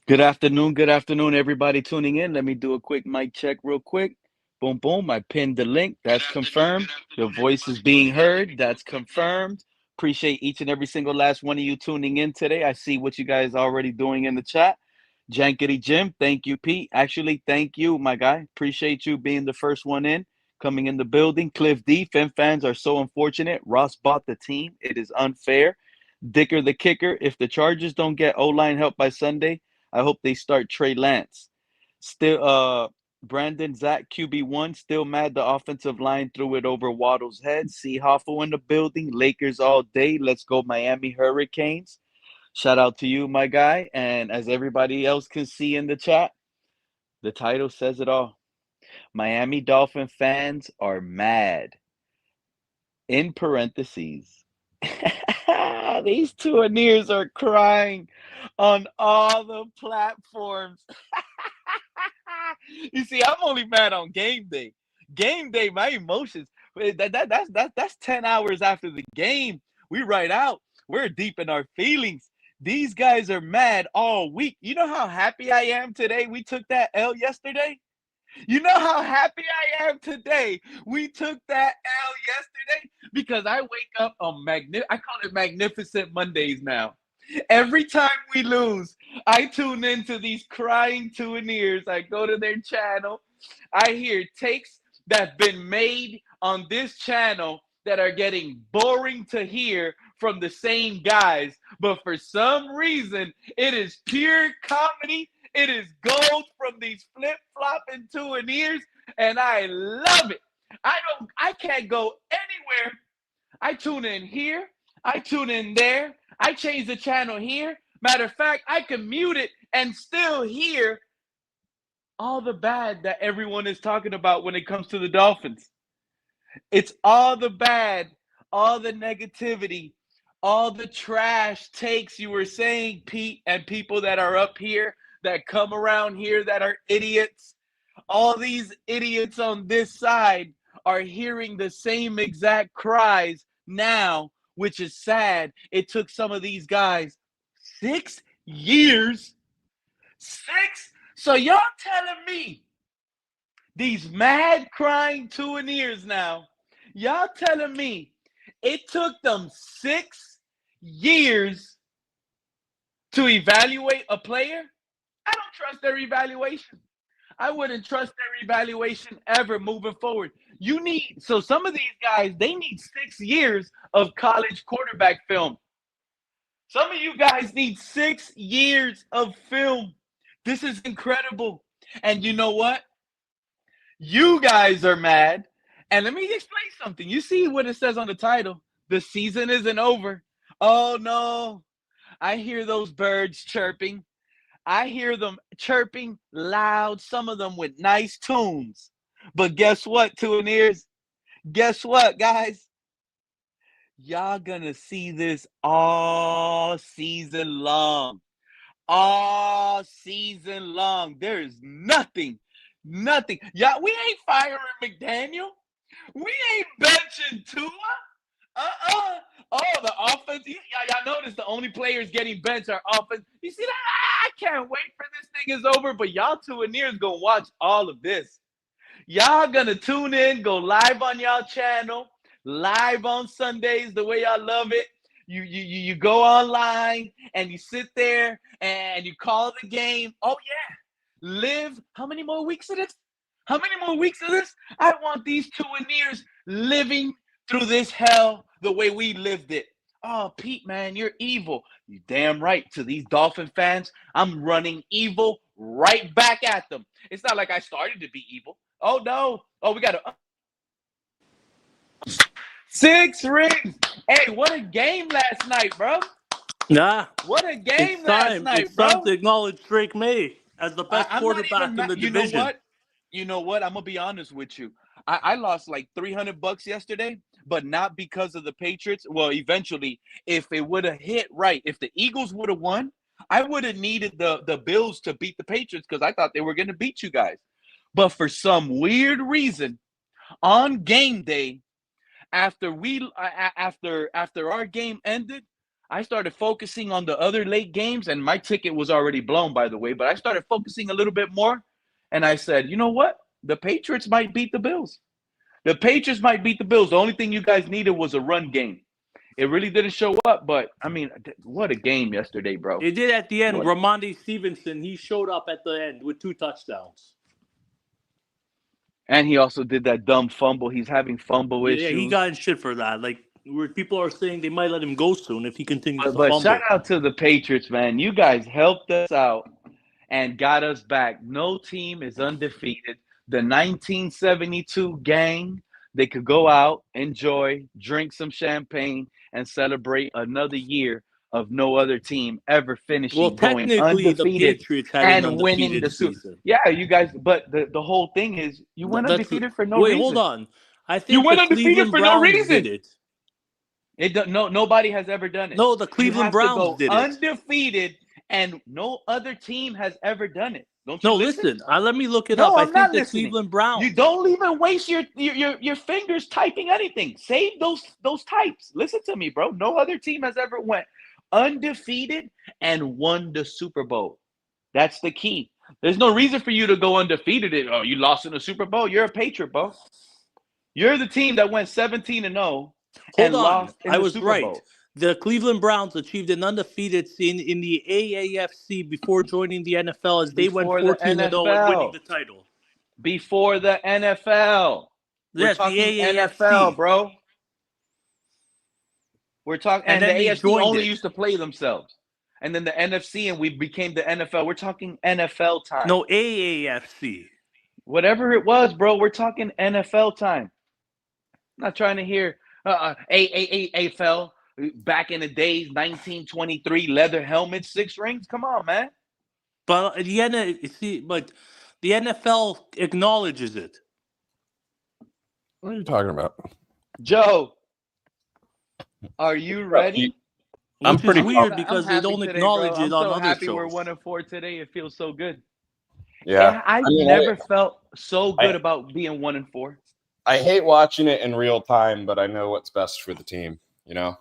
Good afternoon, everybody tuning in. Let me do a quick mic check real quick. Boom, boom. I pinned the link. That's confirmed. Your voice is being heard. That's confirmed. Appreciate each and every single last one of you tuning in today. I see what you guys are already doing in the chat. Jankety Jim, thank you, Pete. Actually, thank you, my guy. Appreciate you being the first one in, coming in the building. Cliff D, Fin fans are so unfortunate. Ross bought the team. It is unfair. Dicker the kicker. If the Chargers don't get O-line help by Sunday, I hope they start Trey Lance. Still, Brandon Zach QB1 still mad the offensive line threw it over Waddle's head. See Hoffel in the building. Lakers all day. Let's go Miami Hurricanes. Shout out to you, my guy. And as everybody else can see in the chat, the title says it all. Miami Dolphin fans are mad. In parentheses. These Tuaneers are crying on all the platforms. You see, I'm only mad on game day. Game day, my emotions. That's 10 hours after the game. We right out. We're deep in our feelings. These guys are mad all week. You know how happy I am today? We took that L yesterday. You know how happy I am today? We took that L yesterday because I wake up on I call it Magnificent Mondays now. Every time we lose, I tune into these crying Tuaneers. I go to their channel. I hear takes that's been made on this channel that are getting boring to hear from the same guys. But for some reason, it is pure comedy. It is gold from these flip-flopping Tuaneers, and I love it. I can't go anywhere. I tune in here. I tune in there. I change the channel here. Matter of fact, I can mute it and still hear all the bad that everyone is talking about when it comes to the Dolphins. It's all the bad, all the negativity, all the trash takes you were saying, Pete, and people that are up here that come around here that are idiots. All these idiots on this side are hearing the same exact cries now, which is sad. It took some of these guys 6 years. Six? So y'all telling me these mad crying Tuaneers now, y'all telling me it took them 6 years to evaluate a player? I don't trust their evaluation. I wouldn't trust their evaluation ever moving forward. So some of these guys, they need 6 years of college quarterback film. Some of you guys need 6 years of film. This is incredible. And you know what? You guys are mad. And let me explain something. You see what it says on the title? The season isn't over. Oh, no. I hear those birds chirping. I hear them chirping loud, some of them with nice tunes. But guess what, Tuaneers? Guess what, guys? Y'all gonna see this all season long. All season long. There is nothing. Y'all, we ain't firing McDaniel. We ain't benching Tua. Uh-uh. Oh, the offense. Y'all notice the only players getting benched are offense. You see that? I can't wait for this thing is over, but y'all Tuaneers gonna watch all of this. Y'all gonna tune in, go live on y'all channel, live on Sundays, the way y'all love it. You go online and you sit there and you call the game. Oh yeah, live. How many more weeks of this? How many more weeks of this? I want these Tuaneers living through this hell the way we lived it. Oh, Pete, man, you're evil. You damn right. To these Dolphin fans, I'm running evil right back at them. It's not like I started to be evil. Oh, no. Oh, we got to. 6 rings. Hey, what a game last night, bro. Nah, What a game last night, it's bro. time to acknowledge Drake May as the best quarterback in the You know division. what? You know what? I'm gonna be honest with you. I lost like $300 yesterday, but not because of the Patriots. Well, eventually, if it would have hit right, if the Eagles would have won, I would have needed the Bills to beat the Patriots because I thought they were gonna beat you guys. But for some weird reason, on game day, after our game ended, I started focusing on the other late games, and my ticket was already blown, by the way. But I started focusing a little bit more, and I said, you know what? The Patriots might beat the Bills. The Patriots might beat the Bills. The only thing you guys needed was a run game. It really didn't show up, but I mean, what a game yesterday, bro. It did at the end. What? Ramondre Stevenson, he showed up at the end with 2 touchdowns. And he also did that dumb fumble. He's having fumble issues. Yeah, he got in shit for that. Like, where people are saying they might let him go soon if he continues to But fumble. shout out to the Patriots, man. You guys helped us out and got us back. No team is undefeated. The 1972 gang, they could go out, enjoy, drink some champagne, and celebrate another year of no other team ever finishing going undefeated the Patriots had and winning the season. Yeah, you guys. But the whole thing is, you went undefeated for no reason. Wait, hold on. I think you went the undefeated Cleveland for Browns no reason. did it. Nobody has ever done it. No, the Cleveland Browns did it. Undefeated, and no other team has ever done it. Don't you listen. Let me look it up. I think the Cleveland Browns. You don't even waste your fingers typing anything. Save those types. Listen to me, bro. No other team has ever went undefeated and won the Super Bowl. That's the key. There's no reason for you to go undefeated. Oh, you lost in the Super Bowl. You're a Patriot, bro. You're the team that went 17-0 and lost in the Super Bowl. The Cleveland Browns achieved an undefeated in the AAFC before joining the NFL as they went 14-0 and winning the title. Before the NFL. Yes, the AAFC. NFL, bro. We're talking, and the AFC only used to play themselves. And then the NFC, and we became the NFL. We're talking NFL time. No, AAFC. Whatever it was, bro, we're talking NFL time. I'm not trying to hear AFL. Back in the days, 1923, leather helmets, 6 rings. Come on, man. But the NFL acknowledges it. What are you talking about, Joe? Are you ready? I'm pretty weird because they don't acknowledge it on other shows. I'm so happy we're 1-4 today. It feels so good. Yeah, I've never felt so good about being 1-4. I hate watching it in real time, but I know what's best for the team. You know.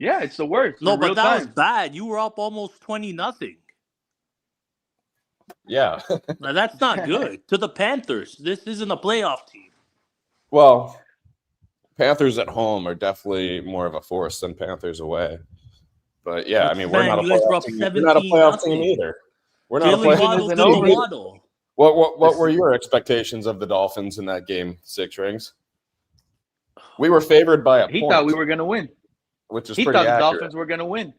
Yeah, it's the worst. No, but that was bad. You were up almost 20-0. Yeah. Now, that's not good. To the Panthers, this isn't a playoff team. Well, Panthers at home are definitely more of a force than Panthers away. But yeah, I mean, we're not a playoff team. We're not a playoff team either. We're not a playoff team either. What were your expectations of the Dolphins in that game, 6 rings? We were favored by a point. He thought we were going to win. Which is he pretty thought the accurate. Dolphins were going to win.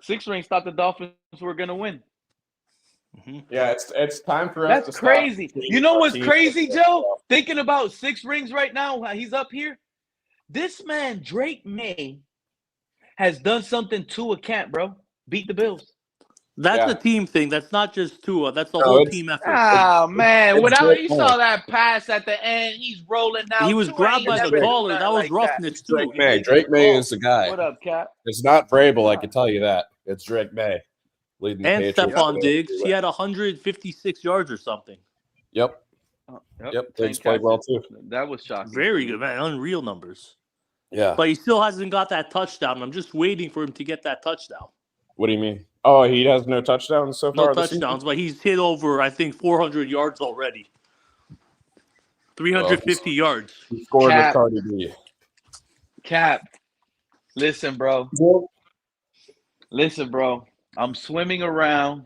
6 rings thought the Dolphins were going to win. Mm-hmm. Yeah, it's time for us to stop. That's crazy. You know what's crazy, Joe? Thinking about 6 rings right now, he's up here. This man, Drake May, has done something to a camp, bro. Beat the Bills. That's a team thing. That's not just Tua. That's the whole team effort. Oh, man. Without you saw that pass at the end, he's rolling out. He was grabbed by the collar. That was roughness, too. Drake May is the guy. What up, Cap? It's not Vrabel, I can tell you that. It's Drake May. Leading the and Stephon Diggs. He had 156 yards or something. Yep. Diggs played well, too. That was shocking. Very good, man. Unreal numbers. Yeah. But he still hasn't got that touchdown. I'm just waiting for him to get that touchdown. What do you mean? Oh, he has no touchdowns so far? No touchdowns, but he's hit over, I think, 400 yards already. 350 yards. He scored with Cardi B. Cap, listen, bro. Listen, bro. I'm swimming around.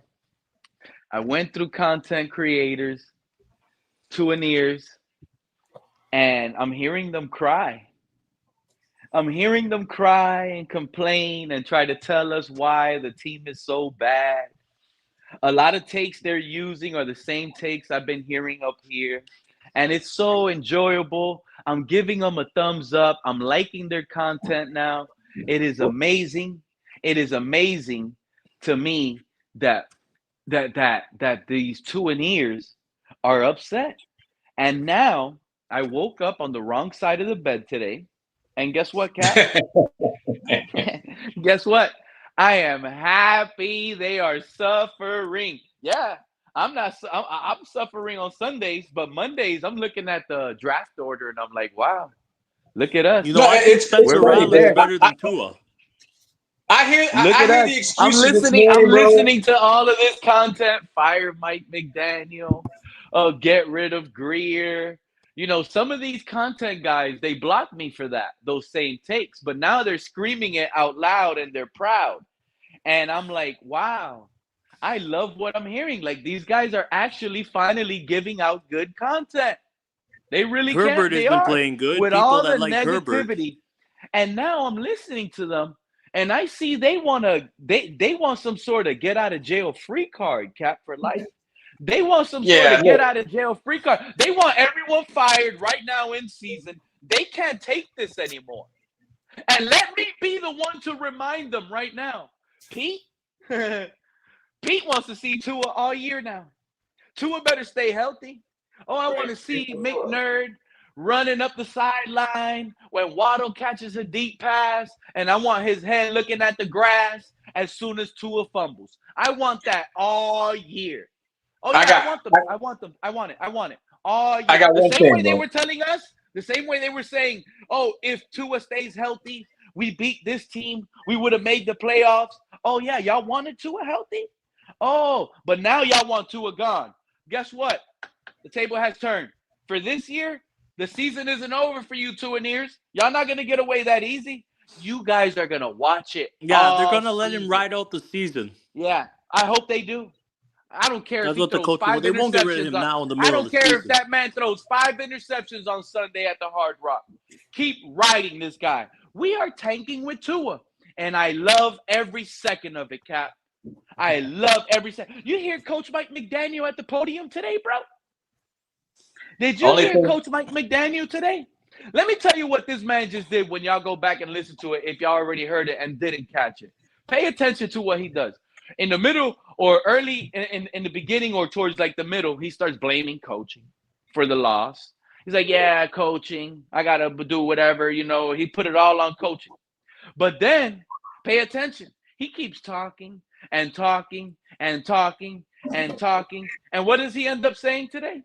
I went through content creators, Tuaneers, and I'm hearing them cry. I'm hearing them cry and complain and try to tell us why the team is so bad. A lot of takes they're using are the same takes I've been hearing up here. And it's so enjoyable. I'm giving them a thumbs up. I'm liking their content now. It is amazing. It is amazing to me that these Tuaneers are upset. And now I woke up on the wrong side of the bed today. And guess what, Kat? Guess what? I am happy they are suffering. Yeah, I'm suffering on Sundays, but Mondays I'm looking at the draft order and I'm like, wow, Look at us. You know, I think Spencer Rattler's there. better than Tua. I hear the excuses. I'm listening. Morning, I'm listening to all of this content. Fire Mike McDaniel. Get rid of Greer. You know, some of these content guys, they block me for that, those same takes. But now they're screaming it out loud and they're proud. And I'm like, wow, I love what I'm hearing. Like, these guys are actually finally giving out good content. They really can. Herbert has been playing good. With People all that the like negativity. Herbert. And now I'm listening to them, and I see they want some sort of get out of jail free card, Cap, for life. They want some sort of get out of jail free card. They want everyone fired right now in season. They can't take this anymore. And let me be the one to remind them right now. Pete wants to see Tua all year now. Tua better stay healthy. Oh, I want to see McNerd running up the sideline when Waddle catches a deep pass, and I want his head looking at the grass as soon as Tua fumbles. I want that all year. Oh, yeah, I want them. I want it all year. The same way they were telling us, the same way they were saying, oh, if Tua stays healthy, we beat this team, we would have made the playoffs. Oh, yeah, y'all wanted Tua healthy? Oh, but now y'all want Tua gone. Guess what? The table has turned. For this year, the season isn't over for you, Tuaneers. Y'all not going to get away that easy. You guys are going to watch it. Yeah, they're going to let him ride out the season. Yeah, I hope they do. I don't care if he throws 5 interceptions. They won't get rid of him now in the middle of the season. I don't care if that man throws 5 interceptions on Sunday at the Hard Rock. Keep riding this guy. We are tanking with Tua, and I love every second of it, Cap. I love every second. You hear Coach Mike McDaniel at the podium today, bro? Did you hear Coach Mike McDaniel today? Let me tell you what this man just did when y'all go back and listen to it if y'all already heard it and didn't catch it. Pay attention to what he does. In the middle or early in the beginning or towards like the middle, he starts blaming coaching for the loss. He's like, yeah, coaching. I got to do whatever, you know. He put it all on coaching. But then, pay attention. He keeps talking and talking and talking and talking. And what does he end up saying today?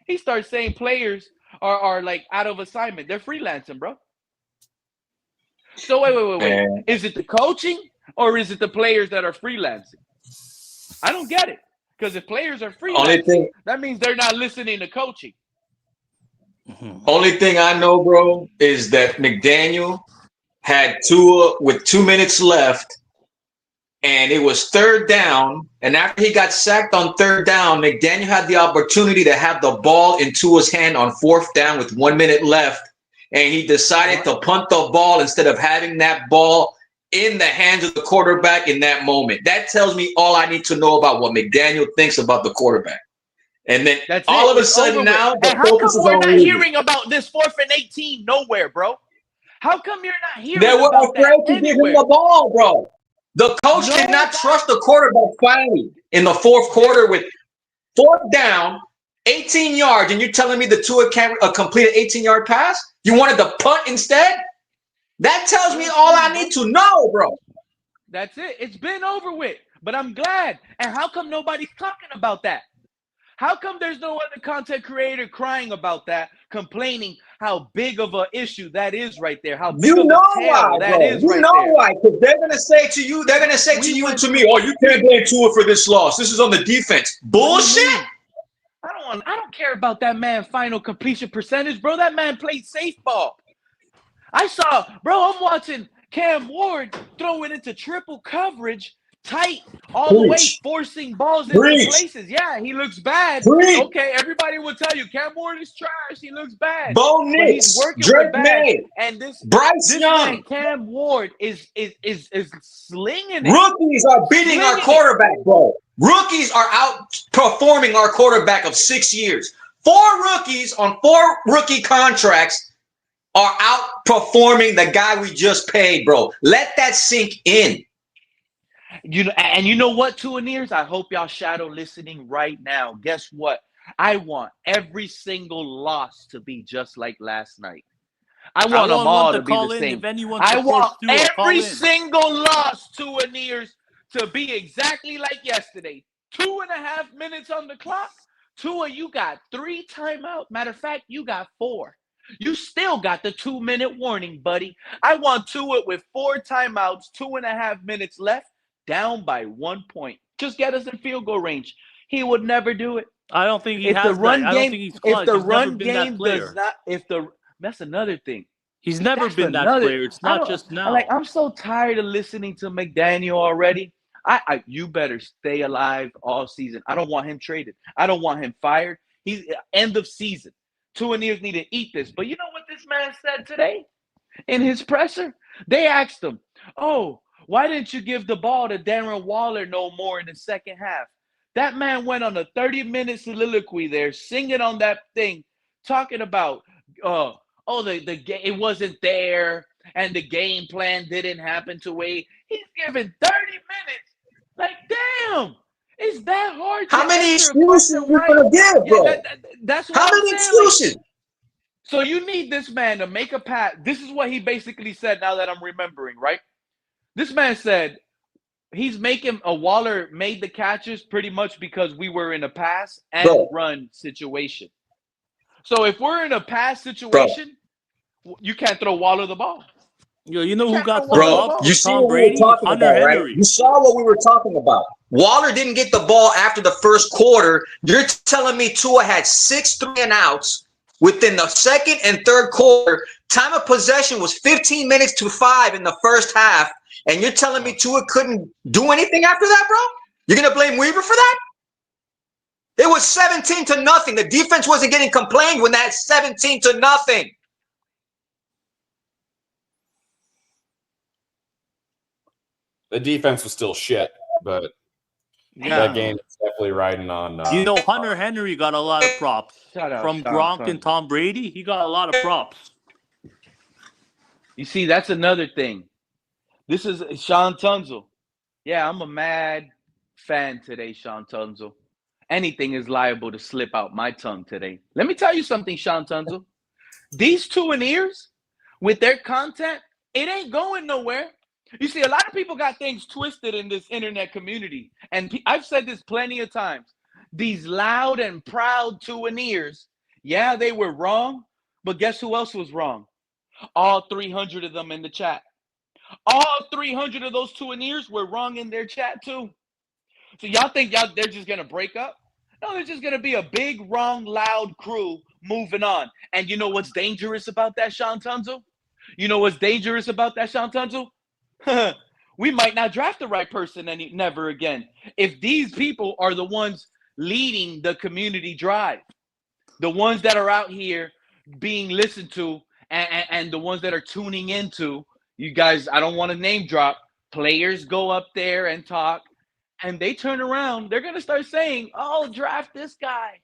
He starts saying players are like out of assignment. They're freelancing, bro. So wait. Is it the coaching or is it the players that are freelancing? I don't get it. Because if players are freelancing, that means they're not listening to coaching. Only thing I know, bro, is that McDaniel had Tua with 2 minutes left, and it was 3rd down. And after he got sacked on 3rd down, McDaniel had the opportunity to have the ball in Tua's hand on 4th down with 1 minute left. And he decided to punt the ball instead of having that ball in the hands of the quarterback in that moment. That tells me all I need to know about what McDaniel thinks about the quarterback. And then all of a sudden now, the focus is on we're not hearing about this 4th and 18 nowhere, bro? How come you're not hearing about that? They were afraid to give him the ball, bro. The coach did not trust the quarterback finally in the 4th quarter with 4th down, 18 yards, and you're telling me the Tua can't complete an 18-yard pass? You wanted to punt instead? That tells me all I need to know, bro. That's it. It's been over with, but I'm glad. And how come nobody's talking about that? How come there's no other content creator crying about that, complaining how big of an issue that is right there? How big of a tail that is right there? You know why? Because they're gonna say to you, and to me, oh, you can't blame Tua for this loss. This is on the defense. Bullshit. I don't care about that man final completion percentage, bro. That man played safe ball. I'm watching Cam Ward throw it into triple coverage. Tight all the way, forcing balls into places. Yeah, he looks bad. Okay, everybody will tell you Cam Ward is trash. He looks bad. Bo Nix, Drake May, and this Young, man, Cam Ward is slinging it. Rookies are beating our quarterback, bro. Rookies are outperforming our quarterback of 6 years. 4 rookies on 4 rookie contracts are outperforming the guy we just paid, bro. Let that sink in. You know what, Tuaneers? I hope y'all shadow listening right now. Guess what? I want every single loss to be just like last night. I want them all to be the same. I want every single loss, Tuaneers, to be exactly like yesterday. 2.5 minutes on the clock. Tua, you got 3 timeouts. Matter of fact, you got 4. You still got the 2-minute warning, buddy. I want Tua with 4 timeouts, 2.5 minutes left, down by 1 point. Just get us in field goal range. He would never do it. I don't think he If the has run that. I don't game, think he's if clutch. the He's never run been that game player. does not, that's another thing. He's never That's been that another. player. It's not just now. I'm so tired of listening to McDaniel already. You better stay alive all season. I don't want him traded. I don't want him fired. He's end of season. Tuaneers need to eat this. But you know what this man said today in his presser? They asked him, "Oh, why didn't you give the ball to Darren Waller no more in the second half?" That man went on a 30-minute soliloquy there, singing on that thing, talking about, the game, it wasn't there, and the game plan didn't happen to wait. He's given 30 minutes. Like, damn, is that hard? How many excuses are you gonna give, bro? That's what How I'm many saying. excuses? So you need this man to make a pass. This is what he basically said. Now that I'm remembering, right? This man said he's making Waller made the catches pretty much because we were in a pass and run situation. So if we're in a pass situation, you can't throw Waller the ball. Yo, you know who got some ball? You see Tom what Brady, we were talking Hunter about, Henry. right? You saw what we were talking about. Waller didn't get the ball after the first quarter. You're telling me Tua had 6 3-and-outs within the second and third quarter. Time of possession was 15 minutes to 5 in the first half. And you're telling me Tua couldn't do anything after that, bro? You're going to blame Weaver for that? It was 17-0. The defense wasn't getting complained when that's 17-0. The defense was still shit, but that game is definitely riding on. Hunter Henry got a lot of props from Gronk and Tom Brady. He got a lot of props. You see, that's another thing. This is Sean Tunzel. Yeah, I'm a mad fan today, Sean Tunzel. Anything is liable to slip out my tongue today. Let me tell you something, Sean Tunzel. These Tuaneers, with their content, it ain't going nowhere. You see, a lot of people got things twisted in this internet community. And I've said this plenty of times. These loud and proud Tuaneers, yeah, they were wrong. But guess who else was wrong? All 300 of them in the chat. All 300 of those Tuaneers were wrong in their chat too. So y'all think they're just going to break up? No, they're just going to be a big, wrong, loud crew moving on. And you know what's dangerous about that, Sean Tunzel? You know what's dangerous about that, Sean Tunzel? We might not draft the right person never again. If these people are the ones leading the community drive, the ones that are out here being listened to and the ones that are tuning into, you guys, I don't want to name drop, players go up there and talk, and they turn around, they're going to start saying, oh, draft this guy,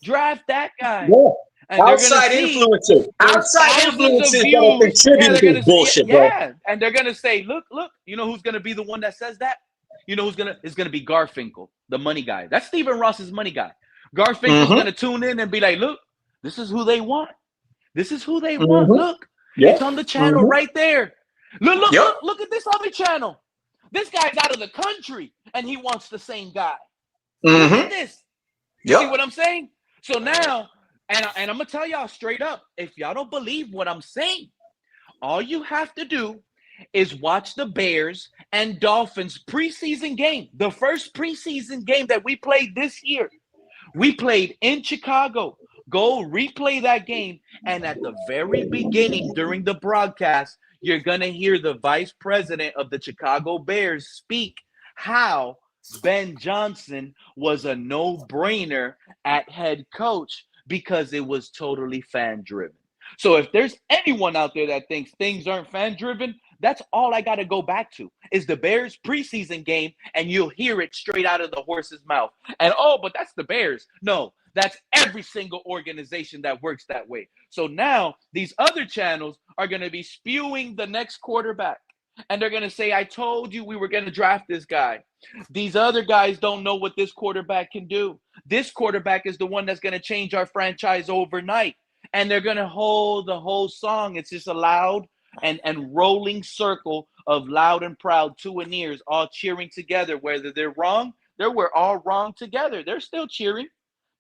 draft that guy. Yeah. And outside influences. Outside influences that are contributing to this bullshit, bro. Yeah, and they're going to say, look, you know who's going to be the one that says that? You know it's going to be Garfinkel, the money guy. That's Stephen Ross's money guy. Garfinkel's going to tune in and be like, look, this is who they want. This is who they want. Look, it's on the channel right there. Look at this other channel. This guy's out of the country, and he wants the same guy. Look at this. You see what I'm saying? So now, and I'm going to tell y'all straight up, if y'all don't believe what I'm saying, all you have to do is watch the Bears and Dolphins preseason game, the first preseason game that we played this year. We played in Chicago. Go replay that game, and at the very beginning during the broadcast, you're going to hear the vice president of the Chicago Bears speak how Ben Johnson was a no-brainer at head coach because it was totally fan-driven. So if there's anyone out there that thinks things aren't fan-driven, that's all I got to go back to is the Bears preseason game, and you'll hear it straight out of the horse's mouth. And, but that's the Bears. No, that's every single organization that works that way. So now these other channels are going to be spewing the next quarterback. And they're going to say, I told you we were going to draft this guy. These other guys don't know what this quarterback can do. This quarterback is the one that's going to change our franchise overnight. And they're going to hold the whole song. It's just a loud and rolling circle of loud and proud Tuaneers all cheering together. Whether they're wrong, we're all wrong together. They're still cheering.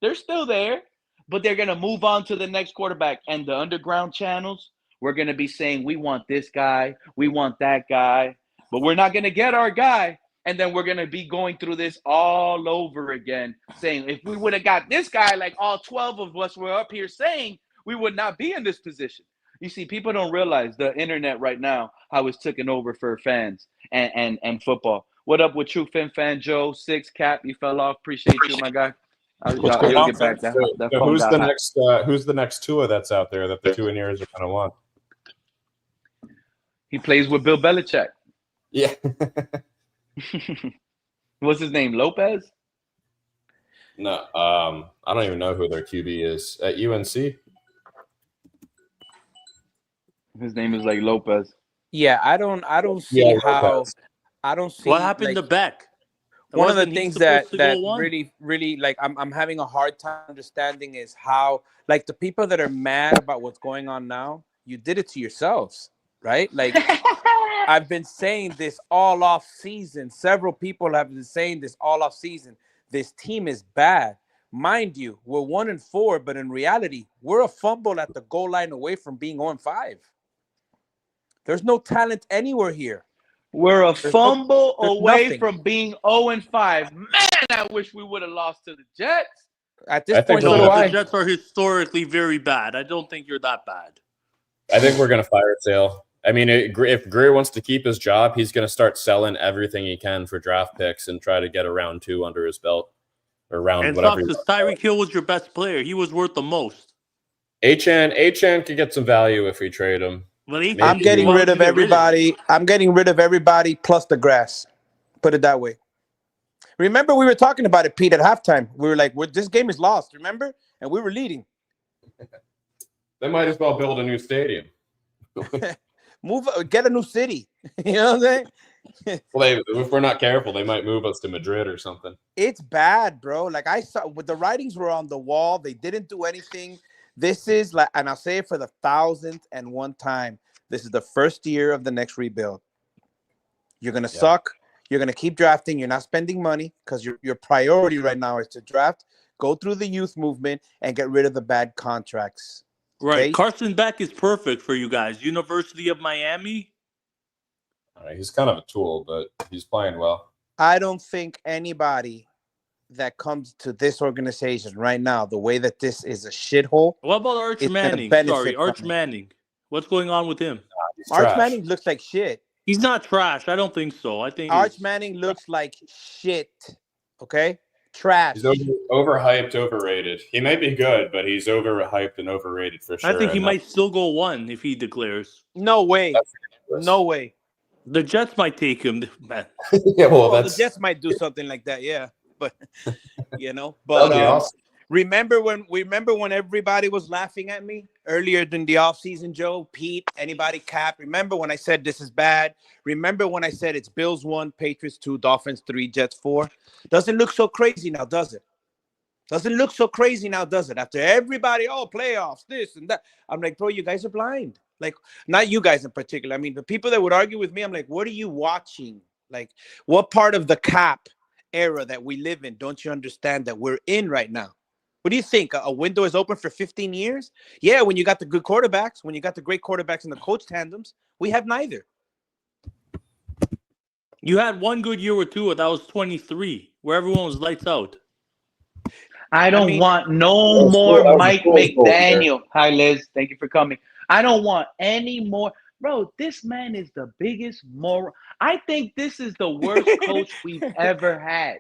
They're still there. but they're going to move on to the next quarterback. And the underground channels, we're going to be saying, we want this guy, we want that guy, but we're not going to get our guy. And then we're going to be going through this all over again, saying, if we would have got this guy, like all 12 of us were up here saying, we would not be in this position. You see, people don't realize the internet right now, how it's taken over for fans and football. What up with True Fin Fan Joe, 6 Cap? You fell off. Appreciate you, my guy. What's going on? Get back. That So phone who's the hot. next? Who's the next Tua that's out there that the Tuaneers are going to want? He plays with Bill Belichick. Yeah. What's his name? Lopez? No, I don't even know who their QB is at UNC. His name is like Lopez. Yeah, I don't see how. Lopez. I don't see What happened to Beck? One of the things that really like I'm having a hard time understanding is how, like, the people that are mad about what's going on now, you did it to yourselves, right? Like, I've been saying this all off season. Several people have been saying this all off season. This team is bad. Mind you, we're 1-4, but in reality, we're a fumble at the goal line away from being 0-5. There's no talent anywhere here. We're a fumble away from being 0-5. Man, I wish we would have lost to the Jets. At this point, the Jets are historically very bad. I don't think you're that bad. I think we're going to fire Sale. I mean, if Greer wants to keep his job, he's going to start selling everything he can for draft picks and try to get a round 2 under his belt. Or round and whatever. Because Tyreek Hill was your best player. He was worth the most. Achan could get some value if we trade him. Well, I'm getting rid of everybody. I'm getting rid of everybody plus the grass. Put it that way. Remember, we were talking about it, Pete, at halftime. We were like, this game is lost, remember? And we were leading. They might as well build a new stadium. Get a new city. You know what I'm saying? Well, if we're not careful, they might move us to Madrid or something. It's bad, bro. Like, I saw, the writings were on the wall. They didn't do anything. This is like, and I'll say it for the 1,001st time. This is the first year of the next rebuild. You're gonna suck. You're gonna keep drafting. You're not spending money because your priority right now is to draft, go through the youth movement, and get rid of the bad contracts. Right. Okay? Carson Beck is perfect for you guys. University of Miami. All right, he's kind of a tool, but he's playing well. I don't think anybody that comes to this organization right now, the way that this is a shithole. What about Arch Manning? Sorry, Arch Manning. What's going on with him? Arch Manning looks like shit. He's not trash. I don't think so. I think Arch Manning looks like shit. Okay? Trash. He's overhyped, overrated. He may be good, but he's overhyped and overrated for sure. I think he might still go 1 if he declares. No way. No way. The Jets might take him. Yeah, well, the Jets might do something like that, yeah. But but awesome. remember when everybody was laughing at me earlier in the offseason, Joe, Pete, anybody, Cap? Remember when I said this is bad? Remember when I said it's Bills 1, Patriots 2, Dolphins 3, Jets 4? Doesn't look so crazy now, does it? Doesn't look so crazy now, does it? After everybody, playoffs, this and that. I'm like, bro, you guys are blind. Like, not you guys in particular. I mean, the people that would argue with me, I'm like, what are you watching? Like, what part of the Cap era that we live in don't you understand that we're in right now? What do you think? A window is open for 15 years? Yeah, when you got the good quarterbacks, when you got the great quarterbacks and the coach tandems, we have neither. You had one good year or two. That was 23, where everyone was lights out. I want no more Mike McDaniel. Hi, Liz. Thank you for coming. I don't want any more. Bro, this man is the biggest moron. I think this is the worst coach we've ever had.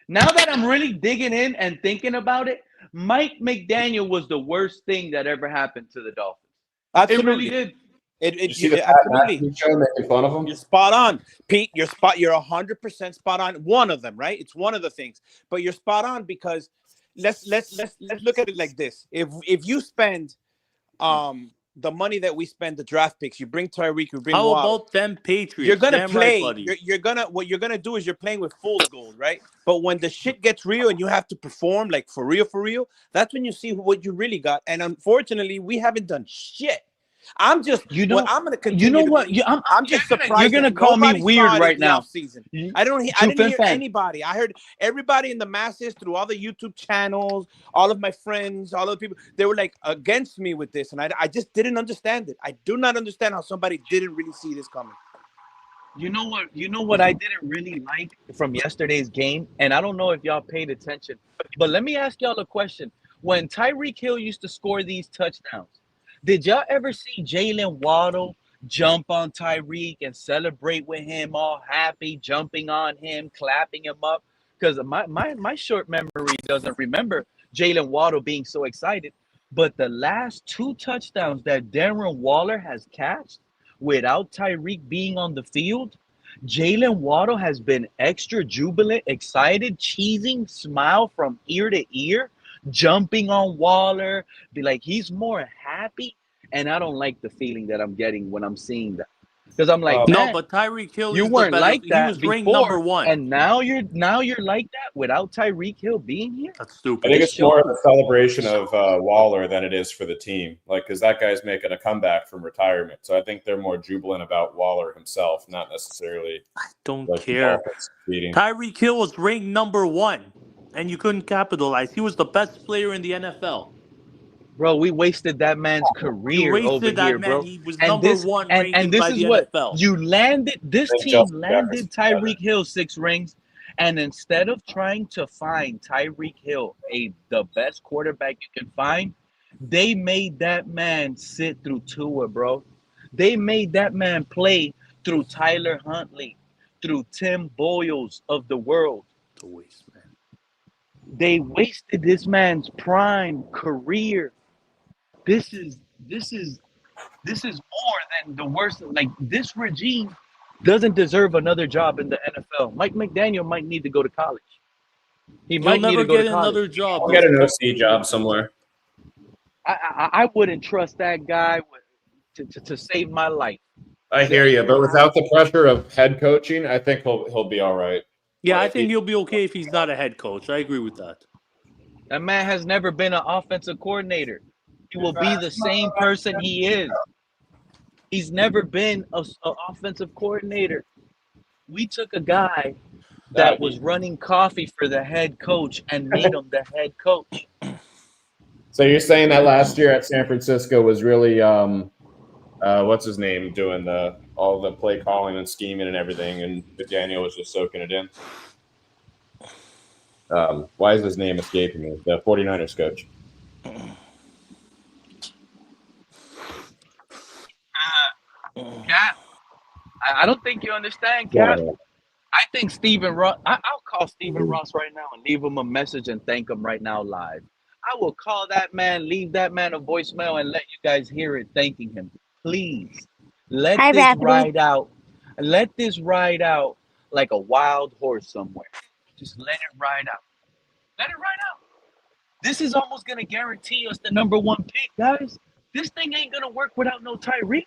Now that I'm really digging in and thinking about it, Mike McDaniel was the worst thing that ever happened to the Dolphins. Absolutely. It really did. Absolutely. Making fun of him? You're spot on, Pete. You're 100% spot on. One of them, right? It's one of the things. But you're spot on because let's look at it like this. If you spend the money that we spend, the draft picks, you bring Tyreek, you bring How Waddle, about them Patriots? You're gonna play. Right, What you're gonna do is you're playing with fool's gold, right? But when the shit gets real and you have to perform like for real, that's when you see what you really got. And unfortunately, we haven't done shit. I'm just, you know, I'm going to continue. You know what? I'm just surprised. You're gonna call me weird right now. Season. I didn't hear anybody. I heard everybody in the masses through all the YouTube channels, all of my friends, all of the people. They were like against me with this, and I just didn't understand it. I do not understand how somebody didn't really see this coming. You know what? You know what I didn't really like from yesterday's game, and I don't know if y'all paid attention, but let me ask y'all a question. When Tyreek Hill used to score these touchdowns, did y'all ever see Jalen Waddle jump on Tyreek and celebrate with him, all happy, jumping on him, clapping him up? Because my short memory doesn't remember Jalen Waddle being so excited. But the last 2 touchdowns that Darren Waller has catched without Tyreek being on the field, Jalen Waddle has been extra jubilant, excited, cheesing, smile from ear to ear, jumping on Waller, be like he's more happy, and I don't like the feeling that I'm getting when I'm seeing that, because I'm like, no, but Tyreek Hill, you weren't like that. He was ranked number 1, and now you're like that without Tyreek Hill being here. That's stupid. I think it's more of a celebration of Waller than it is for the team, like because that guy's making a comeback from retirement. So I think they're more jubilant about Waller himself, not necessarily. I don't care. Tyreek Hill was ranked number 1. And you couldn't capitalize. He was the best player in the NFL. Bro, we wasted that man's career over here, bro. He was number 1 ranked by the NFL. You landed, this team landed Tyreek Hill 6 rings, and instead of trying to find Tyreek Hill the best quarterback you can find, they made that man sit through Tua, bro. They made that man play through Tyler Huntley, through Tim Boyles of the world. It's a waste, man. They wasted this man's prime career. This is more than the worst. Like, this regime doesn't deserve another job in the NFL. Mike McDaniel might need to go to college. He'll never get another job. Get an OC job somewhere. I wouldn't trust that guy to save my life. I hear you, but without the pressure of head coaching, I think he'll be all right. Yeah, I think he'll be okay if he's not a head coach. I agree with that. That man has never been an offensive coordinator. He will be the same person he is. He's never been an offensive coordinator. We took a guy that was running coffee for the head coach and made him the head coach. So you're saying that last year at San Francisco was really what's his name doing all the play calling and scheming and everything, and McDaniel was just soaking it in. Why is his name escaping me? The 49ers coach. Cap, I don't think you understand, Cap. Yeah. I think Stephen Ross. I'll call Stephen Ross right now and leave him a message and thank him right now live. I will call that man, leave that man a voicemail, and let you guys hear it thanking him. Please let this ride out. Let this ride out like a wild horse somewhere. Just let it ride out. Let it ride out. This is almost going to guarantee us the number 1 pick, guys. This thing ain't going to work without no Tyreek.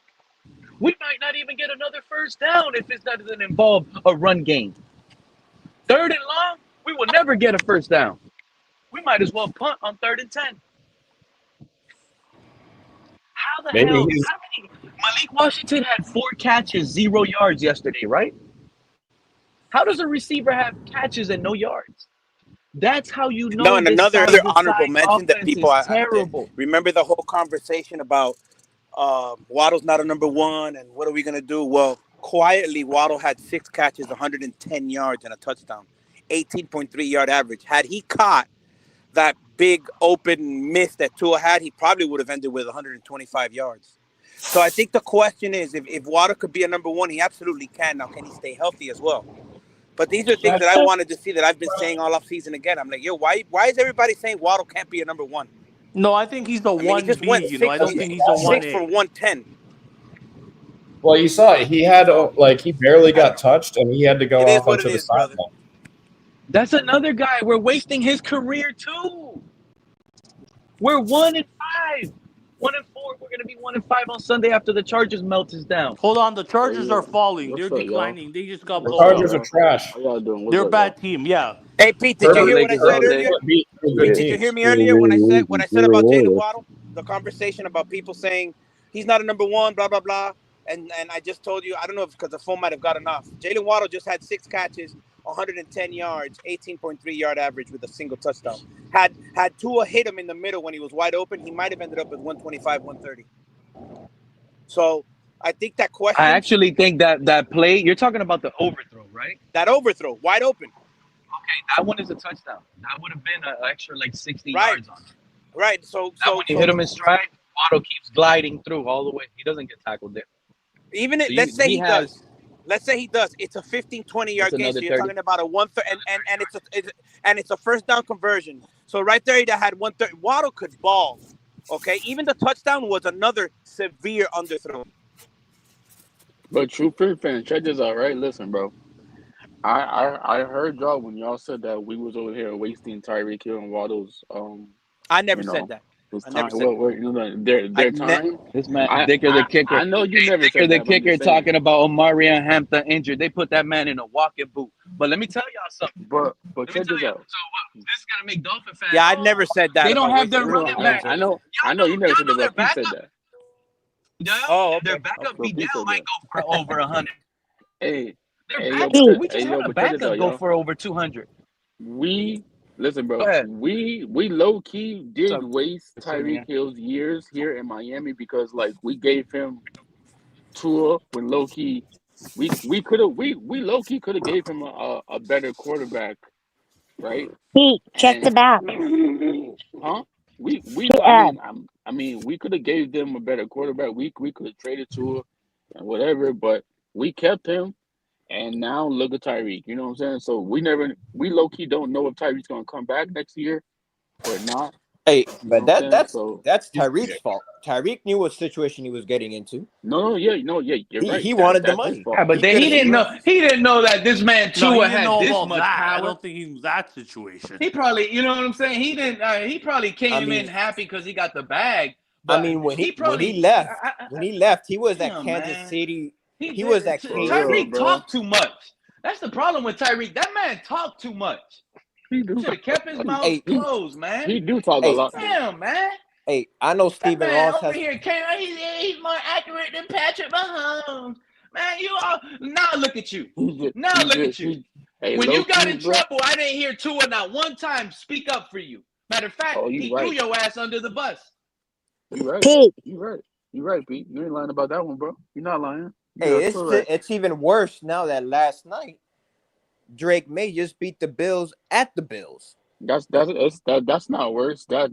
We might not even get another first down if it doesn't involve a run game. 3rd and long, we will never get a first down. We might as well punt on 3rd and 10. How the hell? Malik Washington had 4 catches, 0 yards yesterday, right? How does a receiver have catches and no yards? That's how you know. No, and another honorable mention that people are terrible. Remember the whole conversation about Waddle's not a number 1, and what are we going to do? Well, quietly, Waddle had 6 catches, 110 yards, and a touchdown, 18.3 yard average. Had he caught that big open miss that Tua had, he probably would have ended with 125 yards. So I think the question is, if Waddle could be a number 1, he absolutely can. Now, can he stay healthy as well? But these are things that I wanted to see that I've been saying all off season again. I'm like, yo, why is everybody saying Waddle can't be a number 1? No, I think he's the 1B. You know, I don't think he's a 1A. 6 for 110. Well, you saw it. He had he barely got touched, and he had to go off onto the sideline. That's another guy. We're wasting his career too. We're 1-5, 1-4. We're gonna be 1-5 on Sunday after the Chargers melt us down. Hold on, the Chargers are falling. They're declining. Y'all? They just got blown. The Chargers are trash. They're a bad team. Yeah. Hey Pete, did you hear what I said earlier? Pete, did you hear me earlier when I said about Jalen Waddle? The conversation about people saying he's not a number one, blah, blah, blah. And I just told you, I don't know if because the phone might have gotten off. Jalen Waddle just had 6 catches, 110 yards, 18.3 yard average with a single touchdown. Had Tua hit him in the middle when he was wide open, he might have ended up with 125, 130. So I think that question. I actually think that play, you're talking about the overthrow, right? That overthrow, wide open. Okay, that one is a touchdown. That would have been an extra like 60 yards on it. Right. So when you hit him in stride, Waddle keeps gliding through all the way. He doesn't get tackled there. Even if, let's say he does. Let's say he does. It's a 15, 20-yard game. So you're 30. Talking about a 130, and it's a first down conversion. So right there, he had 130. Waddle could ball. Okay, even the touchdown was another severe underthrow. But true Fit fan, check this out, right? Listen, bro. I heard y'all when y'all said that we was over here wasting Tyreek Hill and Waddle's I never said that. I never said that. Their time. This man, Dicker the kicker. I know you never said the kicker talking about Omarion Hampton injured. They put that man in a walking boot. But let me tell y'all something. But check this out. So this is gonna make Dolphin fans. Yeah, I never said that. They don't have their running back. I know you never said that. But he said that. Yeah, their backup Vidal might go for over 100. Hey, we just had a backup go for over 200. Listen, bro. We low key did waste Tyreek Hill's years here in Miami because like we gave him Tua when low key we low key could have gave him a better quarterback, right? Pete, check the back. Huh? I mean, we could have gave them a better quarterback. We could have traded Tua and whatever, but we kept him. And now look at Tyreek. You know what I'm saying? So we low key don't know if Tyreek's gonna come back next year or not. Hey, but that's Tyreek's fault. Tyreek knew what situation he was getting into. No, you're right. He wanted the money. Yeah, but then he didn't know that this man Tua had this much power. I don't think he was that situation. He probably, you know what I'm saying? He didn't. He probably came in happy because he got the bag. I mean, when he left, he was at Kansas City. He was at Tyreek talked too much. That's the problem with Tyreek. That man talked too much. He should have kept his mouth closed, man. He do talk a lot. Damn, man. Hey, I know Stephen Ross has. He's more accurate than Patrick Mahomes. Man, you all now look at you. Hey, when you got in trouble, I didn't hear Tua not one time speak up for you. Matter of fact, he threw your ass under the bus. You right. Pete. You right, Pete. You ain't lying about that one, bro. You're not lying. Hey, it's even worse now that last night Drake May just beat the Bills at the Bills. That's not worse. That's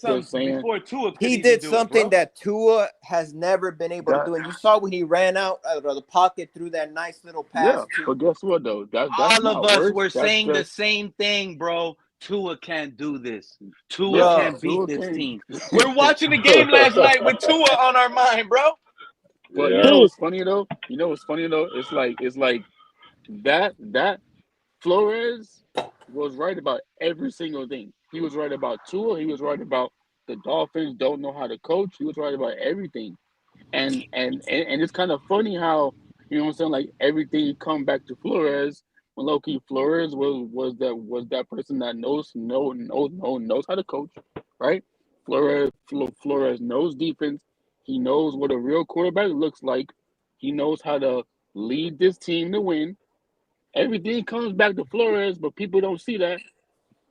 just saying before Tua he did something that Tua has never been able to do. And you saw when he ran out of the pocket through that nice little pass. Yeah, but guess what though? All of us were saying the same thing, bro. Tua can't do this. Tua can't beat this team. We're watching the game last night with Tua on our mind, bro. But you know what's funny though? It's like that Flores was right about every single thing. He was right about Tua. He was right about the Dolphins don't know how to coach. He was right about everything. And it's kind of funny how, you know what I'm saying, like everything come back to Flores when low-key Flores was that person that knows how to coach, right? Flores knows defense. He knows what a real quarterback looks like. He knows how to lead this team to win. Everything comes back to Flores, but people don't see that.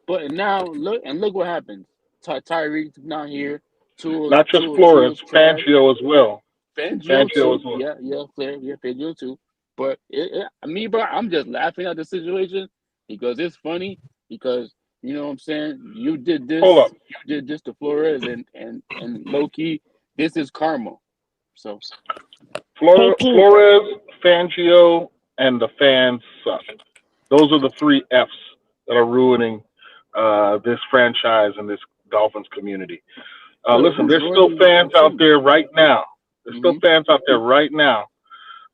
But now look what happens. Tyreek's not here. Not just Flores, Fangio as well. Fangio as well. Yeah, Fangio too. But bro, I'm just laughing at the situation because it's funny. Because you know what I'm saying. You did this. Hold up. You did this to Flores, and low key. This is karma. So Flores, Fangio, and the fans suck. Those are the 3 Fs that are ruining this franchise and this Dolphins community. Listen, there's still fans out there right now. In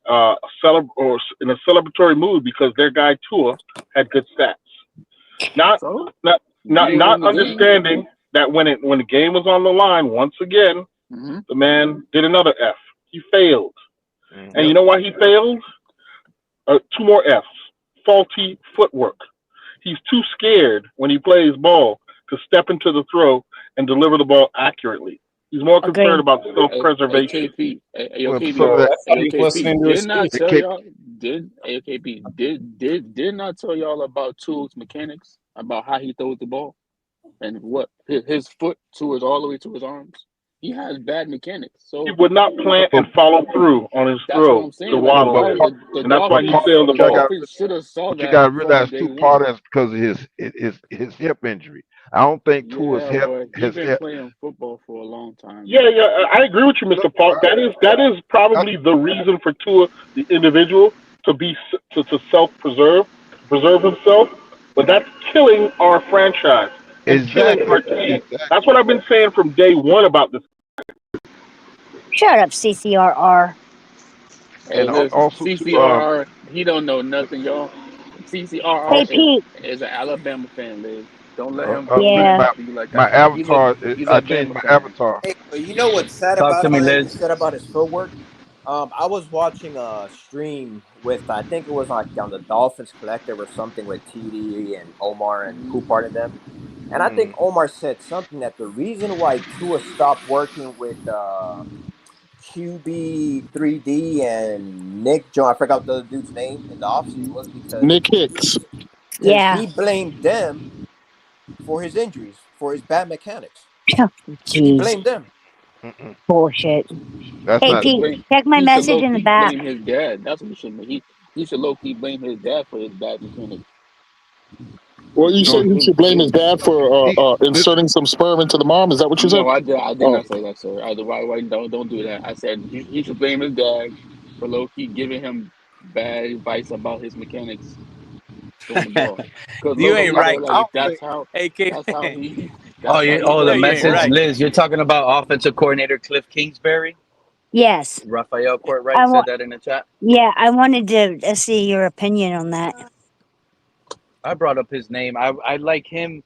a celebratory mood because their guy Tua had good stats. Not understanding that when the game was on the line once again. Mm-hmm. The man did another F. He failed. Mm-hmm. And you know why he failed? 2 more Fs. Faulty footwork. He's too scared when he plays ball to step into the throw and deliver the ball accurately. He's more concerned about self-preservation. KP, He's listening to his did not speech. tell y'all. Did not tell y'all about Tua's mechanics, about how he throws the ball, and what his foot to his all the way to his arms. He has bad mechanics, so He would not plant and follow through on his that's what throw I'm saying. to Like, waddle in. And that's why he sailed the ball. Dolphins should have saw But that. you got to realize from too, day part one. of it's because of his hip injury. I don't think Tua's hip But he's has been hip. playing football for a long time. Yeah, I agree with you, Mr. Park. That is probably the reason for Tua, the individual, to self-preserve, preserve himself. But that's killing our franchise and killing our team. That's what I've been saying from day one about this. Shut up, CCRR. Hey, And listen, also CCRR, he don't know nothing, y'all. Hey, CCRR Pete. is an Alabama fan, Liz. Don't let him Yeah. talk to you like my that. avatar, He's I a changed Bama my fan. avatar. Hey, but you know what's sad Talk about to me, what you Liz. said about his footwork? I was watching a stream with, I think it was like on the Dolphins Collective or something with TD and Omar and Coopart and them. And I think Omar said something that the reason why Tua stopped working with QB 3D and Nick Jones, I forgot the dude's name, in the offseason was because Nick Hicks. Yeah. he blamed them for his injuries, for his bad mechanics. He Jeez. blamed them. Bullshit. That's Hey, not. Pete, check my message in the back. Blame his dad. That's what he should. He should low key blame his dad for his bad mechanics. Well, you said he should blame his dad for inserting some sperm into the mom. Is that what you said? No, I did not say that, sir. Why don't do that. I said he should blame his dad for low key giving him bad advice about his mechanics throwing the ball. Because You ain't right. that's how he. The message, Liz. You're talking about offensive coordinator Cliff Kingsbury. Yes. Raphael Courtwright said that in the chat. Yeah, I wanted to see your opinion on that. I brought up his name. I like him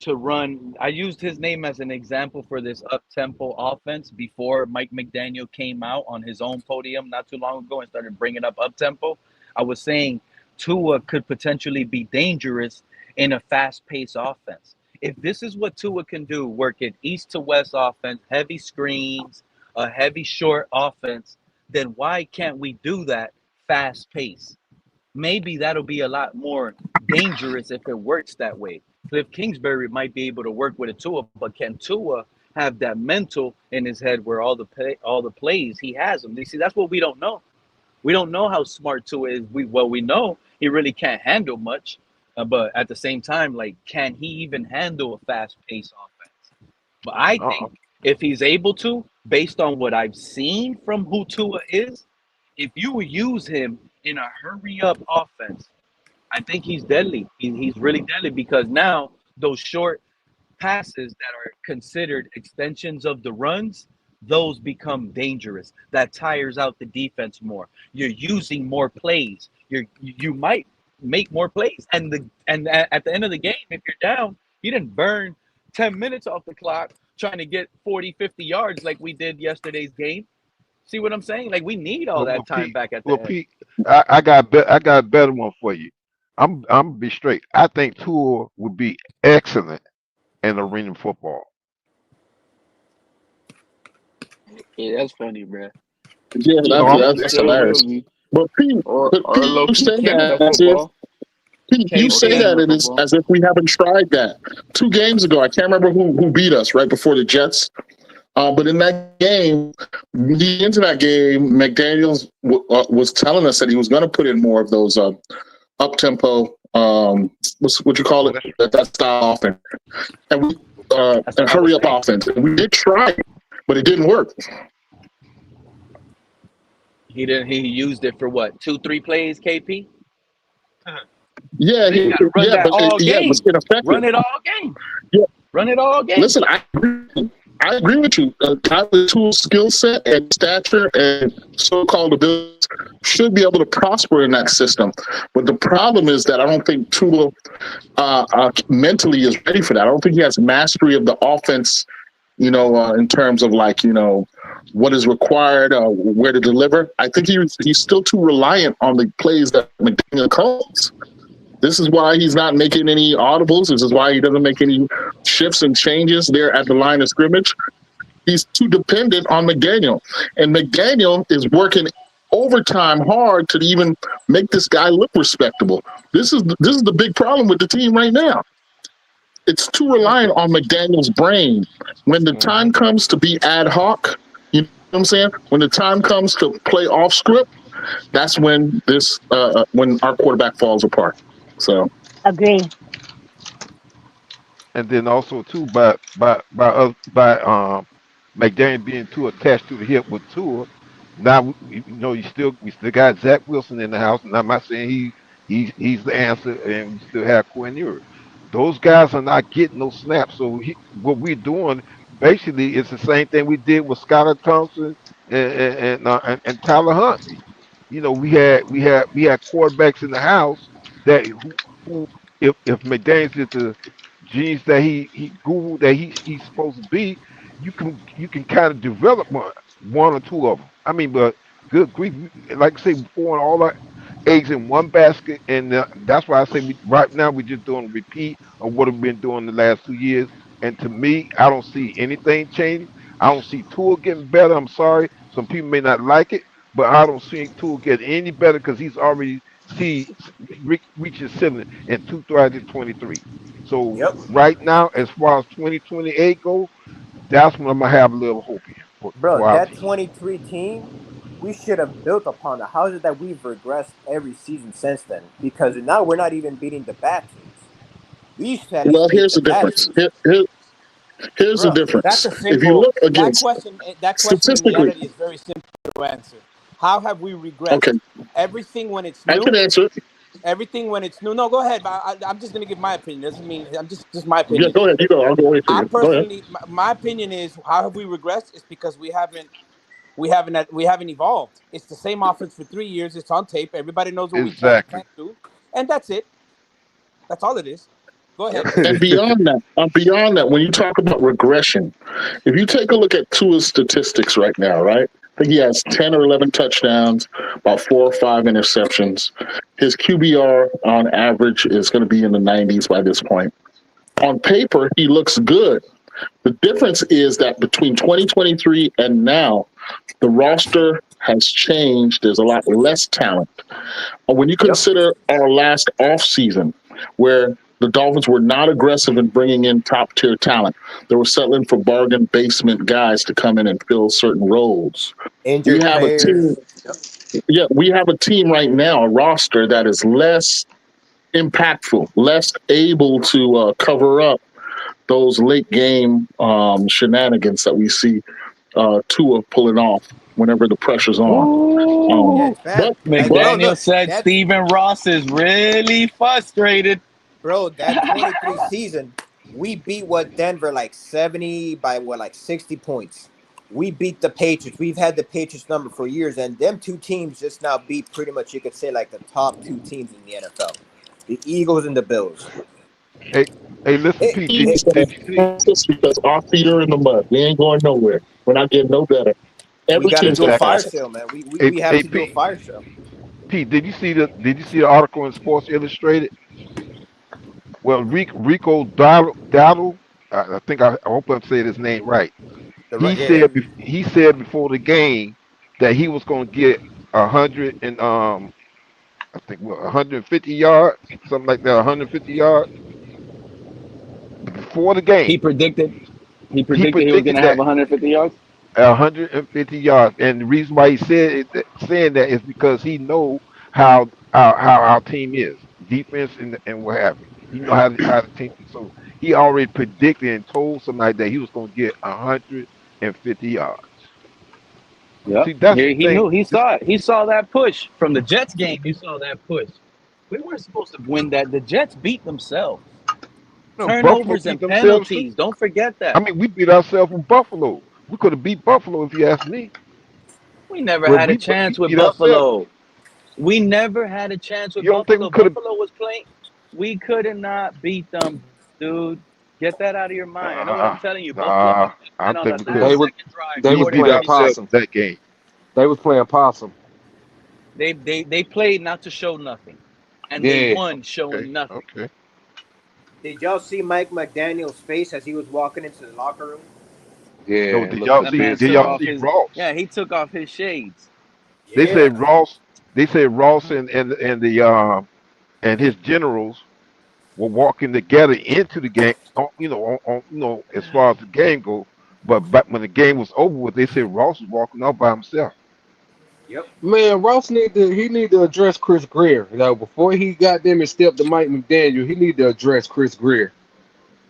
to run. I used his name as an example for this up-tempo offense before Mike McDaniel came out on his own podium not too long ago and started bringing up-tempo. I was saying Tua could potentially be dangerous in a fast-paced offense. If this is what Tua can do, work it east to west offense, heavy screens, a heavy short offense, then why can't we do that fast-paced? Maybe that'll be a lot more dangerous if it works that way. Cliff Kingsbury might be able to work with a Tua, but can Tua have that mental in his head where all the plays he has them? You see, that's what we don't know. We don't know how smart Tua is. We know he really can't handle much, but at the same time, like, can he even handle a fast-paced offense? But I think if he's able to, based on what I've seen from who Tua is, if you use him in a hurry-up offense, I think he's deadly. He's really deadly because now those short passes that are considered extensions of the runs, those become dangerous. That tires out the defense more. You're using more plays. You might make more plays. And at the end of the game, if you're down, you didn't burn 10 minutes off the clock trying to get 40, 50 yards like we did yesterday's game. See what I'm saying? Like, we need all that time back at the end. Pete, I got a better one for you. I'm gonna be straight. I think Tua would be excellent in arena football. Yeah, that's funny, bro. Yeah, that's hilarious. But Pete, you say that you say that it is as if we haven't tried that. 2 games ago, I can't remember who beat us right before the Jets. But in that game, into that game, McDaniels was telling us that he was going to put in more of those up-tempo, what you call it, that style offense, and hurry-up offense. And we did try it, but it didn't work. He didn't. He used it for what? 2-3 plays, KP. Yeah, but it's ineffective. Run it all game. Yeah, run it all game. Listen, I agree with you. Guy with Tua's skill set and stature and so-called abilities should be able to prosper in that system. But the problem is that I don't think Tua mentally is ready for that. I don't think he has mastery of the offense, in terms of what is required, where to deliver. I think he's still too reliant on the plays that McDaniel calls. This is why he's not making any audibles. This is why he doesn't make any shifts and changes there at the line of scrimmage. He's too dependent on McDaniel, and McDaniel is working overtime hard to even make this guy look respectable. This is the big problem with the team right now. It's too reliant on McDaniel's brain. When the time comes to be ad hoc, you know what I'm saying? When the time comes to play off script, that's when when our quarterback falls apart. So Agree. And then also too by McDaniel being too attached to the hip with Tua. Now we still got Zach Wilson in the house, and I'm not saying he's the answer, and we still have Quinn Ewers. Those guys are not getting those snaps. So what we're doing basically is the same thing we did with Skylar Thompson and Tyler Huntley. We had quarterbacks in the house that who if McDaniels is the genius that he guru that he's supposed to be, you can kind of develop one or two of them. I mean, but good grief, like I say before, all our eggs in one basket, and that's why I say right now we're just doing a repeat of what we've been doing the last 2 years. And to me, I don't see anything changing. I don't see Tua getting better. I'm sorry, some people may not like it, but I don't see Tua getting any better because he's already reached his ceiling in 2023. So Yep, right now, as far as 2028 go, that's when I'm gonna have a little hope in bro. for our That team. 23 team, we should have built upon it. How is it that we've regressed every season since then? Because now we're not even beating the bad teams. We used to at well, least beat here's the the bad difference. teams, Here's the Bro, that's difference. a If you simple look against that question in statistically, reality is very simple to answer. How have we regressed? okay, Everything when it's I can new, answer it. everything when it's new. No, go ahead. I'm just gonna give my opinion. Doesn't mean I'm just my Yeah, opinion. go ahead. You go. I'll go wait for I you. Go ahead. personally, my opinion is how have we regressed? It's because we haven't evolved. It's the same offense for 3 years. It's on tape. Everybody knows what we can and Exactly. can't do, and that's it. That's all it is. Go ahead. And beyond that, when you talk about regression, if you take a look at Tua's statistics right now, right? I think he has 10 or 11 touchdowns, about 4 or 5 interceptions. His QBR on average is going to be in the 90s by this point. On paper, he looks good. The difference is that between 2023 and now, the roster has changed. There's a lot less talent. When you Yep. consider our last offseason, where the Dolphins were not aggressive in bringing in top tier talent, they were settling for bargain basement guys to come in and fill certain roles. We Injured have a team. players. Yep. Yeah, we have a team right now, a roster that is less impactful, less able to cover up those late game shenanigans that we see Tua pulling off whenever the pressure's on. Yeah, Ooh, it's bad. But Like, bro, McDaniel look, said that's Stephen Ross is really frustrated. bro. That 23 season, we beat what Denver like 70 by what like 60 points. We beat the Patriots. We've had the Patriots number for years, and them two teams just now beat pretty much you could say like the top two teams in the NFL, the Eagles and the Bills. Hey, hey, listen, It, Pete. Did it, teams you that did you see are us because our feet are in the mud. We ain't going nowhere. We're not getting no better. we Every got to team's do a gonna exactly? fire pass us. sale, man. We, we Hey, we have hey, to do a Pete. fire sale. Pete, did you see the article in Sports Illustrated? Well, Rico Dowdle, I hope I'm saying his name right. The He right, yeah, said he said before the game that he was going to get 100 and I think what 150 yards, something like that, 150 yards before the He game. predicted. He He predicted he was going predicted to have that 150 yards. 150 yards, and the reason why he saying that is because he know how our team is, defense and what have you. He know how the team. So he already predicted and told somebody that he was going to get 150 yards. Yep. See, that's the He thing. knew. He saw it. He saw that push from the Jets game. He saw that push. We weren't supposed to win that. The Jets beat themselves. Buffalo Turnovers beat and themselves too. penalties. Don't forget I that. mean, we beat ourselves with Buffalo. We could have beat Buffalo if you ask me. We never But had a we chance with beat ourselves. Buffalo. We never had a chance with You don't think we Buffalo. could have? Buffalo was playing. We could not beat them, dude. Get that out of your mind. I know what I'm Nah, telling you. Buffalo nah. beat them, I and on think the we could last have. They was second drive, they We was scored a beat playing touchdown. ourselves possum. that game. They was playing possum. They played not to show nothing, and they Yeah. won Okay, showing nothing. Did y'all see Mike McDaniel's face as he was walking into the locker room? Yeah. No, did Look y'all who's That see? man Did took busy. y'all off see his Ross? he took off his shades. They Yeah. said Ross. They said Ross and his generals were walking together into the game. As far as the game go. But when the game was over with, they said Ross was walking off by himself. Yep. Man, Ross need to address Chris Greer. Before he got them and stepped to Mike McDaniel, he need to address Chris Greer.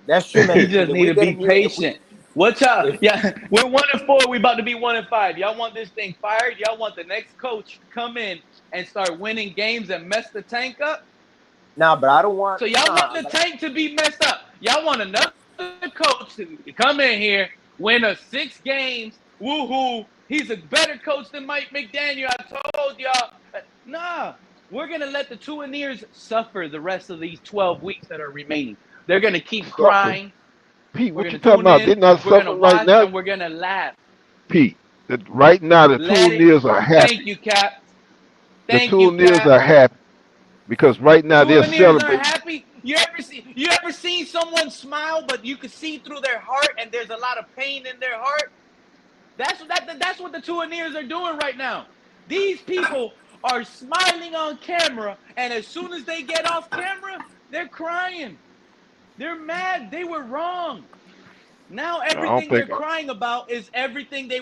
That's true, man. He But just if need we to get be him here, patient. What y'all? if Yeah, we're 1-4. We about to be 1-5. Y'all want this thing fired? Y'all want the next coach to come in and start winning games and mess the tank up? Nah, but I don't want. So y'all want Nah, the but tank to be messed up. Y'all want another coach to come in here, win 6 games. Woohoo! He's a better coach than Mike McDaniel. I told y'all. Nah, we're gonna let the Tuaneers suffer the rest of these 12 weeks that are remaining. They're gonna keep Suffering. crying. Pete, We're what you gonna talking tune about? in. They're not We're gonna suffering right watch, now, and we're gonna laugh. Pete. Right now, the Let it. Tuaneers are Thank happy. you, Cap. The Thank you, Tuaneers Cap. are happy because right now they're Tuaneers are celebrating. happy. You ever seen someone smile, but you can see through their heart, and there's a lot of pain in their heart? That's what the Tuaneers are doing right now. These people are smiling on camera, and as soon as they get off camera, they're crying. They're mad. They were wrong. Now I don't everything they're think. crying about is everything they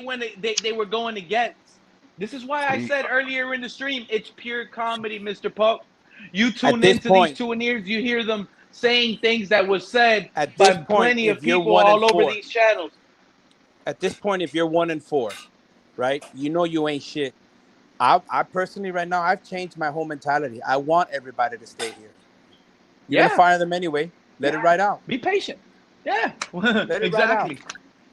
were going against. This is why I See, said earlier in the stream, it's pure comedy, Mr. Polk. You at tune this into these point, Tuaneers, you hear them saying things that was said at this by point, plenty of if you're people one and all over four, these channels. at this point, if you're 1-4, right? You know you ain't shit. I personally right now I've changed my whole mentality. I want everybody to stay here. You're gonna Yeah, fire them anyway. Let it yeah. ride out. Be patient. Yeah, Let it ride out. exactly.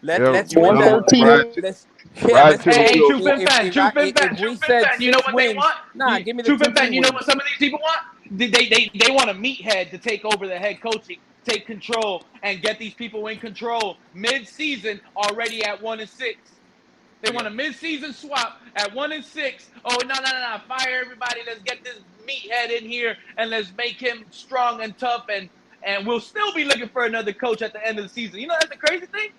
yeah, Let's You win win that. that. 113. Let's ride let's till the go. Hey, wheels Truth and Fan, Truth and Fan, If Truth we and said Fan. You know 6 what they wins, want? nah, give me the Truth and 2 Fan. You know what wins. some of these people want? They want a meathead to take over the head coaching, take control, and get these people in control mid-season already at 1-6. They want a mid-season swap at 1-6. Oh no! Fire everybody. Let's get this meathead in here and let's make him strong and tough, and we'll still be looking for another coach at the end of the season. You know that's the crazy thing.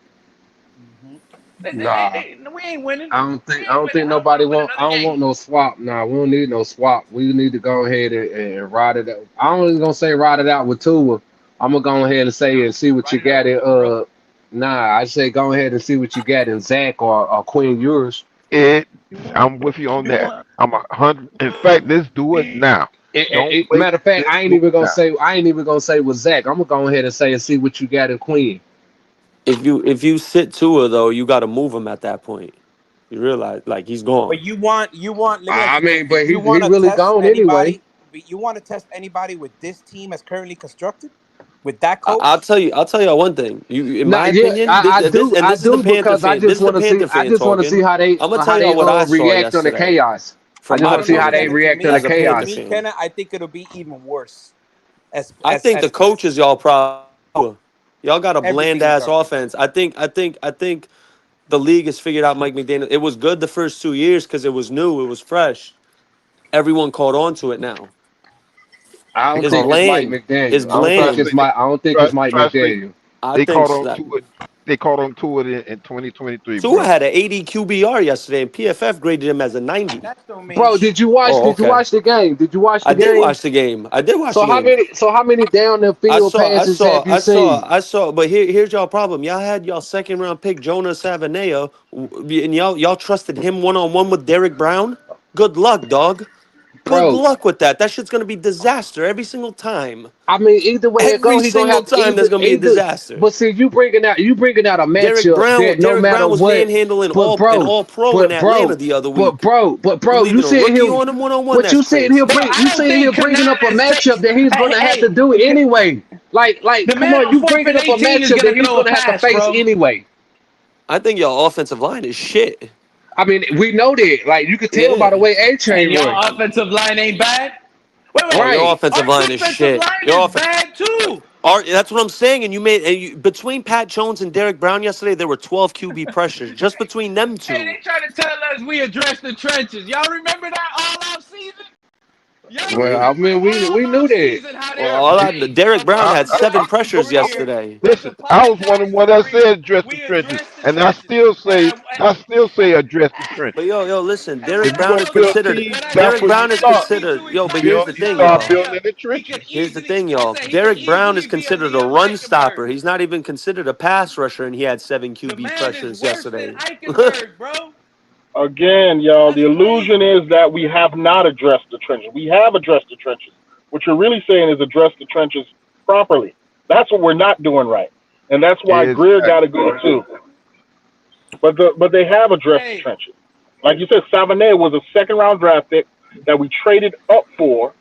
Nah, We ain't winning. I don't We think ain't winning. I don't want nobody to win want. another I don't game. want no swap. Nah, we don't need no swap. We need to go ahead and ride it out. I don't even gonna say ride it out with Tua. I'm gonna go ahead and say and see what Ride you it out got with in. who, bro? Nah, I say go ahead and see what you got in Zach or Quinn Ewers. it. You want? I'm with you on You that. want? I'm 100. In fact, let's do it now. Don't wait. Matter of fact, Let's do it now. I ain't even gonna say with Zach. I'm gonna go ahead and say and see what you got in Quinn. If you sit Tua though, you got to move him at that point. You realize like he's gone. But you want. Let me ask I you this: mean, but if you he want to really test gone anyway. anybody, but you want to test anybody with this team as currently constructed, with that I'll coach. tell you. I'll tell you one thing. In No, my yeah, opinion, I this is the do Panther because I fan. This just is the want to Panther see. I fan just want to see talking. I'm gonna how tell they y'all what I saw react on the yesterday chaos. I from just I my want to don't see know, how point of they Kenna. view react on the as a Panther To chaos. me, fan. Kenna, I think it'll be even worse. I think the coaches y'all probably y'all got a bland Everything is ass our fault. offense. I think the league has figured out Mike McDaniel. It was good the first 2 years because it was new, it was fresh. Everyone caught on to it now. I They don't It's think caught. it's Mike bland. It's McDaniel. Trust me. bland. I don't think it's Mike Trust me. McDaniel. I They think caught so on that to it. They caught on to it in 2023, Tua bro. had an 80 QBR yesterday, and PFF graded him as a 90. That don't mean Bro, shit. Oh, did you okay. watch the game? Did you watch I the did game? watch the game. I did watch the game. So how many down the I field saw, I passes saw, have you I saw, seen? I saw. But here's y'all problem. Y'all had y'all second round pick Jonah Savanea, and y'all trusted him 1-on-1 with Derek Brown. Good luck, dog. Good Bro, luck with that. That shit's gonna be disaster every single time. I mean, either way it go, Every he gonna single have time there's gonna be a either. disaster. But see, you bringing out a Derek matchup Brown, that no Derek matter Brown was what. manhandling But an bro, all pro in but Atlanta bro, the other but week. bro, but You bro, you leaving a sitting rookie here. on him 1-on-1? What That's you sitting here crazy. Bro, bring? I You don't sitting here think bringing up a Canales matchup takes. that he's gonna have to do anyway. Like, The come man on, on you 4th bringing and up a 18 is matchup gonna that he's throw a gonna have to pass, face bro. anyway. I think y'all offensive line is shit. I mean, we know that. Like, you could tell by the Yeah. way A And Chain run. y'all offensive line ain't bad. Oh, your Right. offensive Our line is defensive shit. line Your is offense. bad too. That's what I'm saying. Between Pat Jones and Derek Brown yesterday, there were 12 QB pressures just between them Hey, two. they try to tell us we address the trenches. Y'all remember that all off season? Well, I mean, we knew that. Well, Derek Brown had 7 pressures yesterday. Listen, I was one of the ones that said address the trenches, and I still say address the But trenches. listen, If Derek you're Brown gonna is build considered. teams, that's Derek where you Brown is start. considered. But here's Build, the you thing, start y'all. building in the trenches. Here's the thing, y'all. Derek Brown is considered a run stopper. He's not even considered a pass rusher, and he had 7 QB pressures yesterday. Again, y'all, the illusion is that we have not addressed the trenches. We have addressed the trenches. What you're really saying is address the trenches properly. That's what we're not doing right, and that's why Greer got to go too. But they have addressed the trenches. Like you said, Savannah was a second-round draft pick that we traded up for,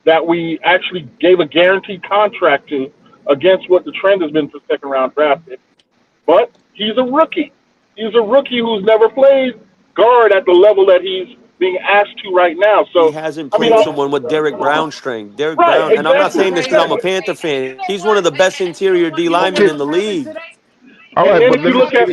that we actually gave a guaranteed contract to against what the trend has been for second-round draft picks. But he's a rookie. He's a rookie who's never played guard at the level that he's being asked to right now. So he hasn't played someone with Derek Brown's strength. Derek right, Brown, and I'm not saying this because I'm a exactly. Panther fan. He's one of the best interior D linemen in the league. All right, And but if you look at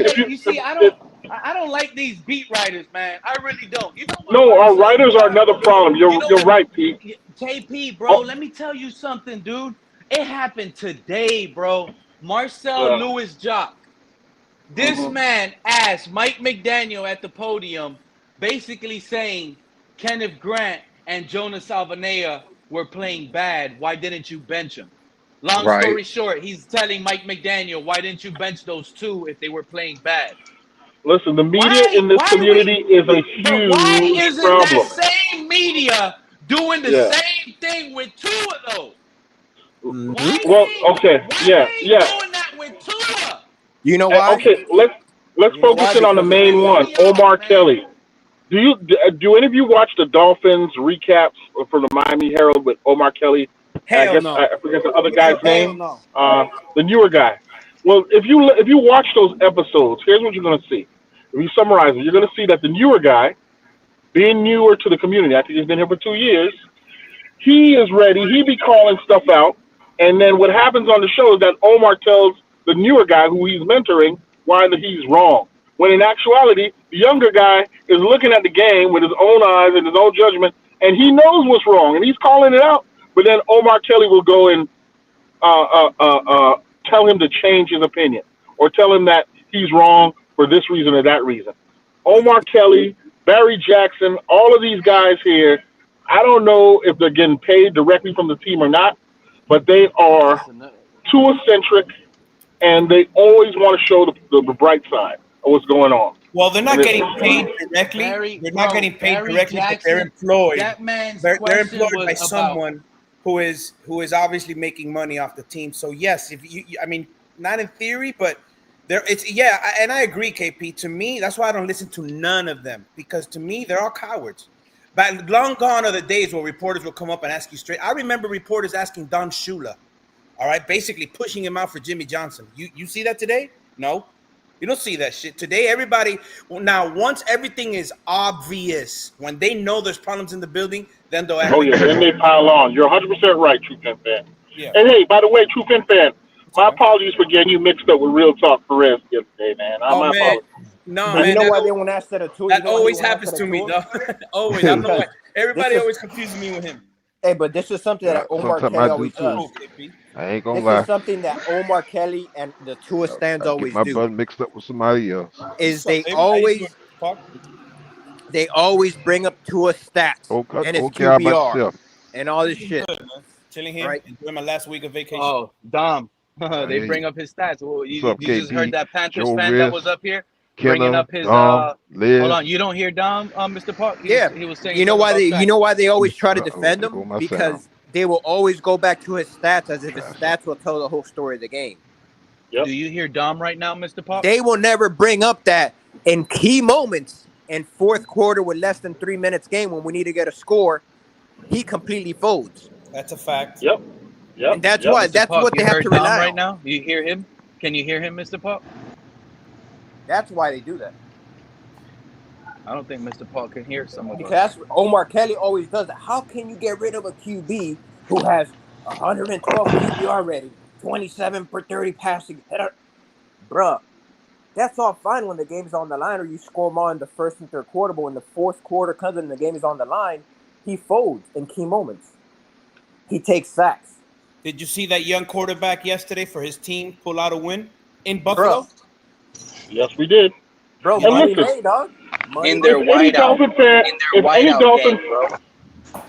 I don't like these beat writers, man. I really don't. You know what? No, our writers are another problem. You're right, Pete. KP, bro, let me tell you something, dude. It happened today, bro. Marcel Lewis Jock. This man asked Mike McDaniel at the podium, basically saying Kenneth Grant and Jonas Salvanea were playing bad. Why didn't you bench him? Long story short, he's telling Mike McDaniel, why didn't you bench those two if they were playing bad? Listen, the media in this community is a huge why isn't problem. that same media doing the same thing with Tua, though? Well, okay, yeah. Doing that with Tua? You know why? Okay, let's focus in on the main one, Omar Kelly. Do any of you watch the Dolphins recaps for the Miami Herald with Omar Kelly? Hell no. I forget the other guy's name. No. The newer guy. Well, if you watch those episodes, here's what you're going to see. If you summarize it, you're going to see that the newer guy, being newer to the community, I think he's been here for 2 years, he is ready. He be calling stuff out. And then what happens on the show is that Omar tells the newer guy who he's mentoring why he's wrong. When in actuality, the younger guy is looking at the game with his own eyes and his own judgment, and he knows what's wrong, and he's calling it out. But then Omar Kelly will go and tell him to change his opinion or tell him that he's wrong for this reason or that reason. Omar Kelly, Barry Jackson, all of these guys here, I don't know if they're getting paid directly from the team or not, but they are Tua-centric, and they always want to show the bright side of what's going on. Well, they're not getting paid directly. They're not getting paid directly, but they're employed. They're employed by someone who is obviously making money off the team. So yes, I mean, not in theory, but and I agree, KP. To me, that's why I don't listen to none of them, because to me, they're all cowards. But long gone are the days where reporters will come up and ask you straight. I remember reporters asking Don Shula, all right, basically pushing him out for Jimmy Johnson. You see that today? No, you don't see that shit today. Everybody now, once everything is obvious, when they know there's problems in the building, then they'll act. Oh yeah, then they pile on. You're 100% right, True Fin fan. Yeah. And hey, by the way, True Fin fan, my apologies for getting you mixed up with Real Talk Perez yesterday, man. My apologies. No, man. You know why they won't ask that to Tua? That always happens to me, though. Always. I don't know why. Everybody always confuses me with him. Hey, but this is something that Omar Kelly always does. I ain't gonna lie. This is something that Omar Kelly and the Tua stands always do. Get my brother mixed up with somebody else. Is they always bring up Tua stats and his QBR and all this shit. Good, chilling here, right? Enjoying my last week of vacation. Oh, Dom. They bring up his stats. Well, you just heard that Panthers fan that was up here bringing up his. Hold on, you don't hear Dom, Mr. Park? He was saying. You know why they always try to defend him? Because they will always go back to his stats as if his stats will tell the whole story of the game. Yep. Do you hear Dom right now, Mr. Park? They will never bring up that in key moments in fourth quarter with less than 3 minutes game when we need to get a score, he completely folds. That's a fact. Yep. And that's why. That's Park, what they have to rely on right now. You hear him? Can you hear him, Mr. Park? That's why they do that. I don't think Mr. Park can hear some of us. Because Omar Kelly always does that. How can you get rid of a QB who has 112 QB already, 27 per 30 passing? Bruh, that's all fine when the game's on the line or you score more in the first and third quarter, but when the fourth quarter comes and the game is on the line, he folds in key moments. He takes sacks. Did you see that young quarterback yesterday for his team pull out a win in Buffalo? Bro. Yes, we did. Bro, And money listen, made, dog. Money In their made. if any whiteout, Dolphin fan, in their whiteout game, bro.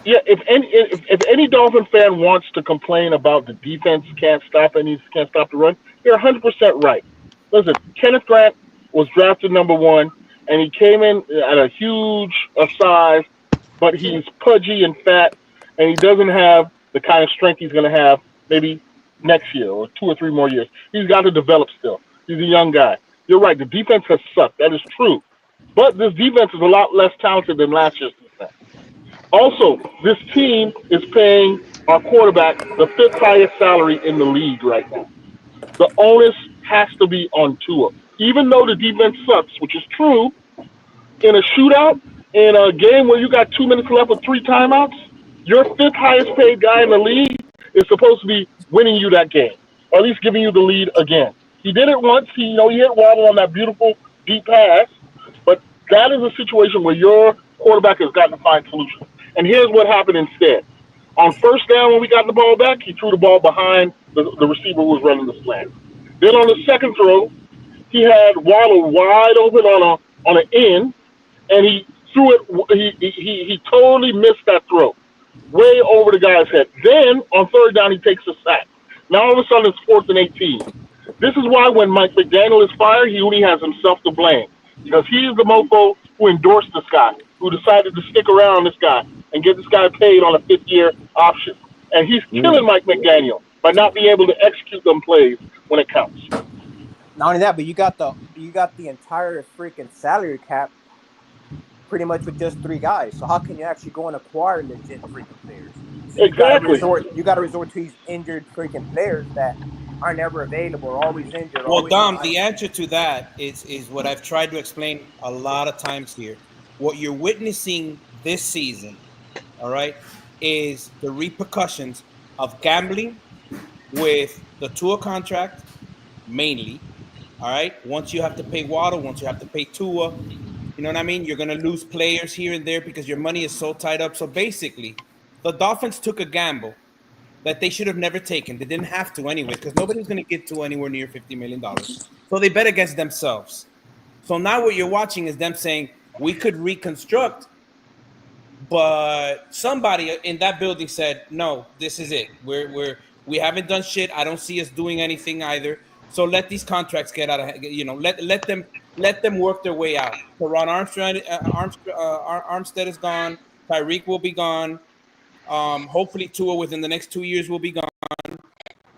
yeah, if any Dolphin fan wants to complain about the defense can't stop the run, you're 100% right. Listen, Kenneth Grant was drafted number 1, and he came in at a huge size, but he's pudgy and fat, and he doesn't have the kind of strength he's going to have maybe next year or 2 or 3 more years. He's got to develop still. He's a young guy. You're right. The defense has sucked. That is true. But this defense is a lot less talented than last year's defense. Also, this team is paying our quarterback the 5th highest salary in the league right now. The onus has to be on Tua. Even though the defense sucks, which is true, in a shootout, in a game where you got 2 minutes left with 3 timeouts, your 5th highest paid guy in the league is supposed to be winning you that game, or at least giving you the lead again. He did it once. He hit Waddle on that beautiful deep pass, but that is a situation where your quarterback has got to find solutions. And here's what happened instead. On first down, when we got the ball back, he threw the ball behind the receiver who was running the slant. Then on the second throw, he had Waddle wide open on an end, and he threw it. He totally missed that throw, way over the guy's head. Then on third down, he takes a sack. Now all of a sudden it's 4th and 18. This is why when Mike McDaniel is fired, he only has himself to blame, because he is the mofo who endorsed this guy, who decided to stick around this guy and get this guy paid on a 5th-year option. And he's killing Mike McDaniel by not being able to execute them plays when it counts. Not only that, but you got the entire freaking salary cap pretty much with just 3 guys. So how can you actually go and acquire legit freaking players? So exactly. You got to resort to these injured freaking players that are never available, or always injured. Well, Dom, the answer to that is what I've tried to explain a lot of times here. What you're witnessing this season, all right, is the repercussions of gambling with the Tua contract, mainly. All right, once you have to pay Waddle, once you have to pay Tua, you know what I mean? You're going to lose players here and there because your money is so tied up. So basically, the Dolphins took a gamble that they should have never taken. They didn't have to anyway, because nobody's going to get to anywhere near $50 million. So they bet against themselves. So now what you're watching is them saying, we could reconstruct, but somebody in that building said, no, this is it. We haven't done shit. I don't see us doing anything either. So let these contracts get out of, let them work their way out. So Ron Armstead is gone. Tyreek will be gone. Hopefully Tua within the next 2 years will be gone.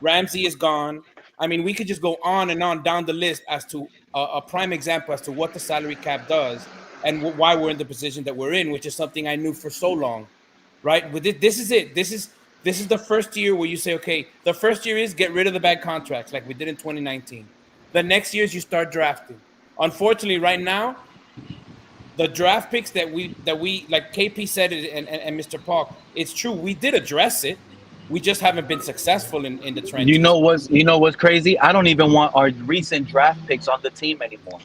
Ramsey is gone. I mean, we could just go on and on down the list as to a prime example as to what the salary cap does and why we're in the position that we're in, which is something I knew for so long, right? With this is it. This is the first year where you say, okay, the first year is get rid of the bad contracts like we did in 2019. The next year is you start drafting. Unfortunately, right now, the draft picks that we like KP said it and Mr. Paul, it's true. We did address it. We just haven't been successful in the trenches. You know what's crazy? I don't even want our recent draft picks on the team anymore.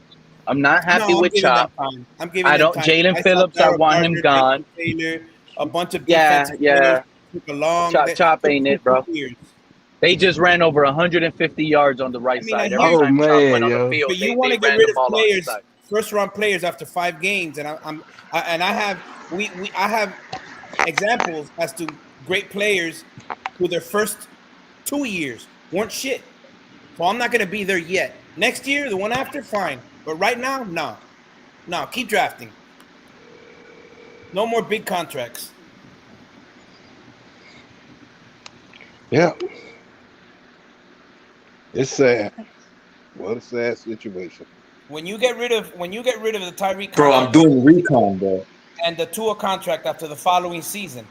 I'm not happy with Chop. I'm giving them time. Jalen Phillips, I want him gone. Taylor, a bunch of yeah. Took a long, Chop ain't it, bro. Years. They just ran over 150 yards on the right side. Every time Chop went on the field, but you want to get rid of players, first-round players after 5 games, and I have examples as to great players who their first 2 years weren't shit. So I'm not going to be there yet. Next year, the one after, fine. But right now, no. Keep drafting. No more big contracts. Yeah. It's sad. What a sad situation. When you get rid of the Tyreek, bro, I'm doing recon, bro, and the Tua contract after the following season,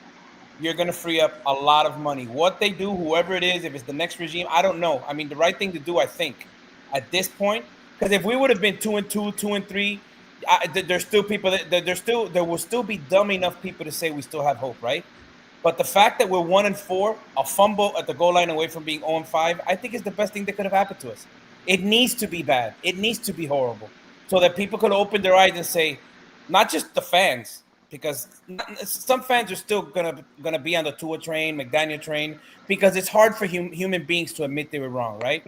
you're going to free up a lot of money. What they do, whoever it is, if it's the next regime, I don't know. I mean, the right thing to do, I think, at this point, because if we would have been 2-2, 2-3, there's still people there will still be dumb enough people to say we still have hope, right? But the fact that we're 1-4, a fumble at the goal line away from being 0-5, I think is the best thing that could have happened to us. It needs to be bad. It needs to be horrible, so that people could open their eyes and say, not just the fans, because some fans are still gonna be on the Tua train, McDaniel train, because it's hard for human beings to admit they were wrong, right?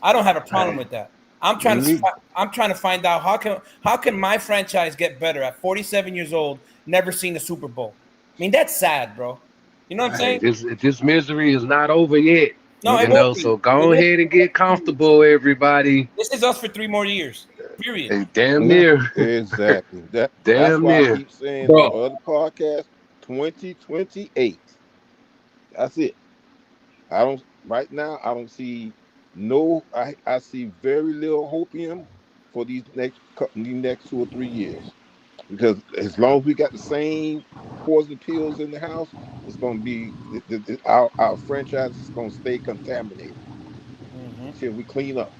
I don't have a problem with that. I'm trying to find out how can my franchise get better at 47 years old, never seen a Super Bowl. I mean, that's sad, bro. You know what I'm saying? This misery is not over yet. No, You know, so go ahead and get comfortable, everybody. This is us for 3 more years. Period. Hey, damn near. Exactly. That's Damn why near. I keep saying on other podcasts, 2028. That's it. Right now, I don't see I see very little hope in them for these next 2 or 3 years. Because as long as we got the same poison pills in the house, it's going to be our franchise is going to stay contaminated until we clean up.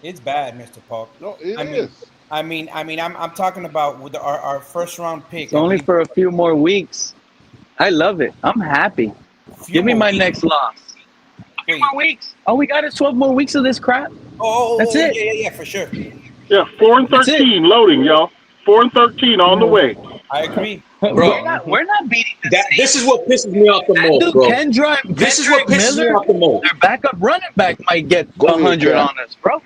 It's bad, Mr. Paul. No, it is. I'm talking about with our first round pick. It's only for a few more weeks. I love it. I'm happy. Give me my next loss. A few more weeks. All we got is 12 more weeks of this crap. That's it. Yeah, for sure. Yeah, 4-13 loading, y'all. 4-13 on the way. I agree, bro. We're not beating that. This is what pisses me off the most, bro. This is what pisses me off the most. Their backup running back might get 100 on us, bro.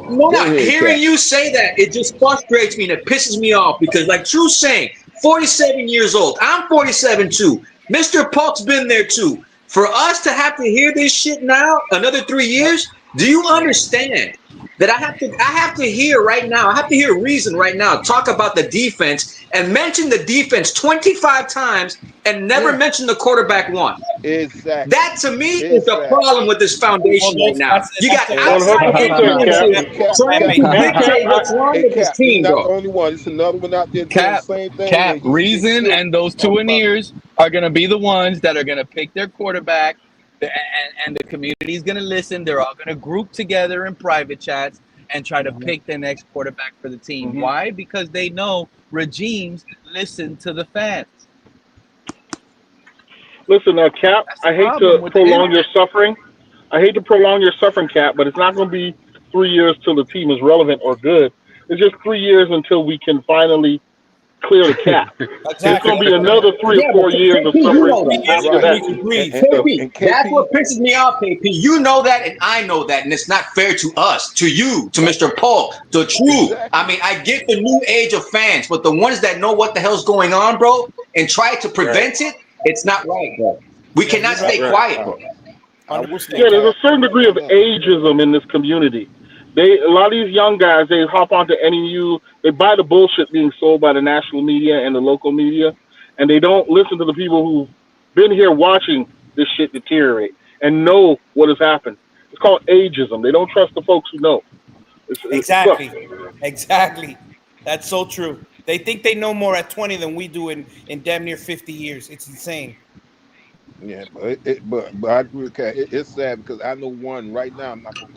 No, hearing you say that, it just frustrates me and it pisses me off because, like True's saying, 47 years old. I'm 47 too. Mr. Polk's been there too. For us to have to hear this shit now, another 3 years, do you understand that I have to hear right now, I have to hear Reason right now talk about the defense and mention the defense 25 times and never mention the quarterback once. Exactly. That to me is the problem with this foundation right now. You got outside influences trying to dictate what's wrong with this team, not bro. the only one. It's another one out there doing the same thing. Reason and those Tuaneers are going to be the ones that are going to pick their quarterback. And the community is going to listen. They're all going to group together in private chats and try to pick the next quarterback for the team. Why? Because they know regimes listen to the fans. Listen, Cap, I hate to prolong your suffering. Cap, but it's not going to be 3 years till the team is relevant or good. It's just 3 years until we can finally clear the cap. Exactly. It's going to be another 3 or 4 years of suffering after that. That's what pisses me off, KP. You know that, and I know that, and it's not fair to us, to you, to Mr. Paul, to True. I mean, I get the new age of fans, but the ones that know what the hell's going on, bro, and try to prevent it, it's not right, bro. We cannot stay quiet, bro. Yeah, there's a certain degree of ageism in this community. A lot of these young guys, they hop onto NEU, they buy the bullshit being sold by the national media and the local media, and they don't listen to the people who've been here watching this shit deteriorate and know what has happened. It's called ageism. They don't trust the folks who know. Exactly. That's so true. They think they know more at 20 than we do in damn near 50 years. It's insane. Yeah, but I agree with Kat. It's sad because I know one right now. I'm not gonna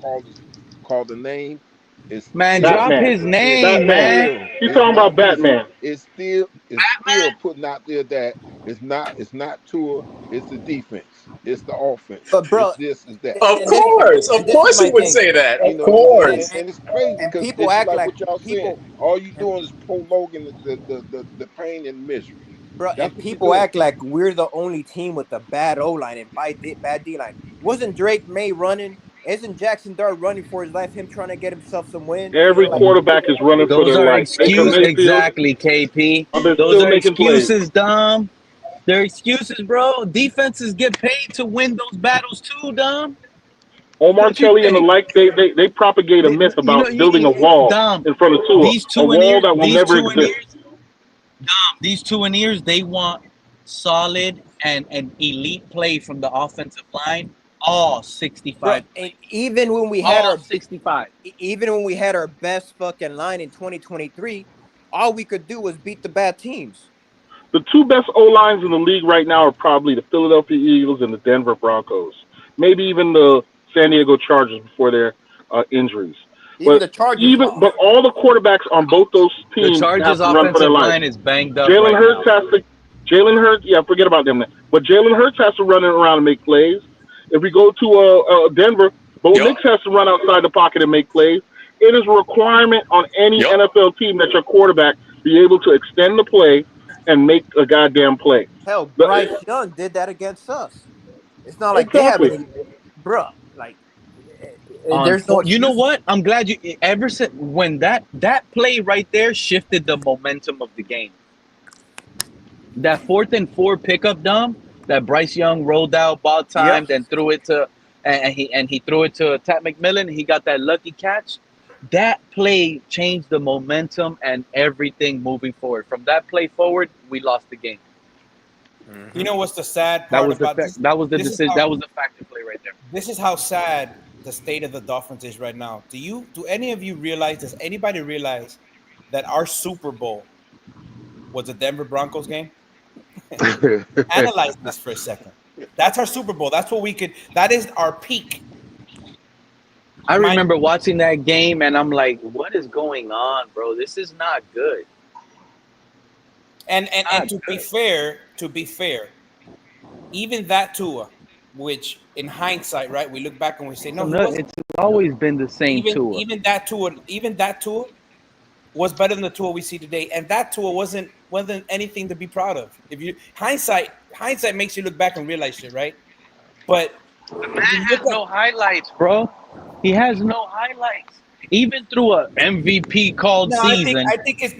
call the name. It's man, drop his name, man. He's talking about Batman. It's still putting out there that it's not Tua, it's the defense, it's the offense. But bro, it's this is that. Of course, he would say that. Of course, and it's crazy because people act like what y'all saying. All you doing is prolonging the pain and misery. Bro, and people act like we're the only team with a bad O-line and bad D-line. Wasn't Drake May running? Isn't Jackson Dart running for his life? Him trying to get himself some wins. Every quarterback is running for their life. Exactly, KP. Those are excuses, Dom. They're excuses, bro. Defenses get paid to win those battles too, Dom. Omar Kelly and the like, they propagate a myth about building a wall in front of Tua. A wall that will never exist. Dom, these Tuaneers, they want solid and elite play from the offensive line. All 65. Bro, and even when we had our 65, even when we had our best fucking line in 2023, all we could do was beat the bad teams. The two best O-lines in the league right now are probably the Philadelphia Eagles and the Denver Broncos. Maybe even the San Diego Chargers before their injuries. Even the Chargers. But all the quarterbacks on both those teams the Chargers have to run for their life. Line is banged up. Jalen Hurts, forget about them. But Jalen Hurts has to run around and make plays. If we go to Denver, Bo Nix has to run outside the pocket and make plays. It is a requirement on any NFL team that your quarterback be able to extend the play and make a goddamn play. Hell, Bryce Young did that against us. It's not like they Exactly. haven't, bruh. Like, there's no You know excuse. what? I'm glad you. Ever since when that play right there shifted the momentum of the game. That 4th and 4 pickup dump that Bryce Young rolled out, ball timed, and threw it to, and he threw it to Tat McMillan. He got that lucky catch. That play changed the momentum and everything moving forward. From that play forward, we lost the game. You know what's the sad part about this? That was the decision. That was the factor play right there. This is how sad the state of the Dolphins is right now. Do any of you realize? Does anybody realize that our Super Bowl was the Denver Broncos game? Analyze this for a second. That's our Super Bowl. That's what we could. That is our peak. I remember watching that game, and I'm like, "What is going on, bro? This is not good." And to be fair, even that Tua, which in hindsight, right, we look back and we say, no, it's always been the same Tua. Even that Tua was better than the Tua we see today, and that Tua wasn't anything to be proud of. If you hindsight makes you look back and realize shit, right? But the man has no highlights, bro. He has no highlights. Even through a MVP called season. I think it's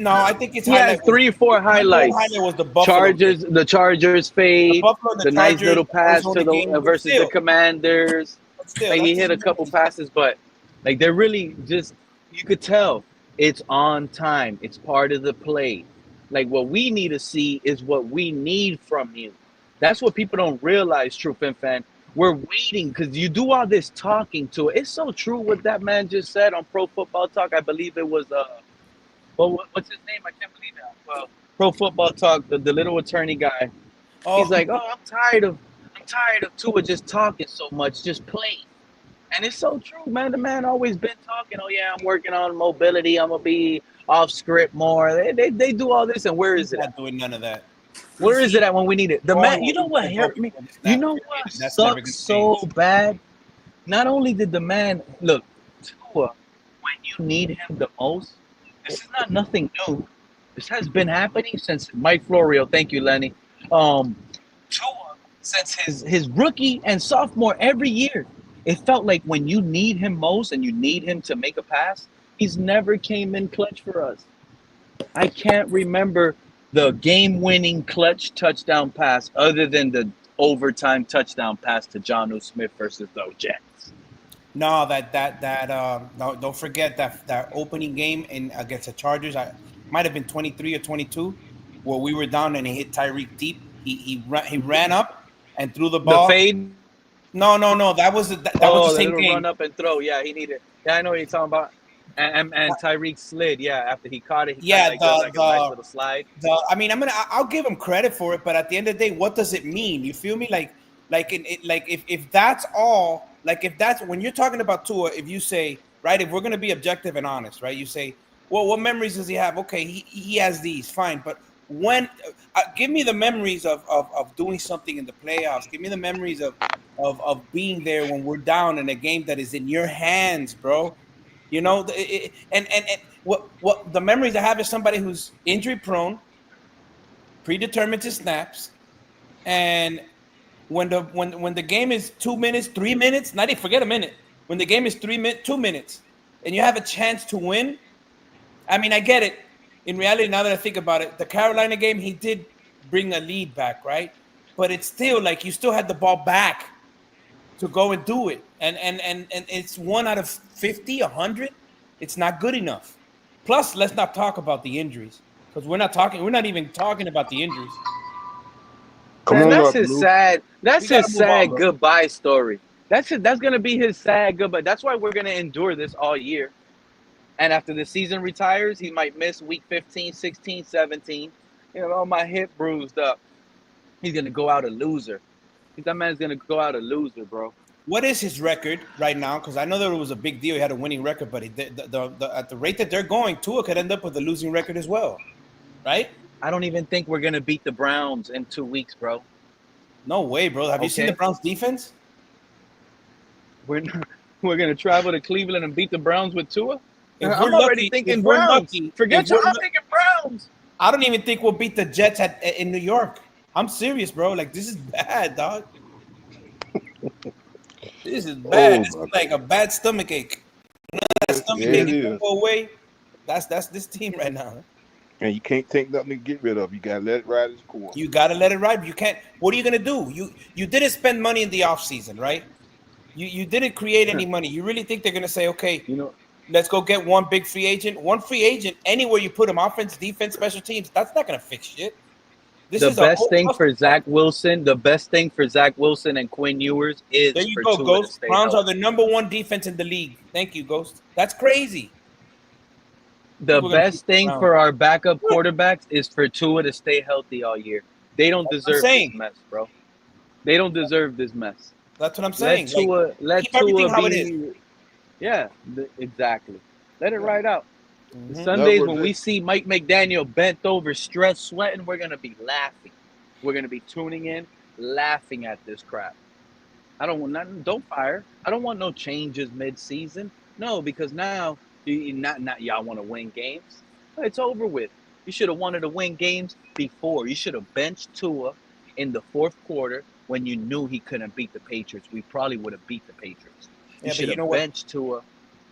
he has 3 or 4 highlights. Highlight was the Buffalo the Chargers fade, the nice little pass to the versus the Commanders. Like he hit a couple passes, but like they're really just, you could tell it's on time. It's part of the play. Like what we need to see is what we need from you. That's what people don't realize, True Fan. We're waiting because you do all this talking to it. It's so true what that man just said on Pro Football Talk. I believe it was what's his name? I can't believe that. Well, Pro Football Talk, the little attorney guy. He's like, I'm tired of Tua just talking so much, just play. And it's so true, man. The man always been talking. Oh yeah, I'm working on mobility. I'm gonna be off script more. They do all this, and where is it? Not doing none of that. Where is it at when we need it? The man, you know what hurt me? You know what sucks so bad? Not only did the man look, Tua, when you need him the most, this is not nothing new. This has been happening since Mike Florio. Thank you, Lenny. Tua, since his rookie and sophomore every year, it felt like when you need him most and you need him to make a pass, he's never came in clutch for us. I can't remember the game-winning clutch touchdown pass other than the overtime touchdown pass to Jonnu Smith versus the Jets. No, no, don't forget that opening game against the Chargers. I might have been 23 or 22, where we were down and he hit Tyreek deep. He ran up and threw the ball. The fade? No. That was the same game. Run up and throw. Yeah, he needed. Yeah, I know what you're talking about. And Tyreek slid, after he caught it. He like a nice little slide. I'll give him credit for it, but at the end of the day, what does it mean? You feel me? If that's all, if that's when you're talking about Tua, if you say, right, if we're gonna be objective and honest, right, you say, well, what memories does he have? Okay, he has these, fine, but when give me the memories of doing something in the playoffs. Give me the memories of being there when we're down in a game that is in your hands, bro. You know, and what the memories I have is somebody who's injury prone, predetermined to snaps, and when the game is 2 minutes, 3 minutes, not even forget a minute. When the game is 2 minutes, and you have a chance to win, I mean, I get it. In reality, now that I think about it, the Carolina game, he did bring a lead back, right? But it's still like you still had the ball back to go and do it. And it's 1 out of 50, 100. It's not good enough. Plus, let's not talk about the injuries because we're not even talking about the injuries. That's his sad goodbye story. That's gonna be his sad goodbye. That's why we're gonna endure this all year. And after the season retires, he might miss week 15, 16, 17. My hip bruised up. He's gonna go out a loser. That man's gonna go out a loser, bro. What is his record right now? Because I know that it was a big deal. He had a winning record, but at the rate that they're going, Tua could end up with a losing record as well, right? I don't even think we're gonna beat the Browns in 2 weeks, bro. No way, bro. Have you seen the Browns defense? We're gonna travel to Cleveland and beat the Browns with Tua? I'm already thinking Browns. Forget y'all thinking Browns. I don't even think we'll beat the Jets in New York. I'm serious, bro. Like, this is bad, dog. This is bad. This is like a bad stomach ache. You know that stomach ache don't go away. That's this team right now. And you can't take nothing to get rid of. You gotta let it ride its course. You gotta let it ride. You can't. What are you gonna do? You didn't spend money in the offseason, right? You didn't create any money. You really think they're gonna say, okay, let's go get one big free agent? One free agent, anywhere you put him, offense, defense, special teams, that's not gonna fix shit. The best thing for Zach Wilson and Quinn Ewers is there you for go, Tua Ghost. to stay Browns healthy. are the #1 defense in the league. Thank you, Ghost. That's crazy. The best thing for our backup quarterbacks is for Tua to stay healthy all year. They don't deserve this mess, bro. They don't deserve this mess. That's what I'm saying. Let Tua how it is. Yeah, exactly. Let it ride out. Mm-hmm. Sundays when we see Mike McDaniel bent over, stressed, sweating, we're gonna be laughing. We're gonna be tuning in, laughing at this crap. I don't want nothing. Don't fire. I don't want no changes mid-season. No, because now not y'all want to win games. It's over with. You should have wanted to win games before. You should have benched Tua in the fourth quarter when you knew he couldn't beat the Patriots. We probably would have beat the Patriots. You should have benched Tua.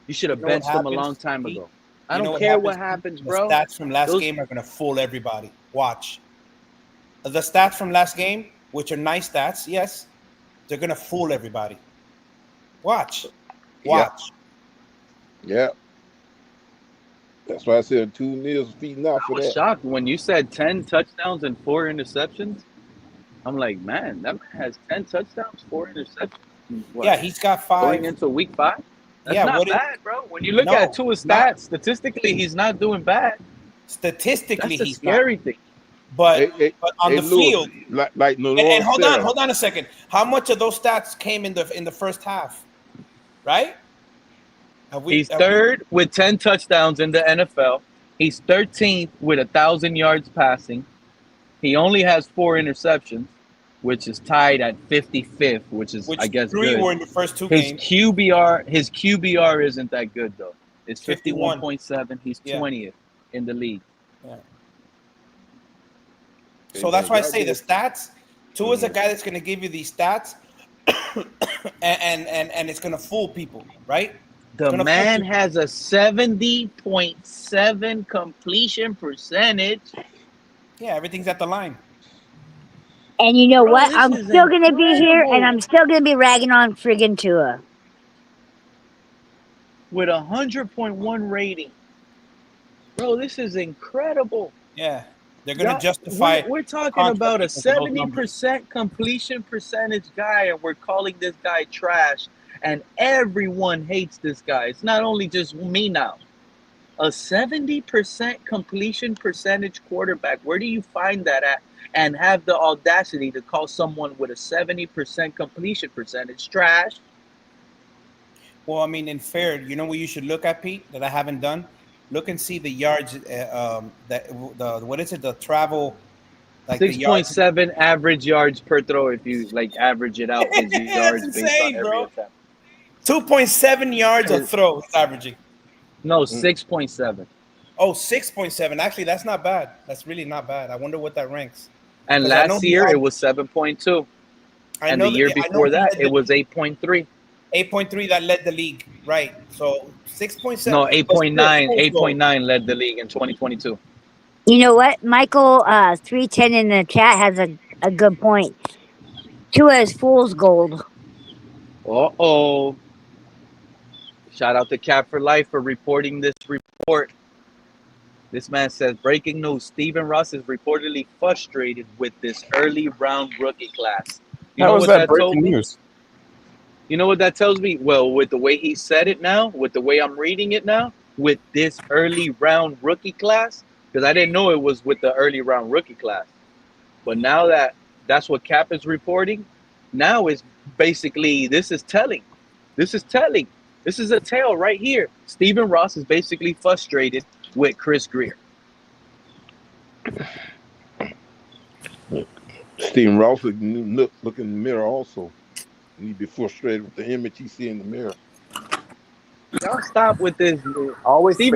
You should have benched him a long time ago. I don't care what happens, bro. The stats from last game are going to fool everybody. Watch. The stats from last game, which are nice stats, yes, they're going to fool everybody. Watch. Yeah. That's why I said Tuaneers feeding off for that. I was shocked when you said 10 touchdowns and 4 interceptions. I'm like, man, that man has 10 touchdowns, 4 interceptions. What? Yeah, he's got 5. Going into week 5? That's not bad, bro. When you look at Tua's stats, statistically, he's not doing bad. Statistically, that's a scary thing. But on the field, like no. And hold on a second. How much of those stats came in the first half? Right? He's third with 10 touchdowns in the NFL. He's 13th with 1,000 yards passing. He only has 4 interceptions, which is tied at 55th, which I guess 3 good. were in the first 2 games. His QBR isn't that good though. It's 51.7. He's 20th in the league. Yeah. So that's why I say the stats. Tua's a guy that's going to give you these stats, and it's going to fool people, right? The man has a 70.7 completion percentage. Yeah, everything's at the line. And you know what? I'm still going to be here, and I'm still going to be ragging on friggin' Tua. With 100.1 rating. Bro, this is incredible. Yeah. They're going to justify We're talking about a 70% completion percentage guy, and we're calling this guy trash, and everyone hates this guy. It's not only just me now. A 70% completion percentage quarterback, where do you find that at? And have the audacity to call someone with a 70% completion percentage trash? Well, I mean, in fair, you know what you should look at, Pete, that I haven't done? Look and see the yards. What is it? The travel. Like 6.7 average yards per throw. If you average it out, his yards That's based insane, on every bro. attempt. 2.7 yards a throw is averaging. No, 6.7. Oh, 6.7. Actually, that's not bad. That's really not bad. I wonder what that ranks. And last year it was 7.2. And the year before that it was 8.3. 8.3 that led the league, right? So 6.7. No, 8.9. 8.9 led the league in 2022. You know what? Michael 310 in the chat has a good point. Tua is fool's gold. Uh-oh. Shout out to Cap for Life for reporting this report. This man says, breaking news, Stephen Ross is reportedly frustrated with this early round rookie class. You know what that told me? You know what that tells me? Well, with the way he said it now, with the way I'm reading it now, with this early round rookie class, because I didn't know it was with the early round rookie class. But now that's what Cap is reporting, now is basically, this is telling. This is telling. This is a tale right here. Stephen Ross is basically frustrated with Chris Greer. Stephen Ross look in the mirror also. He'd be frustrated with the image he see in the mirror. Y'all stop with this. Steven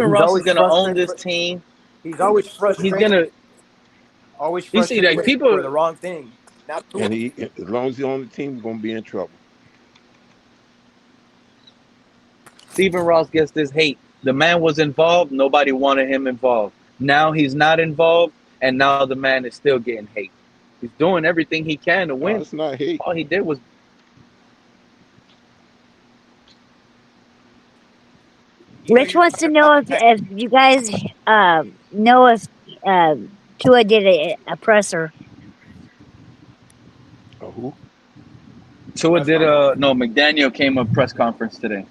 He's Ross is always gonna own frustrated. this team. He's always He's frustrated. gonna. Always You see frustrated that for people. the wrong thing. Not And he, as long as he's on the team, he's gonna be in trouble. Steven Ross gets this hate. The man was involved. Nobody wanted him involved. Now he's not involved, and now the man is still getting hate. He's doing everything he can to No, win. it's not hate. All he did was. Rich wants to know if you guys know if Tua did a presser. Who? Tua did no. McDaniel came a press conference today.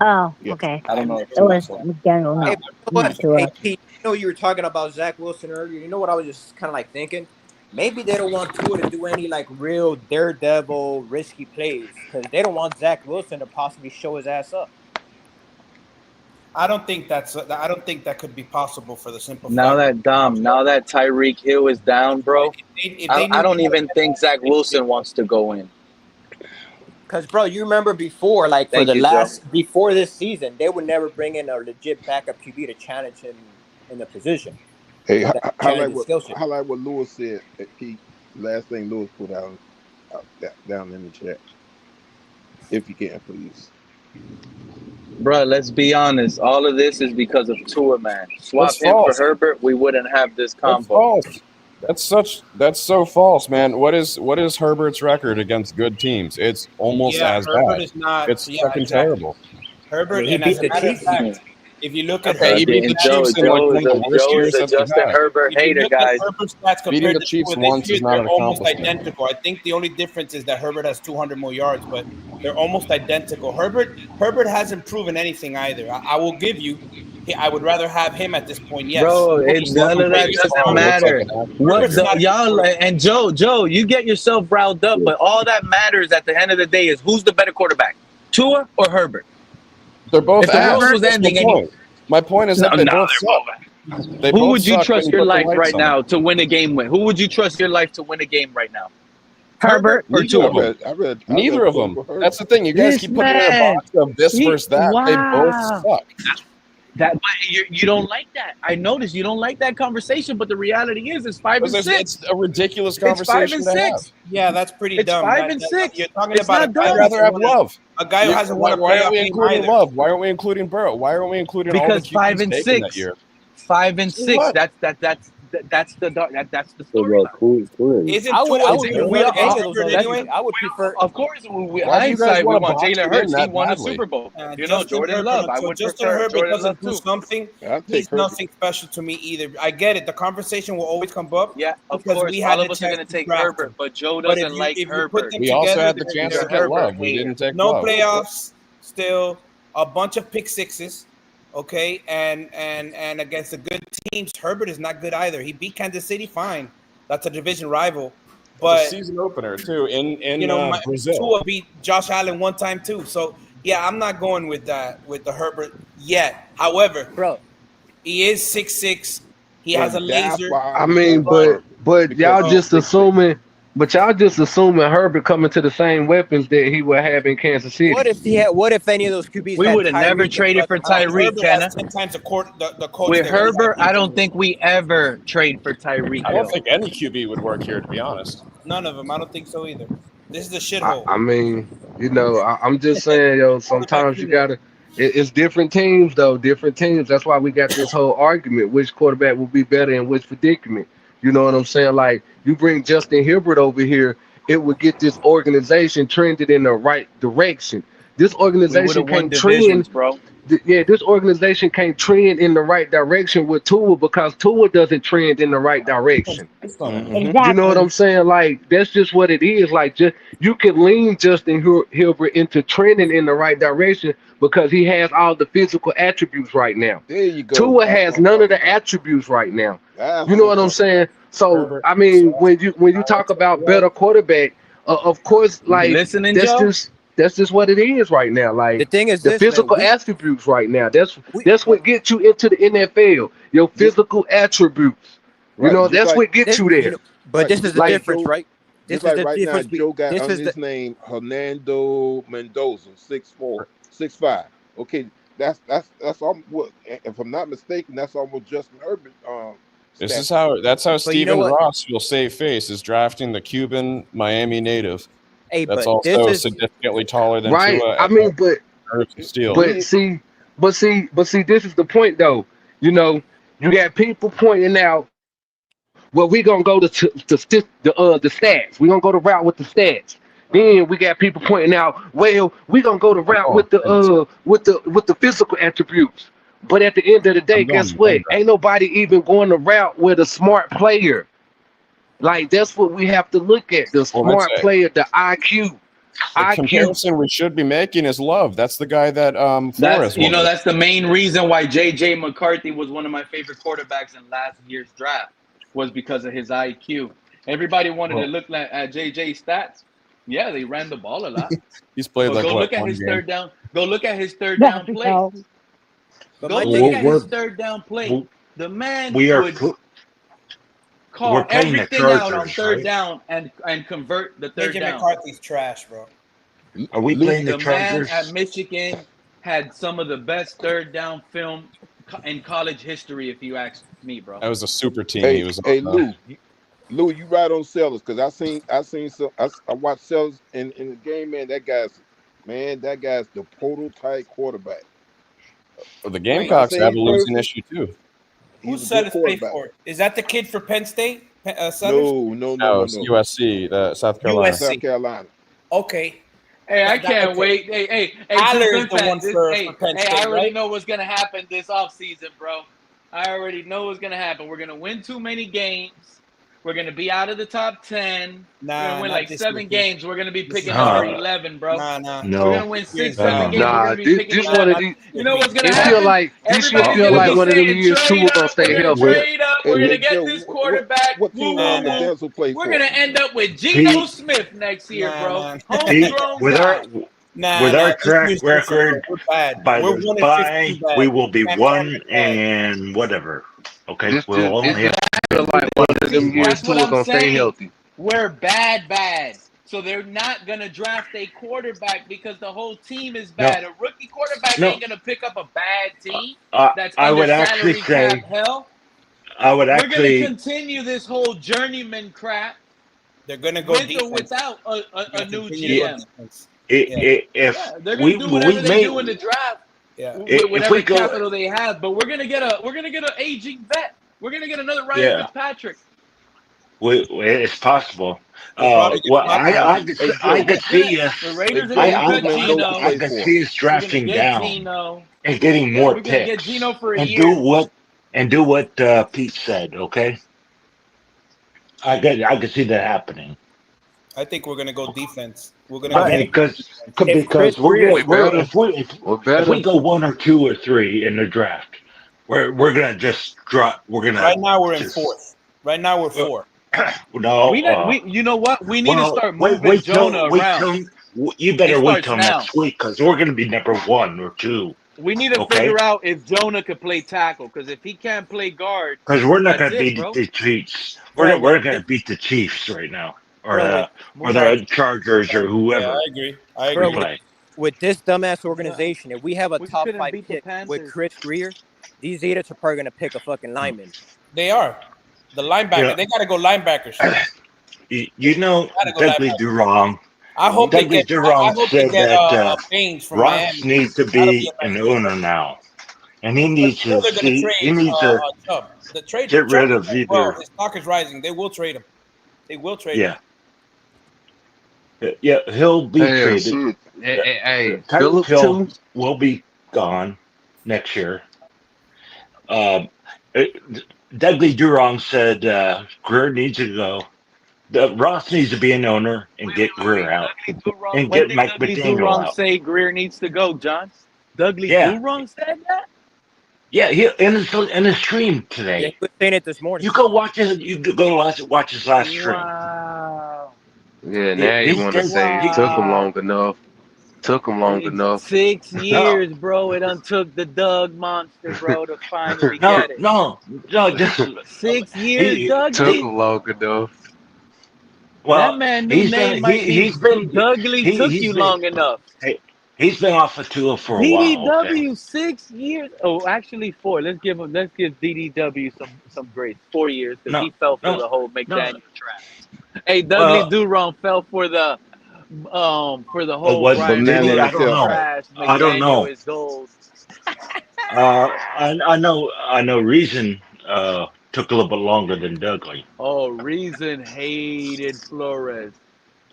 Oh, Yeah. okay. I don't know. It was McDaniel, Hey, no, but you know not what? Tua. Hey, Pete, you were talking about Zach Wilson earlier. You know what I was just kind of like thinking? Maybe they don't want Tua to do any like real daredevil, risky plays because they don't want Zach Wilson to possibly show his ass up. I don't think that could be possible for the simple Now fact. now that Tyreek Hill is down, bro, If I knew don't he had even think Zach Wilson wants to go in. Because, bro, you remember before, like for Thank the you, Joe. before this season, they would never bring in a legit backup QB to challenge him in the position. Hey, Challenge his skill set. highlight what Lewis said. Pete, last thing Lewis put out down in the chat. If you can, please. Bro, let's be honest. All of this is because of Tua, man. Swap That's him for false. Herbert, we wouldn't have this That's combo. false. That's so false, man. What is Herbert's record against good teams? It's almost as Herbert bad. is not. It's fucking terrible. Herbert, he and beat as a the matter of Chiefs. fact, if you look at Okay, he beat the Chiefs in like one of the worst years that they've Justin had. Herbert if you hater, look guys. at Herbert's stats Beating compared the to Chiefs Tua once this year, is not they're an almost accomplishment. identical. I think the only difference is that Herbert has 200 more yards, but they're almost identical. Herbert hasn't proven anything either. I will give you. I would rather have him at this point. Yes, Bro, Just none let of him that play doesn't baseball. It looks like matter. an accident. What Herbert's the, not y'all and Joe, you get yourself riled up, but all that matters at the end of the day is who's the better quarterback, Tua or Herbert? They're both If the world ass. was That's ending, my point. My point is that they both suck. They who both would you suck when trust you your put the life lights right on. now to win a game with? Who would you trust your life to win a game right now? Herbert or Neither Tua? of them. Neither of them. That's the thing. You guys keep putting in a box of this versus that. They both suck. But you don't like that. I noticed you don't like that conversation, but the reality is it's 5 and 6. It's a ridiculous It's 5 conversation and to 6. have. Yeah, that's pretty It's dumb. 5 and 6. You're talking It's about not a guy dumb. I'd rather have Love. A guy who hasn't won a Why playoff aren't we game including either. Love? Why aren't we including Burrow? Why aren't we including all the Because 5 QBs and taken that 6. year? 5 and 6. What? That's the storyline. Isn't I would Tua prefer against any of those Herbert other anyway? teams. I would prefer. Of course, Why do you guys hindsight, we want to want box Jalen him Hurts. in He that won a badly? Super Bowl. Justin Jordan Herbert, Love. I so would Justin prefer Herbert Jordan doesn't Love do too. something. I'll take He's Herbert. nothing special to me either. I get it. The conversation will always come up. Yeah, of because course. we had All of the us are chance going to to take draft Herbert, him. but Joe But doesn't like if you Herbert. put them We also together, had the chance He's to a get Herbert Love. We hater. didn't take no Love. playoffs, still a bunch of pick sixes. Okay, and against the good teams, Herbert is not good either. He beat Kansas City, fine. That's a division rival. But the season opener too in Brazil. Tua beat Josh Allen one time too. So yeah, I'm not going with that with the Herbert yet. However, Bro, he is 6'6". He has a laser. I mean, but y'all just assuming. But y'all just assuming Herbert coming to the same weapons that he would have in Kansas City. what if any of those QBs? We had would have never Tyreek traded for and Tyreek, Herbert Kenna. has 10 times the coach. With that Herbert, we have. I don't think we ever trade for Tyreek I Hill. don't think any QB would work here, to be honest. None of them. I don't think so either. This is a shithole. I mean, I'm just saying, sometimes you gotta. It's different teams, though. Different teams. That's why we got this whole argument: which quarterback will be better in which predicament. You know what I'm saying? Like, you bring Justin Herbert over here, it would get this organization trended in the right direction. This organization can't trend, bro. This organization can't trend in the right direction with Tua because Tua doesn't trend in the right direction. Exactly. You know what I'm saying? Like, that's just what it is. Like, just you can lean Justin Herbert into trending in the right direction because he has all the physical attributes right now. There you go. Tua has none of the attributes right now. You know what I'm saying? So Herbert. I mean, when you talk about better quarterback, of course, like listening, that's Joe? that's just what it is right now. Like, the thing is, the this, physical man, attributes right now. That's what gets you into the NFL. Your physical attributes. You know, that's what gets you there. But this is the difference, right? This Just is like the right now, difference. Joe got This under is his name Hernando Mendoza, 6'4", 6'5". Okay, That's almost what, if I'm not mistaken, that's almost Justin Herbert. That's how Stephen Ross will save face is drafting the Cuban Miami native. Hey, that's but also this is significantly taller than Right. Tua. I mean, but Steel. see, this is the point though. You know, you got people pointing out, well, we gonna go to the stats. We gonna go the route with the stats. Then we got people pointing out, well, we gonna go the route with the physical attributes. But at the end of the day, guess what? Ain't nobody even going the route with a smart player. Like that's what we have to look at. The smart player, the IQ. The comparison we should be making is Love. That's the guy that Flores That's won. that's the main reason why J.J. McCarthy was one of my favorite quarterbacks in last year's draft, was because of his IQ. Everybody wanted to look at J.J.'s stats. Yeah, they ran the ball a lot. He's played but like look at one his game. third down. Go look at his third down play. But Go look at his third down play. The man would call everything out on third down and convert the third JJ down. McCarthy's trash, bro. Are we playing the man Chargers? at Michigan had some of the best third down film in college history, if you ask me, bro. That was a super team. Hey, He was Lou, you right on Sellers because I seen some. I watched Sellers in the game, man. That guy's the prototype quarterback. The Gamecocks have a losing issue too. Who's Sellers play for? Is that the kid for Penn State? Sellers? No. It's USC, South Carolina. USC. South Carolina. Okay. Hey, I can't wait. Hey, Aller's the one for Penn State, I already right? know what's gonna happen this offseason, bro. I already know what's gonna happen. We're gonna win too many games. We're gonna be out of the top 10. We're gonna win like 7 games. We're gonna be picking number 11, bro. No. We're gonna win 6, 7 games. We're gonna be picking this one of 11. these. You know what's gonna It happen? feel like this should feel like one of them years Tua gonna stay healthy. Trade up. We're gonna get this quarterback. What team McDaniels play for? We're gonna end up with Geno Smith next year, bro. Homegrown with guy. our track record, by We're the 1 and bye, 15 we will be bad. 1 and whatever. Okay, we'll only have. Feel like one of them years That's what Tua I'm gonna stay saying. healthy. We're bad. So they're not gonna draft a quarterback because the whole team is bad. A rookie quarterback ain't gonna pick up a bad team. That's I under would actually salary say. cap hell. I would We're actually. gonna continue this whole journeyman crap. They're gonna go with defense. or without a new continue to go GM. If They're gonna do whatever they do in the draft. Yeah. With whatever capital they have, but we're gonna get an aging vet. We're gonna get another Ryan Fitzpatrick. It's possible. Well, I could see us. I could see us drafting down and getting more picks and do what Pete said. Okay, I could see that happening. I think we're gonna go defense. We're gonna because if we go 1 or 2 or 3 in the draft, we're gonna just drop. We're gonna right now we're in 4th. Right now we're 4. No, you know what? We need to start moving Jonah around. You better wait till next week because we're going to be number 1 or 2. We need to figure out if Jonah could play tackle because if he can't play guard, because we're not going to beat the Chiefs. We're going to beat the Chiefs right now, or the Chargers or whoever. Yeah, I agree. Bro, with this dumbass organization, if we have a top 5 pick with Chris Greer, these idiots are probably gonna pick a fucking lineman. They are. The linebacker, they gotta go linebackers. You know, Dudley Durong. I hope Dudley Durong said that from Ross Miami. needs to be an owner now, and he needs to get rid of either. Well, his stock is rising. They will trade him. They will trade him. Yeah, he'll be traded. Tyreek Hill will be gone next year. Dudley Durong said Greer needs to go. Ross needs to be an owner and get Greer out and get Mike McDaniel out. Say Greer needs to go, John. Dudley Durong said that. Yeah, he in his stream today. Yeah, he was saying it this morning. You go watch his. You go watch his last stream. Wow. Yeah, now you want to say it took him long enough. Took him long enough. 6 years, bro. It untook the Doug monster, bro, to finally get it. No. Just 6 years, Doug. Took him long enough. Well, that man new name might be Dudley took you long enough. He's been off of Tua for a while. DDW Okay? 6 years. Oh, actually 4. Let's give DDW some grace. 4 years because he fell for the whole McDaniel trap. Hey, Dudley Durong fell for the whole Was Brian did he? Flores I don't is know. trash. I don't McDaniel know. is gold. I know. Reason took a little bit longer than Dudley. Oh, Reason hated Flores.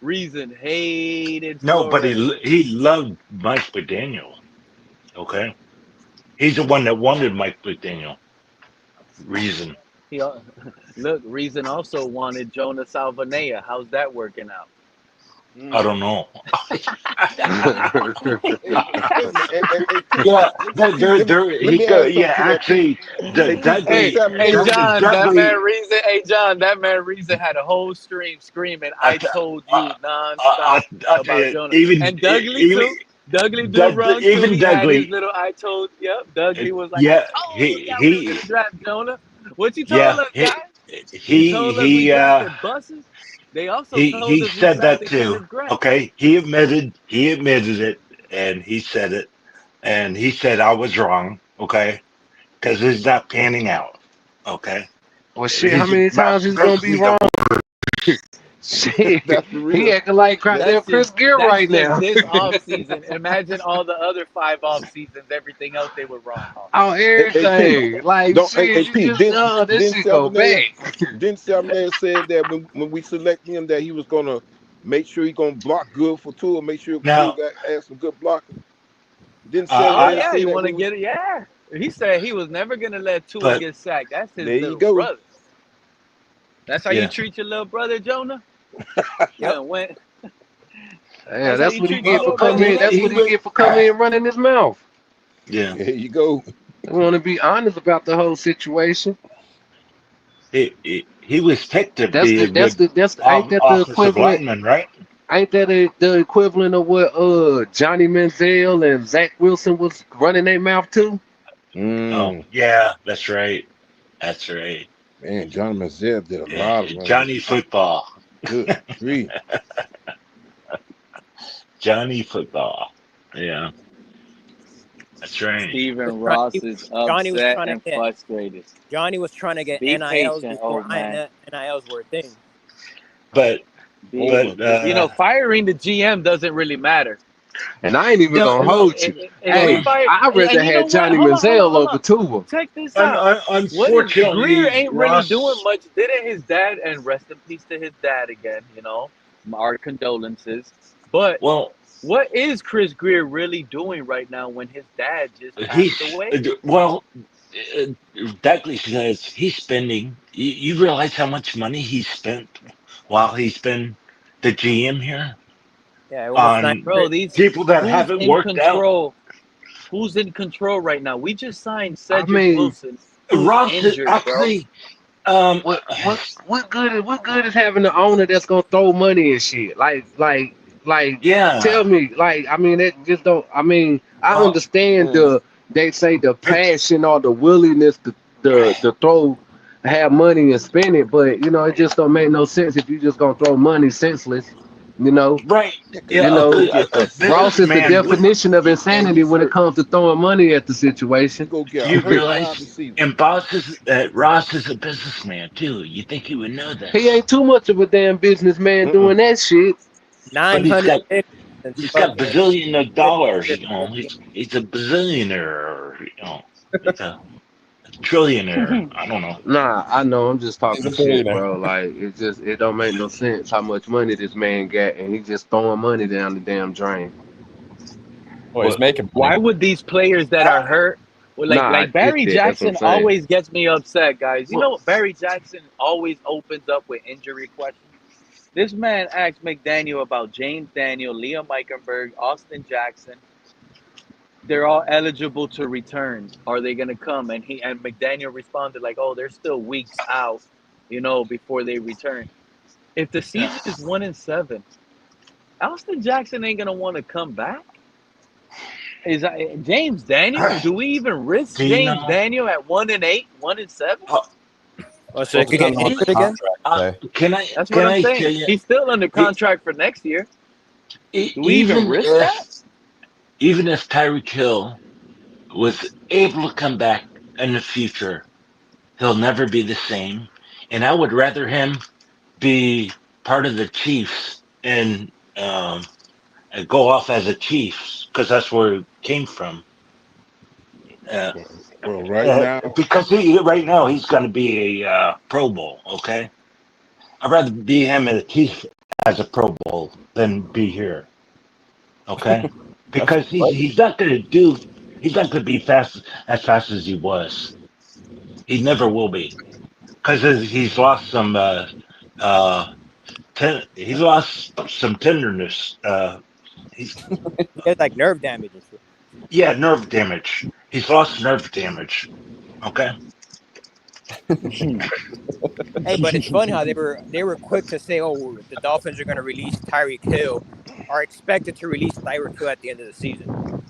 Reason hated No, but Flores. he loved Mike McDaniel. Okay, he's the one that wanted Mike McDaniel. Reason. Look, Reason also wanted Jonah Salvanea. How's that working out? I don't know. Actually, that man Reason had a whole stream screaming, "I told you" nonstop about Jonah. And Dudley too. Dudley Durong too. He had his little "I told." Yep, Dudley was like, "I told you we were gonna draft Jonah." What you told us, guys? You told us we drafted buses. They also told he us we said that drafted too. Kenneth Grant. Okay, he admitted it, and he said it, and he said I was wrong. Okay, because it's not panning out. Okay. Well, shit, how many times is gonna be wrong? Shit, he acting like Chris Gear right now. This off season. Imagine all the other 5 off seasons. Everything else they were wrong on. Oh, everything. Like, shit, this shit go back. Didn't Salvanea said that when we select him that he was gonna make sure he gonna block good for Tua, make sure Tua had some good blocking. Didn't Salvanea say you that want to get it? Yeah. He said he was never gonna let Tua get sacked. That's his little brother. That's how you treat your little brother, Jonah. Yeah, that's what he get for coming in. That's what he get for coming in running his mouth. Yeah, there you go. I want to be honest about the whole situation. He was picked to that's be ain't that the equivalent, lineman, right? Ain't that the equivalent of what Johnny Manziel and Zach Wilson was running their mouth to? Oh, yeah, that's right. That's right. Man, Johnny Manziel did a lot of running. Johnny Football. Good grief. Johnny Football. Yeah. That's right. Stephen Ross is upset and frustrated. Johnny was trying to get NILs before NILs were a thing. But firing the GM doesn't really matter. And I ain't even gonna hold you. Hey, I'd rather have Johnny Manziel over Tua. Check this out. Unfortunately, Greer ain't really doing much. Didn't his dad, and rest in peace to his dad again, our condolences. But what is Chris Greer really doing right now when his dad just passed away? Dudley says he's spending. You realize how much money he spent while he's been the GM here? Yeah, these people that haven't worked out. Who's in control right now? We just signed Cedric Wilson. Ross injured, actually. What good is having an owner that's gonna throw money and shit? Tell me, that just don't. I understand they say the passion or the willingness to throw, have money and spend it, but it just don't make no sense if you just gonna throw money senseless. Right? Ross is the definition of insanity when it comes to throwing money at the situation. You realize, and Ross is a businessman too. You think he would know that? He ain't too much of a damn businessman doing that shit. 900. He's got bazillion of dollars. He's a bazillionaire. He's a trillionaire. I don't know. Nah, I know. I'm just talking shit, bro. Like it don't make no sense how much money this man got, and he just throwing money down the damn drain. Well, he's making. Why would these players that are hurt, like Barry Jackson, always gets me upset, guys? Barry Jackson always opens up with injury questions. This man asked McDaniel about James Daniel, Liam Eichenberg, Austin Jackson. They're all eligible to return. Are they going to come? And McDaniel responded like, "Oh, they're still weeks out, before they return." If the season is 1-7, Austin Jackson ain't going to want to come back. Is James Daniel? Do we even risk James Daniel at 1-8, 1-7? So it could get injured again? That's what I'm saying. He's still under contract for next year. Do we even risk that? even if Tyreek Hill was able to come back in the future, he'll never be the same. And I would rather him be part of the Chiefs and go off as a Chiefs because that's where he came from. Well, right now, Because right now he's going to be a Pro Bowl. Okay, I'd rather be him as a Chief as a Pro Bowl than be here. Okay, because he's not going to be as fast as he was. He never will be because he's lost some he's lost some tenderness. He's He had like nerve damage and shit. Yeah, nerve damage. He's lost nerve damage. Okay. Hey, but it's funny how they were quick to say, "Oh, the Dolphins are going to release Tyreek Hill, are expected to release Tyreek Hill at the end of the season."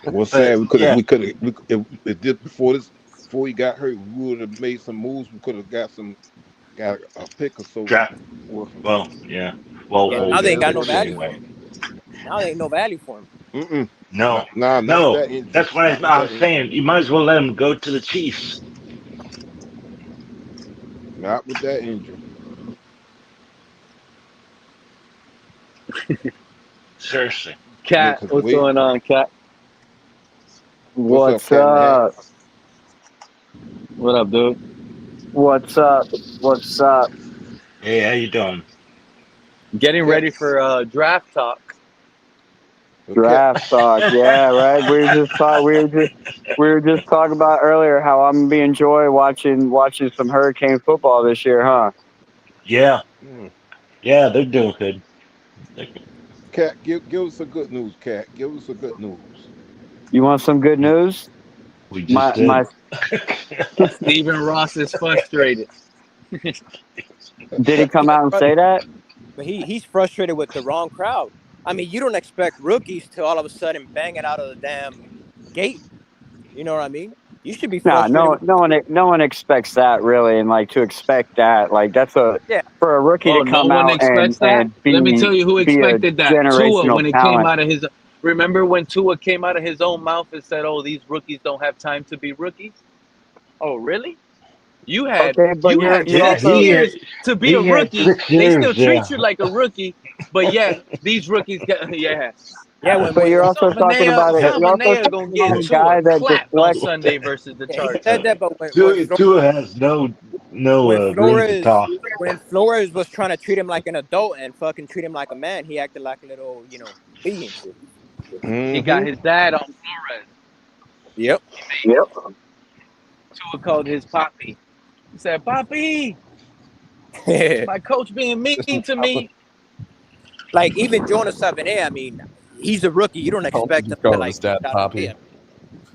What's sad? We could have. If did before he got hurt, we would have made some moves. We could have got a pick or so. Well, yeah. Well, now they ain't got no value for him. Now they ain't no value for him. Mm-mm. No, not that injury. That's what I was saying. You might as well let him go to the Chiefs. Not with that injury. Seriously. Cat, what's going on, Cat? What's up? What up, dude? What's up? What's up? Hey, how you doing? Getting ready for draft talk. Draft talk, yeah, right. We were just talking about earlier how I'm gonna be enjoying watching some Hurricane football this year, huh? Yeah. Yeah, they're doing good. Cat, give us some good news, Cat. Give us some good news. You want some good news? We just did. Stephen Ross is frustrated. Did he come out and say that? But he's frustrated with the wrong crowd. I mean, you don't expect rookies to all of a sudden bang it out of the damn gate. You know what I mean? You should be frustrated. No one expects that really, and like to expect that, like that's for a rookie to come no one out expects that. and be. Let me tell you who expected that. Tua, when it talent. came out of his. Remember when Tua came out of his own mouth and said, "Oh, these rookies don't have time to be rookies." Oh, really? You had 6 years to be a rookie. They still treat you like a rookie, but yet these rookies get But you're also talking about Sean Manea gonna get a guy that clapped on Sunday versus the Chargers. He said that, but Tua has no room to talk. When Flores was trying to treat him like an adult and fucking treat him like a man, he acted like a little, baby and shit. He got his dad on Flores. Yep. Tua called his poppy. He said, "Poppy, my coach being mean to me." Like even Jonas Savannah, I mean, he's a rookie. You don't expect him to like dad poppy.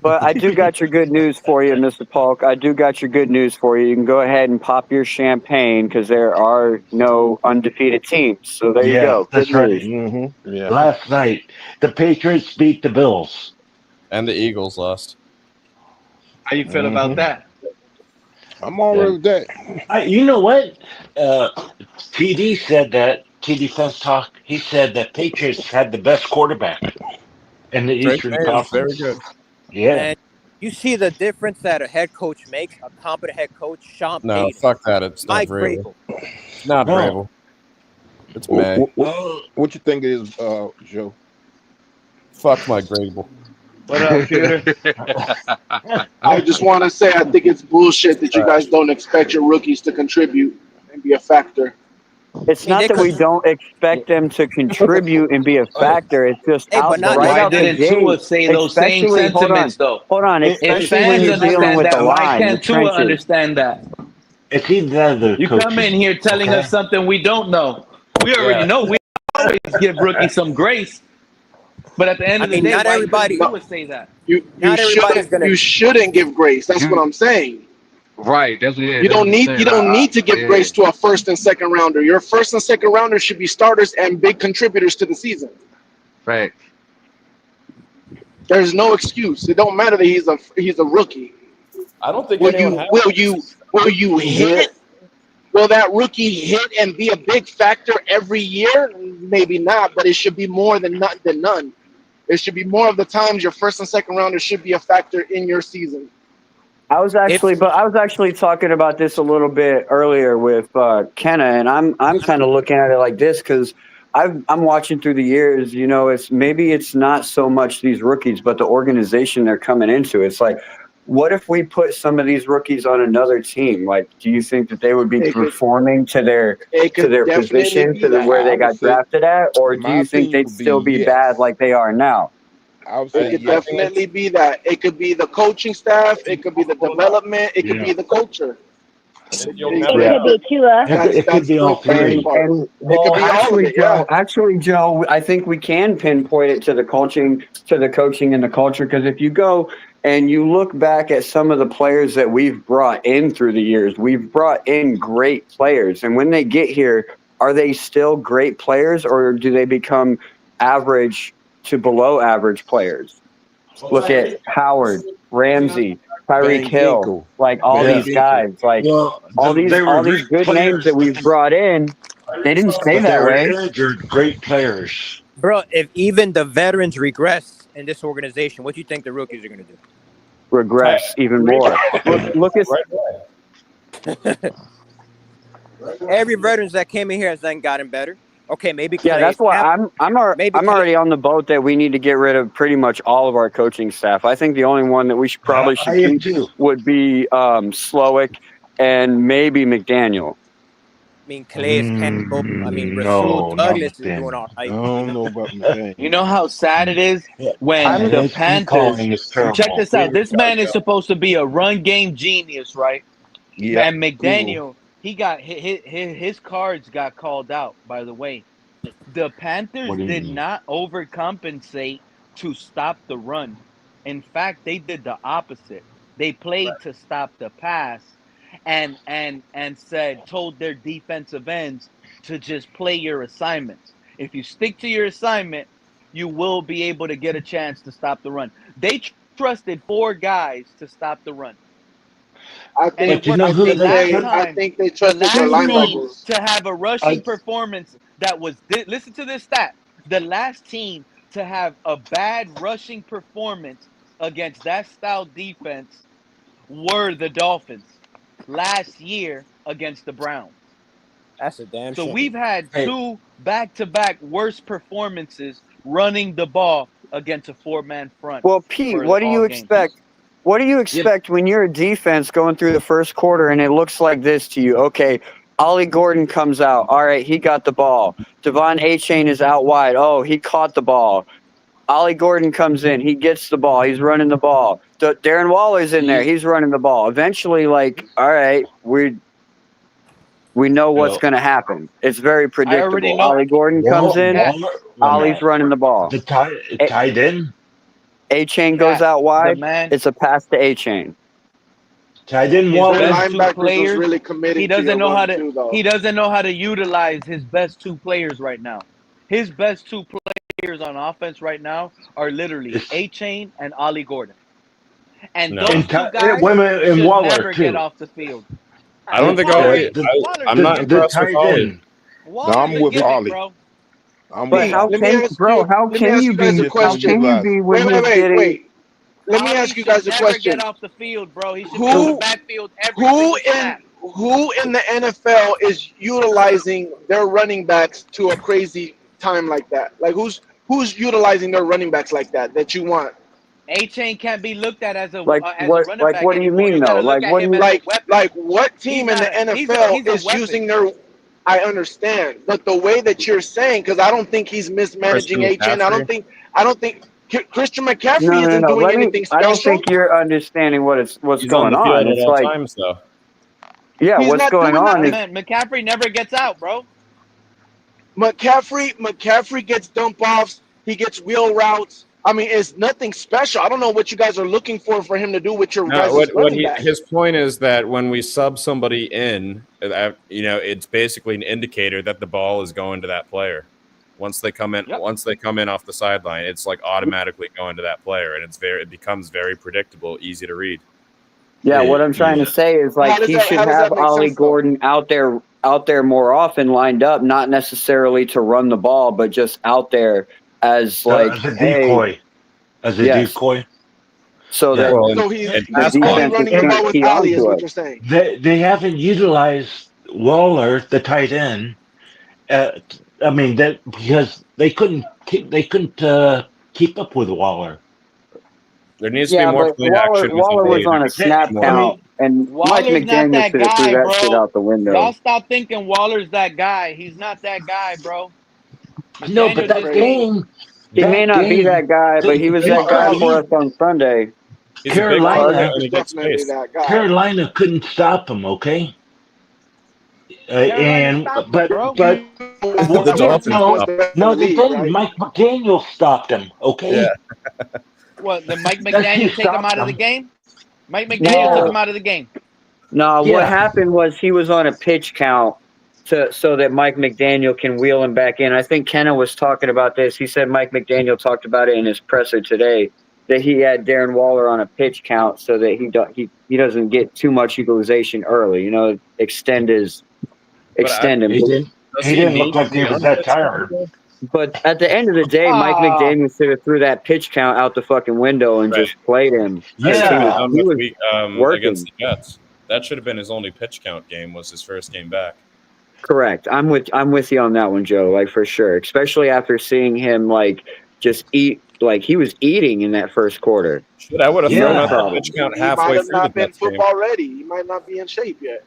But I do got your good news for you, Mr. Polk. I do got your good news for you. You can go ahead and pop your champagne because there are no undefeated teams. So there you go. That's good right. news. Yeah. Last night, the Patriots beat the Bills. And the Eagles lost. How you feel about that? I'm all right with that. You know what? TD said that. TD Fest Talk. He said that Patriots had the best quarterback in the Eastern Conference. Very good. Yeah. And you see the difference that a head coach makes, a competent head coach, Sean No, Payton. fuck that. It's not Mike Vrabel. It's not No. Vrabel. It's May. What you think it is, Joe? Fuck Mike Vrabel. What up, Peter? I just want to say I think it's bullshit that you guys don't expect your rookies to contribute and be a factor. It's not that we don't expect them to contribute and be a factor. It's just why didn't Tua say those same sentiments, though? Hold on. If Especially fans when you're dealing understand with that, the why line, can't the Tua trenches. understand that? It's either the You come in here telling us something we don't know. We already know. We always give rookies some grace. But at the end of the day, not why everybody would say that? You shouldn't give grace. That's what I'm saying. Right. That's what you don't need to give grace to a first and second rounder. Your first and second rounders should be starters and big contributors to the season. Right. There's no excuse. It don't matter that he's a rookie. I don't think will you hit? Will that rookie hit and be a big factor every year? Maybe not, but it should be more than none. It should be more of the times your first and second rounders should be a factor in your season. I was actually talking about this a little bit earlier with Kenna, and I'm kind of looking at it like this because I'm watching through the years. You know, it's not so much these rookies, but the organization they're coming into. It's like, what if we put some of these rookies on another team? Like, do you think that they would be performing to their position, where they got drafted at, or do you think they'd still be bad like they are now? It could definitely be that. It could be the coaching staff. It could be the development. It could be the culture. It could be Tua. It could be all three. Actually, Joe, I think we can pinpoint it to the coaching, and the culture. Because if you go and you look back at some of the players that we've brought in through the years, we've brought in great players, and when they get here, are they still great players, or do they become average to below average players? Look at Howard, Ramsey, Tyreek Hill, like all these guys, like all these good names that we've brought in. They didn't stay that way. They're great players, bro. If even the veterans regress in this organization, what do you think the rookies are going to do? Regress even more. Look at every veterans that came in here has then gotten better. Okay, maybe. Yeah, that's why I'm already on the boat that we need to get rid of pretty much all of our coaching staff. I think the only one that we should keep would be Slowick and maybe McDaniel. I mean, Calais can go. I mean, Rasul Douglas is doing all right. I don't know about McDaniel. You know how sad it is when the Panthers. Check this out. This man is supposed to be a run game genius, right? Yeah. And McDaniel, he got his cards got called out. By the way, the Panthers did not overcompensate to stop the run. In fact, they did the opposite. They played to stop the pass, and told their defensive ends to just play your assignments. If you stick to your assignment, you will be able to get a chance to stop the run. They trusted 4 guys to stop the run. I think they trusted their linebackers to have a rushing performance that was. Listen to this stat: the last team to have a bad rushing performance against that style defense were the Dolphins last year against the Browns. That's a damn shame. So we've had 2 back-to-back worst performances running the ball against a 4-man front. Well, Pete, what do you expect? What do you expect when you're a defense going through the first quarter and it looks like this to you? Okay, Ollie Gordon comes out. All right, he got the ball. Devon Achane is out wide. Oh, he caught the ball. Ollie Gordon comes in. He gets the ball. He's running the ball. Darren Waller's in there. He's running the ball. Eventually, like, all right, we know what's going to happen. It's very predictable. Ollie Gordon comes in. Ollie's running the ball. The tight end. A-Chain goes out wide. It's a pass to A-Chain. Tight end players. Really he doesn't know how to. He doesn't know how to utilize his best 2 players right now. His best 2 players on offense right now are literally A-Chain and Ollie Gordon. And those 2 guys should never get off the field. I don't think I'm not impressed with Ollie. No, I'm with Ollie. But how can you be when he's getting... Wait. Let me ask you guys a question. Get off the field, bro. He should be on the backfield who in the NFL is utilizing their running backs to a crazy time like that? Like who's utilizing their running backs like that you want? A-Chain can't be looked at as a like as what? A running like back what do you mean though? Like what team in the NFL is using their? I understand, but the way that you're saying, because I don't think he's mismanaging A-Chain. I don't think Christian McCaffrey isn't doing anything special. I don't think you're understanding what's going on. It's like times, though. Yeah, what's going on? Man, McCaffrey never gets out, bro. McCaffrey gets dump offs. He gets wheel routes. I mean, it's nothing special. I don't know what you guys are looking for him to do with your guys' running back. His point is that when we sub somebody in, it's basically an indicator that the ball is going to that player. Once they come in, off the sideline, it's like automatically going to that player, and it becomes very predictable, easy to read. Yeah, what I'm trying to say is like he should have Ollie Gordon out there more often, lined up, not necessarily to run the ball, but just out there as like as a decoy. As a decoy. So that so he's the only defense running the ball can't with key Ali, is onto what it. you're saying. They haven't utilized Waller, the tight end. I mean that because they couldn't keep up with Waller. There needs to be more but play action with Waller was on a snap count, and Mike Waller's not McDaniel that should have threw guy, that shit bro. out the window. Y'all stop thinking Waller's that guy. He's not that guy, bro. No, but that game. He may not be that guy, but he was that guy for us on Sunday. He's a big target and he gets definitely space. that guy. Carolina couldn't stop him. Okay. But The Dolphins stopped him. no, they didn't. Mike McDaniel stopped him. Okay. Yeah. What? Did Mike That's who McDaniel take him stopped out of the him. game? Mike McDaniel took him out of the game. No, what happened was he was on a pitch count so that Mike McDaniel can wheel him back in. I think Kenna was talking about this. He said Mike McDaniel talked about it in his presser today, that he had Darren Waller on a pitch count so that he doesn't get too much utilization early. You know, extend him. He didn't look like he was that tired. But at the end of the day, Mike McDaniel should have threw that pitch count out the fucking window and just played him. Yeah, he was working. against the Jets. That should have been his only pitch count game. Was his first game back. Correct. I'm with you on that one, Joe. Like for sure, especially after seeing him like just eat like he was eating in that first quarter. Shit, I would have thrown out that pitch count halfway He might have through the not been Jets game. football ready. He might not be in shape yet.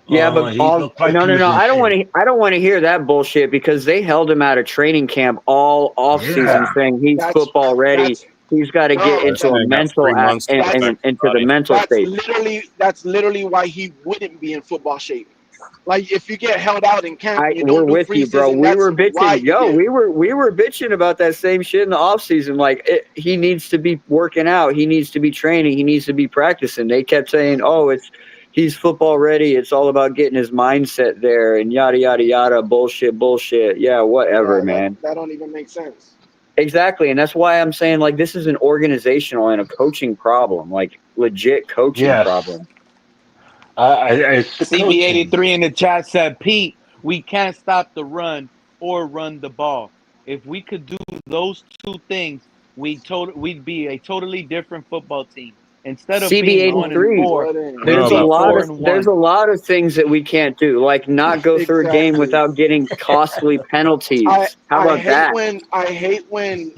Yeah, but no. I don't want to hear that bullshit because they held him out of training camp all off season, saying he's football ready. He's got to get into a mental into the mental state. That's literally why he wouldn't be in football shape. Like if you get held out in camp, we're with you, bro. We were bitching. We were bitching about that same shit in the off season. Like he needs to be working out. He needs to be training. He needs to be practicing. They kept saying, "Oh, he's football ready. It's all about getting his mindset there and yada yada yada. Bullshit. Yeah, whatever, man. That don't even make sense. Exactly, and that's why I'm saying like this is an organizational and a coaching problem, like legit coaching problem. CB83 in the chat said, Pete, we can't stop the run or run the ball. If we could do those two things, we'd be a totally different football team. Instead of being 1-4, there's a lot of things that we can't do, like not go through a game without getting costly penalties. How about that? I hate when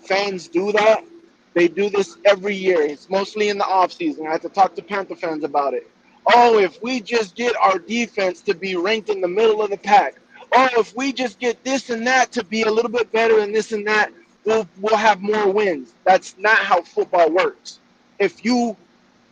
fans do that. They do this every year. It's mostly in the offseason. I have to talk to Panther fans about it. Oh, if we just get our defense to be ranked in the middle of the pack. Oh, if we just get this and that to be a little bit better and this and that, we'll have more wins. That's not how football works. If you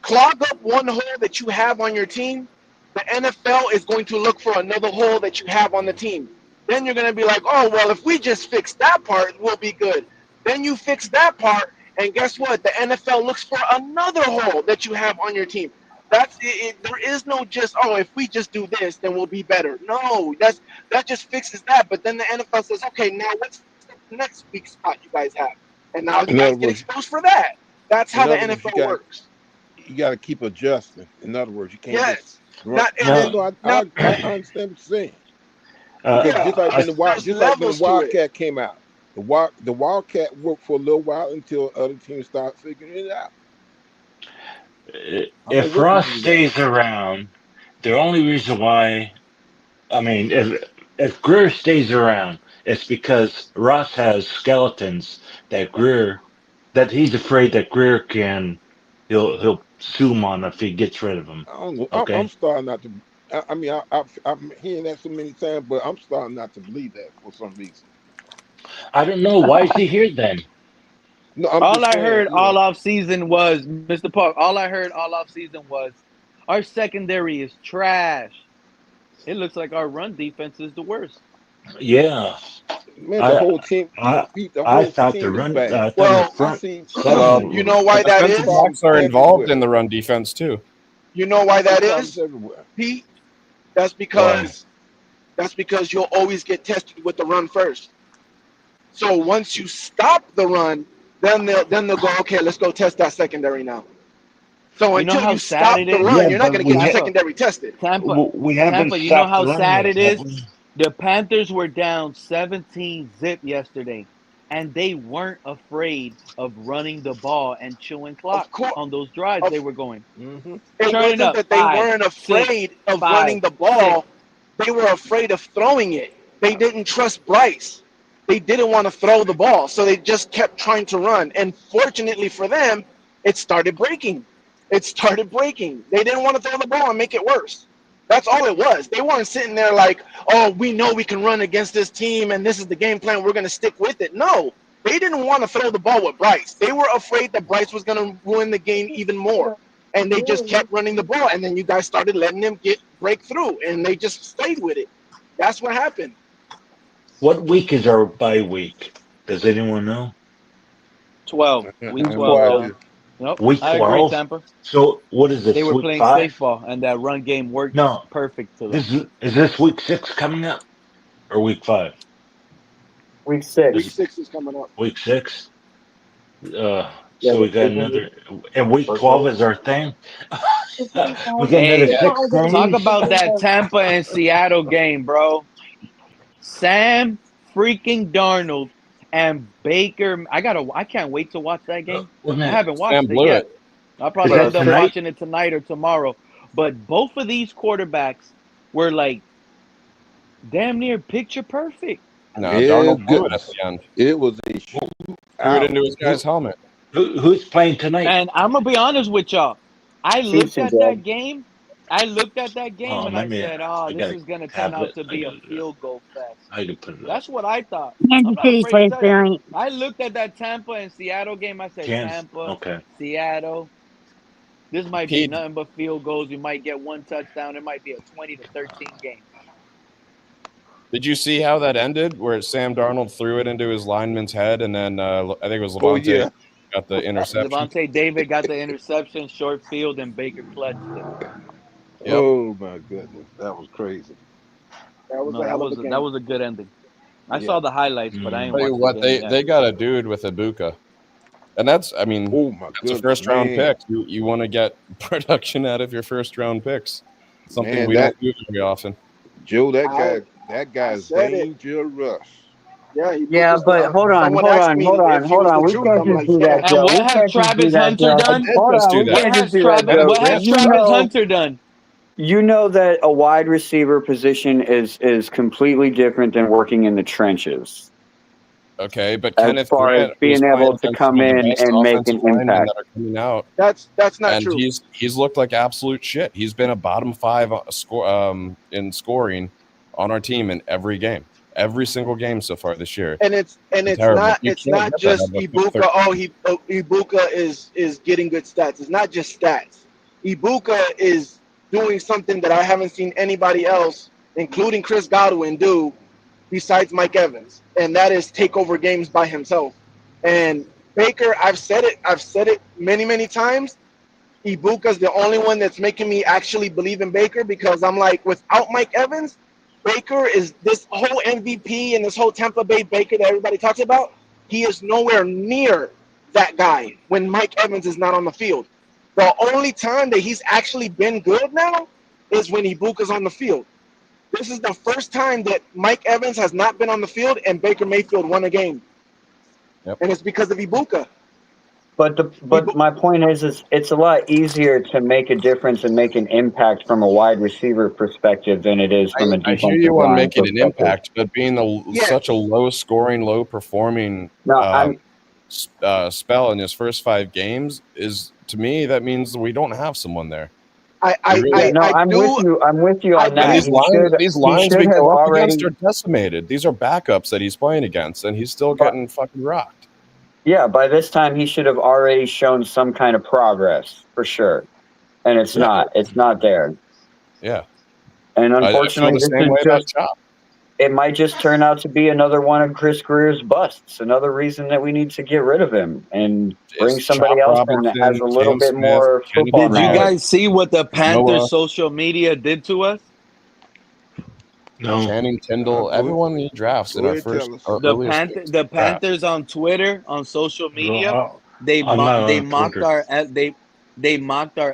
clog up one hole that you have on your team, the NFL is going to look for another hole that you have on the team. Then you're going to be like, oh, well, if we just fix that part, we'll be good. Then you fix that part, and guess what? The NFL looks for another hole that you have on your team. That's it. There is no just, oh, if we just do this, then we'll be better. No, that just fixes that. But then the NFL says, okay, now what's the next weak spot you guys have? And now you guys get exposed for that. That's how the NFL works. You got to keep adjusting. In other words, you can't. Yes. I understand what you're saying. Just like when the Wildcat came out. The Wildcat worked for a little while until other teams start figuring it out. If Ross stays around, the only reason why, I mean, if Greer stays around, it's because Ross has skeletons that he's afraid that Greer he'll sue him on if he gets rid of him. Okay? I'm starting not to. I mean, I'm hearing that so many times, but I'm starting not to believe that for some reason. I don't know. Why is he here then? No, all I heard all off season was, Mr. Park, all I heard all off season was our secondary is trash. It looks like our run defense is the worst. Yeah. Man, the whole team. I thought the run. You know why that is? Backs are involved in the run defense too. You know why that is, Pete? That's because you'll always get tested with the run first. So once you stop the run, then they'll go, okay, let's go test that secondary now. So until you stop the run, you're not going to get your secondary tested. Tampa, you know how sad it is? The Panthers were down 17-0 yesterday, and they weren't afraid of running the ball and chewing clock on those drives they were going. Mm-hmm. It Turning wasn't up that they 5, weren't 6, afraid of 5, running the 6. ball. They were afraid of throwing it. They didn't trust Bryce. They didn't want to throw the ball, so they just kept trying to run. And fortunately for them, it started breaking. It started breaking. They didn't want to throw the ball and make it worse. That's all it was. They weren't sitting there like, oh, we know we can run against this team and this is the game plan. We're going to stick with it. No, they didn't want to throw the ball with Bryce. They were afraid that Bryce was going to ruin the game even more. And they just kept running the ball. And then you guys started letting them break through. And they just stayed with it. That's what happened. What week is our bye week? Does anyone know? 12. Week 12. No idea. Nope. Week I agree, 12? Tampa. So what is this, They were week playing 5? safe ball, and that run game worked No. perfect to them. Is this week 6 coming up? Or week 5? Week 6. Week 6 is coming up. Week 6? Yeah, So we got another, and week 12 is our thing. We got another 6 days. Talk about that Tampa and Seattle game, bro. Sam freaking Darnold and Baker. I can't wait to watch that game. I haven't watched it yet. I'll probably end up watching it tonight or tomorrow. But both of these quarterbacks were like damn near picture perfect. No, Darnold blew it at the end. It was a threw it into his guy's helmet. Who's playing tonight? And I'm gonna be honest with y'all. I looked at that game. Oh, And I said, "Oh, this is gonna turn out to be a field goal fest." I can put it up. That's what I thought. Kansas I'm not City afraid plays to tell you. tonight. I looked at that Tampa and Seattle game. I said, Tampa, Okay. Seattle. This might be nothing but field goals. You might get one touchdown. It might be a 20-13 game. Did you see how that ended? Where Sam Darnold threw it into his lineman's head, and then I think it was Levante got the interception. Levante David got the interception, short field, and Baker clutched it. Yep. Oh my goodness, that was crazy. That was a good ending. I saw the highlights, but I ain't Tell you watched what, the game they got a dude with Ibuka, and that's that's a first round pick. You want to get production out of your first round picks. Something we don't do very often. Joe, that guy's dangerous. Yeah, but hold on. We can't just do that, Joe. And what has Travis Hunter done? What has Travis Hunter done? You know that a wide receiver position is completely different than working in the trenches. Okay, but As Kenneth far Grant as being able to come in and make an impact. that are coming out. That's not true. And he's looked like absolute shit. He's been a bottom 5 in scoring on our team in every game. Every single game so far this year. And it's not just Ibuka. Ibuka is getting good stats. It's not just stats. Ibuka is doing something that I haven't seen anybody else, including Chris Godwin, do besides Mike Evans, and that is take over games by himself. And Baker, I've said it many times. Ibuka's the only one that's making me actually believe in Baker, because I'm like, without Mike Evans, Baker is this whole MVP and this whole Tampa Bay Baker that everybody talks about. He is nowhere near that guy when Mike Evans is not on the field. The only time that he's actually been good now is when Ibuka's on the field. This is the first time that Mike Evans has not been on the field and Baker Mayfield won a game. Yep. And it's because of Ibuka. But my point is it's a lot easier to make a difference and make an impact from a wide receiver perspective than it is from a defensive line. I hear you want to make it an impact, but being such a low scoring, low performing spell in his first 5 games is, to me, that means we don't have someone there. I'm with you on that. These lines we go up against are decimated. These are backups that he's playing against, and he's still getting fucking rocked. Yeah, by this time he should have already shown some kind of progress for sure, and it's not there. Yeah, and unfortunately, it might just turn out to be another one of Chris Greer's busts. Another reason that we need to get rid of him and bring somebody else in that has a little bit more football. Did you guys see what the Panthers social media did to us? No. Channing Tindall, everyone he drafts in our first. The Panthers on Twitter, on social media, they mocked our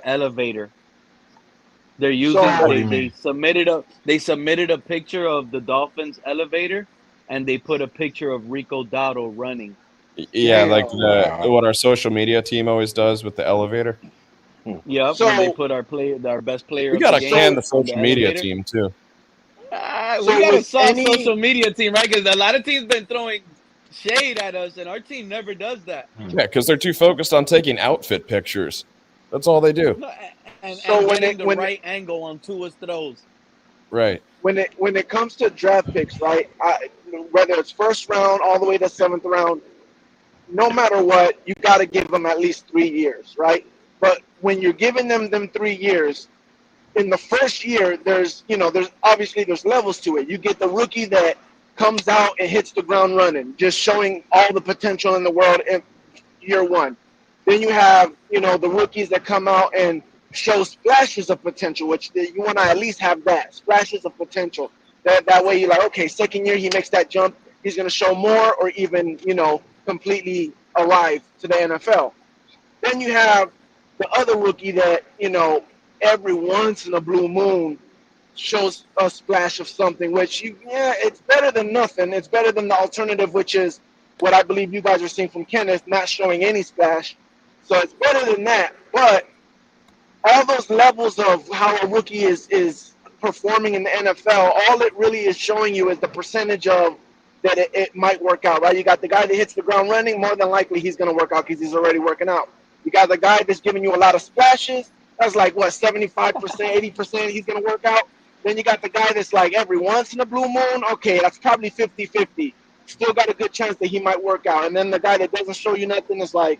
elevator. They're using they submitted a picture of the Dolphins elevator, and they put a picture of Rico Dowdle running. Yeah, like what our social media team always does with the elevator. Yep, when they put our best player We of the gotta game can the on the social media elevator. team too. We got a soft social media team, right? Because a lot of teams been throwing shade at us, and our team never does that. Yeah, because they're too focused on taking outfit pictures. That's all they do. No, and getting the right angle on Tua's throws. Right. When it comes to draft picks, right? Whether it's first round all the way to 7th round, no matter what, you got to give them at least 3 years, right? But when you're giving them 3 years, in the first year, there's obviously levels to it. You get the rookie that comes out and hits the ground running, just showing all the potential in the world in year one. Then you have, the rookies that come out and show splashes of potential, which you want to at least have that, splashes of potential. That way you're like, okay, second year he makes that jump, he's going to show more or even, completely arrive to the NFL. Then you have the other rookie that, every once in a blue moon shows a splash of something, which it's better than nothing. It's better than the alternative, which is what I believe you guys are seeing from Kenneth, not showing any splash. So it's better than that. But all those levels of how a rookie is performing in the NFL, all it really is showing you is the percentage of that it might work out, right? You got the guy that hits the ground running, more than likely he's going to work out because he's already working out. You got the guy that's giving you a lot of splashes. That's like, 75%, 80% he's going to work out. Then you got the guy that's like every once in a blue moon. Okay, that's probably 50-50. Still got a good chance that he might work out. And then the guy that doesn't show you nothing is like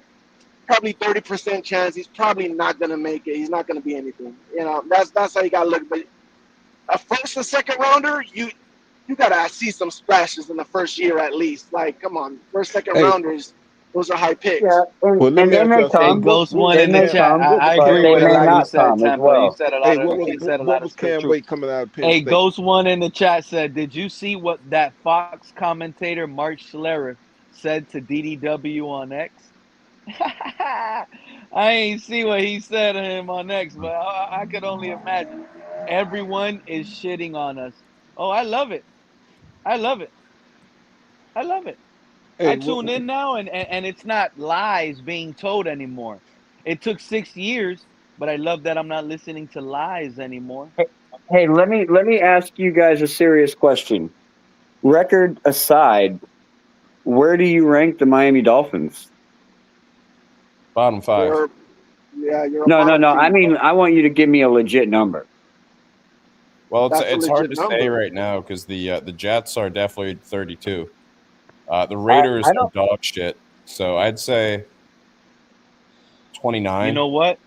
probably 30% chance he's probably not going to make it. He's not going to be anything. That's how you got to look. But a first and second rounder, you got to see some splashes in the first year at least. Like, come on, first, second rounders. Those are high picks. Yeah, and they may come. Ghost one in the chat. I agree with a lot you said, Tempo. You said a lot of stuff true. Hey, Ghost one in the chat said, did you see what that Fox commentator Mark Schlereth said to DDW on X? I ain't see what he said to him on X, but I could only imagine. Everyone is shitting on us. Oh, I love it. I love it. I love it. I tune in now, and it's not lies being told anymore. It took 6 years, but I love that I'm not listening to lies anymore. Hey, let me ask you guys a serious question. Record aside, where do you rank the Miami Dolphins? Bottom 5. You're no. I mean, I want you to give me a legit number. Well, it's hard to say right now because the Jets are definitely 32. The Raiders are dog shit, so I'd say 29. You know what,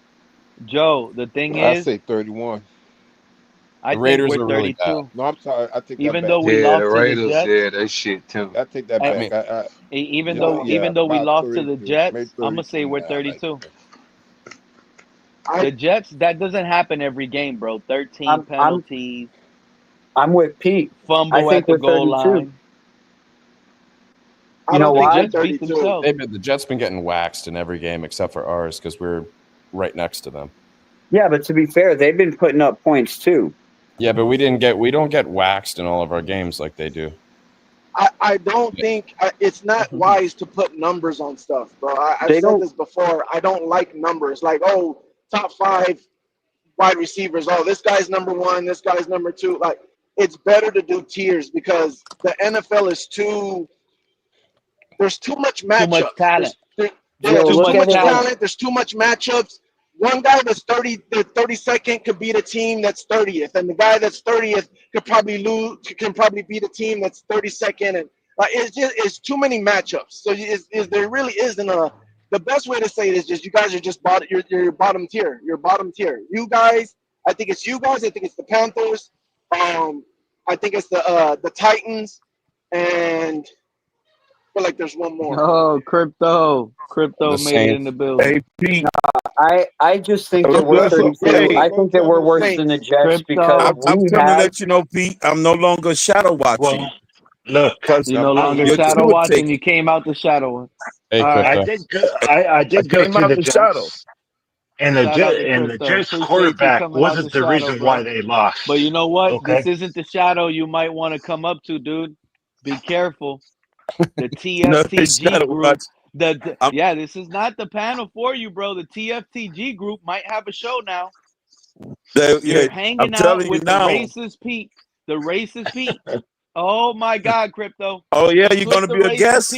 Joe? The thing I'd is, say 31. The Raiders think we're are really 32. bad. No, I'm sorry. I take even that though back. we lost the to Raiders, the Jets, that shit too. I take that back. Even though we lost to the Jets, I'm gonna say we're 32. The Jets, that doesn't happen every game, bro. 13 penalties. I'm with Pete. Fumble at the goal line. You know why? The Jets been getting waxed in every game except for ours because we're right next to them. Yeah, but to be fair, they've been putting up points too. Yeah, but we don't get waxed in all of our games like they do. I don't think it's not wise to put numbers on stuff, bro. I've said this before. I don't like numbers. Like, top 5 wide receivers. Oh, this guy's number 1. This guy's number 2. Like, it's better to do tiers because the NFL is there's too much matchups. Too much talent. There's too much talent. There's too much matchups. One guy that's 32nd could beat a team that's 30th, and the guy that's 30th could probably beat a team that's 32nd, and it's too many matchups. So there really isn't the best way to say it is just you guys are just you're bottom tier. You're bottom tier. You guys, I think it's you guys. I think it's the Panthers. I think it's the Titans, and I feel like there's one more. Oh, Crypto made it in the building. I just think that we're 32. I think that we're worse than the Jets because I'm going to let you know, Pete, I'm no longer shadow watching. Well, look, you're no longer shadow watching. You came out the shadow. Hey, I did go to the Jets. And the Jets quarterback wasn't the reason why they lost. But you know what? Okay? This isn't the shadow you might want to come up to, dude. Be careful. The TFTG group. This is not the panel for you, bro. The TFTG group might have a show now. You're hanging out with the racist Pete. The racist Pete. Oh my God, Crypto. Oh yeah, you're gonna be a guest.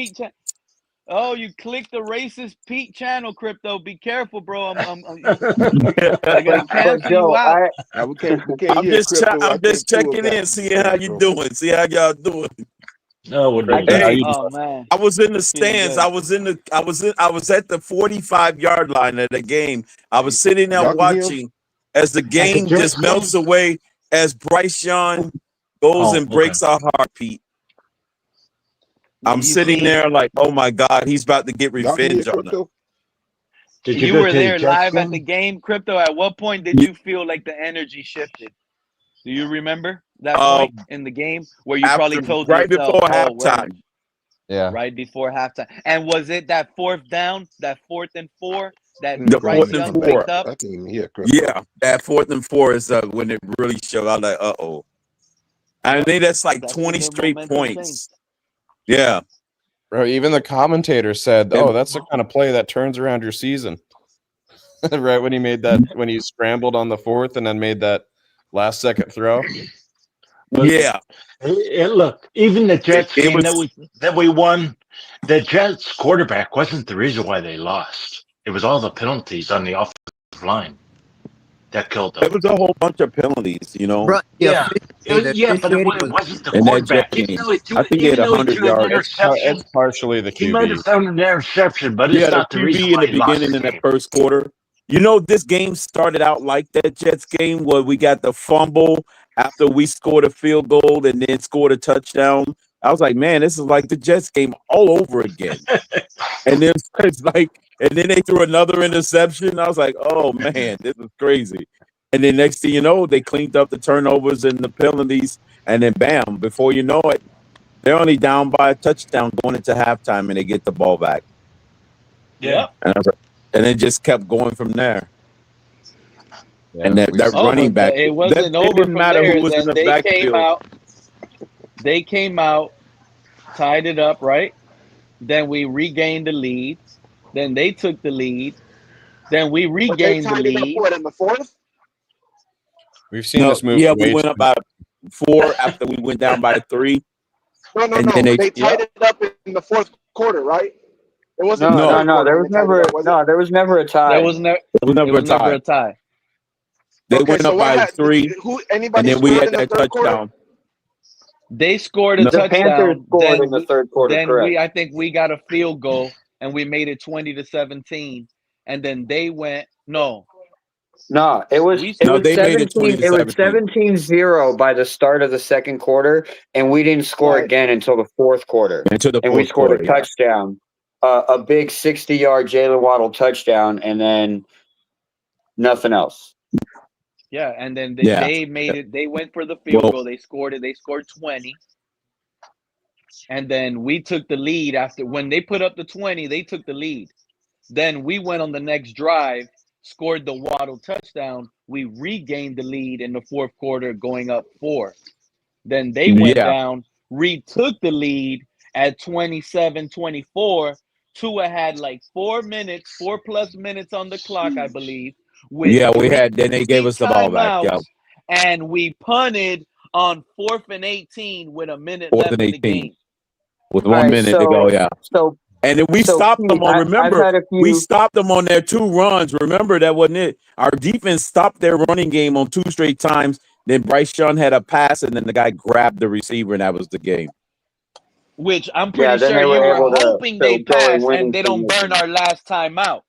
Oh, you click the racist Pete channel, Crypto. Be careful, bro. I gotta cancel you out. We can't hear Crypto. I'm just checking in, seeing how you doing, see how y'all doing. No, we're doing man. I was in the stands. I was at the 45-yard line of the game. I was sitting there watching as the game just melts away as Bryce Young goes and breaks our heart, Pete. I'm sitting there like, oh my God, he's about to get revenge on us. You were there live at the game, Crypto. At what point did you feel like the energy shifted? Do you remember that point in the game where you probably told right yourself, before halftime? Yeah, right before halftime. And was it that fourth down, that 4th and 4, that the Bryce Young picked up? I can't even hear Crypto. Yeah, that 4th and 4 is when it really showed. I was like, uh-oh. I think that's like 20 straight points. Yeah. Bro, even the commentator said, "Oh, that's the kind of play that turns around your season." Right when he scrambled on the 4th and then made that last second throw. Yeah. Look, even the Jets game that we won, the Jets quarterback wasn't the reason why they lost. It was all the penalties on the offensive line that killed them. It was a whole bunch of penalties, you know. But it wasn't the quarterback. I think he had 100 yards. It's partially the QB. He might have thrown an interception, but it's it's not the reason in why the he lost beginning the in game. that first quarter. You know, this game started out like that Jets game where we got the fumble after we scored a field goal and then scored a touchdown. I was like, man, this is like the Jets game all over again. And then it's like, and then they threw another interception. I was like, oh man, this is crazy. And then next thing you know, they cleaned up the turnovers and the penalties, and then bam, before you know it, they're only down by a touchdown going into halftime, and they get the ball back. Yeah. And it just kept going from there. Yeah. And that running back, it wasn't over. Didn't matter there. who was Then in the they backfield. They came out, tied it up, right? Then we regained the lead. Then they took the lead. Then we regained the lead. What, in the 4th? We've seen this move. Yeah, we went up by 4 after we went down by 3. No. They tied it up in the 4th quarter, right? It wasn't. No. There was never a tie. There was never a tie. They went up by 3, and then we had that touchdown. Quarter? They scored a The touchdown. Panthers scored in the 3rd quarter. Then correct. I think we got a field goal, and we made it 20-17. And then they went No, it was they made it 17. It was 17-0 by the start of the 2nd quarter, and we didn't score again until the 4th quarter. And we scored a touchdown, a big 60-yard Jalen Waddle touchdown, and then nothing else. Yeah, and then they made it. They went for the field goal. They scored it. They scored 20. And then we took the lead after when they put up the 20. They took the lead. Then we went on the next drive, scored the Waddle touchdown. We regained the lead in the 4th quarter, going up 4. Then they went down, retook the lead at 27-24. Tua had like 4 plus minutes on the clock, I believe. We had. Then they gave us the ball back. Yeah. And we punted on 4th and 18 with a minute left in the game. With 1 minute to go, yeah. And then we stopped them on. Remember, we stopped them on their 2 runs. Remember, that wasn't it. Our defense stopped their running game on 2 straight times. Then Bryce Young had a pass, and then the guy grabbed the receiver, and that was the game. Which I'm pretty sure you were hoping they pass and they don't burn our last time out.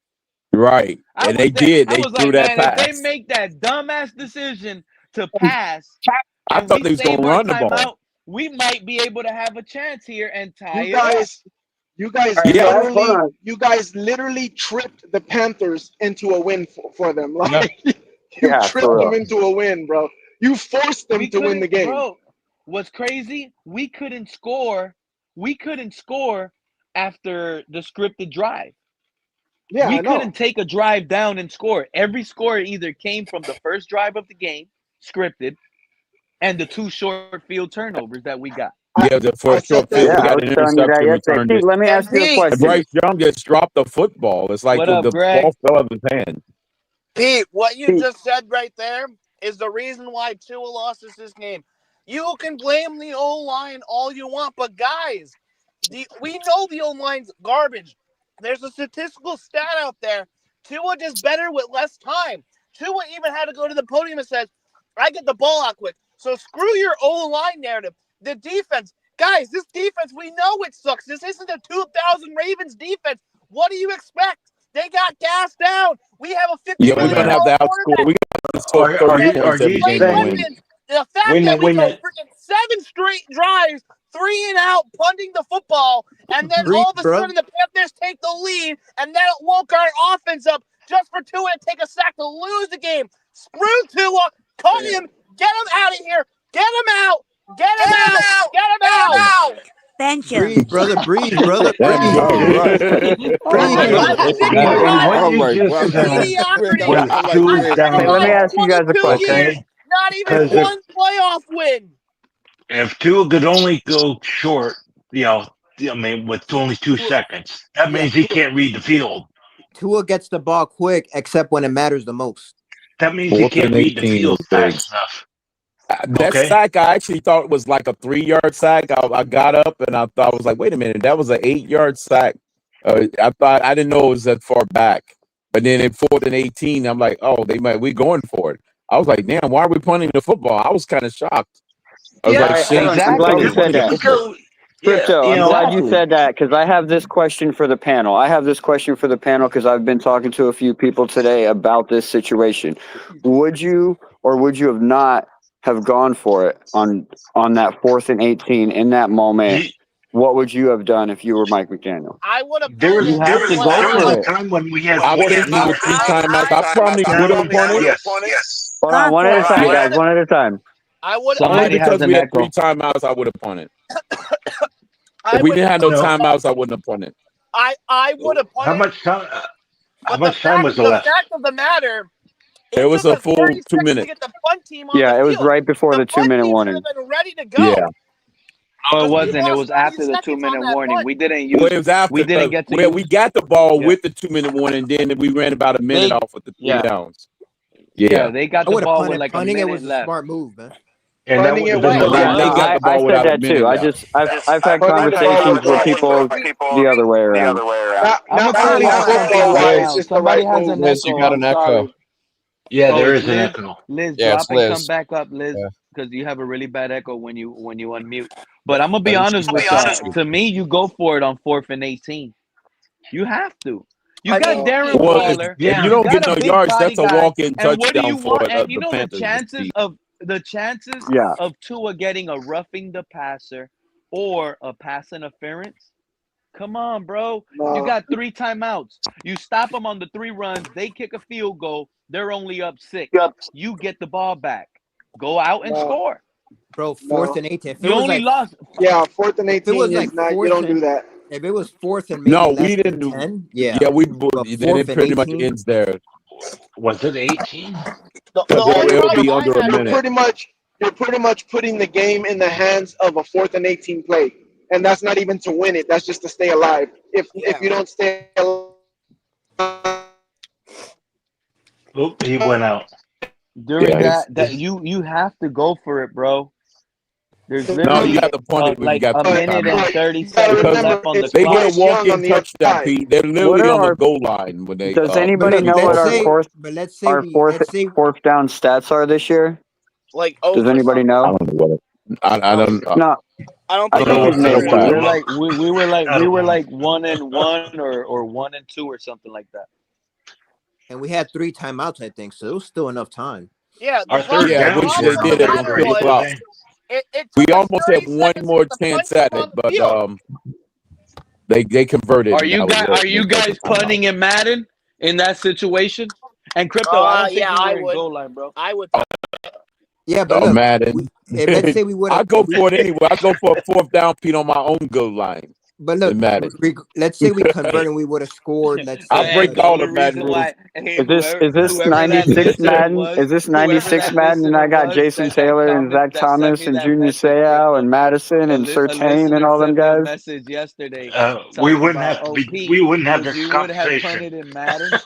Right. And they did. They threw that pass. If they make that dumbass decision to pass, I thought they was going to run the ball. Out, we might be able to have a chance here and tie you guys literally tripped the Panthers into a win for them. Like you tripped them into a win, bro. You forced them to win the game. Bro, what's crazy? We couldn't score. We couldn't score after the scripted drive. Yeah, we I know. couldn't take a drive down and score. Every score either came from the first drive of the game, scripted, and the 2 short field turnovers that we got. Yeah, for a short field, we I got was an telling you that interception, yesterday. returned Pete, it. let me ask you a And question. Bryce Young just dropped the football. It's like What up, the Greg? ball fell out of his hand. Pete, what you just said right there is the reason why Tua lost us this game. You can blame the O-line all you want, but guys, we know the O-line's garbage. There's a statistical stat out there. Tua does better with less time. Tua even had to go to the podium and says, I get the ball out quick. So screw your O-line narrative. The defense, guys, this defense, we know it sucks. This isn't a 2000 Ravens defense. What do you expect? They got gassed down. We have a $50 We're gonna have to outscore. We got to score 30 points every game to win. The fact that we go freaking 7 straight drives, 3 and out, punting the football, and then all of a sudden the Panthers take the lead, and then it woke our offense up just for Tua to take a sack to lose the game. Screw Tua. Cut him. Get him out of here. Get him out. Get him out. Get him out. Bench him. Breathe, brother. Breathe, brother. There Breathe. you go. Breathe, What you brother. just said mediocrity. was Tua's Hey, down. let me ask you guys a 22 question. years. Not even Because one playoff win. if Tua could only go short, I mean, with only 2 seconds, that means he can't read the field. Tua gets the ball quick, except when it matters the most. That means he 4th can't and read the 18 field is big. fast enough. That Okay. sack, I actually thought was like a 3-yard sack. I got up and I was like, wait a minute, that was an 8-yard sack. I didn't know it was that far back. But then in 4th and 18, I'm like, oh, we going for it. I was like, damn, why are we punting the football? I was kind of shocked. I was like, shit, I'm glad you said that. Crypto, I'm glad you said that because I have this question for the panel. Because I've been talking to a few people today about this situation. Would you or would you have not have gone for it on that 4th and 18 in that moment? What would you have done if you were Mike McDaniel? I would have. There was a time when we had I'm 4 thinking with 3 timeouts. I probably would have punted. Yes. Hold on, one at a time, guys. One at a time. I would Only Somebody has because an we had echo. 3 timeouts, I would have punted. If we didn't have no timeouts, I wouldn't have punted. I would have punted. How much time was left? The fact of the matter, It was a full 2 minutes. to get the punt team on Yeah, the it was field. right before the punt 2-minute team warning. should have been ready to go. Yeah. No, it We wasn't. It lost was 30 after the seconds on 2-minute that warning. punt. We didn't use. Well, it was after. We didn't get to well, use. we got the ball Yeah. with the 2-minute warning, then we ran about a minute off with the 3 downs. Yeah, they got I the would have ball punted. with like a Punting it minute was a left. smart move, man. And that was They got the ball I said without a that minute too. left. I've had conversations with people the other way around. I'm gonna tell y'all something right now. Somebody has an Liz, echo. you got I'm an echo. sorry. Yeah, there it's is an Liz. echo. Liz, Yeah, drop it's and Liz. come back up, Liz, Yeah. because you have a really bad echo when you unmute. But I'm gonna be Let him honest speak. with y'all. To me, you go for it on 4th and 18. You have to. You got Darren Well, Waller. if you You don't got get a no big yards, body that's a guy. walk-in And what do you touchdown for want? And you the know the Panthers. chances Yeah. of Tua getting a roughing the passer or a pass interference. Come on, bro. You got 3 timeouts. You stop them on the 3 runs. They kick a field goal. They're only up 6. You get the ball back. Go out and score. Bro, 4th and 18. If it You was only like, lost. Yeah, 4th and 18 if it was is like not. You 4th don't do and that. if it was 4th and maybe No, less we than didn't do. 10, Yeah, yeah. we. But Then 4th it and pretty much 18. ends there. Was it 18? The Because only it'll problem be I under a had. You're minute. pretty much putting the game in the hands of a 4th and 18 play, and that's not even to win it. That's just to stay alive. If you don't stay alive, Oop, he went out. During that you have to go for it, bro. There's No, literally you got to punt it when you like got a 3 minute and timeouts. 30 you gotta seconds remember left on the it's They clock. get a Bryce Young on walk-in the other touchdown, side. Pete. They're What literally are on the our? goal line when they. Does But anybody know what our fourth let's say fourth down stats are this year? Like Does over anybody something. know? I don't know what. I don't. No, I don't I think think know he's what made the one. We're like we were like I don't know. 1-1 or 1-2 or something like that. and we had 3 timeouts, I think, so it was still enough time. Yeah, Our third Yeah, down which was they on did the it on number 3 o'clock. it We took us almost 30 had one seconds more to get the chance punt at team it, on the but field. they converted. Are And you that was guys it. are you They took the guys timeout. punting in Madden in that situation? And Crypto, I don't think Yeah, you I were in would. goal line, bro. I would. Yeah, but Oh, look, Madden. let's say we would I have. go for it anyway. I go for a 4th down, Pete, on my own goal line. But look, let's say we convert and we would have scored. Let's say I'll break all the Madden rules. Is this 96 Madden? Is this 96 Madden? And I got Jason Taylor and Zach Thomas and Junior Seau and Madison and Surtain and all them guys. Message yesterday. We wouldn't have to be. We wouldn't have this conversation. In Madden.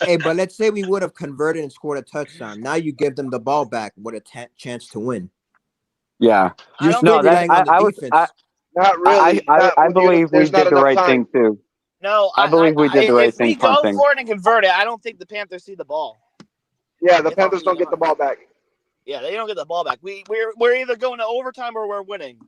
Hey, but let's say we would have converted and scored a touchdown. Now you give them the ball back with a chance to win. Yeah, you're still relying on the defense. Not really. I believe we did the right thing too. No, I believe we did the right thing. If we go for it and convert it, I don't think the Panthers see the ball. Yeah, the Panthers don't get the ball back. Yeah, they don't get the ball back. We're either going to overtime or we're winning.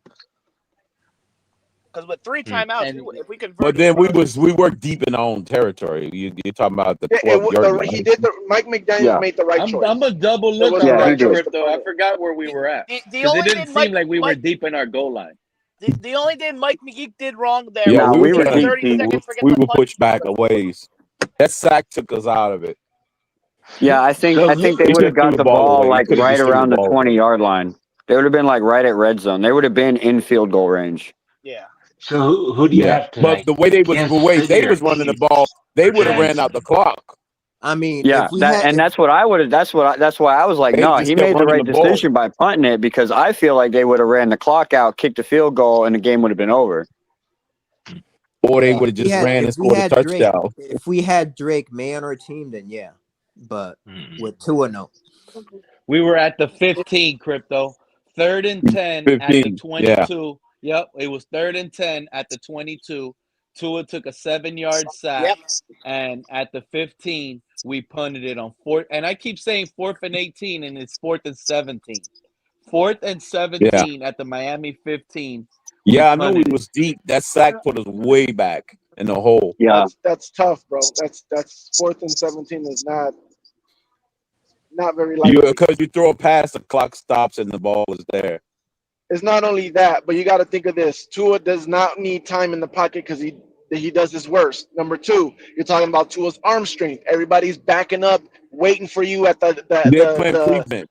Because with 3 timeouts, if we convert, but then we work deep in our own territory. You're talking about the 12-yard line. He did Mike McDaniel made the right choice. I'm a double look on that trip though. I forgot where we were at. It didn't seem like we were deep in our goal line. The only thing Mike McGee did wrong there. Yeah, was we were 30 seconds we were pushed back a ways. That sack took us out of it. Yeah, I think they would have got the ball like right around the 20-yard line. They would have been like right at red zone. They would have been in field goal range. Yeah. So who do you have to? But the way they was running the ball, they would have ran out the clock. I mean, yeah, that's what I would have. That's why I was like, no, he made the right decision by punting it because I feel like they would have ran the clock out, kicked a field goal, and the game would have been over. Or they would have just ran and scored a touchdown. If we had Drake May on our team, then yeah. But with Tua, no. We were at the 15, Crypto. 3rd and 10 15, at the 22. Yeah. Yep, it was 3rd and 10 at the 22. Tua took a 7-yard sack, and at the 15, we punted it on 4th. And I keep saying 4th and 18, and it's 4th and 17. 4th and 17 at the Miami 15. Yeah, I know we was deep. That sack put us way back in the hole. Yeah, that's tough, bro. That's 4th and 17 is not very likely. Because you throw a pass, the clock stops, and the ball is there. It's not only that, but you got to think of this. Tua does not need time in the pocket because he does his worst. Number 2, you're talking about Tua's arm strength. Everybody's backing up, waiting for you at the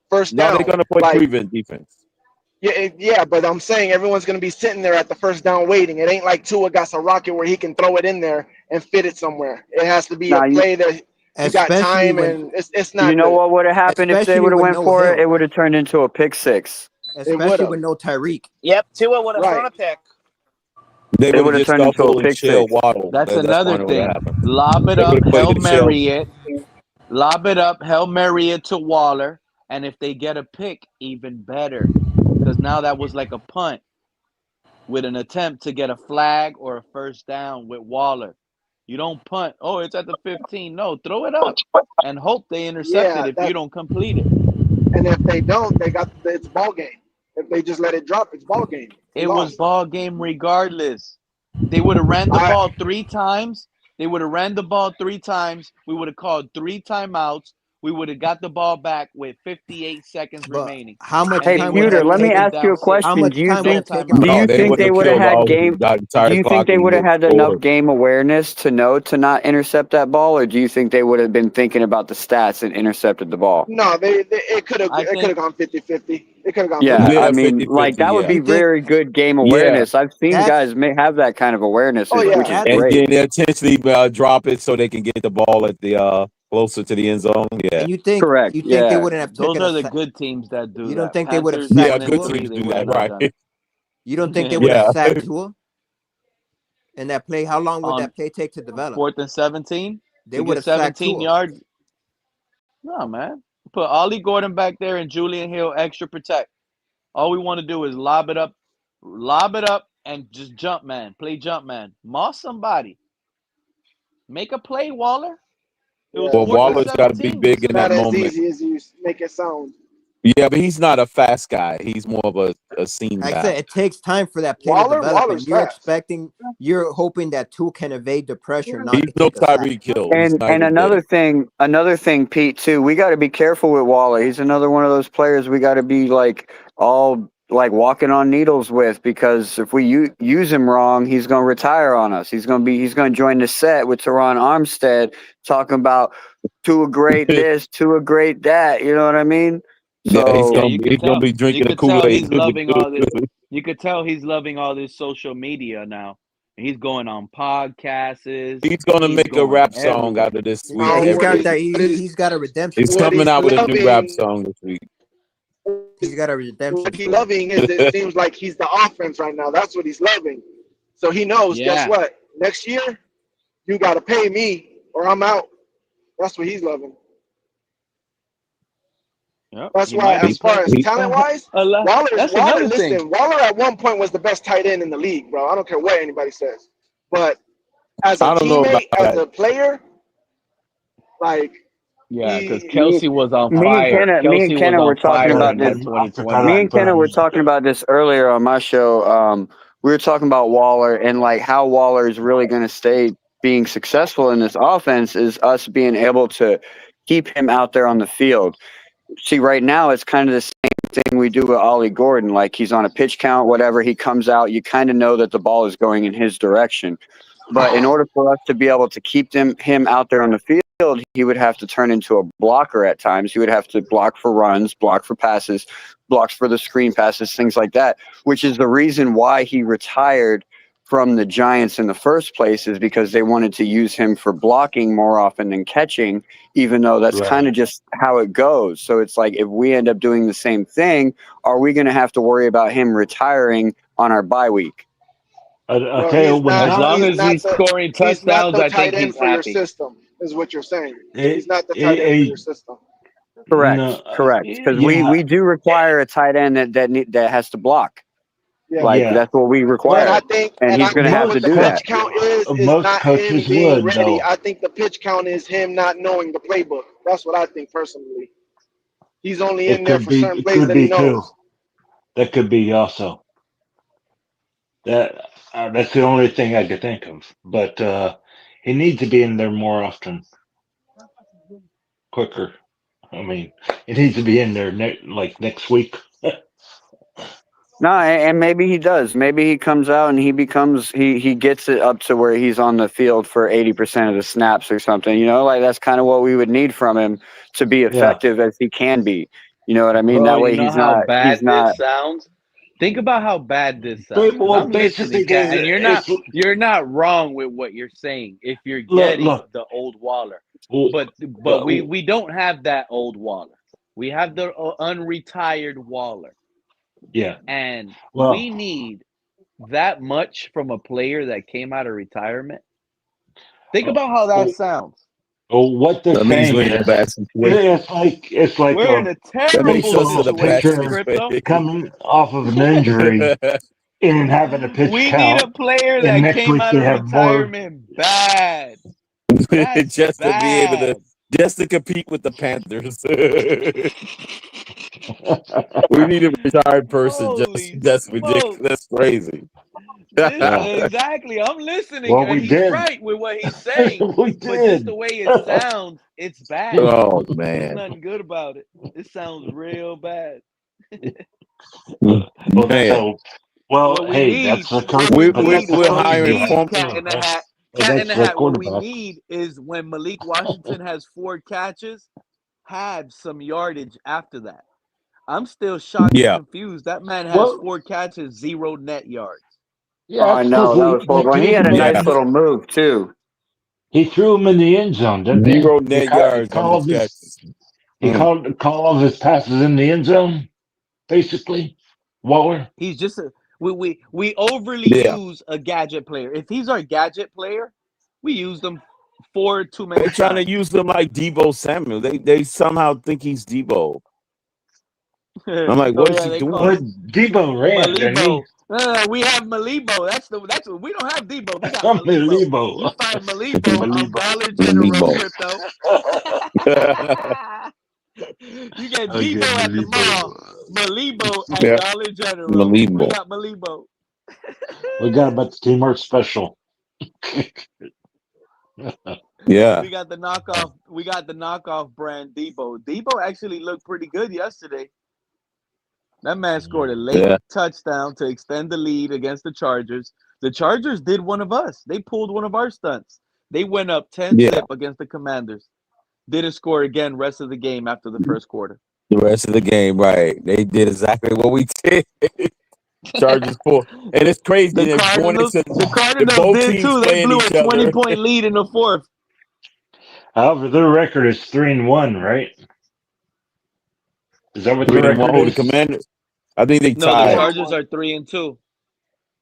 first down. Now they're going to play prevent defense. Yeah, but I'm saying everyone's going to be sitting there at the first down waiting. It ain't like Tua got a rocket where he can throw it in there and fit it somewhere. It has to be a play that you got time, and it's not. You know what would have happened if they would have went for it? It would have turned into a pick 6. Especially with no Tyreek. Yep, Tua would have thrown a pick. They would have turned into a pick 6. That's another thing. Lob it up, Hail Mary it. Lob it up, Hail Mary it to Waller. And if they get a pick, even better. Because now that was like a punt with an attempt to get a flag or a first down with Waller. You don't punt. Oh, it's at the 15. No, throw it up and hope they intercept it if you don't complete it. And if they don't, it's ball game. If they just let it drop, it's ball game. It was ball game regardless. They would have ran the ball 3 times. We would have called 3 timeouts. We would have got the ball back with 58 seconds remaining. How much Hey, Peter, let me ask you a question. Do you think they would have had game? Do you think they would have had enough game awareness to know to not intercept that ball, or do you think they would have been thinking about the stats and intercepted the ball? No, it could have gone 50-50. It could have gone. Yeah, I mean, like that would be very good game awareness. I've seen guys have that kind of awareness, which is great. And then they intentionally drop it so they can get the ball at the closer to the end zone. Yeah, and you think correct? You think they wouldn't have taken? Those are the good teams that do. You don't think they would have? Yeah, good teams do that, right? You don't think they would have sacked Tua in that play? How long would that play take to develop? 4th and 17. They would have 17 yards. No, man. Put Ollie Gordon back there and Julian Hill extra protect. All we want to do is lob it up, and just jump man. Play jump man. Moss somebody. Make a play, Waller. Well, Waller's got to be big in that moment. Not as easy as you make it sound. Yeah, but he's not a fast guy. He's more of a seam guy. Like I said, it takes time for that play to develop. You're hoping that Tua can evade the pressure. Not he's no Tyreek Hill. And another thing, Pete, too. We got to be careful with Waller. He's another one of those players we got to be all walking on needles with, because if we use him wrong, he's going to retire on us. He's going to join the set with Teron Armstead talking about Tua great this, Tua great that. You know what I mean? So he's gonna be drinking the Kool-Aid. He's loving all this. You could tell he's loving all this social media now. He's going on podcasts. He's gonna make a rap song out of this week. Yeah, he's got Every that. He's got a redemption. he's coming out with a new rap song this week. He's got a redemption. What he's loving is it seems like he's the offense right now. That's what he's loving. So he knows, guess what? Next year, you got to pay me or I'm out. That's what he's loving. Yep, that's why, as far as talent-wise, Waller at one point was the best tight end in the league, bro. I don't care what anybody says. But as a teammate, as a player, like, yeah, because Kelsey was on fire. Me and Kenna were talking about this. Me and Kenna were talking about this earlier on my show. We were talking about Waller and like how Waller is really going to stay being successful in this offense is us being able to keep him out there on the field. See, right now it's kind of the same thing we do with Ollie Gordon. Like he's on a pitch count, whatever, he comes out, you kind of know that the ball is going in his direction. But in order for us to be able to keep him out there on the field, he would have to turn into a blocker at times. He would have to block for runs, block for passes, blocks for the screen passes, things like that, which is the reason why he retired from the Giants in the first place, is because they wanted to use him for blocking more often than catching, even though that's kind of just how it goes. So it's like, if we end up doing the same thing, are we going to have to worry about him retiring on our bye week? As long as he's scoring touchdowns, I think he's for happy. your system, is what you're saying. He's not the tight end for your system. Correct. Because we do require a tight end that has to block. That's what we require. And he's going to have to do that. The pitch count is not him being ready. I think the pitch count is him not knowing the playbook. That's what I think personally. He's only in there for certain plays that he knows. That could be also. That's the only thing I could think of. But he needs to be in there more often, quicker. I mean, it needs to be in there next week. No, and maybe he does. Maybe he comes out and he gets it up to where he's on the field for 80% of the snaps or something. You know, like that's kind of what we would need from him to be effective as he can be. You know what I mean? Bro, that way you know he's how not. bad He's not. this sounds. Think about how bad this sounds. I'm listening, Kat, and you're not wrong with what you're saying if you're getting the old Waller. But we don't have that old Waller. We have the unretired Waller. Yeah. And we need that much from a player that came out of retirement. Think about how that sounds. Oh, what they're saying is, it's like we're in a terrible situation coming off of an injury and having a pitch we count. Need a player that came out of retirement bad. Just to be able to compete with the Panthers. We need a retired person. That's ridiculous. That's crazy. Exactly. I'm listening. And he's right with what he's saying. But just the way it sounds, it's bad. Oh, man. There's nothing good about it. It sounds real bad. That's we're hiring former. Cat in the hat. Cat in the hat. What we need is when Malik Washington has 4 catches, have some yardage after that. I'm still shocked and confused. That man has 4 catches, 0 net yards. Yeah, I know. That was horrible. He had a nice little move, too. He threw him in the end zone, didn't he? 0 net yards. He called all of his passes in the end zone, basically. Waller. He's just we overly use a gadget player. If he's our gadget player, we use them for too many. They're trying to use them like Deebo Samuel. They somehow think he's Deebo. I'm like, what is he doing? Deebo ran. We have Malibo. That's what we don't have Deebo. We got Malibo. You find Malibo on Dollar General crypto. You get Deebo at the mall. Malibo at Dollar General. We got Malibo. We got about the teamwork special. Yeah. We got the knockoff brand Deebo. Deebo actually looked pretty good yesterday. That man scored a late touchdown to extend the lead against the Chargers. The Chargers did one of us. They pulled one of our stunts. They went up 10-zip against the Commanders. Didn't score again rest of the game after the first quarter. The rest of the game, right. They did exactly what we did. Chargers 4. And it's crazy. The Cardinals did too. They blew a 20-point lead in the fourth. However, their record is 3-1, right? Is that what the 3-1. record The is? Commanders. I think they No, tied. the Chargers are 3-2.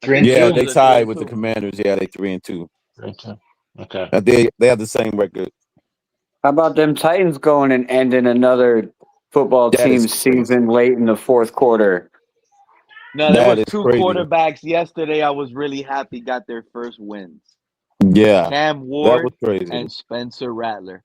3-2. They tied with the Commanders. Yeah, they 3-2. 3-2. Okay. They have the same record. How about them Titans going and ending another football team season late in the fourth quarter? No, there was 2 quarterbacks yesterday. I was really happy got their first wins. Yeah, Cam that Ward was crazy. and Spencer Rattler.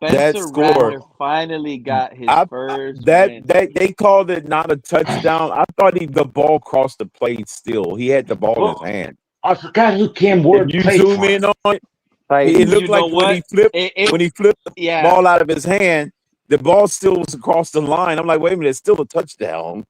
That Spencer score, Rattler finally got his first win. They called it not a touchdown. I thought the ball crossed the plate still. He had the ball in his hand. I forgot who Cam Ward If you played zoom for. in on it, it looked like when he flipped the ball out of his hand, the ball still was across the line. I'm like, wait a minute, it's still a touchdown.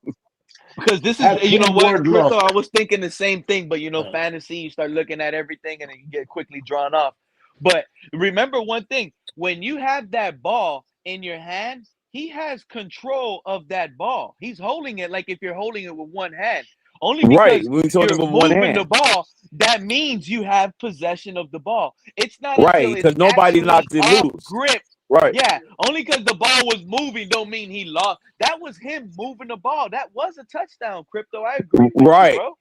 Because this is, you know what, Crypto, I was thinking the same thing, but fantasy, you start looking at everything and then you get quickly drawn off. But remember one thing, when you have that ball in your hand, he has control of that ball. He's holding it like if you're holding it with one hand. Only because you're moving the ball, that means you have possession of the ball. It's not until it's because nobody knocked it off loose. grip. Right. Yeah, only because the ball was moving don't mean he lost. That was him moving the ball. That was a touchdown, Crypto. I agree with you, bro.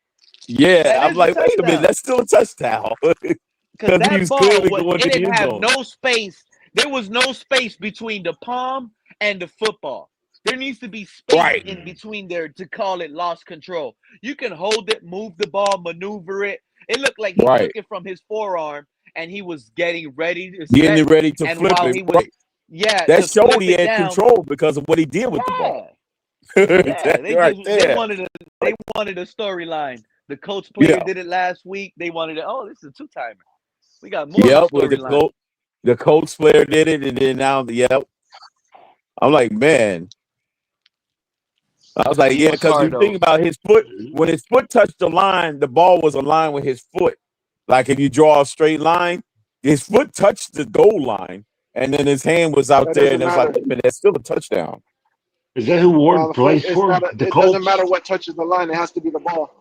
Yeah, That I'm is like, a wait a minute, touchdown. that's still a touchdown. Because he that was ball, clearly going it to the didn't end have zone. no space. There was no space between the palm and the football. There needs to be space in between there to call it lost control. You can hold it, move the ball, maneuver it. It looked like he took it from his forearm and he was getting ready to Getting set. ready to And flip while it. he was, That to showed flip he it had down. control because of what he did with the ball. Yeah, they right just there. they wanted a storyline. The Colts player did it last week. They wanted it. Oh, this is a 2-timer. We got more of a storyline. The Colts player did it, and then now I'm like, man. I was like, He yeah, was because you hard, think though. about his foot. When his foot touched the line, the ball was aligned with his foot. Like if you draw a straight line, his foot touched the goal line, and then his hand was out there, and it was like, wait a minute, that's still a touchdown. Is that who Ward plays for? It doesn't matter what touches the line. It has to be the ball.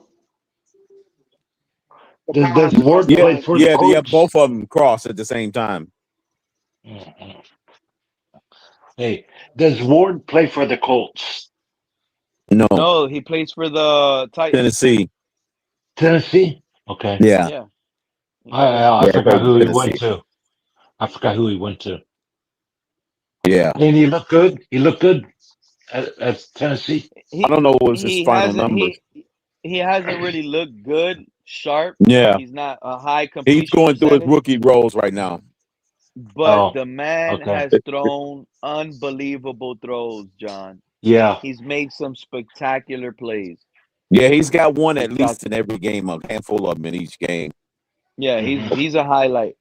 Does Ward play for the Colts? Yeah, both of them cross at the same time. Hey, does Ward play for the Colts? No, he plays for the Titans. Tennessee? Okay. Yeah. I forgot who he went to. Yeah. And he looked good. He looked good at Tennessee. I don't know what was his final numbers. He hasn't really looked good, sharp. Yeah. He's not a high completion He's going through his rookie roles right now. But the man has thrown unbelievable throws, John. Yeah. He's made some spectacular plays. Yeah, he's got one at least in every game, a handful of them in each game. Yeah, he's a highlight.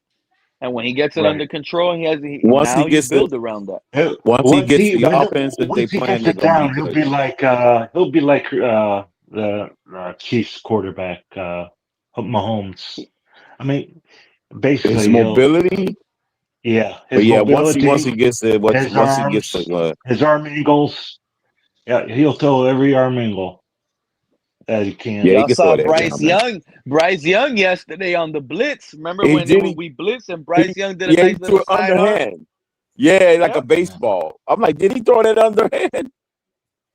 And when he gets it under control, Once now he gets you build around that. Once he gets the offense that they plan to down, he'll be like the Chiefs quarterback, Mahomes. I mean, basically his mobility. Yeah, his mobility. Once he gets the his arm angles. Yeah, he'll throw every arm angle that he can. Y'all saw Bryce Young yesterday on the blitz. Remember when we blitzed and Bryce Young did a nice little side underhand. Yeah, like a baseball. I'm like, did he throw that underhand?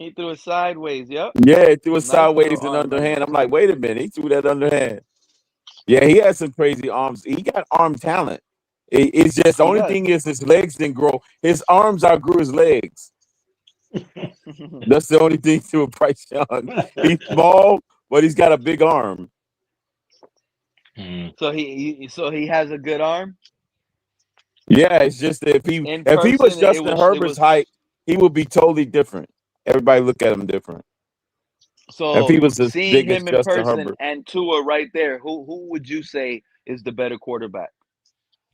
He threw it sideways. Yep. Yeah, he threw it sideways and underhand. I'm like, wait a minute, he threw that underhand. Yeah, he has some crazy arms. He got arm talent. It's just the only thing is his legs didn't grow. His arms outgrew his legs. That's the only thing to a Bryce Young. He's small, but he's got a big arm. So he has a good arm. Yeah, it's just that if he was Justin Herbert's height, he would be totally different. Everybody look at him different. So if he was as seeing big him as in Justin person Herbert. and Tua right there, who would you say is the better quarterback?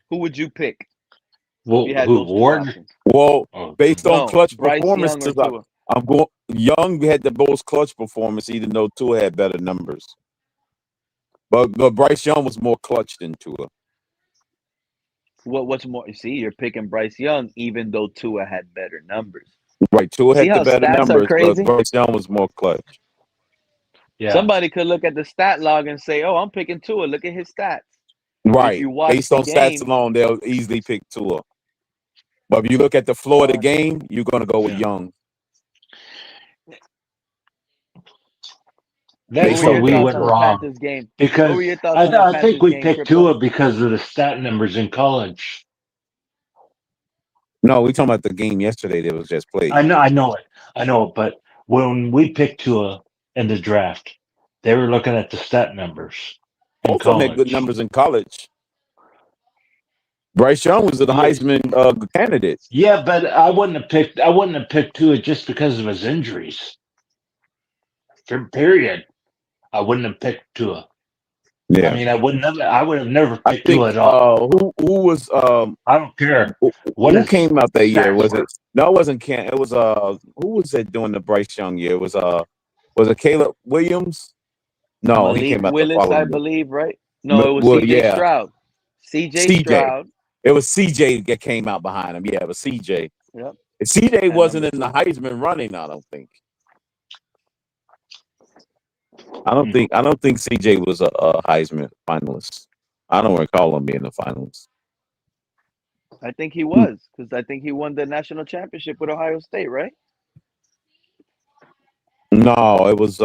Who would you pick? Well, Ward? Well, based on clutch Bryce performances, Young or Tua? I'm going. Young had the most clutch performance, even though Tua had better numbers. But Bryce Young was more clutch than Tua. What's more? See, you're picking Bryce Young, even though Tua had better numbers. Right, Tua See had how the better stats are numbers, but crazy? Bryce Young was more clutch. Yeah. Somebody could look at the stat log and say, "Oh, I'm picking Tua. Look at his stats." Right. If you watch Based the on game, stats alone, they'll easily pick Tua. But if you look at the floor of the game, you're going to go with Young. That's where we went wrong. game? Because what were your thoughts on the I think Panthers we game, picked Triplo? Tua because of the stat numbers in college. No, we talking about the game yesterday that was just played. I know it. But when we picked Tua in the draft, they were looking at the stat numbers in Both of them college. had good numbers in college. Bryce Young was the Heisman candidate. Yeah, but I wouldn't have picked Tua just because of his injuries. Period. I wouldn't have picked Tua. Yeah. I mean, I would have never picked Tua at all. Who was I don't care. Who came out that year? Was it? No, it wasn't Cam. It was who was it doing the Bryce Young year? It was it Caleb Williams? No, he Malik came out Willis, the following I year. believe, right? No, it was CJ Stroud. CJ Stroud. It was CJ that came out behind him. Yeah, it was CJ. Yep. CJ wasn't in the Heisman running, I don't think. I don't think CJ was a Heisman finalist. I don't recall him being a finalist. I think he was, because I think he won the national championship with Ohio State, right? No, it was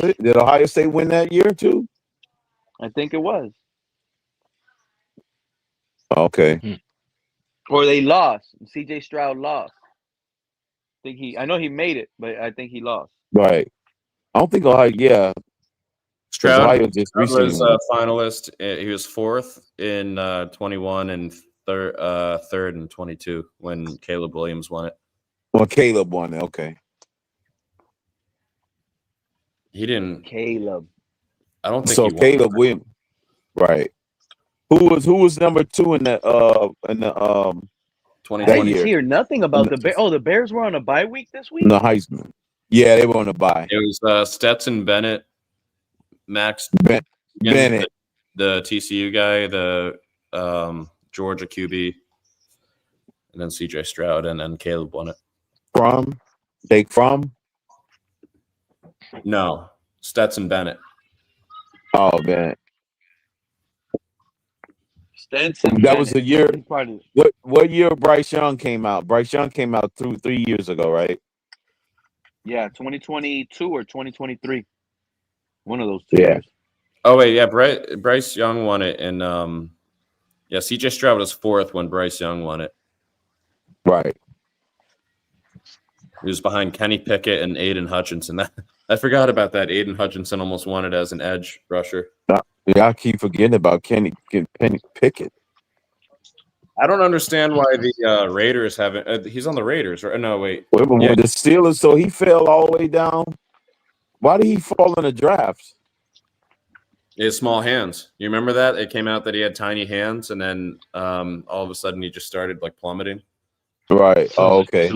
it? Did Ohio State win that year too? I think it was. Okay. Or they lost. CJ Stroud lost. I know he made it, but I think he lost. Right. I don't think Ohio. Yeah. Stroud just was a finalist. He was fourth in 21 and third in 22 when Caleb Williams won it. Well, Caleb won it. Okay. He didn't. Caleb. I don't think so. He won. Caleb Williams. Right. Who was number 2 in the 2020 I didn't hear nothing about the Bears. Oh, the Bears were on a bye week this week? The Heisman. Yeah, they were on a bye. It was Stetson Bennett, Max Bennett, the TCU guy, the Georgia QB, and then CJ Stroud, and then Caleb won it. Jake Fromm? No, Stetson Bennett. Oh, Bennett. That was the year. What year Bryce Young came out? Bryce Young came out 3 years ago, right? Yeah, 2022 or 2023. One of those 2 years. Oh wait, yeah, Bryce Young won it, and CJ Stroud was fourth when Bryce Young won it. Right. He was behind Kenny Pickett and Aiden Hutchinson. I forgot about that. Aiden Hutchinson almost won it as an edge rusher. Yeah, I keep forgetting about Kenny Pickett. I don't understand why the Raiders haven't. He's on the Raiders, right? No, wait. The Steelers, so he fell all the way down. Why did he fall in the draft? He has small hands. You remember that? It came out that he had tiny hands, and then all of a sudden he just started like plummeting. Right. Oh, okay.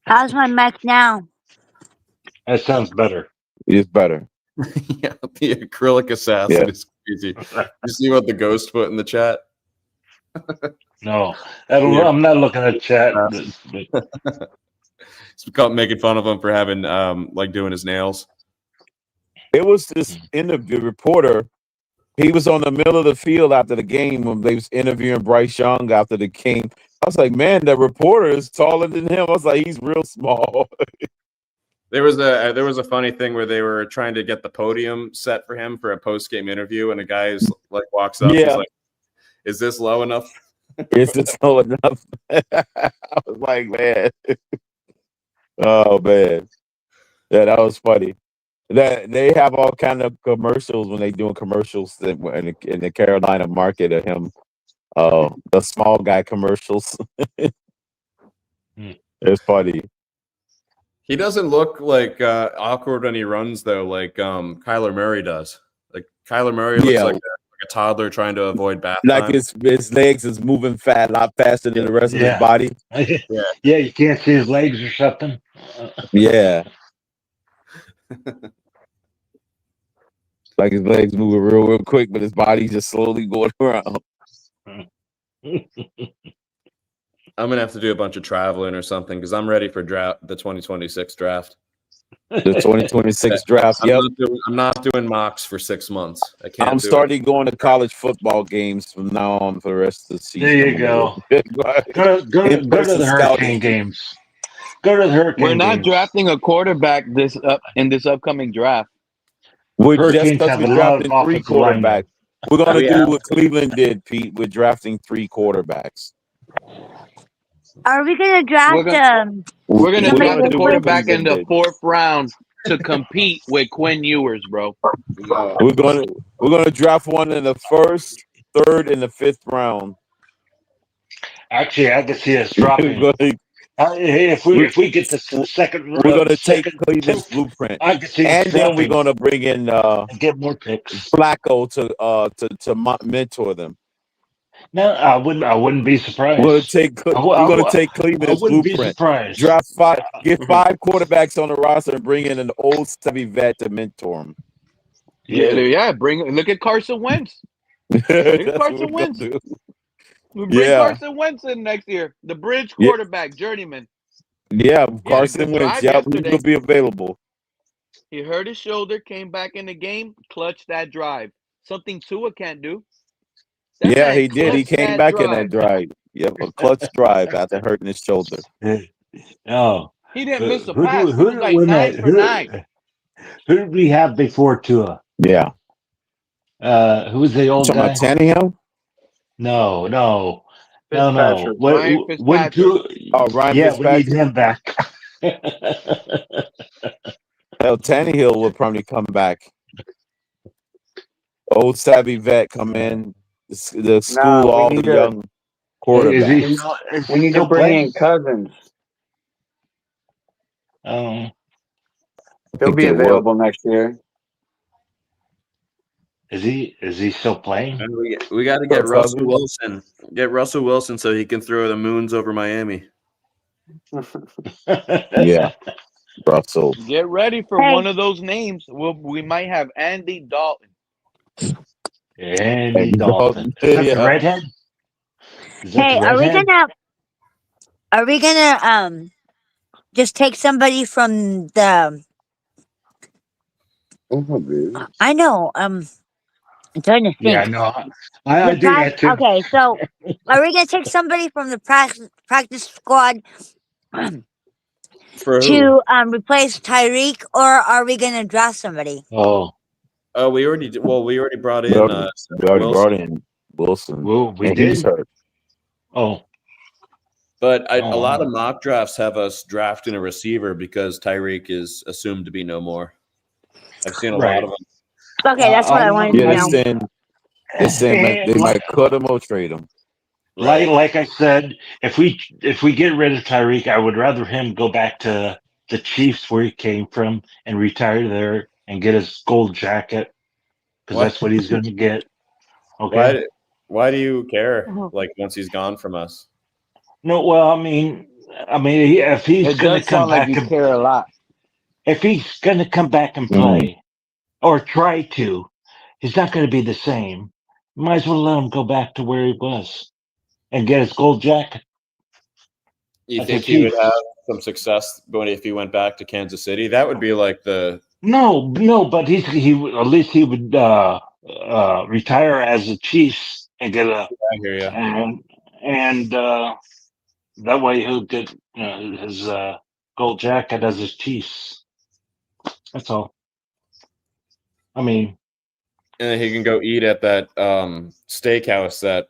How's my mic now? That sounds better. It's better. Yeah, the acrylic assassin is crazy. You see what the ghost put in the chat? No, I'm not looking at chat. It's making fun of him for having doing his nails. It was this interview reporter. He was on the middle of the field after the game when they was interviewing Bryce Young after the game. I was like, man, the reporter is taller than him. I was like, he's real small. There was a funny thing where they were trying to get the podium set for him for a post-game interview, and a guy walks up. Yeah. He's like, "Is this low enough?" Is this low enough? I was like, man. Oh man, yeah, that was funny. That they have all kind of commercials when they doing commercials in the Carolina market of him. The small guy commercials. It's funny. He doesn't look like awkward when he runs though, like Kyler Murray does. Like Kyler Murray looks like a toddler trying to avoid bath like time. his legs is moving a lot faster than the rest of his body. Yeah, you can't see his legs or something. Yeah. Like his legs moving real quick, but his body's just slowly going around. I'm gonna have to do a bunch of traveling or something because I'm ready for the 2026 draft. The 2026 draft. Yep. I'm not doing mocks for 6 months. I can't. I'm starting going to college football games from now on for the rest of the season. There you go. Go to the Hurricane games. Go to the Hurricane We're not games. drafting a quarterback in this upcoming draft. We're just Hurricanes because have we're a lot of drafting 3 offensive linemen. quarterbacks. We're going to do what Cleveland did, Pete. We're drafting 3 quarterbacks. Are we going to draft? We're gonna somebody draft a different? quarterback in the did. 4th round to compete with Quinn Ewers, bro. We're going to draft one in the 1st, 3rd, and the 5th round. Actually, I can see us dropping. If we get the second, we're going to take Cleveland's blueprint, I can see and us then we're dropping. going to bring in Get more picks. Flacco to mentor them. No, I wouldn't be surprised. We're going to take Cleveland's I wouldn't be blueprint. surprised. Draft 5, get 5 quarterbacks on the roster, and bring in an old savvy vet to mentor him. Yeah. Look at Carson Wentz. Look at Carson Wentz. We bring Carson Wentz in next year. The bridge quarterback, journeyman. Yeah, Carson Wentz. Yeah, he will be available. He hurt his shoulder, came back in the game, clutched that drive. Something Tua can't do. Yeah, he did. He came back in that drive. Yep, a clutch drive after hurting his shoulder. Oh, he didn't miss a pass. He was like 9 for 9. Who did we have before Tua? Yeah. Who was the old guy? Tannehill? No. Fitzpatrick. Ryan Fitzpatrick. Ryan yeah, Fitzpatrick. we need him back. Hell, Tannehill will probably come back. Old savvy vet come in. The school, all the young quarterbacks. We need to bring in Cousins. He'll be available next year. Is he still playing? And we got to get Russell Wilson. Get Russell Wilson so he can throw the moons over Miami. Yeah, Russell. Get ready for one of those names. We might have Andy Dalton. Andy Dalton. Is that the redhead? Hey, are we gonna just take somebody from the? I know. I'm trying to think. Yeah, no, I do that too. Okay, so are we gonna take somebody from the practice squad to replace Tyreek, or are we gonna draft somebody? We already did. Well, we already brought in. We already brought in Wilson. Well, we and did. He's hurt. But a lot of mock drafts have us drafting a receiver because Tyreek is assumed to be no more. I've seen a lot of them. Okay, that's what I wanted to know. They're saying they might cut him or trade him. Like I said, if we get rid of Tyreek, I would rather him go back to the Chiefs where he came from and retire there and get his gold jacket because that's what he's going to get. Okay. Why do you care? Like once he's gone from us? No, well, I mean, if he's going to come back and care a lot. If he's going to come back and play or try to, he's not going to be the same. Might as well let him go back to where he was and get his gold jacket. You think he would have some success if he went back to Kansas City? That would be like the no, but he at least he would retire as a Chiefs and get a and that way he'll get his gold jacket as his Chiefs. That's all. I mean, and then he can go eat at that steakhouse that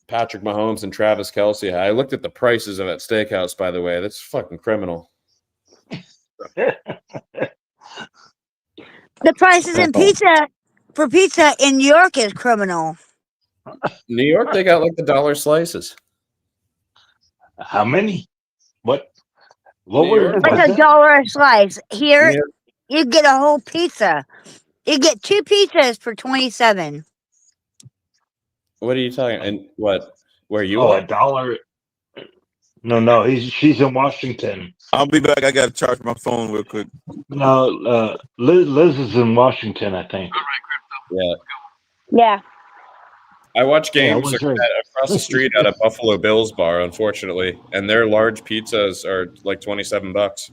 Patrick Mahomes and Travis Kelce. I looked at the prices of that steakhouse, by the way. That's fucking criminal. The prices in pizza in New York is criminal. New York, they got like the dollar slices. How many? What were like $1 a slice. Here, you get a whole pizza. You get 2 pizzas for $27. What are you talking? And what? Where you are? $1. No. She's in Washington. I'll be back. I gotta charge my phone real quick. No, Liz is in Washington, I think. All right, Crypto. Yeah. I watch games across the street at a Buffalo Bills bar, unfortunately, and their large pizzas are like $27.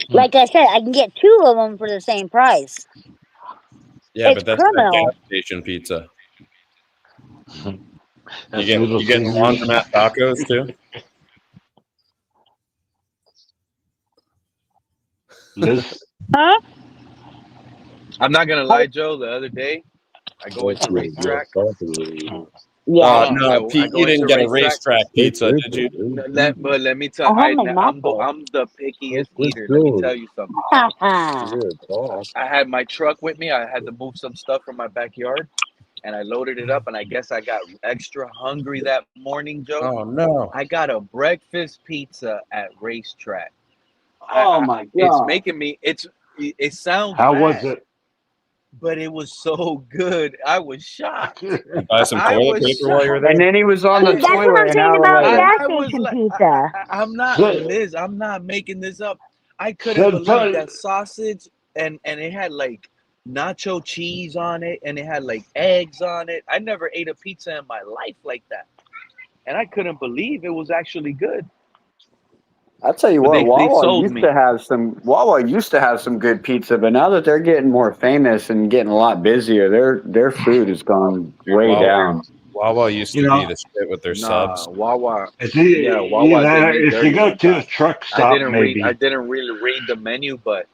Like I said, I can get 2 of them for the same price. Yeah, It's but that's that criminal. gas station pizza. That's You get laundromat tacos too? Liz? Huh? I'm not gonna lie, Joe. The other day, I go into racetrack. Yeah. No, I Pete, go you didn't into get a racetrack. racetrack pizza, did you? But let me tell I have my I'm knuckles. the pickiest eater. Let me tell you something. I had my truck with me. I had to move some stuff from my backyard, and I loaded it up. And I guess I got extra hungry that morning, Joe. Oh no! I got a breakfast pizza at racetrack. Oh my It's god! making me. It sounds How was bad, it? but it was so good. I was shocked. You buy some I toilet was paper while you were And there? then he was on See, the that's what toilet I'm an saying hour about later. gas I was station like, pizza. I'm not So, Liz. I'm not making this up. I couldn't so, believe so, that sausage and it had like nacho cheese on it and it had like eggs on it. I never ate a pizza in my life like that, and I couldn't believe it was actually good. I'll tell you But what, they Wawa sold used me. to have some good pizza, but now that they're getting more famous and getting a lot busier, their food has gone way down. Wawa used you to be know, the shit with their Nah, subs. Wawa. if Yeah, Wawa did me you dirty go one to a time. truck I stop, didn't read. I maybe didn't really read the menu, but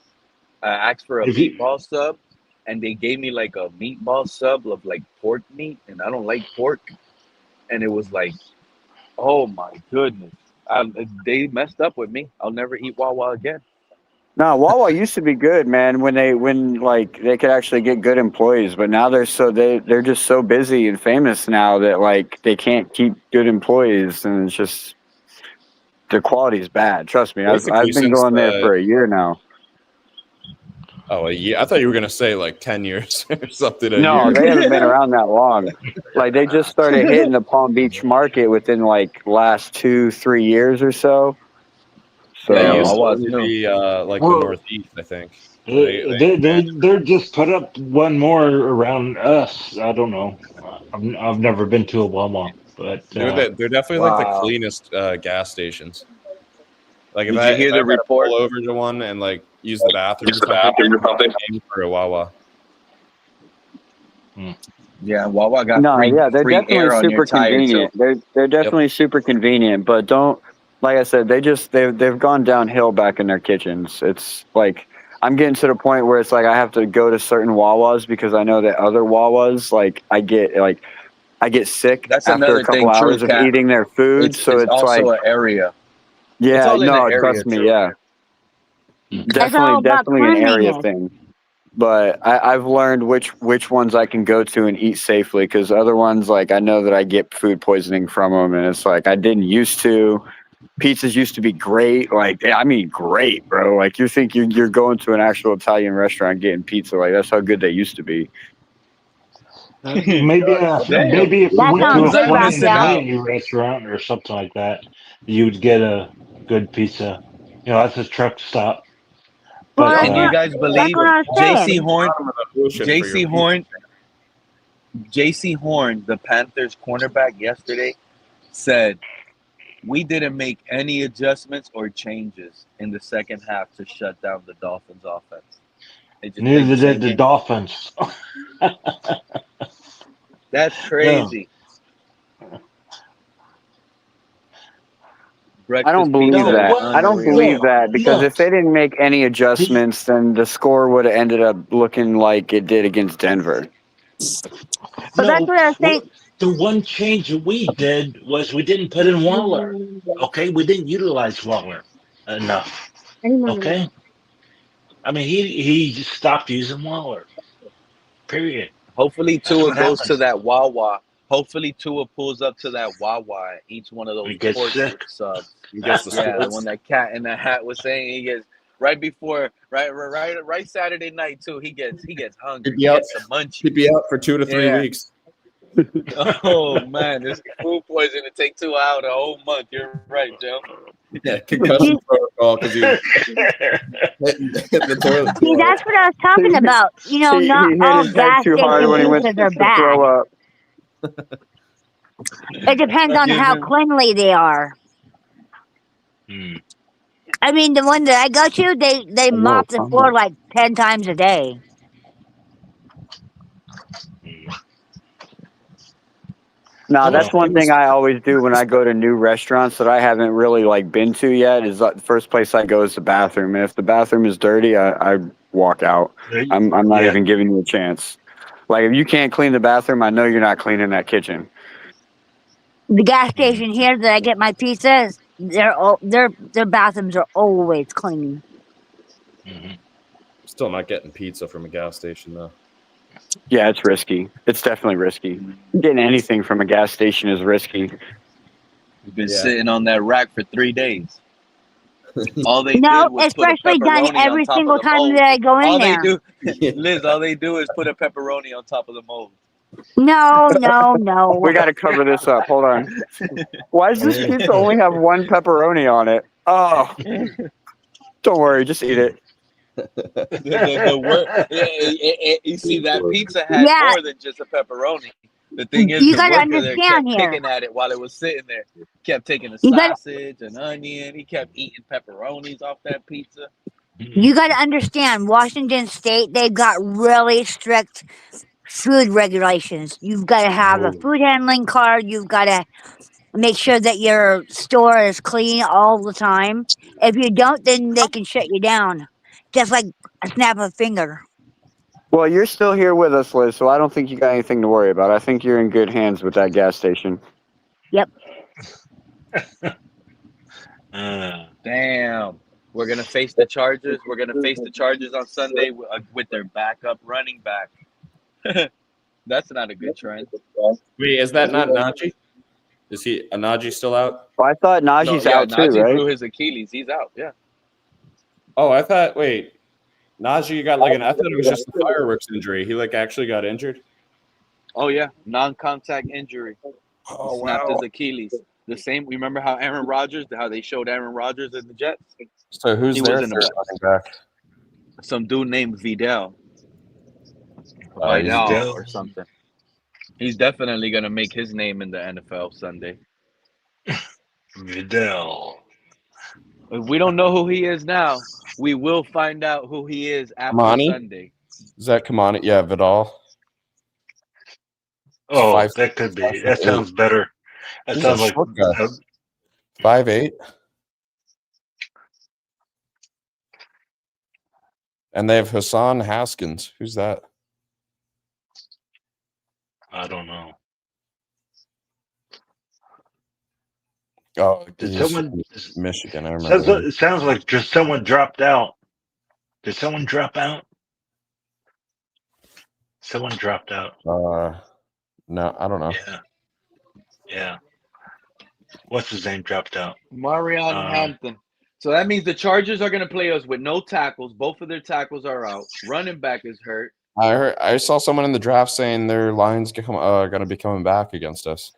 I asked for a if you meatball sub, and they gave me like a meatball sub of like pork meat, and I don't like pork, and it was like, oh my goodness, they messed up with me. I'll never eat Wawa again. No, Wawa used to be good, man. When like they could actually get good employees, but now they're just so busy and famous now that like they can't keep good employees, and it's just the quality's bad. Trust me, Basically, I've been since going there the for a year now. a year. I thought you were gonna say like 10 years or something. A No, year. they haven't been around that long. Like they just started hitting the Palm Beach market within like last 2-3 years or so. Yeah, it Yeah, used So to Wawa's only new. be like the well, Northeast, I think. They they're just put up one more around us. I don't know. I've never been to a Walmart, but they're definitely like the Wow. cleanest gas stations. Like Did you if hear I the ever had to pull report? over to one and like use the bathroom or something, I'm aiming for a Wawa. Yeah, Wawa got no, yeah, they're free definitely air on your super tire too. convenient. They're Yep. definitely super convenient, but don't like I said, they've gone downhill back in their kitchens. It's like I'm getting to the point where it's like I have to go to certain Wawas because I know that other Wawas I get sick That's after a another couple thing, true, hours of Cat. eating their food. So It's it's like, also an area. It's yeah, all in the no, area, trust me, true. yeah, It's all about definitely an area cleanliness. thing. But I've learned which ones I can go to and eat safely because other ones, like I know that I get food poisoning from them, and it's like I didn't used to. Pizzas used to be great, like I mean, great, bro. Like you think you're going to an actual Italian restaurant getting pizza, like that's how good they used to be. maybe Damn. maybe if you That went What to sounds a was good, I fine missing Raphael. out? dining restaurant or something like that, you'd get a good pizza. You know, that's a truck stop. Well, But Can you guys that's believe what I was JC saying. Horn? Bottom of the ocean for your JC pizza. Horn, JC Horn, the Panthers cornerback yesterday said we didn't make any adjustments or changes in the second half to shut down the Dolphins offense. They neither the did same the game. Dolphins. That's No, crazy. I don't Breakfast believe pizza no, is that. what? I don't unreal. believe Look, that because look. if they didn't make any The, adjustments, then the score would have ended up looking like it did against Denver. But that's no, what I was saying. the one change that we did was we didn't put in Waller. Okay, we didn't utilize Waller enough. Okay, I mean he just stopped using Waller. Period. Hopefully That's Tua what goes happened. to that Wawa. Hopefully Tua pulls up to that Wawa and eats one of We those get pork sick. subs. He gets the Yeah, the splits. one that cat in the hat was saying he gets right Saturday night too. He gets hungry. He gets the He'd be munchies. out for 2 to 3 Yeah. weeks. Oh man, this food poisoning to take 2 out a whole month. You're right, Joe. Yeah, concussion protocol because he was hitting the toilet too See, hard. that's what I was talking about. You know, He not hit all his head gas too hard station when he went pizzas are to bad. throw up. It depends on Give how him cleanly they are. I mean, the one that I go to, they mop the floor like 10 times a day. No, that's one thing I always do when I go to new restaurants that I haven't really like been to yet. Is the first place I go is the bathroom, and if the bathroom is dirty, I walk out. I'm not even giving you a chance. Like if you can't clean the bathroom, I know you're not cleaning that kitchen. The gas station here that I get my pizzas, their bathrooms are always clean. Still not getting pizza from a gas station though. Yeah, it's risky. It's definitely risky. Getting anything from a gas station is risky. We've been sitting on that rack for 3 days. All they No, did was it's put a freshly done pepperoni on every top single of the time mold. that I go in All there. they do, Liz, all they do is put a pepperoni on top of the mold. No, no, no. We got to cover this up. Hold on. Why does this pizza only have one pepperoni on it? Oh, don't worry, just eat it. You see, that pizza had more than just a pepperoni. The thing is, You the gotta worker there kept understand here. picking at it while it was sitting there. Kept taking a You gotta- sausage, an onion. He kept eating pepperonis off that pizza. You got to understand, Washington State, they've got really strict food regulations. You've got to have a food handling card. You've got to make sure that your store is clean all the time. If you don't, then they can shut you down, just like a snap of a finger. Well, you're still here with us, Liz, so I don't think you got anything to worry about. I think you're in good hands with that gas station. Yep. Damn. We're going to face the Chargers. We're going to face the Chargers on Sunday with their backup running back. That's not a good trend. Wait, is that not Najee? Is Najee still out? Well, I thought Najee's out too, Najee right? blew his Achilles. He's out, yeah. Oh, I thought, wait. Najee got I thought it was just a fireworks injury. He actually got injured? Oh, yeah. Non-contact injury. Oh, snapped his Achilles. The same. Remember how how they showed Aaron Rodgers in the Jets? So who's there in for running back? Some dude named Vidal. Vidal. Or something. He's definitely going to make his name in the NFL Sunday. Vidal. If we don't know who he is now, we will find out who he is after Kamani? Sunday. Is that Kamani? Yeah, Vidal. Oh, that could be. That sounds better. That He's sounds a like short guy. 5'8". And they have Hassan Haskins. Who's that? I don't know. Oh, Did he's someone Michigan? I remember. It sounds like just someone dropped out. Did someone drop out? Someone dropped out. No, I don't know. Yeah. What's his name dropped out? Marion Hampton. So that means the Chargers are going to play us with no tackles. Both of their tackles are out. Running back is hurt. I saw someone in the draft saying their line's going to be coming back against us.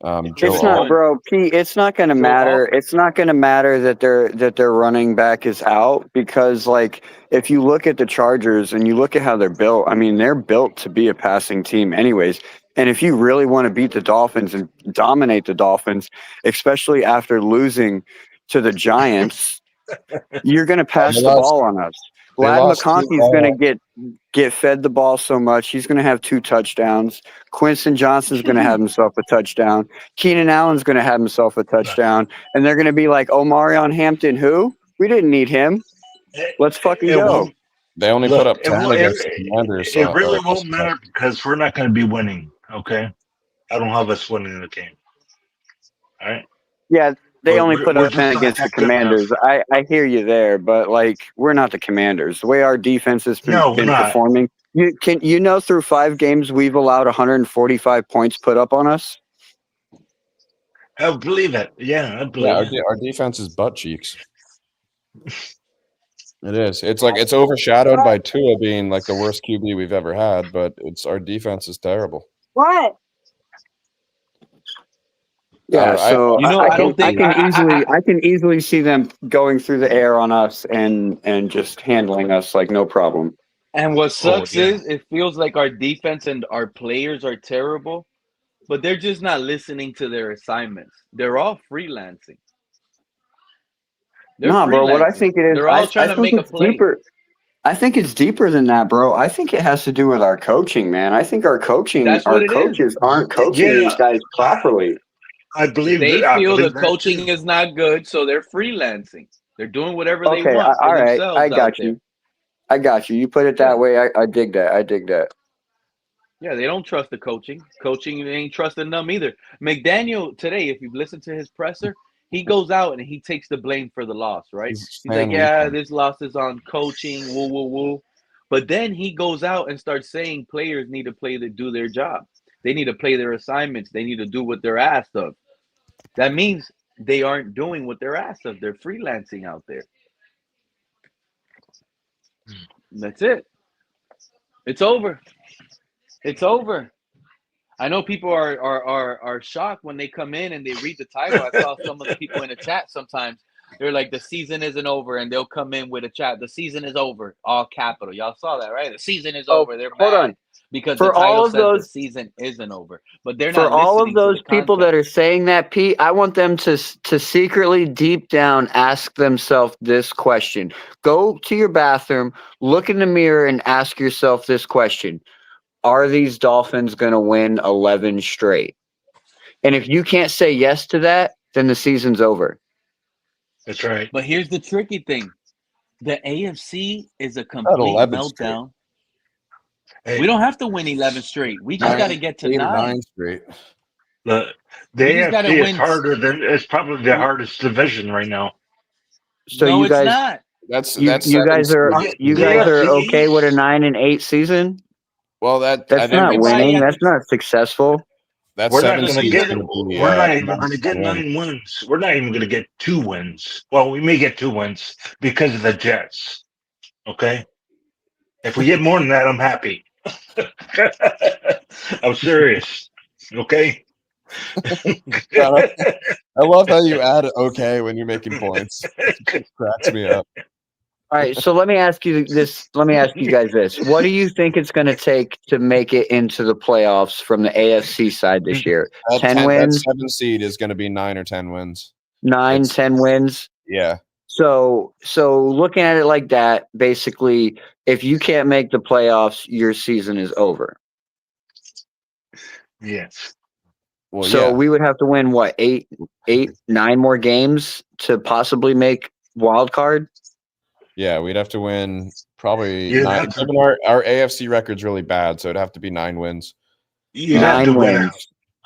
It's not, bro. Pete, it's not going to matter. It's not going to matter that their running back is out because, like, if you look at the Chargers and you look at how they're built, I mean, they're built to be a passing team, anyways. And if you really want to beat the Dolphins and dominate the Dolphins, especially after losing to the Giants, you're going to pass the ball on us. Vlad McConkey's going to get fed the ball so much. He's going to have 2 touchdowns. Quinton Johnson's going to have himself a touchdown. Keenan Allen's going to have himself a touchdown. And they're going to be like, oh, Marion Hampton, who? We didn't need him. Let's fucking go. They only put up 10 against the Commanders. It really won't matter because we're not going to be winning, okay? I don't have us winning the game. All right? Yeah, they only put we're up 10 just against the not good Commanders. I hear you there, but, like, we're not the Commanders. The way our defense has been performing, you know through 5 games we've allowed 145 points put up on us? I believe it. Yeah, I believe it. Our defense is butt cheeks. It is. It's like it's overshadowed by Tua being like the worst QB we've ever had, but our defense is terrible. What? Yeah, so I can easily see them going through the air on us and just handling us like no problem. And what sucks is it feels like our defense and our players are terrible, but they're just not listening to their assignments. They're all freelancing. No, bro. What I think it is, They're all I trying to think make a it's play. deeper. I think it's deeper than that, bro. I think it has to do with our coaching, man. I think our That's what it is. coaches aren't coaching these guys properly. I believe They I feel the believe that coaching too. is not good, so they're freelancing. They're doing whatever they Okay, want for all right. I themselves out got there. you. I got you. You put it that way. I dig that. I dig that. Yeah, they don't trust the coaching. Coaching, they ain't trusting them either. McDaniel today, if you've listened to his presser, he goes out and he takes the blame for the loss, right? He's He's like, fan yeah, weekend. this loss is on coaching, woo, woo, woo. But then he goes out and starts saying players need to do their job. They need to play their assignments. They need to do what they're asked of. That means they aren't doing what they're asked of. They're freelancing out there. That's it. It's over. It's over. I know people are shocked when they come in and they read the title. I saw some of the people in the chat sometimes. They're like, the season isn't over, and they'll come in with a chat. The season is over, all capital. Y'all saw that, right? The season is over. They're Hold mad on. because the For all title of says the those season isn't over. But they're For not all of listening to the those people content. that are saying that, Pete, I want them to secretly deep down ask themselves this question. Go to your bathroom, look in the mirror, and ask yourself this question. Are these Dolphins going to win 11 straight? And if you can't say yes to that, then the season's over. That's right. But here's the tricky thing. The AFC is a Not complete 11 straight. meltdown. Hey, We don't have to win 11 straight. We just got to get to 8 or 9 9. straight. The We just got to AFC is win. harder than it's probably the hardest division right now. So No, you it's guys, not. That's you guys are The okay with a AFC 9-8 season? Well, that That's not Everybody winning. at That's not successful. that We're not 7 going to seed is get. going to be We're not even 9 going to get wins. 9 wins. We're not even going to get 2 wins. Well, we may get 2 wins because of the Jets. Okay, if we get more than that, I'm happy. I'm serious. Okay. I love how you add okay when you're making points. It cracks me up. All right, so let me ask you this. Let me ask you guys this. What do you think it's going to take to make it into the playoffs from the AFC side this year? 10 wins? That 7 seed is going to be 9 or 10 wins. 10 wins? Yeah. So looking at it like that, basically, if you can't make the playoffs, your season is over. Yes. Well, so yeah. we would have to win what 9 more games to possibly make wild card. Yeah, we'd have to win probably You'd 9. have to- Given our AFC record's really bad, so it'd have to be 9 wins. You'd have to win.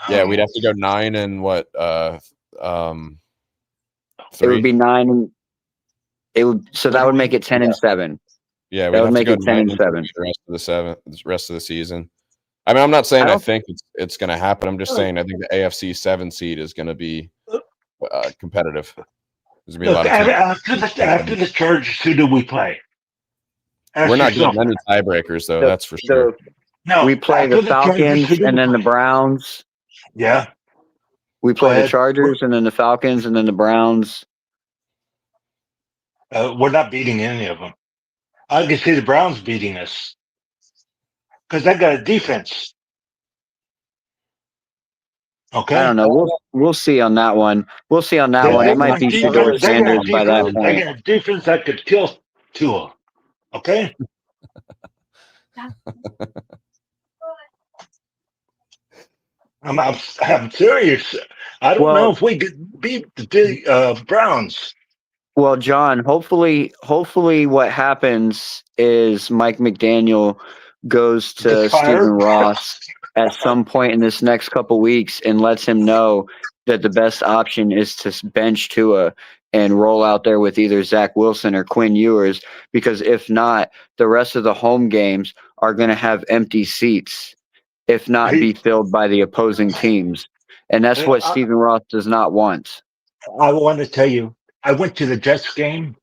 Yeah, we'd have to go 9 and what? 3. It 3. would be 9, and it would. So that would make it 10 and 7. Yeah, that we'd would have make to it go 10 9 and and 7. the rest of the season. I mean, I'm not saying I think it's going to happen. I'm just saying I think the AFC 7 seed is going to be competitive. There's going to be a lot of teams. After the Chargers, who do we play? We're not getting any tiebreakers, though. That's for sure. No, we play the Falcons and then the Browns. Yeah. We play the Chargers and then the Falcons and then the Browns. We're not beating any of them. I can see the Browns beating us because they got a defense. Okay. I don't know. We'll see on that one. We'll see on that one. It might be Shedeur Sanders by that point. They got a defense that could kill Tua. Okay. I'm serious. I don't know if we could beat the Browns. Well, John, hopefully what happens is Mike McDaniel goes to Stephen Ross at some point in this next couple weeks and lets him know that the best option is to bench Tua and roll out there with either Zach Wilson or Quinn Ewers, because if not, the rest of the home games are going to have empty seats, if not be filled by the opposing teams. And that's what Stephen Ross does not want. I want to tell you, I went to the Jets game.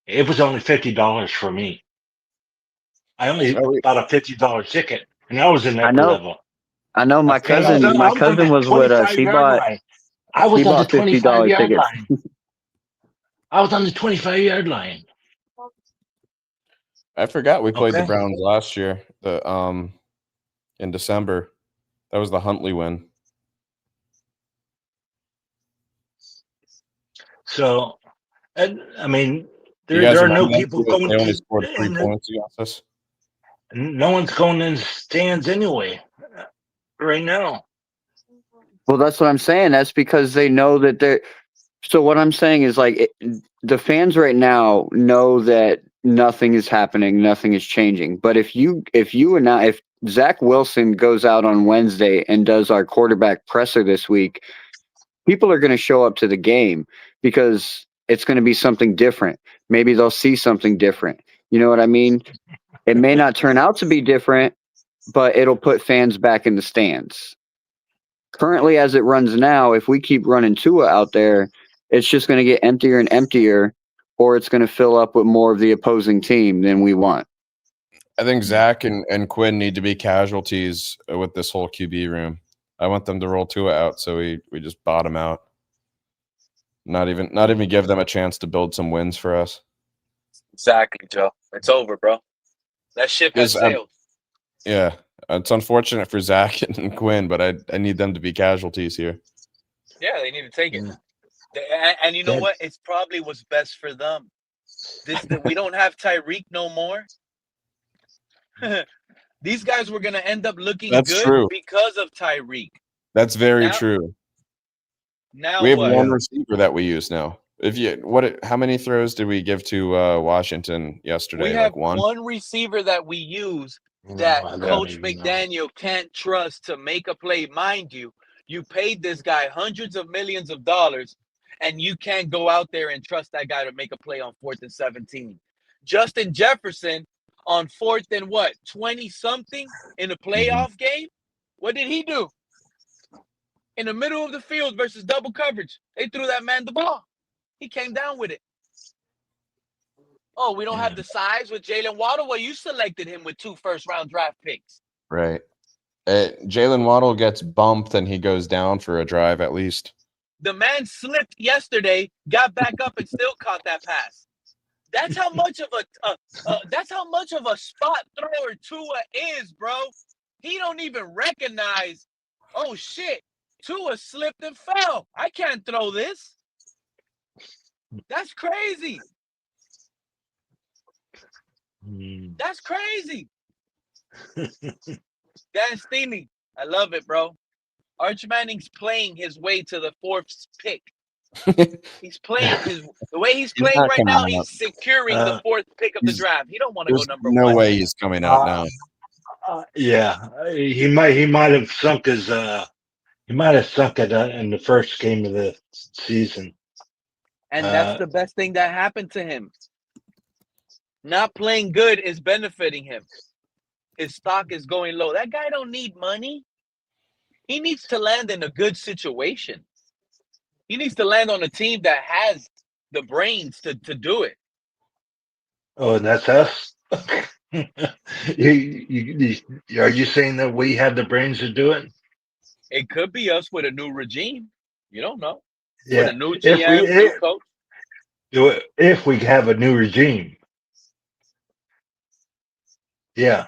It was only $50 for me. I only bought a $50 ticket, and I was in that level. I know my cousin. My cousin was with us. He bought. I was on the $50 25-yard tickets. line. I was on the 25-yard line. I forgot we played the Browns last year. In December, that was the Huntley win. So, I mean, You guys there are remember no that? people going They only to, scored 3 and points against us. no one's going in the stands anyway right now. Well, that's what I'm saying. That's because they know that they're. So what I'm saying is like the fans right now know that nothing is happening, nothing is changing. But if Zach Wilson goes out on Wednesday and does our quarterback presser this week, people are going to show up to the game because it's going to be something different. Maybe they'll see something different. You know what I mean? It may not turn out to be different, but it'll put fans back in the stands. Currently, as it runs now, if we keep running Tua out there, it's just going to get emptier and emptier, or it's going to fill up with more of the opposing team than we want. I think Zach and Quinn need to be casualties with this whole QB room. I want them to roll Tua out, so we just bottom out. Not even give them a chance to build some wins for us. Exactly, Joe. It's over, bro. That ship has sailed. Yeah, it's unfortunate for Zach and Quinn, but I need them to be casualties here. Yeah, they need to take it. And you know what? It's probably what's best for them. We don't have Tyreek no more. These guys were going to end up looking good because of Tyreek. That's very true. Now we have one receiver that we use now. How many throws did we give to Washington yesterday? We have like one receiver that we use that Coach McDaniel can't trust to make a play. Mind you, you paid this guy hundreds of millions of dollars, and you can't go out there and trust that guy to make a play on 4th and 17. Justin Jefferson on 4th and 20-something in a playoff game? What did he do? In the middle of the field versus double coverage, they threw that man the ball. He came down with it. Oh, we don't have the size with Jalen Waddle? Well, you selected him with 2 first-round draft picks. Right. Jalen Waddle gets bumped and he goes down for a drive at least. The man slipped yesterday, got back up, and still caught that pass. That's how much of a spot thrower Tua is, bro. He don't even recognize, oh shit, Tua slipped and fell. I can't throw this. That's crazy. That's crazy. Dan Steeney, I love it, bro. Arch Manning's playing his way to the 4th pick. He's playing the way he's playing right now. He's securing the 4th pick of the draft. He don't want to go number 1. No way he's coming out now. Yeah, he might have sunk his. He might have sunk it in the first game of the season. And that's the best thing that happened to him. Not playing good is benefiting him. His stock is going low. That guy don't need money. He needs to land in a good situation. He needs to land on a team that has the brains to do it. Oh, and that's us? Are you saying that we have the brains to do it? It could be us with a new regime. You don't know. Yeah. With a new GM, new coach. If we have a new regime. Yeah.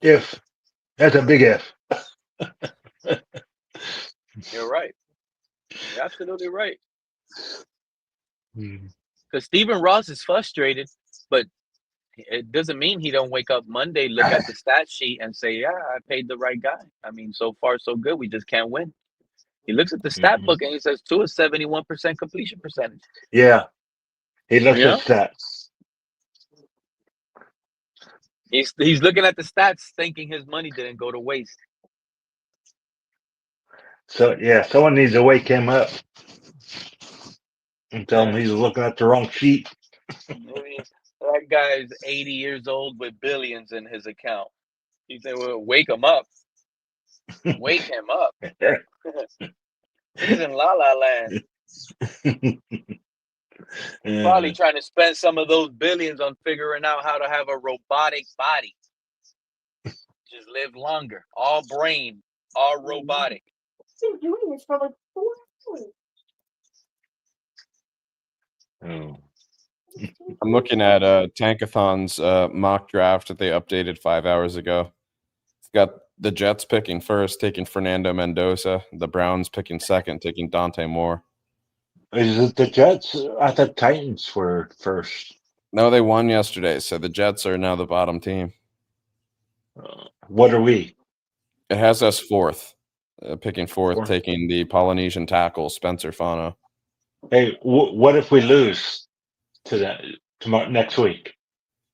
If. That's a big if. You're right. You're absolutely right. Because Stephen Ross is frustrated, but it doesn't mean he don't wake up Monday, look at the stat sheet, and say, yeah, I paid the right guy. I mean, so far, so good. We just can't win. He looks at the stat book and he says, Tua 71% completion percentage. Yeah. He looks at stats. He's looking at the stats thinking his money didn't go to waste. So, yeah, someone needs to wake him up and tell him he's looking at the wrong sheet. That guy's 80 years old with billions in his account. You say, well, wake him up. Wake him up. He's in La La Land. Probably trying to spend some of those billions on figuring out how to have a robotic body. Just live longer. All brain, all robotic. Been doing this for like 4 hours. I'm looking at Tankathon's mock draft that they updated 5 hours ago. It's got the Jets picking first, taking Fernando Mendoza. The Browns picking second, taking Dante Moore. Is it the Jets? I thought Titans were first. No, they won yesterday, so the Jets are now the bottom team. What are we? It has us fourth, picking fourth, taking the Polynesian tackle Spencer Fano. Hey, what if we lose to that tomorrow next week?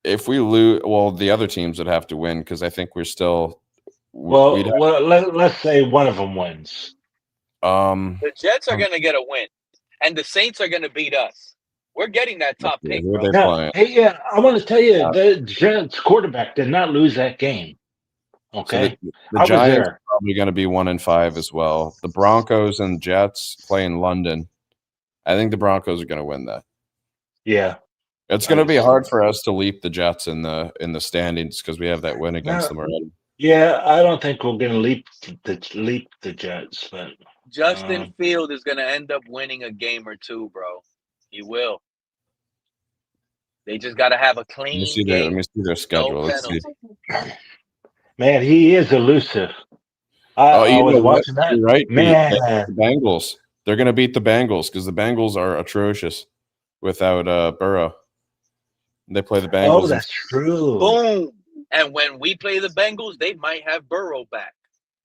If we lose, well, the other teams would have to win because I think we're still. Let's say one of them wins. The Jets are going to get a win, and the Saints are going to beat us. We're getting that top pick. Now, hey, yeah, I want to tell you, the Jets quarterback did not lose that game. Okay, so the Giants are probably going to be 1-5 as well. The Broncos and Jets play in London. I think the Broncos are going to win that. Yeah, it's going to be hard for us to leap the Jets in the standings because we have that win against them already. Yeah, I don't think we're going to leap the Jets, but Justin Field is going to end up winning a game or two, bro. He will. They just got to have a clean game. Let me see their schedule. No penalty. Man, he is elusive. I was watching that. You're right, man. The Bengals. They're going to beat the Bengals because the Bengals are atrocious without Burrow. They play the Bengals. Oh, that's true. Boom. And when we play the Bengals, they might have Burrow back.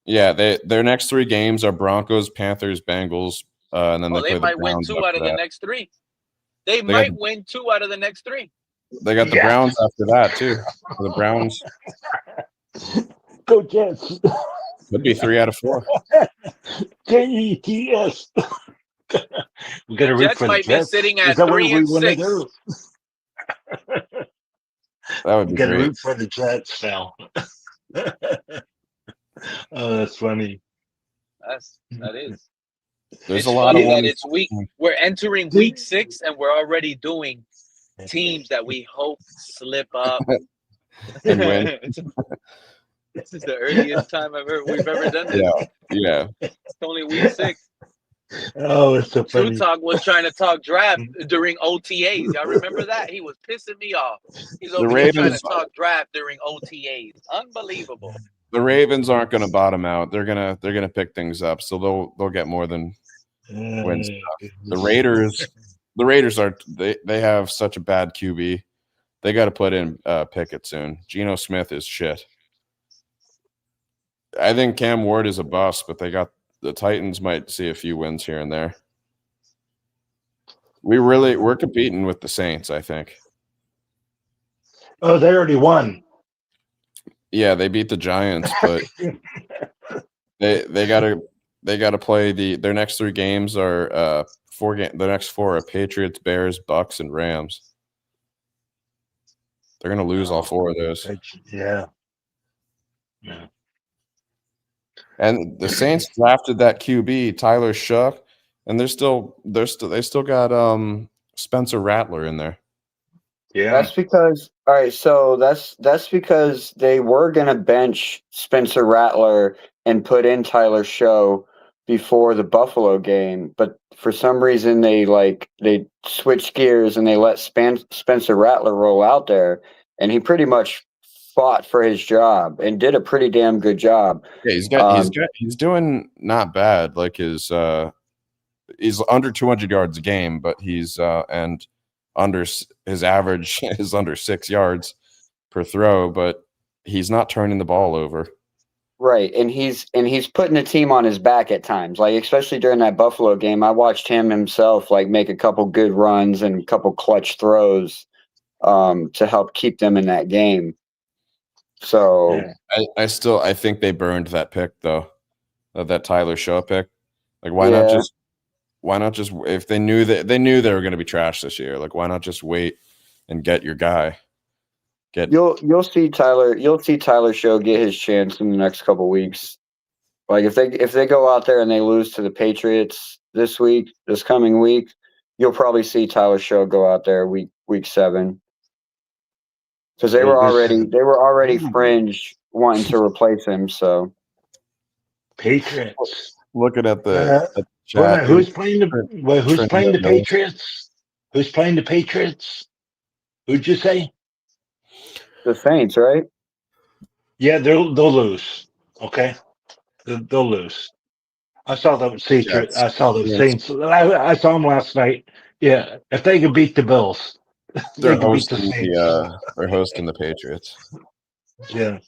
Yeah, their next 3 games are Broncos, Panthers, Bengals, and then they might win 2 out of the next 3. They might win 2 out of the next 3. They got the Browns after that too. The Browns. Go Jets. Could be 3 out of 4. Jets. We got to root for the Jets. Might be sitting at 3 and 6. That would be great. Root for the Jets now. Oh, that's funny. That is. There's a lot of that it's week. We're entering week 6, and we're already doing teams that we hope slip up and win. This is the earliest time we've ever done this. Yeah. It's only week 6. Oh, it's so funny. Talk was trying to talk draft during OTAs. Y'all remember that? He was pissing me off. He's over here trying to talk draft during OTAs. Unbelievable. The Ravens aren't going to bottom out. They're gonna pick things up, so they'll get more than wins. The Raiders are they have such a bad QB. They got to put in Pickett soon. Geno Smith is shit. I think Cam Ward is a bust, but the Titans might see a few wins here and there. We're competing with the Saints, I think. Oh, they already won. Yeah, they beat the Giants, but they gotta play their next 3 games are 4 games. The next 4 are Patriots, Bears, Bucks, and Rams. They're gonna lose all 4 of those. Yeah. And the Saints drafted that QB, Tyler Shuck, and they still got Spencer Rattler in there. Yeah. That's because so that's because they were gonna bench Spencer Rattler and put in Tyler Show before the Buffalo game, but for some reason they switched gears and they let Spencer Rattler roll out there, and he pretty much fought for his job and did a pretty damn good job. Yeah, he's doing not bad. Like he's under 200 yards a game, but he's and under his average is under 6 yards per throw, but he's not turning the ball over. Right, and he's putting the team on his back at times. Like especially during that Buffalo game, I watched him himself make a couple good runs and a couple clutch throws to help keep them in that game. So I think they burned that pick though, that Tyler Shaw pick. Like why not just if they knew they were going to be trash this year, like why not just wait and get your guy? You'll see Tyler Show get his chance in the next couple weeks. Like if they go out there and they lose to the Patriots this coming week, you'll probably see Tyler Show go out there week 7. Because they were already fringe wanting to replace him. So Patriots. Looking at the chat, who's playing the Patriots? Who's playing the Patriots? Who'd you say? The Saints, right? Yeah, they'll lose. Okay, they'll lose. I saw them Jets. I saw the Yes. Saints. I saw them last night. Yeah, if they could beat the Bills, They're they could beat the hosting Saints. they're hosting the Patriots. Yeah.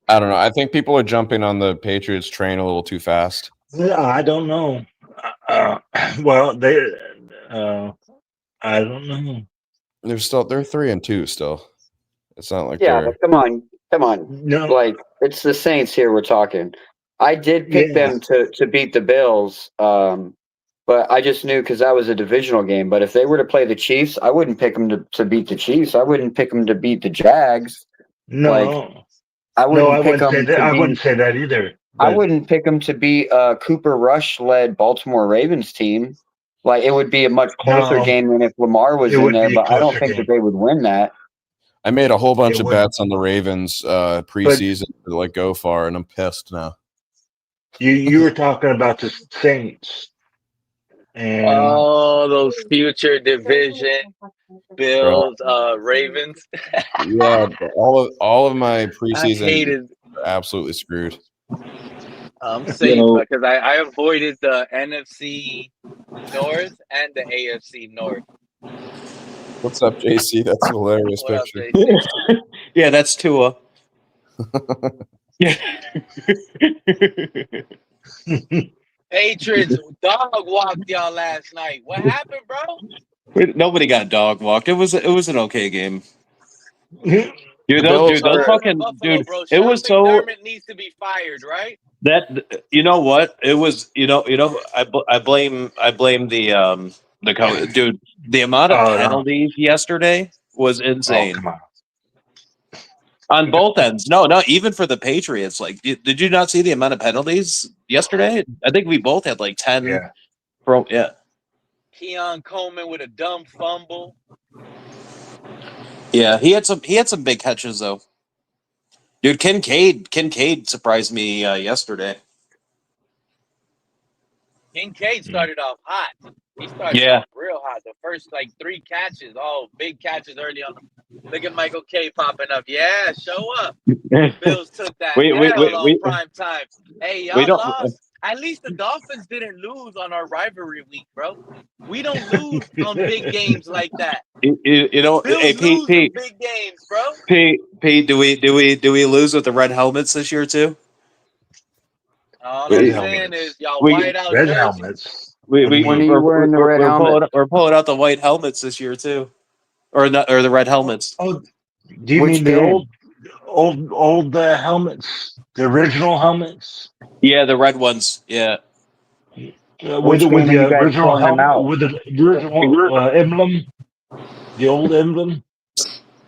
I don't know. I think people are jumping on the Patriots train a little too fast. Yeah, I don't know. Well, they. I don't know. They're 3-2 still. It's not like Yeah, they're. but come on. No. Like it's the Saints here we're talking. I did pick Yeah. them to beat the Bills, but I just knew because that was a divisional game. But if they were to play the Chiefs, I wouldn't pick them to beat the Chiefs. I wouldn't pick them to beat the Jags. No. Like I wouldn't pick them to I beat. wouldn't say that either. I But wouldn't pick them to beat Cooper Rush led Baltimore Ravens team. Like it would be a much closer no, game than if Lamar was it in would there. be a But I don't closer think game. that they would win that. I made a whole bunch It of would. bets on the Ravens preseason to like go far, and I'm pissed now. You were talking about the Saints, and Oh, those future division Bro. Bills, Ravens. Yeah, all of my I preseason hated. are absolutely screwed. I'm You safe know, because I avoided the NFC North and the AFC North. What's up, JC? That's a hilarious What up, picture. JC? Yeah, that's Tua. Yeah. Patriots dog walked y'all last night. What happened, bro? Nobody got dog walked. It was an okay game. Dude, The those Bills are fucking Buffalo, dude. bro. It Sean was so McDermott needs to be fired, right? that you know what it was. I blame the dude. The amount of oh no, penalties yesterday was oh insane come on. on both ends. No, even for the Patriots. Like, did you not see the amount of penalties yesterday? I think we both had like 10. Yeah. Yeah. Keon Coleman with a dumb fumble. Yeah, he had some big catches though. Dude, Kincaid surprised me yesterday. Kincaid started off hot. He started Yeah. off real hot. The first like 3 catches, all big catches early on. Look at Michael K popping up. Yeah, show up. Bills took that L on prime time. Hey, y'all lost. At least the Dolphins didn't lose on our rivalry week, bro. We don't lose on big games like that. You know, Bills hey, lose in Pete, big games, bro. Pete, do we lose with the red helmets this year too? All I'm saying is y'all white out red jerseys. helmets. We're pulling out the white helmets this year too, or the red helmets. Oh, do you mean the old helmets, the original helmets? Yeah, the red ones. Yeah. With the original helmet, with the original emblem, the old emblem.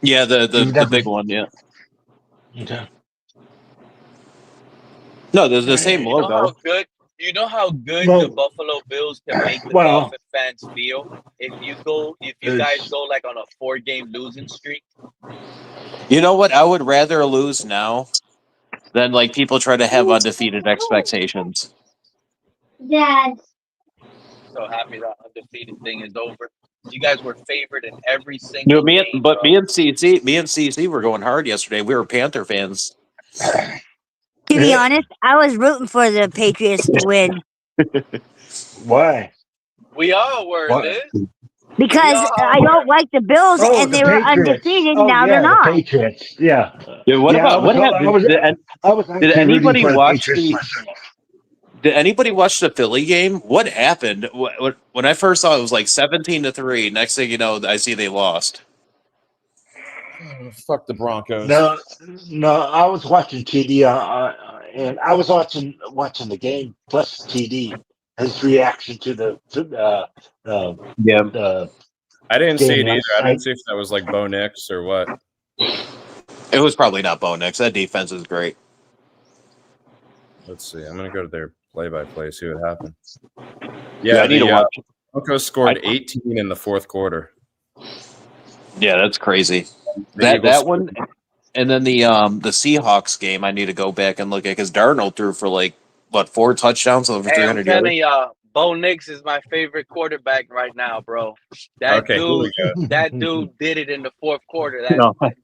Yeah, the big one. Yeah. Okay. No, there's the same logo. You know how good the Buffalo Bills can make the Dolphin fans feel if you guys go like on a 4-game losing streak. You know what? I would rather lose now than like people try to have undefeated expectations. Dad. So happy that undefeated thing is over. You guys were favored in every single game. Me and CC were going hard yesterday. We were Panther fans. To be honest, I was rooting for the Patriots to win. Why? We all were, Liz. Because I don't like the Bills, and they were undefeated. Now they're not. The Patriots. Yeah. What happened? Did anybody watch Did anybody watch the Philly game? What happened? When I first saw it, it was like 17-3. Next thing you know, I see they lost. Fuck the Broncos. No, I was watching TD, and I was watching the game plus TD. His reaction to the I didn't see it either. last I night. didn't see if that was like Bo Nix or what. It was probably not Bo Nix. That defense is great. Let's see. I'm gonna go to their play-by-play, see what happened. Yeah, I need to watch. Broncos scored 18 in the fourth quarter. Yeah, that's crazy. That one, and then the Seahawks game. I need to go back and look at because Darnold threw for like 4 touchdowns over 300 yards. I'm telling y'all, Bo Nix is my favorite quarterback right now, bro. That dude did it in the fourth quarter. That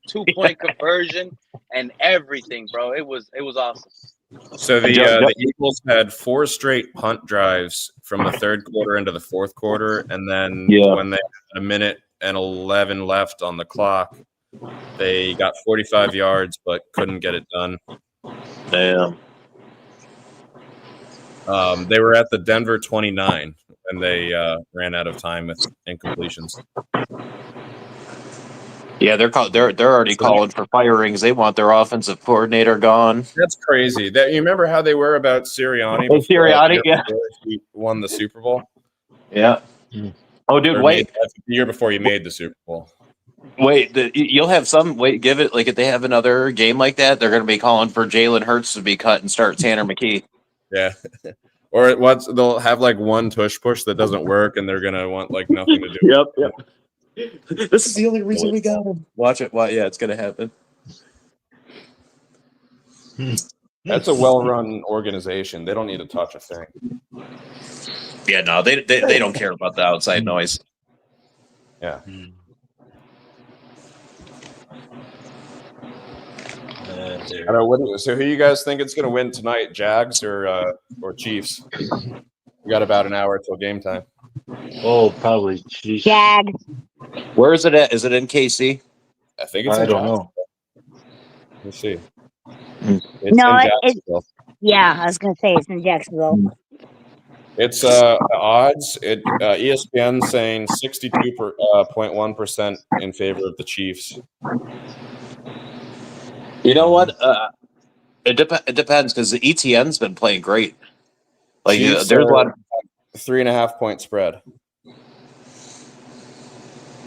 2-point conversion and everything, bro. It was awesome. So the Eagles had 4 straight punt drives from the third quarter into the fourth quarter, and then when they had 1:11 left on the clock, they got 45 yards but couldn't get it done. Damn. They were at the Denver 29, and they ran out of time with incompletions. Yeah, they're already calling for firings. They want their offensive coordinator gone. That's crazy. You remember how they were about Sirianni before Sirianni, yeah. he won the Super Bowl? Yeah. Oh, dude, wait. That's the year before he made the Super Bowl. Wait, you'll have some. Wait, give it like if they have another game like that, they're going to be calling for Jalen Hurts to be cut and start Tanner McKee. Yeah. Or they'll have like one tush push that doesn't work, and they're gonna want like nothing to do. Yep. This is the only reason we got him. Watch it. Yeah, it's gonna happen. That's a well-run organization. They don't need to touch a thing. Yeah, no, they don't care about the outside noise. Yeah. I don't know. So who you guys think it's gonna win tonight? Jags or Chiefs? We got about an hour till game time. Oh, probably Chiefs. Jag. Where is it at? Is it in KC? I think it's. I don't know. Let's see. It's yeah, I was gonna say it's in Jacksonville. It's odds. ESPN saying 62.1% in favor of the Chiefs. You know what? It depends because the ETN's been playing great. Like Chiefs there's a lot of 3.5 point spread.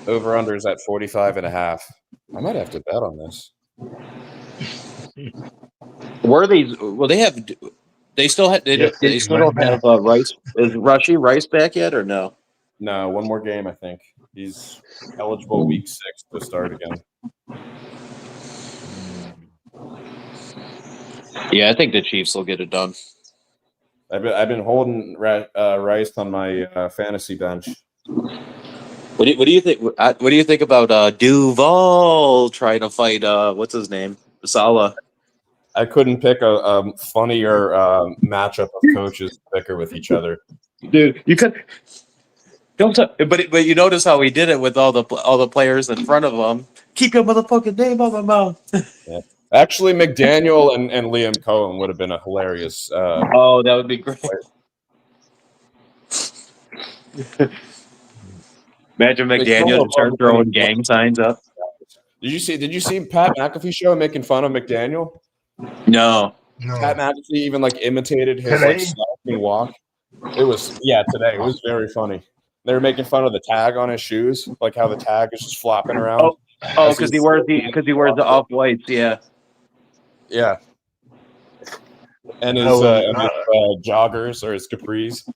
Over unders at 45.5. I might have to bet on this. Where are these? Well, they still have. They still don't have Rice. Is Rice back yet or no? No, one more game. I think he's eligible week 6 to start again. Yeah, I think the Chiefs will get it done. I've been holding Rice on my fantasy bench. What do you think? What do you think about Duval trying to fight? What's his name? Salah. I couldn't pick a funnier matchup of coaches to bicker with each other. Dude, you could. Don't. But you notice how he did it with all the players in front of him. Keep your motherfucking name out my mouth. Yeah. Actually, McDaniel and Liam Cohen would have been a hilarious. Oh, that would be great. Imagine McDaniel start throwing gang signs up. Did you see Pat McAfee show making fun of McDaniel? No. Pat McAfee even like imitated his like slouching walk. It was today. It was very funny. They were making fun of the tag on his shoes, like how the tag is just flopping around. Oh, because he wears the off whites. Yeah. Yeah. And his joggers or his capris.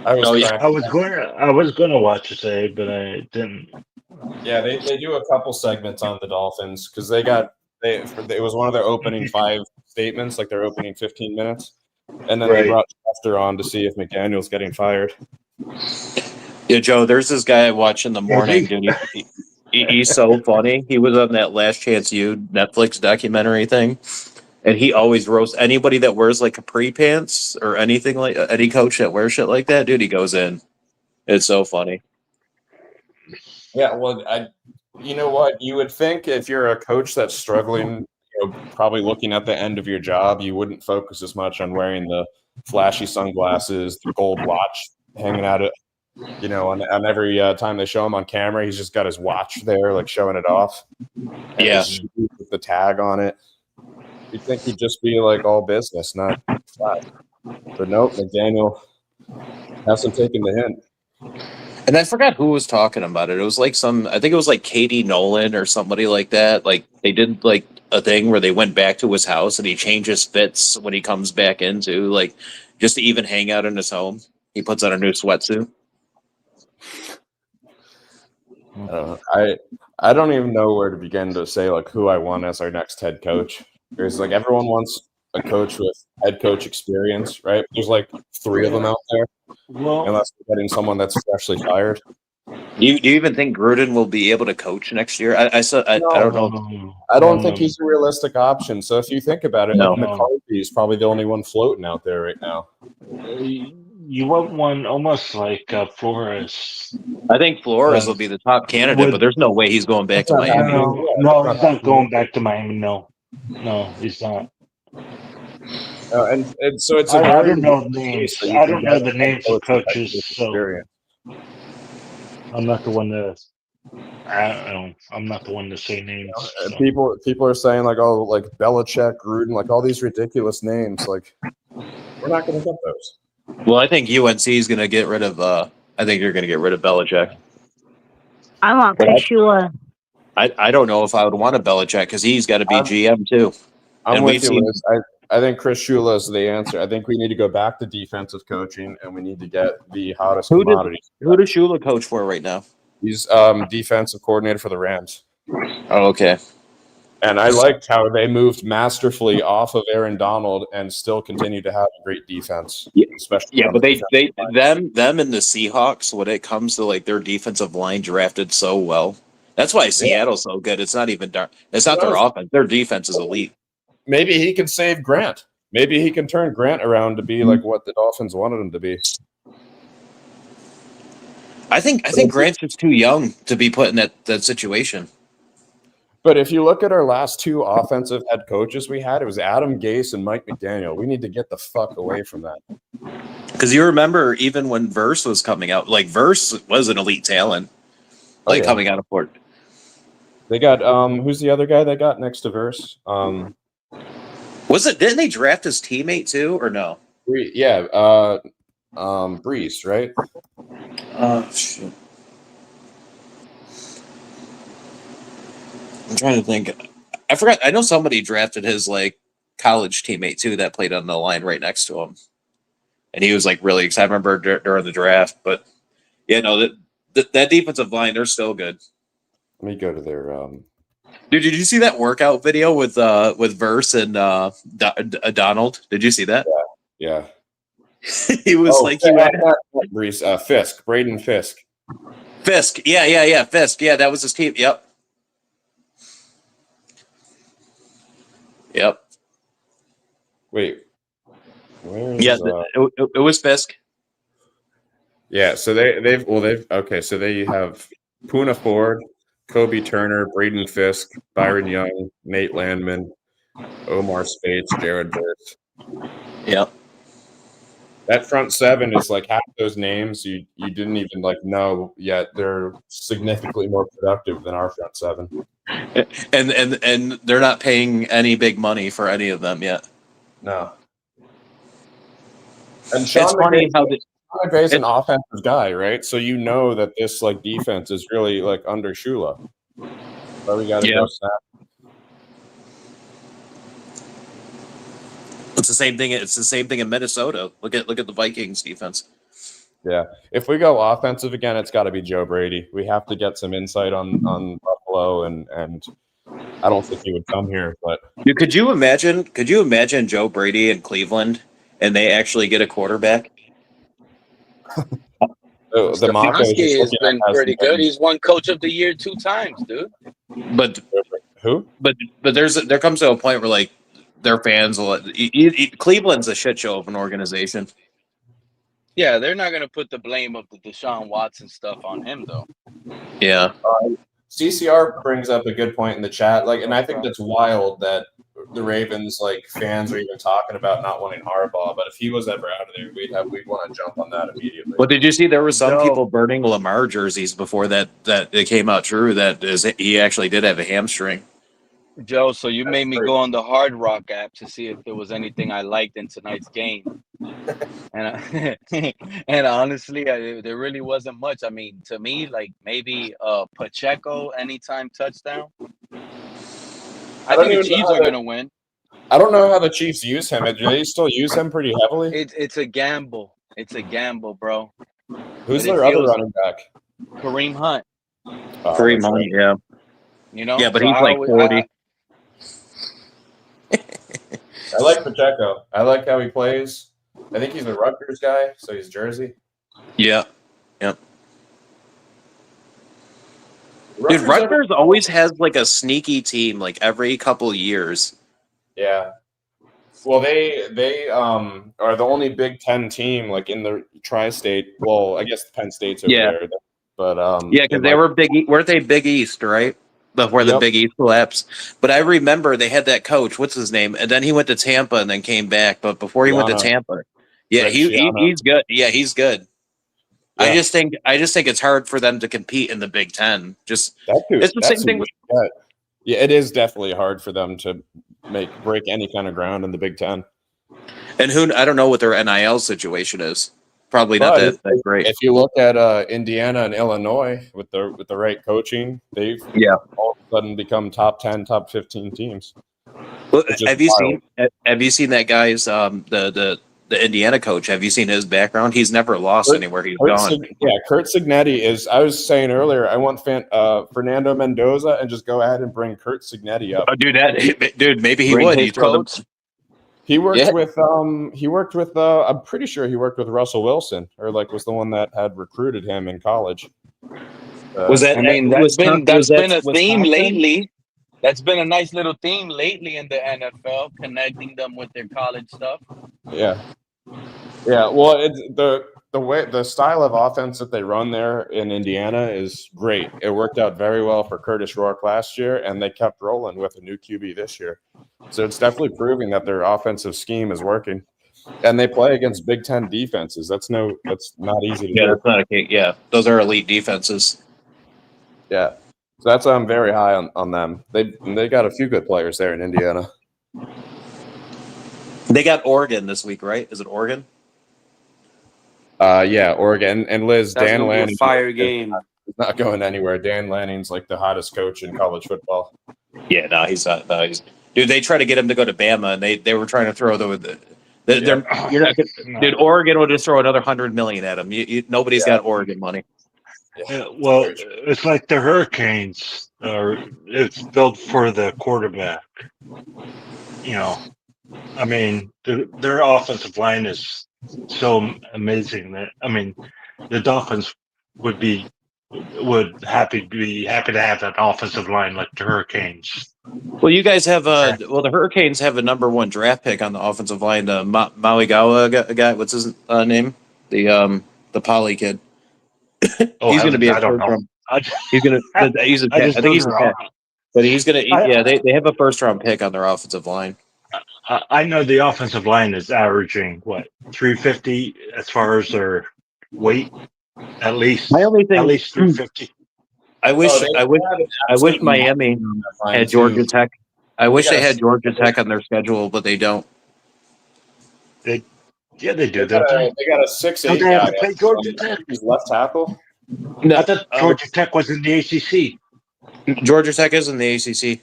I was going to watch it today, but I didn't. Yeah, they do a couple segments on the Dolphins because it was one of their opening 5 statements, like their opening 15 minutes, and then they brought Schefter on to see if McDaniel's getting fired. Yeah, Joe, there's this guy I watch in the morning, dude. He's so funny. He was on that Last Chance U Netflix documentary thing, and he always roasts anybody that wears like capri pants or anything like any coach that wears shit like that. Dude, he goes in. It's so funny. Yeah, well, you know what? You would think if you're a coach that's struggling, probably looking at the end of your job, you wouldn't focus as much on wearing the flashy sunglasses, the gold watch hanging out at. On every time they show him on camera, he's just got his watch there, like showing it off. Yeah, with the tag on it. You'd think he'd just be like all business, not flat. But nope, McDaniel hasn't taken the hint. And I forgot who was talking about it. It was like I think it was like Katie Nolan or somebody like that. Like they did like a thing where they went back to his house and he changes fits when he comes back into like just to even hang out in his home. He puts on a new sweatsuit. I don't even know where to begin to say like who I want as our next head coach. There's like everyone wants a coach with head coach experience, right? There's like 3 of them out there, unless we're getting someone that's freshly fired. Do you even think Gruden will be able to coach next year? I don't know. I don't think he's a realistic option. So if you think about it, No. like McCarthy is probably the only one floating out there right now. You want one almost like Flores. I think Flores will be the top candidate, but there's no way he's going back to Miami. No, he's not going back to Miami. No, he's not. And so it's I don't know names. I don't know the names of coaches. So I'm not the one to. I'm not the one to say names. So. People are saying like, oh, like Belichick, Gruden, like all these ridiculous names. Like, we're not going to get those. Well, I think UNC is going to get rid of. I think you're going to get rid of Belichick. I want Kishua. I don't know if I would want a Belichick because he's got to be GM too. I'm with you, Liz. I think Chris Shula is the answer. I think we need to go back to defensive coaching, and we need to get the hottest commodities. Who does Shula coach for right now? He's defensive coordinator for the Rams. Oh, okay. And I liked how they moved masterfully off of Aaron Donald and still continue to have a great defense. Especially but them and the Seahawks, when it comes to like their defensive line, drafted so well. That's why Seattle's so good. It's not even it's not their offense. Their defense is elite. Maybe he can save Grant. Maybe he can turn Grant around to be like what the Dolphins wanted him to be. I think Grant's just too young to be put in that situation. But if you look at our last two offensive head coaches we had, it was Adam Gase and Mike McDaniel. We need to get the fuck away from that. Because you remember even when Verse was coming out, like Verse was an elite talent, coming out of Fort. They got who's the other guy they got next to Verse? Didn't they draft his teammate too, or no? Yeah, Breeze, right? Shit. I'm trying to think. I forgot. I know somebody drafted his like college teammate too that played on the line right next to him, and he was like really excited. I remember during the draft, but that defensive line, they're still good. Let me go to their. Dude, did you see that workout video with Verse and Donald? Did you see that? Yeah. He was Breeze, Fisk, Braden Fisk. Fisk, yeah, Fisk, yeah, that was his team. Yep. Wait, where is? It was Fisk. Yeah, so they've okay, so they have Poona Ford, Kobe Turner, Braden Fisk, Byron Young, Nate Landman, Omar Spates, Jared Verse. Yep. That front seven is like half those names you didn't even like know yet. They're significantly more productive than our front seven. And they're not paying any big money for any of them yet. No. And Sean McVay's an offensive guy, right? So you know that this like defense is really like under Shula. But we got to go snap. It's the same thing. It's the same thing in Minnesota. Look at the Vikings defense. Yeah, if we go offensive again, it's got to be Joe Brady. We have to get some insight on Buffalo, and I don't think he would come here. But could you imagine Joe Brady in Cleveland, and they actually get a quarterback? Stefanski has been pretty good. He's won Coach of the Year 2 times, dude. But who? But there comes to a point where like their fans will. Cleveland's a shit show of an organization. Yeah, they're not going to put the blame of the Deshaun Watson stuff on him, though. Yeah. CCR brings up a good point in the chat, like, and I think that's wild that the Ravens like fans are even talking about not wanting Harbaugh. But if he was ever out of there, we'd want to jump on that immediately. Well, did you see there were some people burning Lamar jerseys before that it came out true that he actually did have a hamstring? Joe, so you made me go on the Hard Rock app to see if there was anything I liked in tonight's game. And honestly, there really wasn't much. I mean, to me, like maybe Pacheco anytime touchdown. I think the Chiefs are going to win. I don't know how the Chiefs use him. Do they still use him pretty heavily? It's a gamble. It's a gamble, bro. Who's their other running back? Kareem Hunt. Kareem Hunt, yeah. You know? Yeah, but he's like 40. I like Pacheco. I like how he plays. I think he's a Rutgers guy, so he's Jersey. Yeah. Yep. Dude, Rutgers always has like a sneaky team like every couple years. Yeah. Well, they are the only Big Ten team like in the tri-state. Well, I guess Penn State's over there, but yeah, because they were weren't they Big East, right? Where the Big East collapsed. But I remember they had that coach. What's his name? And then he went to Tampa and then came back. But before he went to Tampa, he's good. Yeah, he's good. Yeah. I just think it's hard for them to compete in the Big Ten. It's the same thing with. Yeah, it is definitely hard for them to break any kind of ground in the Big Ten. And I don't know what their NIL situation is. Probably not that great. If you look at Indiana and Illinois with the right coaching, they've all of a sudden become top 10, top 15 teams. Well, have you seen that guy's the Indiana coach? Have you seen his background? He's never lost anywhere he's gone. Kurt Cignetti is. I was saying earlier, I want Fernando Mendoza and just go ahead and bring Kurt Cignetti up. Oh, dude, maybe he would. He coach. He worked with. I'm pretty sure he worked with Russell Wilson, or was the one that had recruited him in college. That's been a theme lately. That's been a nice little theme lately in the NFL, connecting them with their college stuff. Yeah. Well, the style of offense that they run there in Indiana is great. It worked out very well for Curtis Rourke last year, and they kept rolling with a new QB this year. So it's definitely proving that their offensive scheme is working. And they play against Big Ten defenses. That's not easy to do. That's not those are elite defenses. Yeah. So that's why I'm very high on them. They got a few good players there in Indiana. They got Oregon this week, right? Is it Oregon? Yeah, Oregon. And Liz, That's Dan Lanning. Fire game. He's not going anywhere. Dan Lanning's like the hottest coach in college football. Yeah, no, he's not. No, dude, they tried to get him to go to Bama, and they were trying to throw you're not, dude. Oregon will just throw another $100 million at him. Nobody's got Oregon money. Well, it's like the Hurricanes, it's built for the quarterback. I mean, their offensive line is so amazing that the Dolphins would be happy to have an offensive line like the Hurricanes. Well, you guys have the Hurricanes have a number 1 draft pick on the offensive line. The Mauigawa guy, what's his name? The Poly kid. He's going to be a first round. He's going to. I think he's a pick, but he's going to. They have a first round pick on their offensive line. I know the offensive line is averaging 350 as far as their weight, at least. My only thing, at least 350. I wish Miami had Georgia Tech. I wish they had Georgia Tech on their schedule, but they don't. They do. They got a 6'8" guy. To play Georgia Tech. He's left tackle. No, I thought Georgia Tech was in the ACC. Georgia Tech is in the ACC.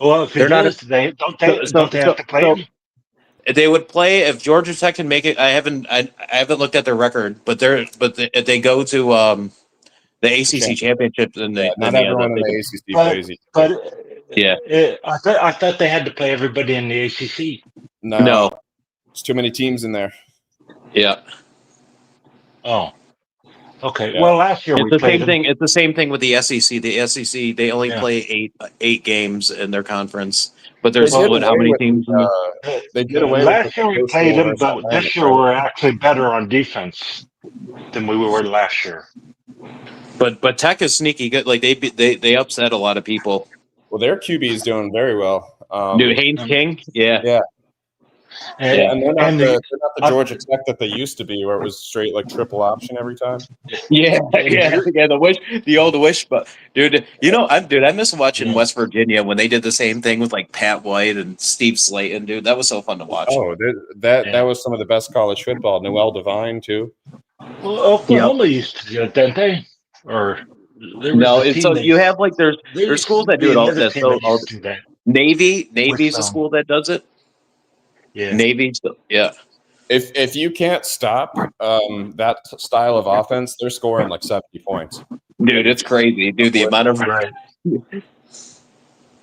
Well, if they don't have to play them? They would play if Georgia Tech can make it. I haven't looked at their record, but if they go to the ACC championship, then not everyone in the ACC plays. I thought they had to play everybody in the ACC. No. There's too many teams in there. Yeah. Oh. Okay. Yeah. Well, last year it's the same thing. It's the same thing with the SEC. The SEC they play eight games in their conference, but there's how many teams? They did away. Last year we played them, but this year we're actually better on defense than we were last year. But Tech is sneaky good. Like they upset a lot of people. Well, their QB is doing very well. Dude, Haynes King, yeah. And they're not the Georgia Tech that they used to be, where it was straight triple option every time. Yeah. The old wish, but dude, I miss watching West Virginia when they did the same thing with Pat White and Steve Slayton, dude. That was so fun to watch. Oh, that was some of the best college football. Noel Devine too. Well, Oklahoma used to do it, didn't they? Or no, it's so you have there's schools that do it all. That Navy's a school that does it. Yeah, Navy. Yeah. If you can't stop that style of offense, they're scoring 70 points. Dude, it's crazy. Dude, the amount of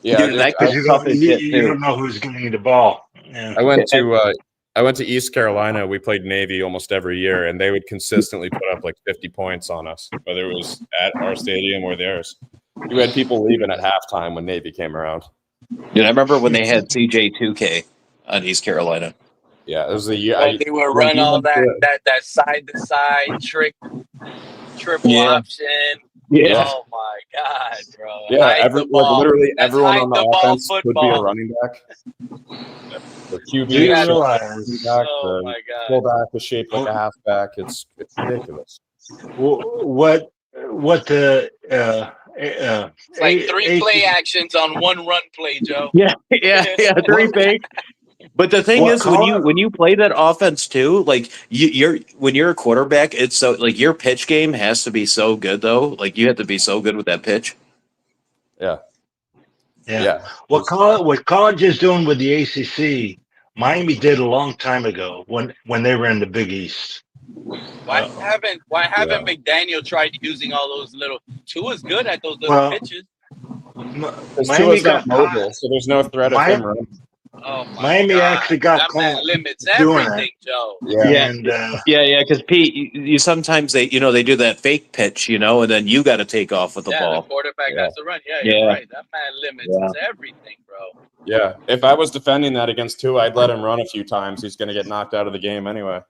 yeah, dude, you don't know who's getting the ball. Yeah. I went to I went to East Carolina. We played Navy almost every year, and they would consistently put up like 50 points on us, whether it was at our stadium or theirs. You had people leaving at halftime when Navy came around. Dude, I remember when they had CJ2K on East Carolina. Yeah, it was the year. They would run all that side to side triple option. Yeah. Oh my God, bro! Yeah, literally That's everyone on the ball offense could be a football. running back. The QB Do you is shaped like a realize? running back. Oh The my God! fullback is shaped like a halfback. It's ridiculous. What the It's like 3 play actions on 1 run play, Joe. Yeah, 3 fake. But the thing is, when you play that offense too, like when you're a quarterback, it's so like your pitch game has to be so good though. Like you have to be so good with that pitch. Yeah. What college is doing with the ACC, Miami did a long time ago when they were in the Big East. Why haven't McDaniel tried using all those little? Tua's good at those little pitches. Tua's not mobile, so there's no threat of him running. Oh my Miami God. actually got that caught man limits doing everything, Joe. Because Pete, you sometimes they do that fake pitch, and then you got to take off with the ball. The quarterback has to run. Yeah, you're right. That man limits everything, bro. Yeah, if I was defending that against Tua, I'd let him run a few times. He's going to get knocked out of the game anyway.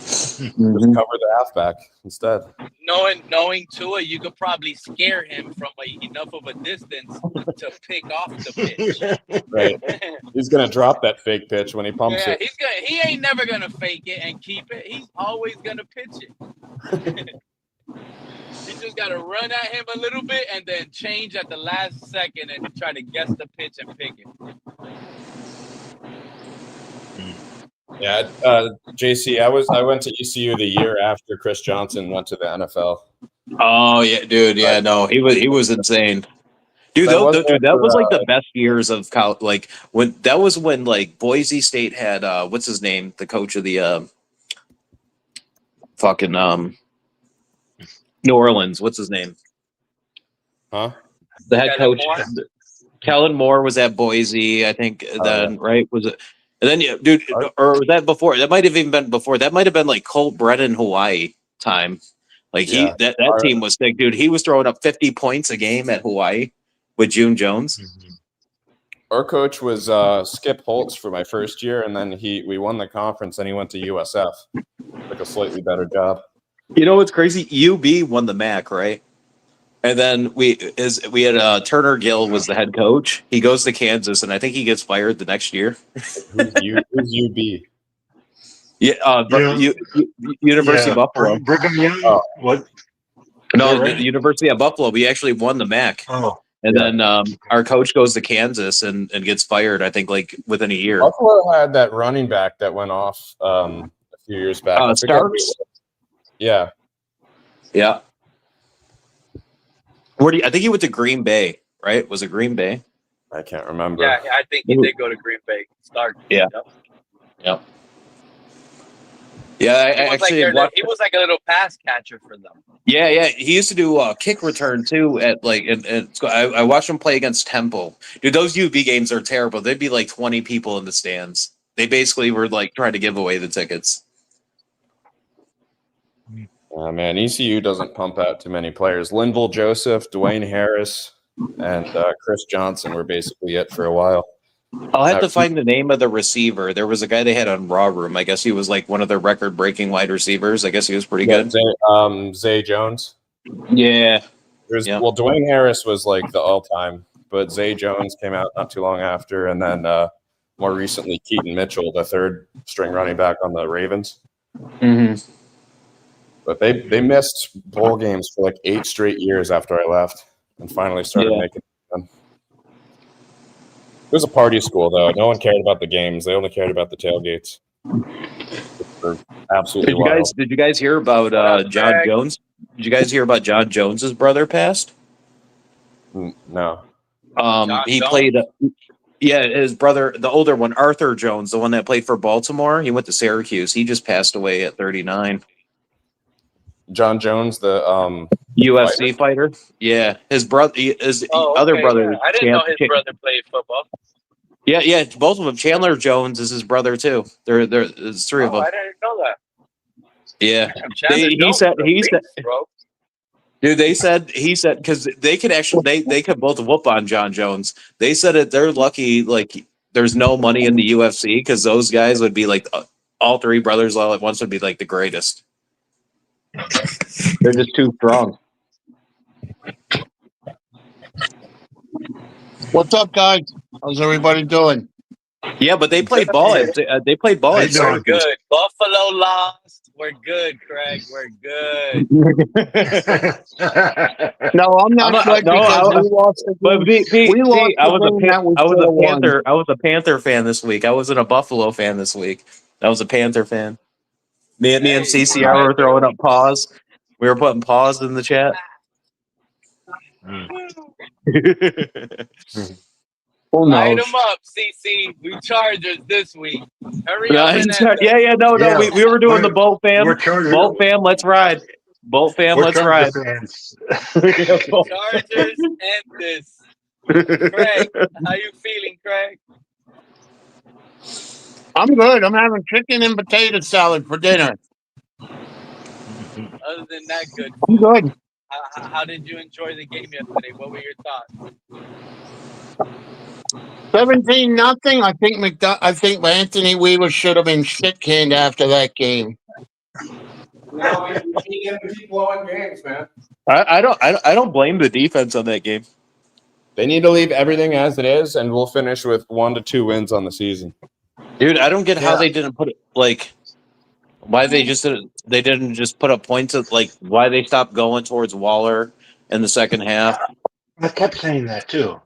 Just cover the halfback instead. Knowing Tua, you could probably scare him from enough of a distance to pick off the pitch. Right. He's going to drop that fake pitch when he pumps it. He ain't never going to fake it and keep it. He's always going to pitch it. He just got to run at him a little bit and then change at the last second and try to guess the pitch and pick it. Yeah, JC, I went to ECU the year after Chris Johnson went to the NFL. Oh yeah, dude. Yeah, no, he was insane. Dude, that was like the best years of college. Like when like Boise State had what's his name, the coach of the fucking New Orleans. What's his name? Huh? The head coach. Kellen Moore was at Boise, I think. Right? Was it? And then, dude, or was that before? That might have even been before. That might have been like Colt Brennan Hawaii time. Like that team was sick, dude. He was throwing up 50 points a game at Hawaii with June Jones. Our coach was Skip Holtz for my first year, and then we won the conference, and he went to USF. Like a slightly better job. You know what's crazy? UB won the MAC, right? And then we had Turner Gill was the head coach. He goes to Kansas, and I think he gets fired the next year. Who's UB? Yeah, University of Buffalo. Brigham Young. What? No, the University of Buffalo. We actually won the MAC. Oh. And then our coach goes to Kansas and gets fired, I think, like within a year. Buffalo had that running back that went off a few years back. Starks? Yeah. Yeah. I think he went to Green Bay, right? Was it Green Bay? I can't remember. Yeah, I think he did go to Green Bay. Stark. Yeah. Yep. Yeah, he was like a little pass catcher for them. Yeah. He used to do kick return too at like, and I watched him play against Temple. Dude, those UB games are terrible. There'd be like 20 people in the stands. They basically were like trying to give away the tickets. Oh, man, ECU doesn't pump out too many players. Linville Joseph, Dwayne Harris, and Chris Johnson were basically it for a while. I'll have to find the name of the receiver. There was a guy they had on Raw Room. I guess he was like one of their record-breaking wide receivers. I guess he was pretty good. Zay Jones. Yeah. Well, Dwayne Harris was like the all-time, but Zay Jones came out not too long after, and then more recently Keaton Mitchell, the third-string running back on the Ravens. Mm-hmm. But they missed bowl games for like 8 straight years after I left, and finally started making them. It was a party school, though. No one cared about the games. They only cared about the tailgates. Absolutely wild. Did you guys hear about John Jones? Did you guys hear about John Jones's brother passed? No. He played. His brother, the older one, Arthur Jones, the one that played for Baltimore. He went to Syracuse. He just passed away at 39. John Jones, the UFC fighter. Yeah, his brother, other brother. Yeah. I didn't know his brother played football. Yeah, both of them. Chandler Jones is his brother too. There's three of them. I didn't know that. Yeah, Chandler Jones is a beast, bro. dude. He said because they could actually they could both whoop on John Jones. They said that they're lucky. Like there's no money in the UFC because those guys would be like all three brothers all at once would be like the greatest. They're just too strong. What's up, guys? How's everybody doing? Yeah, but they played ball. They played ball. At We're good. Buffalo lost. We're good, Craig. We're good. No, I'm not good because we lost the game. We lost the game that we should have won. I was a Panther fan this week. I wasn't a Buffalo fan this week. I was a Panther fan. Me and CCR were throwing up paws. We were putting paws in the chat. Light them up, CC. We Chargers this week. Hurry up and end No. We were doing the Bolt fam. Bolt fam, let's ride. Bolt fam, let's ride. Chargers end this. Craig, how you feeling, Craig? I'm good. I'm having chicken and potato salad for dinner. Other than that, good. I'm good. How did you enjoy the game yesterday? What were your thoughts? 17-0. I think Anthony Weaver should have been shit canned after that game. No, we keep blowing games, man. I don't blame the defense on that game. They need to leave everything as it is, and we'll finish with 1 to 2 wins on the season. Dude, I don't get how they didn't put it why they didn't just put up points of why they stopped going towards Waller in the second half. I kept saying that too.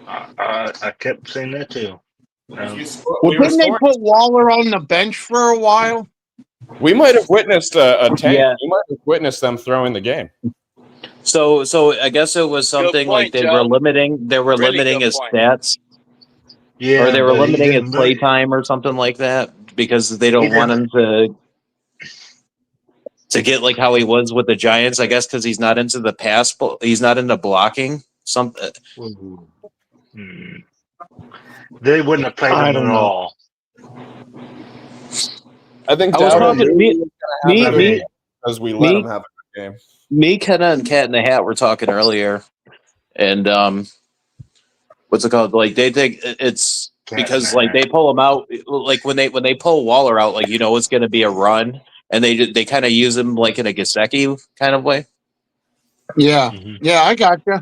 I kept saying that too. Well, didn't they put Waller on the bench for a while? We might have witnessed a tank. Yeah. We might have witnessed them throwing the game. So I guess it was something point, they Joe. were limiting his point. stats. Yeah, or they were limiting his play time or something like that because they don't want him to get like how he was with the Giants, I guess, because he's not into the pass, he's not into blocking. They wouldn't have played him at all. I think I was talking because we let him have a good game. Me, Kenna, and Cat in the Hat were talking earlier, and what's it called? Like they think it's because like they pull him out, like when they pull Waller out, like it's going to be a run, and they kind of use him like in a Gesicki kind of way. Yeah, yeah, I gotcha.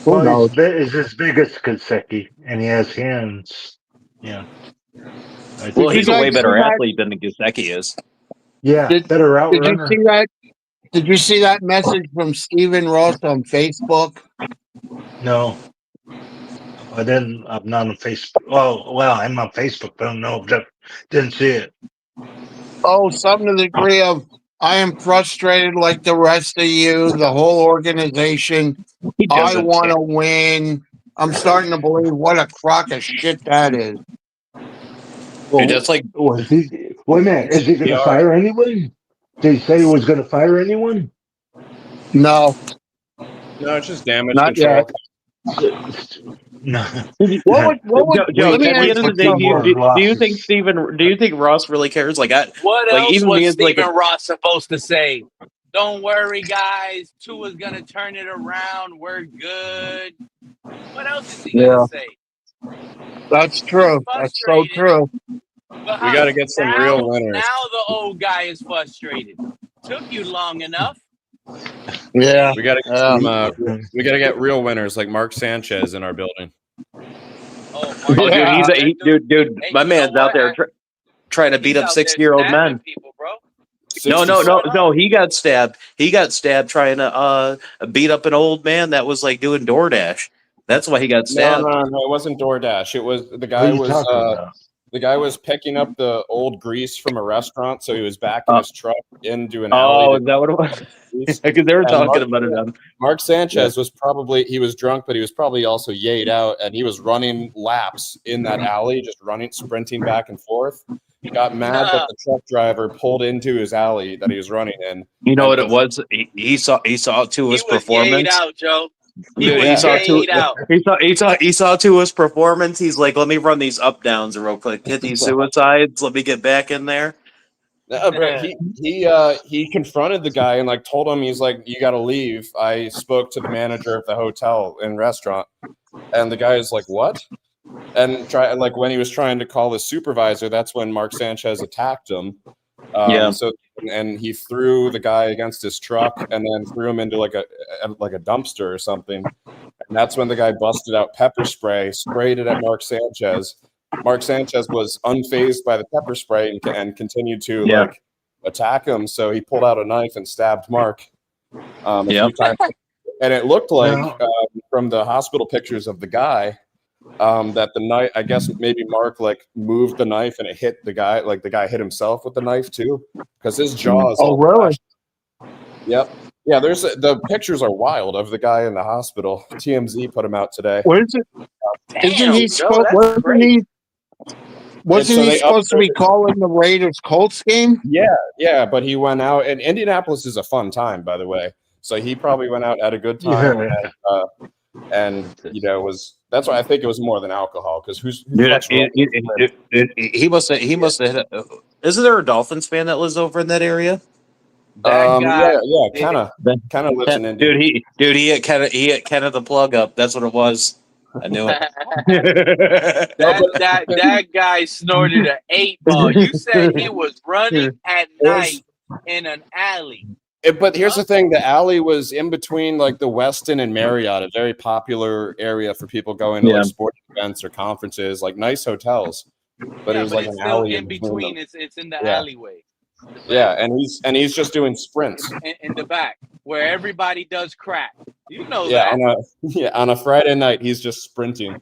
Well, he's as big as Gesicki, and he has hands. Yeah. Well, he's a way better athlete than the Gesicki is. Yeah, better out runner. Did you see that? Did you see that message from Stephen Ross on Facebook? No. I didn't. I'm not on Facebook. Oh, well, I'm on Facebook, but I don't know. Didn't see it. Oh, something to the degree of, I am frustrated like the rest of you, the whole organization. I want to win. I'm starting to believe what a crock of shit that is. Dude, that's like. Wait a minute. Is he going to fire anyone? Did he say he was going to fire anyone? No. No, it's just damage Not control. No. What would Joe, at the end of the day, do you think Ross really cares? What else was Stephen Ross supposed to say? Don't worry, guys. Tua's gonna turn it around. We're good. What else is he gonna say? That's true. That's so true. We got to get some real winners. Now the old guy is frustrated. Took you long enough. Yeah, we got to get some. We got to get real winners like Mark Sanchez in our building. Dude, my man's out there trying to beat up 60-year-old men. People, bro. No. He got stabbed. He got stabbed trying to beat up an old man that was like doing DoorDash. That's why he got stabbed. No, it wasn't DoorDash. It was the guy the guy was picking up the old grease from a restaurant, so he was backing his truck into an alley. Oh, is that what it was? Because they were talking about it. Mark Sanchez was drunk, but he was probably also yayed out, and he was running laps in that alley, just sprinting back and forth. He got mad that the truck driver pulled into his alley that he was running in. You know what it was? He saw Tua's performance. Yayed out, Joe. He saw Tua's performance. He's like, let me run these up downs real quick, hit these suicides. Let me get back in there. But he confronted the guy and like told him, he's like, you got to leave. I spoke to the manager of the hotel and restaurant, and the guy is like, what? And when he was trying to call the supervisor, that's when Mark Sanchez attacked him. So he threw the guy against his truck and then threw him into like a dumpster or something. And that's when the guy busted out pepper spray, sprayed it at Mark Sanchez. Mark Sanchez was unfazed by the pepper spray and continued to attack him. So he pulled out a knife and stabbed Mark a few times. And it looked like from the hospital pictures of the guy that the knife, I guess maybe Mark like moved the knife and it hit the guy, like the guy hit himself with the knife too, because his jaw is all really? Yep. Yeah, the pictures are wild of the guy in the hospital. TMZ put him out today. What is it? Isn't he supposed? Wasn't he supposed to be calling the Raiders Colts game? Yeah, but he went out, and Indianapolis is a fun time, by the way. So he probably went out at a good time, and that's why I think it was more than alcohol, because he must have hit. Isn't there a Dolphins fan that lives over in that area? Kenna lives in Indy. He hit Kenna the plug up. That's what it was. I knew it. that guy snorted an 8-ball. You said he was running at night in an alley. But here's the thing: the alley was in between like the Westin and Marriott, a very popular area for people going to like sporting events or conferences, like nice hotels. But it was like an alley in between. It's in the alleyway. Yeah, and he's just doing sprints in the back where everybody does crack. You know that. On a Friday night, he's just sprinting,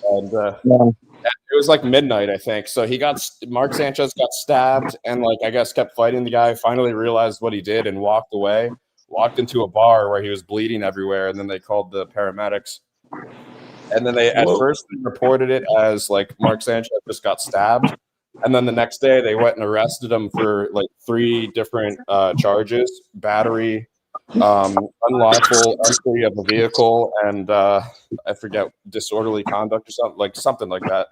and it was like midnight, I think. So Mark Sanchez got stabbed, and like I guess kept fighting the guy. Finally realized what he did and walked away. Walked into a bar where he was bleeding everywhere, and then they called the paramedics. And then at first they reported it as like Mark Sanchez just got stabbed. And then the next day they went and arrested him for like 3 different charges: battery, unlawful entry of a vehicle, and I forget, disorderly conduct or something like that.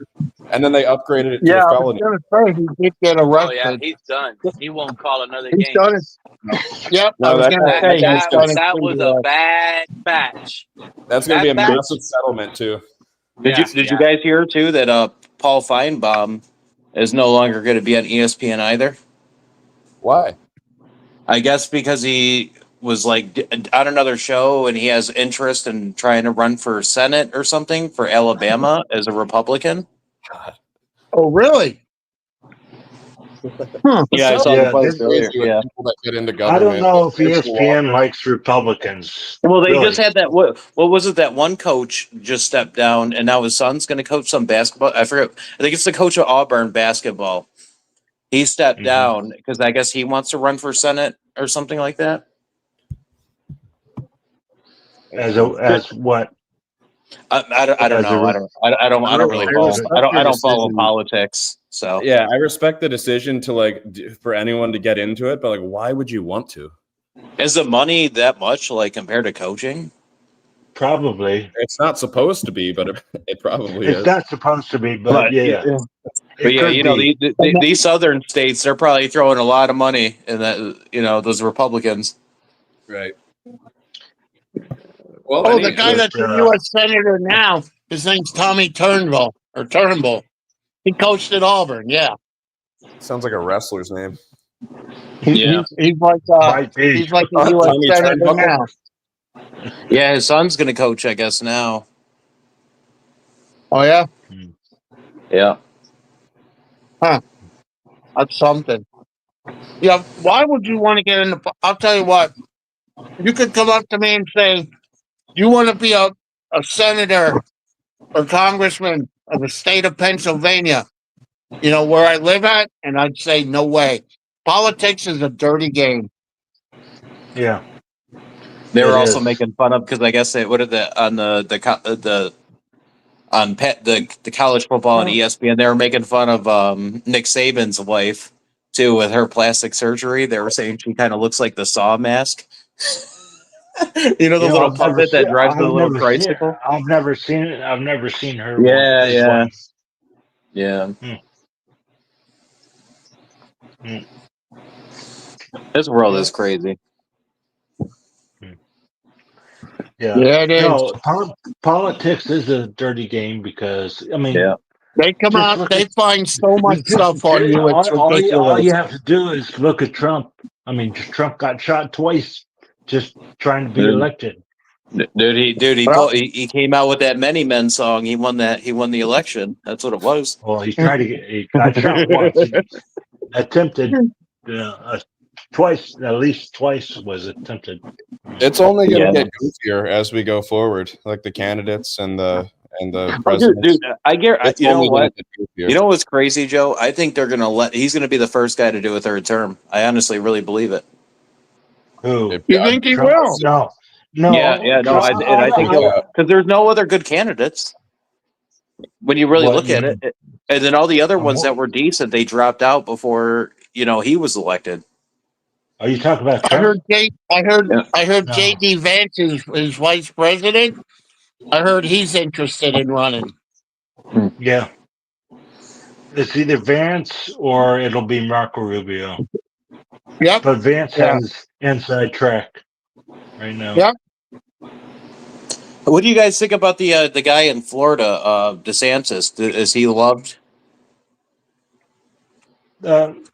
And then they upgraded it to a felony. I was gonna say he did get arrested. Oh yeah, he's done. He won't call another game. Done it. Yep. No, that was a bad batch. That's going to be a massive settlement too. Did you guys hear too that Paul Feinbaum is no longer going to be on ESPN either? Why? I guess because he was like on another show and he has interest in trying to run for Senate or something for Alabama as a Republican. God. Oh, really? Yeah, I saw the post earlier. Yeah. I don't know if ESPN likes Republicans. Well, they just had that. What was it? That one coach just stepped down, and now his son's going to coach some basketball. I forget. I think it's the coach of Auburn basketball. He stepped down because I guess he wants to run for Senate or something like that. As what? I don't know. I don't really follow. I don't follow politics. So yeah, I respect the decision to for anyone to get into it, but why would you want to? Is the money that much compared to coaching? Probably. It's not supposed to be, but it probably is. It's not supposed to be, but yeah. But yeah, these southern states, they're probably throwing a lot of money in that. Those Republicans. Right. Well, the guy that's a U.S. Senator now, his name's Tommy Turnbull. He coached at Auburn. Yeah. Sounds like a wrestler's name. Yeah. He's like a U.S. Senator now. Yeah, his son's going to coach, I guess, now. Oh, yeah? Yeah. Huh. That's something. Yeah, why would you want to get into... I'll tell you what. You could come up to me and say, you want to be a senator or congressman of the state of Pennsylvania, where I live at? And I'd say, no way. Politics is a dirty game. Yeah. They were also making fun of, because I guess on the college football on ESPN, they were making fun of Nick Saban's wife too with her plastic surgery. They were saying she kind of looks like the Saw mask. You know the little puppet that drives the little tricycle? I've never seen it. I've never seen her. Yeah, This yeah. one. Yeah. Mm. This world is crazy. Yeah. Yeah, it is. No, politics is a dirty game because I mean, Yeah. They come just out, look they at find so much stuff on you. It's all ridiculous. you have to do is look at Trump. I mean, Trump got shot twice just trying to be elected. He came out with that Many Men song. He won the election. That's what it was. Well, he got shot once. He attempted twice, at least twice was attempted. It's only going to get goofier as we go forward, like the candidates and the presidents. Dude, you know what? You know what's crazy, Joe? I think they're gonna he's gonna be the first guy to do a third term. I honestly really believe it. Who? You think he Trump? will? No. Yeah, no. I think because there's no other good candidates when you really look at it. And then all the other ones that were decent, they dropped out before he was elected. Are you talking about Trump? I heard JD Vance is vice president. I heard he's interested in running. Yeah. It's either Vance or it'll be Marco Rubio. Yep. But Vance has inside track right now. Yep. What do you guys think about the guy in Florida, DeSantis? Is he loved? In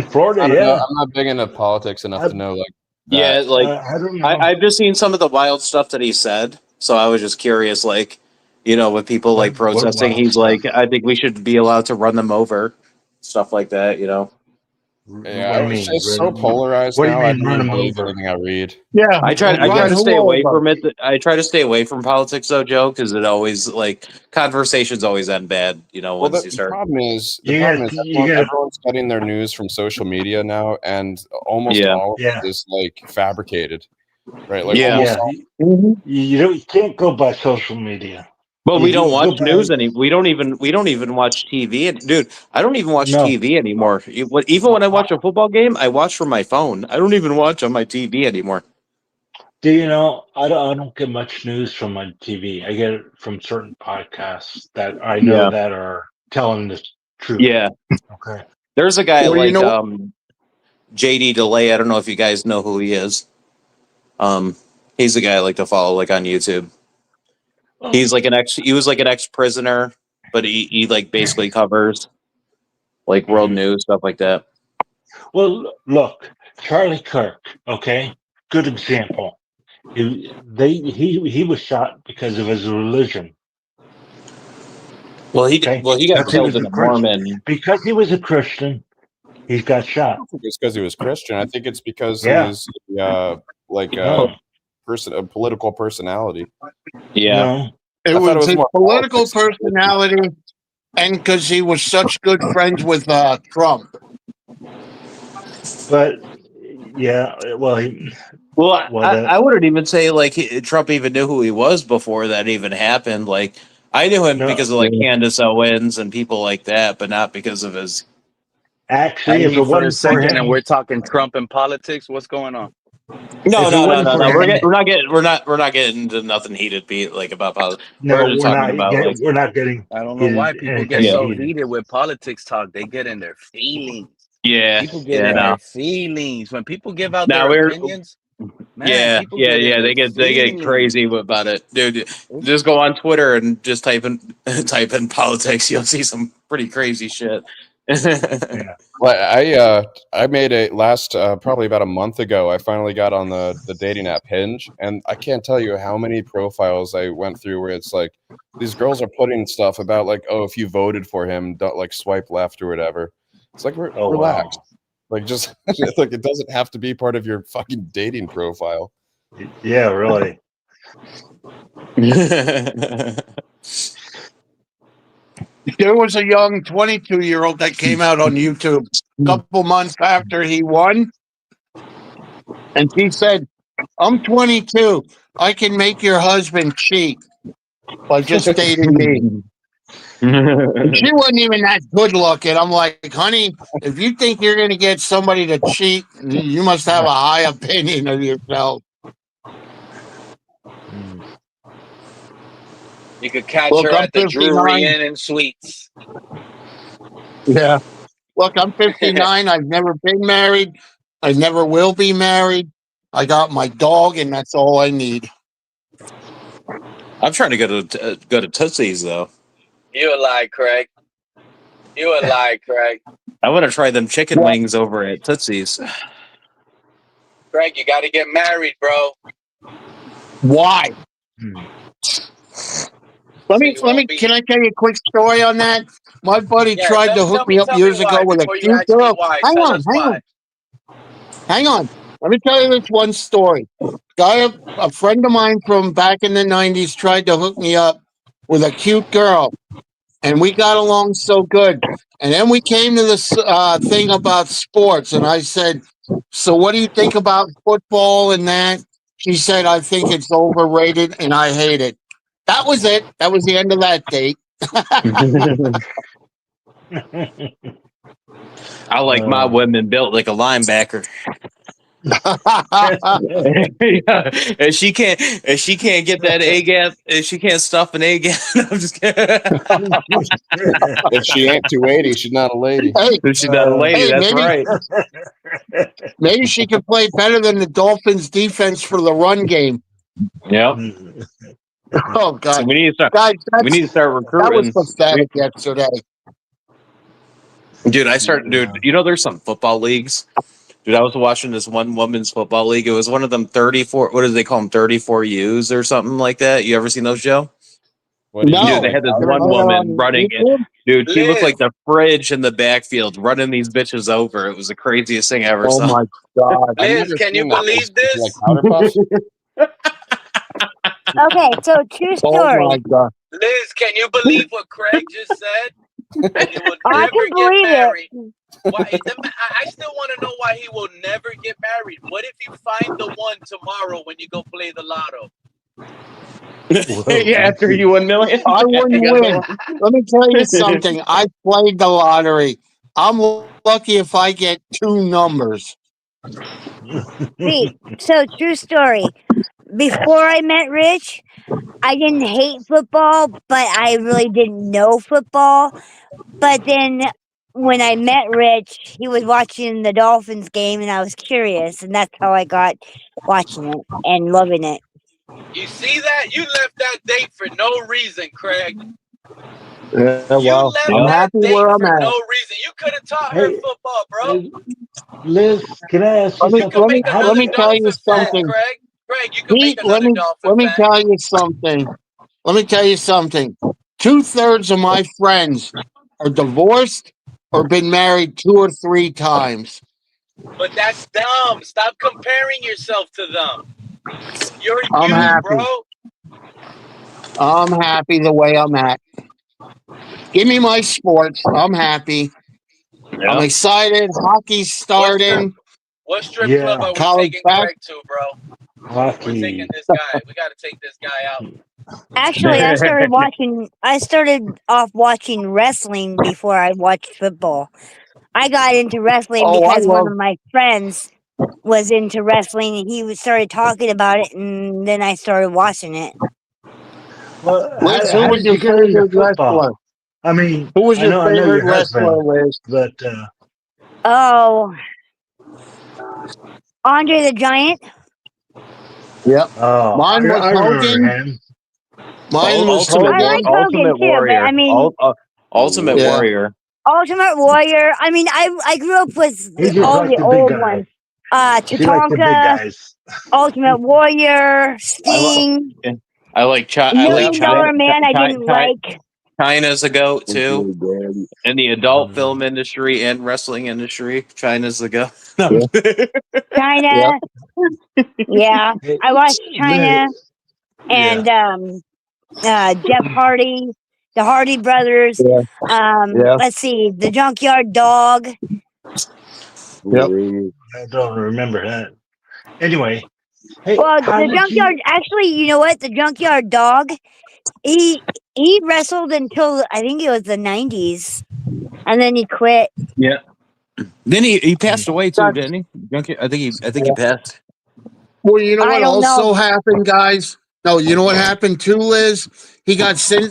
Florida, I'm not big into politics enough to know like that. Yeah, like I don't know. I've just seen some of the wild stuff that he said, so I was just curious, like, with people like protesting, he's like, I think we should be allowed to run them over, stuff like that, Yeah, it's just so polarized now. I don't believe everything I read. Yeah, I try to stay away from it. I try to stay away from politics, though, Joe, because it always conversations always end bad. Once you start. The problem is everyone's getting their news from social media now, and almost all of it is like fabricated, right? Like you can't go by social media. Well, we don't watch news we don't even watch TV. Dude, I don't even watch TV anymore. Even when I watch a football game, I watch from my phone. I don't even watch on my TV anymore. Do you know? I don't get much news from my TV. I get it from certain podcasts that I know that are telling the truth. Yeah. Okay. There's a guy JD DeLay. I don't know if you guys know who he is. He's the guy I like to follow, like on YouTube. He's like he was like an ex-prisoner, but he like basically covers like world news, stuff like that. Well, look, Charlie Kirk, okay? Good example. He was shot because of his religion. Well, he got killed in a Mormon. Because he was a Christian, he got shot. I don't think it's because he was Christian. I think it's because he was a political personality. Yeah. No. It was his political personality, and because he was such good friends with Trump. But I wouldn't even say like Trump even knew who he was before that even happened. Like I knew him because of like Candace Owens and people like that, but not because of his. Actually, if it for a second, and we're talking Trump and politics, what's going on? No. We're not getting into nothing heated about politics. No, we're not getting. I don't know why people get so heated with politics talk. They get in their feelings. Yeah, people get in their feelings when people give out their opinions. Man, they get crazy about it, dude. Just go on Twitter and just type in politics. You'll see some pretty crazy shit. Well, I made a last probably about a month ago. I finally got on the dating app Hinge, and I can't tell you how many profiles I went through where it's like these girls are putting stuff about like, oh, if you voted for him, don't like swipe left or whatever. It's like relax, like just like it doesn't have to be part of your fucking dating profile. Yeah, really. There was a young 22-year-old that came out on YouTube a couple months after he won. And she said, I'm 22. I can make your husband cheat by just dating me. She wasn't even that good looking. I'm like, honey, if you think you're going to get somebody to cheat, you must have a high opinion of yourself. You could catch Look, her I'm at the 59. Drury Inn and Suites. Yeah. Look, I'm 59. I've never been married. I never will be married. I got my dog, and that's all I need. I'm trying to go to Tootsie's though. You a lie, Craig. You a lie, Craig. I want to try them chicken wings over at Tootsie's. Craig, you got to get married, bro. Why? Can I tell you a quick story on that? My buddy tried to hook me up years ago with a cute girl. Hang on. Let me tell you this one story. A friend of mine from back in the 90s tried to hook me up with a cute girl, and we got along so good. And then we came to this thing about sports, and I said, so what do you think about football and that? She said, I think it's overrated, and I hate it. That was it. That was the end of that date. I like my women built like a linebacker. And she can't get that A gap. And she can't stuff an A gap. I'm just kidding. If she ain't 280, she's not a lady. If she's not a lady, that's right. Maybe she could play better than the Dolphins' defense for the run game. Yep. Oh God! So we need to start. Guys, we need to start recruiting. That was pathetic yesterday. Dude, there's some football leagues. Dude, I was watching this one women's football league. It was one of them 34. What do they call them? 34Us or something like that. You ever seen those, Joe? Dude, they had this one woman running it. Dude, she looked like the fridge in the backfield, running these bitches over. It was the craziest thing I ever saw. Oh my God! Liz, can you believe this? Okay, so true story. Oh my God! Liz, can you believe what Craig just said? He will I never can get believe married. it. Why, I still want to know why he will never get married. What if you find the one tomorrow when you go play the lotto? Yeah, after you win million, I wouldn't win. Let me tell you something. I played the lottery. I'm lucky if I get 2 numbers. See, so true story. Before I met Rich, I didn't hate football, but I really didn't know football. But then when I met Rich, he was watching the Dolphins game, and I was curious, and that's how I got watching it and loving it. You see that? You left that date for no reason, Craig. Yeah, well, you left I'm that happy date where I'm for at. no reason. You could have taught her football, bro. Liz, can I ask you something? Let me tell you something. Craig, you can make Let another me Dolphin fan. tell you something. Let me tell you something. 2/3 of my friends are divorced or been married 2 or 3 times. But that's dumb. Stop comparing yourself to them. You're I'm you, happy. bro. I'm happy the way I'm at. Give me my sports. I'm happy. Yeah. I'm excited. Hockey's starting. What strip club are we taking Craig to, bro? We're taking this guy. We got to take this guy out. Actually, I started off watching wrestling before I watched football. I got into wrestling because one of my friends was into wrestling, and he started talking about it, and then I started watching it. Well, Liz, how did you get into football? I mean, who was I your know favorite your wrestler, husband, Liz? but Oh, Andre the Giant. Yep. oh, Mine was I remember Hogan. him. Mine was Ultimate, I like Hogan too, Warrior. but I mean, Ultimate Warrior. Ultimate Warrior. I mean, I grew up with He just all liked the the big old guy. ones. She liked the big Tatanka, guys. Ultimate Warrior, Sting. I like $1 Million Man. I didn't like. China's a goat too. In the adult film industry and wrestling industry, China's the goat. China. Yeah, I watched China and Jeff Hardy, the Hardy Brothers. Let's see, the Junkyard Dog. Yep. I don't remember that. Anyway, hey, Well, the Junkyard. Actually, you know what? The Junkyard Dog. He He wrestled until I think it was the 90s, and then he quit. Yeah. Then he passed away too, didn't he? I think he passed. Well, you know I what don't know. also happened, guys? No, you know what happened too, Liz? He got sick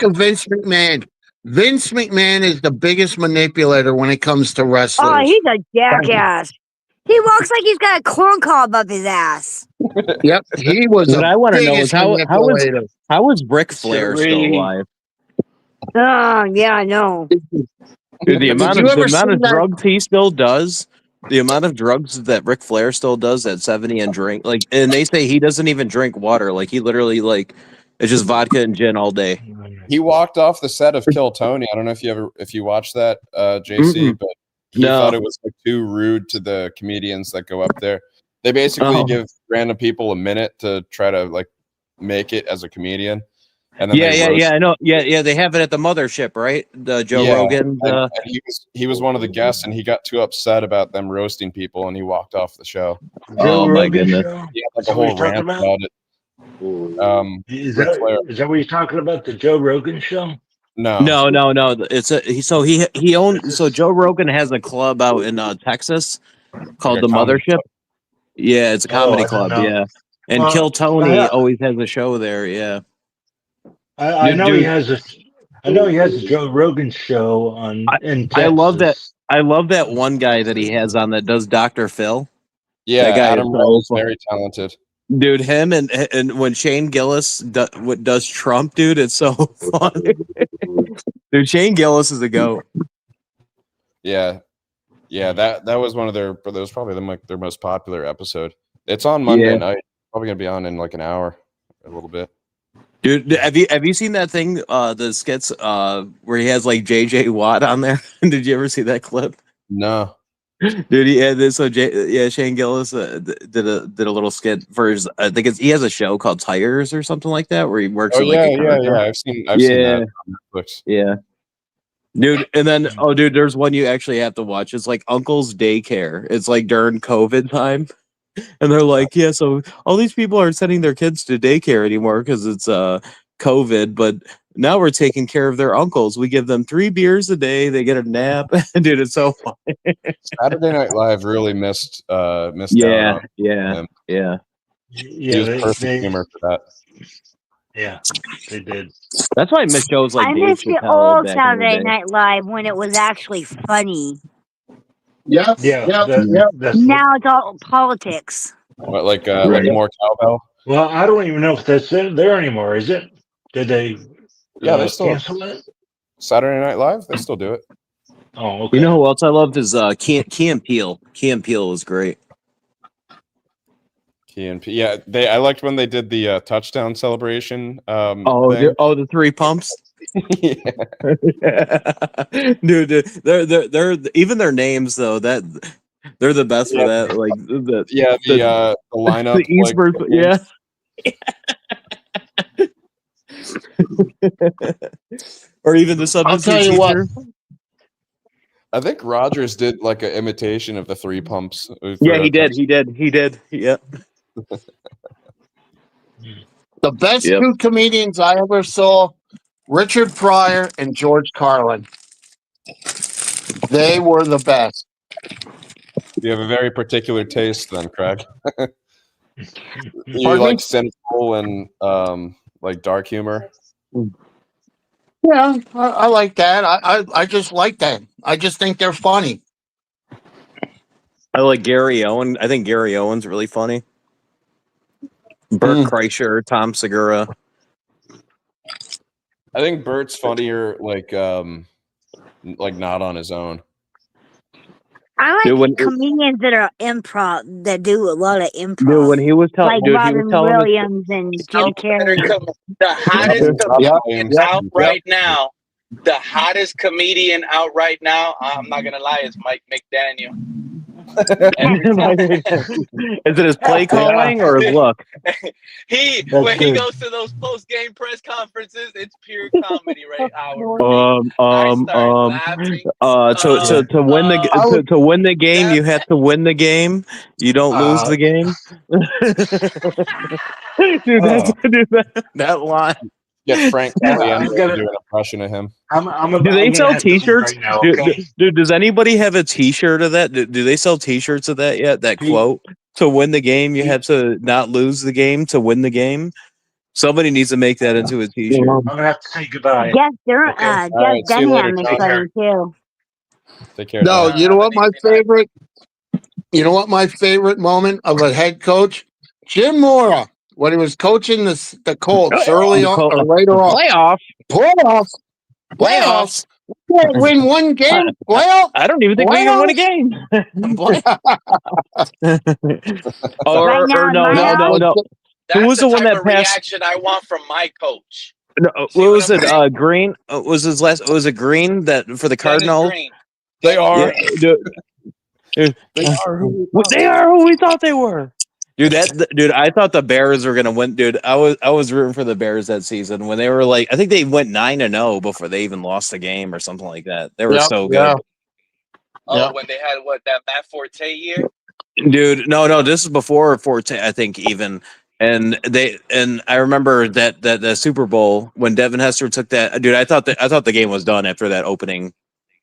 of Vince McMahon. Vince McMahon is the biggest manipulator when it comes to Oh, wrestlers. he's a jackass. He walks like he's got a corn cob up his ass. Yep, he was What I want to know is biggest manipulator. how is Ric Flair still alive? Oh, yeah, I know. Dude, the amount you of ever see that- drugs he still does, the amount of drugs that Ric Flair still does at 70 and drink, like, and they say he doesn't even drink water. Like, he literally, like, it's just vodka and gin all day. He walked off the set of Kill Tony. I don't know if you watched that, JC, but he thought it was like, too rude to the comedians that go up there. They basically give random people a minute to try to like make it as a comedian. And then I know. Yeah, they have it at the mothership, right? The Joe Rogan. And he was one of the guests, and he got too upset about them roasting people, and he walked off the show. Oh my goodness! He had like a whole rant about it. Is that what you're talking about? The Joe Rogan show? No. It's he owns. So Joe Rogan has a club out in Texas called the Mothership. Yeah, it's a comedy club. Yeah, and Kill Tony always has a show there. Yeah. I know he has a Joe Rogan show in Texas. I love that one guy that he has on that does Dr. Phil. Yeah, that guy Adam Rowe is very talented. Dude, him and when Shane Gillis does Trump, dude, it's so funny. Dude, Shane Gillis is a goat. Yeah, that was one of that was probably their most popular episode. It's on Monday night. Probably gonna be on in like an hour, a little bit. Dude, have you seen that thing, the skits where he has like JJ Watt on there? Did you ever see that clip? No. Dude, he had this. So Shane Gillis did a little skit for his. I think he has a show called Tires or something like that where he works. Oh yeah. I've seen that on Netflix. Yeah, dude. And then there's one you actually have to watch. It's like Uncle's Daycare. It's like during COVID time. And they're like, yeah, so all these people aren't sending their kids to daycare anymore because it's COVID, but now we're taking care of their uncles. We give them 3 beers a day. They get a nap. Dude, it's so funny. Saturday Night Live really missed out. Yeah. He was perfect humor for that. Yeah, they did. That's why I miss shows like I Dave miss the Chappelle old back in the Saturday day. Night Live when it was actually funny. Yeah. Now it's all politics. What, like more cowbell? Well, I don't even know if that's there anymore. Is it? Did they? They still cancel it. Saturday Night Live. They still do it. Oh, okay. You know who else I loved is Key and Peele. Key and Peele was great. Key and Peele. Yeah, I liked when they did the touchdown celebration. The 3 pumps. Dude, they're even their names though, that they're the best for that. Like the lineup, the Eastburg, or even the substitute teacher. I think Rogers did like an imitation of the 3 pumps. Yeah, he did. Yep. The best 2 comedians I ever saw, Richard Pryor and George Carlin. They were the best. You have a very particular taste then, Craig. You like cynical and like dark humor? Yeah, I like that. I just like that. I just think they're funny. I like Gary Owen. I think Gary Owen's really funny. Bert Kreischer, Tom Segura. I think Bert's funnier, like not on his own. I like comedians that are improv, that do a lot of improv. Dude, when he was telling, like Robin Williams and Jim Carrey. The hottest comedian out right now. The hottest comedian out right now. I'm not gonna lie, is Mike McDaniel. Is it his play calling or his look? He goes to those post game press conferences, it's pure comedy right now. To win the game, you have to win the game. You don't lose the game. Dude, that line. get Frank Caliendo to gonna- do an impression of him. Do they sell have to leave T-shirts? right now, okay? Dude, does anybody have a T-shirt of that? Do they sell T-shirts of that yet? That quote: "To win the game, you have to not lose the game to win the game." Somebody needs to make that into a T-shirt. I'm gonna have to say goodbye. Jeff, Okay. Jeff All right, see you later, Dunham is Take funny too. Take care. No, Doc. you know what my favorite? You know what my favorite moment of a head coach? Jim Mora when he was coaching the Colts early on or later on. Playoffs. We can't win one game. Well, I don't even think we can win a game. Right now in my house, No. That's Who was the one type that of passed? reaction I want from my coach. No, what was it? Green was his last. Was it Green that for the Cardinals? Green. They are. They are who we thought they were. Dude, I thought the Bears were gonna win. Dude, I was rooting for the Bears that season when they were like, I think they went 9-0 before they even lost a game or something like that. They were so good. Oh, when they had that Matt Forte year? Dude, no, this is before Forte, I think even. And I remember that the Super Bowl when Devin Hester took that. Dude, I thought the game was done after that opening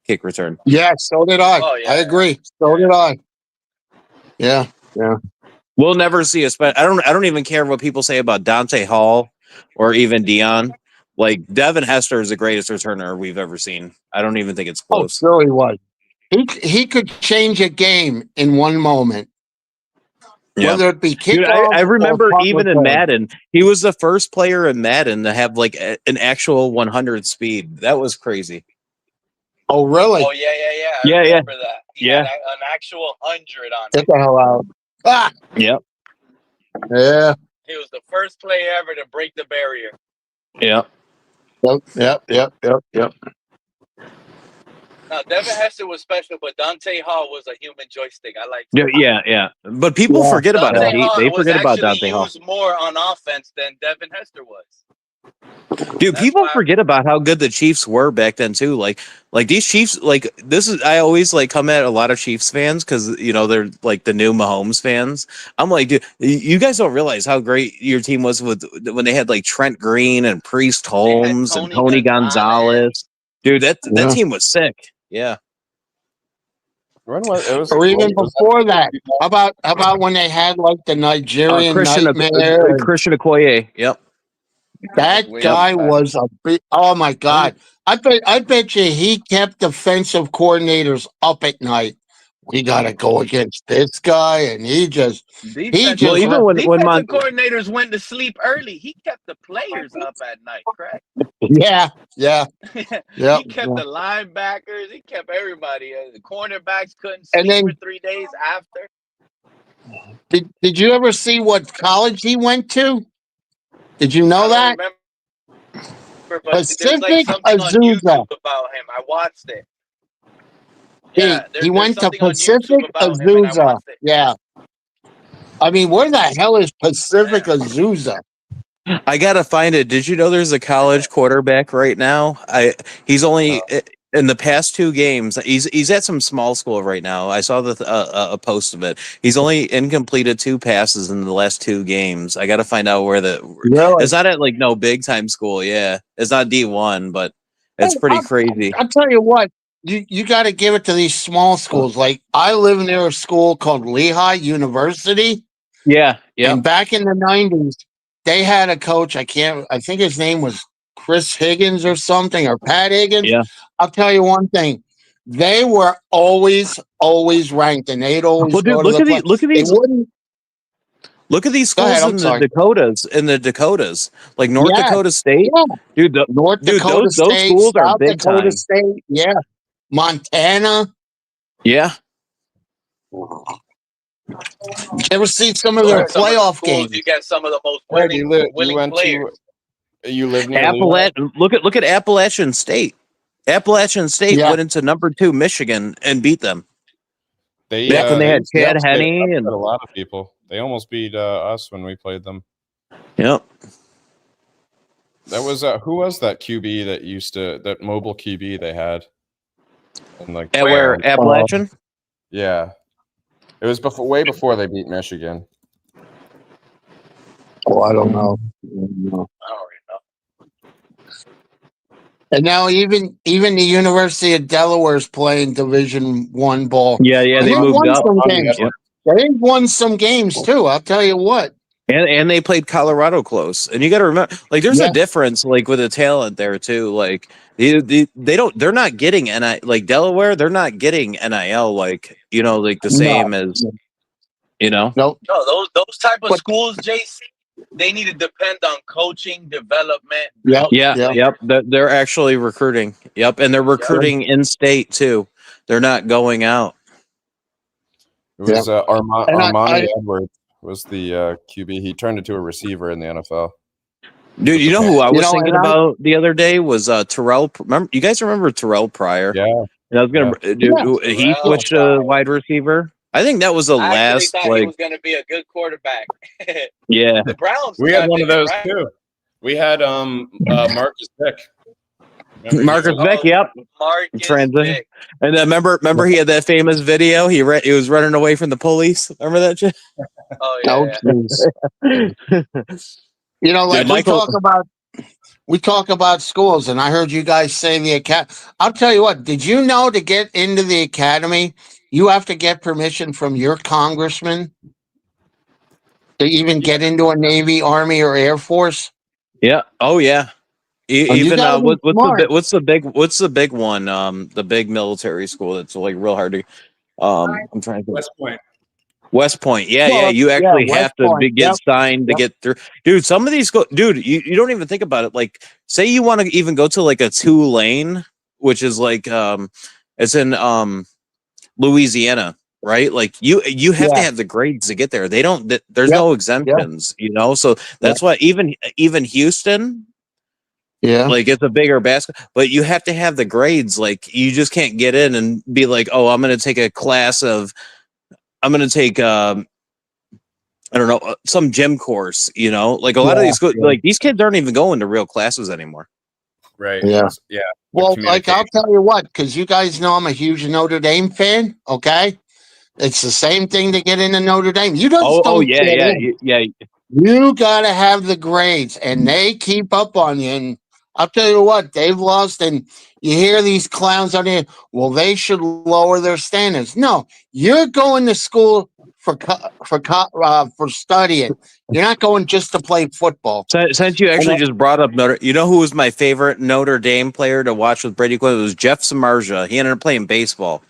kick return. Yeah, so did I. I agree. So did I. Yeah. We'll never see a I don't even care what people say about Dante Hall or even Dion. Like Devin Hester is the greatest returner we've ever seen. I don't even think it's close. Oh, sure he was. He could change a game in one moment. Yeah. Whether it be kickoff. Dude, I remember or even in return. Madden, he was the first player in Madden to have like an actual 100 speed. That was crazy. Oh, really? Oh, yeah. Yeah, I remember that. He had an actual 100 on Get it. the hell out. Ah! Yep. Yeah. He was the first player ever to break the barrier. Yep. Yep. Now, Devin Hester was special, but Dante Hall was a human joystick. I like Yeah. But people forget about Dante him. Hall They was forget about actually Dante Hall. used more on offense than Devin Hester was. Dude, people forget about how good the Chiefs were back then too. Like these Chiefs, like this is I always like come at a lot of Chiefs fans because they're like the new Mahomes fans. I'm like, dude, you guys don't realize how great your team was when they had like Trent Green and Priest Holmes and Tony Gonzalez. Dude, that team was sick. Yeah. Or even before that. How about when they had like the Nigerian nightmare? Christian Okoye. Yep. That guy was a big. Oh my God! I bet you he kept defensive coordinators up at night. We got to go against this guy, and he just. Defensive coordinators went to sleep early. He kept the players up at night, correct? Yeah. He kept the linebackers. He kept everybody. The cornerbacks couldn't sleep for 3 days after. Did you ever see what college he went to? Did you know that? But Pacific there's like something on Azusa. YouTube about him. I watched it. Yeah, He went to something on Pacific YouTube about him, and I Azusa. watched it. Yeah. I mean, where the hell is Pacific Azusa? I gotta find it. Did you know there's a college quarterback right now? He's only in the past 2 games. He's at some small school right now. I saw a post of it. He's only incompleted 2 passes in the last 2 games. I gotta find out where Really? It's not at like no big time school. Yeah, it's not D1, but it's pretty crazy. I'll tell you what. You got to give it to these small schools. Like I live near a school called Lehigh University. Yeah. And back in the 90s, they had a coach. I think his name was Chris Higgins or something, or Pat Higgins. Yeah. I'll tell you one thing. They were always ranked, and they'd always Well, dude, go to look at these. Look at these schools in the Dakotas. Like North Dakota State. Yeah. Dude, North Dakota those State, schools are South big Dakota time. State. Yeah. Montana. Yeah. You ever see some of their playoff games? You get some of the most Where winning, do you live? winning players. You live near Look at Appalachian State. Appalachian State went into number 2 Michigan and beat them. Back when they had Chad Henne and a lot of people. They almost beat us when we played them. Yep. That was who was that QB that mobile QB they had? And like where Appalachian? Yeah. It was way before they beat Michigan. Oh, I don't know. I don't really know. And now even the University of Delaware is playing Division I ball. Yeah, And they they've moved won up. some games. Yep. They've won some games too. I'll tell you what. And they played Colorado close. And you got to remember, like, there's a difference, like, with the talent there too. Like, they're not getting like Delaware. They're not getting NIL, like, like the same as, Nope. No, those type of schools, JC, they need to depend on coaching, development. Yep. They're actually recruiting. Yep, and they're recruiting in state too. They're not going out. It was Armani Edwards was the QB. He turned into a receiver in the NFL. Dude, you know who I was thinking about the other day was Terrell. You guys remember Terrell Pryor? Yeah. And I was gonna. He switched to wide receiver. I think that was the I last. actually thought he was going to be a good quarterback. Yeah. The Browns. We had one of those too. We had Marcus Vick. Marcus Vick, yep. Transition. And remember he had that famous video. He was running away from the police. Remember that shit? Oh yeah. Like we talk about schools, and I heard you guys say the academy. I'll tell you what. Did you know to get into the academy, you have to get permission from your congressman to even get into a Navy, Army, or Air Force? Yeah. Oh yeah. Even what's the big one? The big military school that's like real hard to. I'm trying to think. West Point. Yeah. You actually have to get signed to get through. Dude, some of these you don't even think about it. Like, say you want to even go to like a Tulane, which is like it's in Louisiana, right? Like you have to have the grades to get there. They don't. There's no exemptions, So that's why even Houston. Yeah, like it's a bigger basket, but you have to have the grades. Like you just can't get in and be like, oh, I'm going to take a class of. I'm going to take, I don't know, some gym course, like a lot of these, like these kids aren't even going to real classes anymore. Right. Yeah. Yeah. Well, like I'll tell you what, because you guys know I'm a huge Notre Dame fan. Okay. It's the same thing to get into Notre Dame. You just don't get in. You got to have the grades, and they keep up on you. And I'll tell you what, they've lost, and you hear these clowns on here. Well, they should lower their standards. No, you're going to school for studying. You're not going just to play football. Since you actually just brought up who was my favorite Notre Dame player to watch with Brady Quinn? It was Jeff Samardzija. He ended up playing baseball.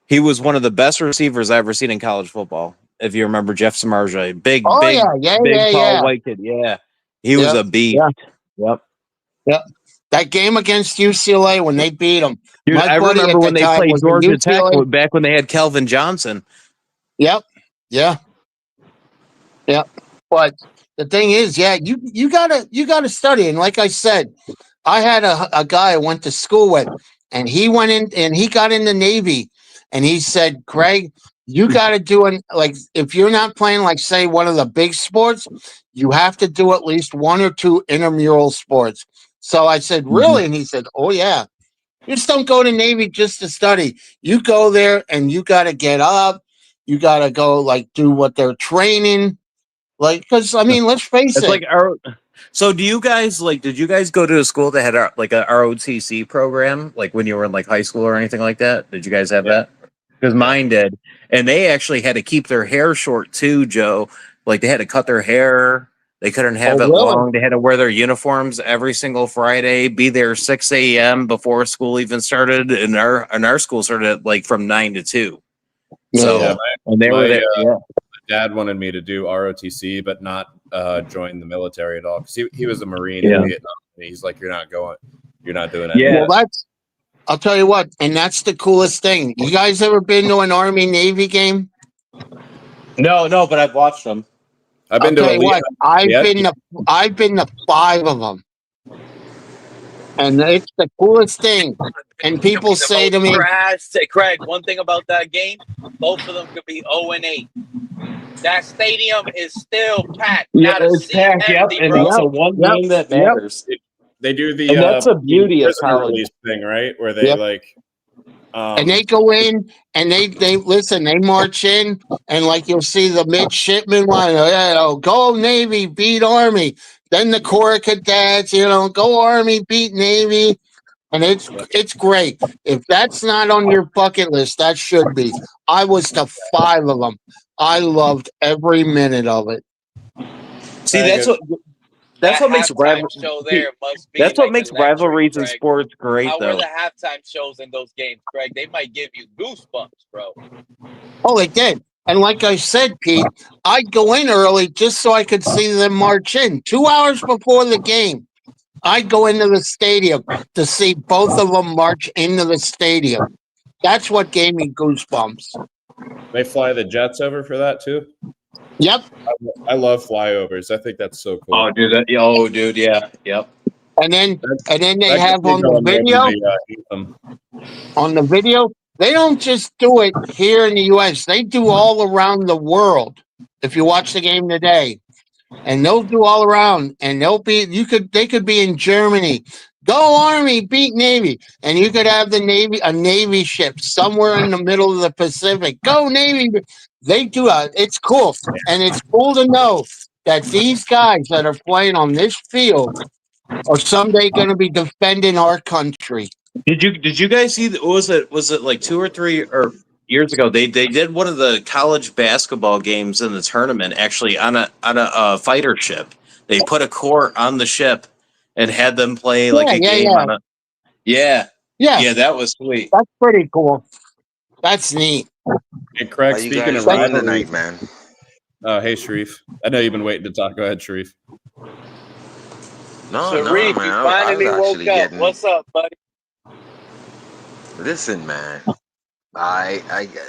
He was one of the best receivers I've ever seen in college football. If you remember Jeff Samardzija, big, tall white kid. Yeah, he was a beast. Yep. That game against UCLA when they beat them. Dude, I remember when they played Georgia Tech back when they had Kelvin Johnson. Yep. Yeah. But the thing is, you gotta study. And like I said, I had a guy I went to school with, and he went in and he got in the Navy, and he said, Craig, you got to do it. Like, if you're not playing, like, say, one of the big sports, you have to do at least one or two intramural sports. So I said, really? And he said, oh, yeah. You just don't go to Navy just to study. You go there and you got to get up. You got to go, like, do what they're training. Like, because, I mean, let's face it. Like so do you guys, did you guys go to a school that had a ROTC program, like when you were in like high school or anything like that? Did you guys have that? Because mine did. And they actually had to keep their hair short too, Joe. Like they had to cut their hair. They couldn't have it long. They had to wear their uniforms every single Friday, be there 6 a.m. before school even started. And our school started at from 9 to 2. So and they were there. My dad wanted me to do ROTC, but not join the military at all. Because he was a Marine in Vietnam. And he's like, you're not doing it. Yeah. Well, I'll tell you what, and that's the coolest thing. You guys ever been to an Army Navy game? No, but I've watched them. I've been to 5 of them, and it's the coolest thing. And people say to me, Craig, one thing about that game, both of them could be 0-8. That stadium is still packed. Yeah, it's packed. Empty, and it's a one game that matters. They do the and that's a beauty of college thing, right? Where they and they go in and they listen. They march in, and you'll see the midshipmen go Navy, beat Army. Then the Corps of Cadets, go Army, beat Navy. And it's great. If that's not on your bucket list, that should be. I was to 5 of them. I loved every minute of it. See, that's what makes show there must be that's what like makes electric, rivalries in Greg. sports great, How though. were the halftime shows in those games, Greg? They might give you goosebumps, bro. Oh, they did. And like I said, Pete, I'd go in early just so I could see them march in. 2 hours before the game, I'd go into the stadium to see both of them march into the stadium. That's what gave me goosebumps. They fly the jets over for that too. Yep. I love flyovers. I think that's so cool. Oh, dude, yeah, yep. And then they have on the video. On the video, they don't just do it here in the U.S. They do all around the world. If you watch the game today, and they'll do all around, and they could be in Germany. Go Army, beat Navy, and you could have a Navy ship somewhere in the middle of the Pacific. Go Navy! They do it's cool, and it's cool to know that these guys that are playing on this field are someday going to be defending our country. Did you guys see? Was it like 2 or 3 or years ago? They did one of the college basketball games in the tournament actually on a fighter ship. They put a court on the ship and had them play like a game on a. Yeah, that was sweet. That's pretty cool. That's neat. Hey, Craig, How you speaking guys of doing rivalries, tonight, man? Hey, Sharif. I know you've been waiting to talk. Go ahead, Sharif. No, Sharif, man. you I was finally woke actually up. getting. What's up, buddy? Listen, man. I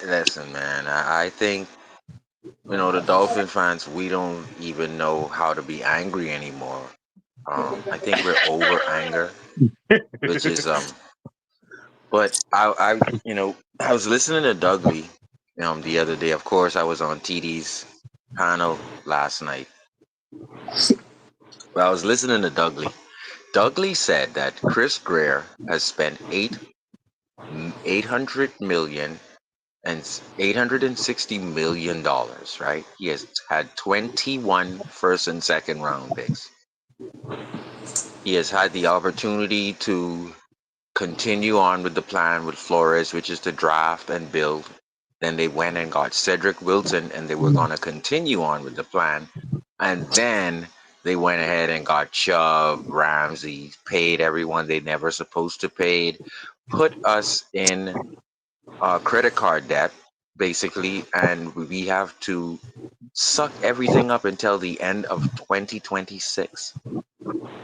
listen, man. I think the Dolphin fans. We don't even know how to be angry anymore. I think we're over anger, which is But I was listening to Dougley the other day. Of course, I was on TD's panel last night. But I was listening to Dougley. Dougley said that Chris Greer has spent 860 million dollars, right? He has had 21 first and second round picks. He has had the opportunity to continue on with the plan with Flores, which is to draft and build. Then they went and got Cedric Wilson, and they were going to continue on with the plan. And then they went ahead and got Chubb, Ramsey, paid everyone they never supposed to pay, put us in credit card debt, basically, and we have to suck everything up until the end of 2026.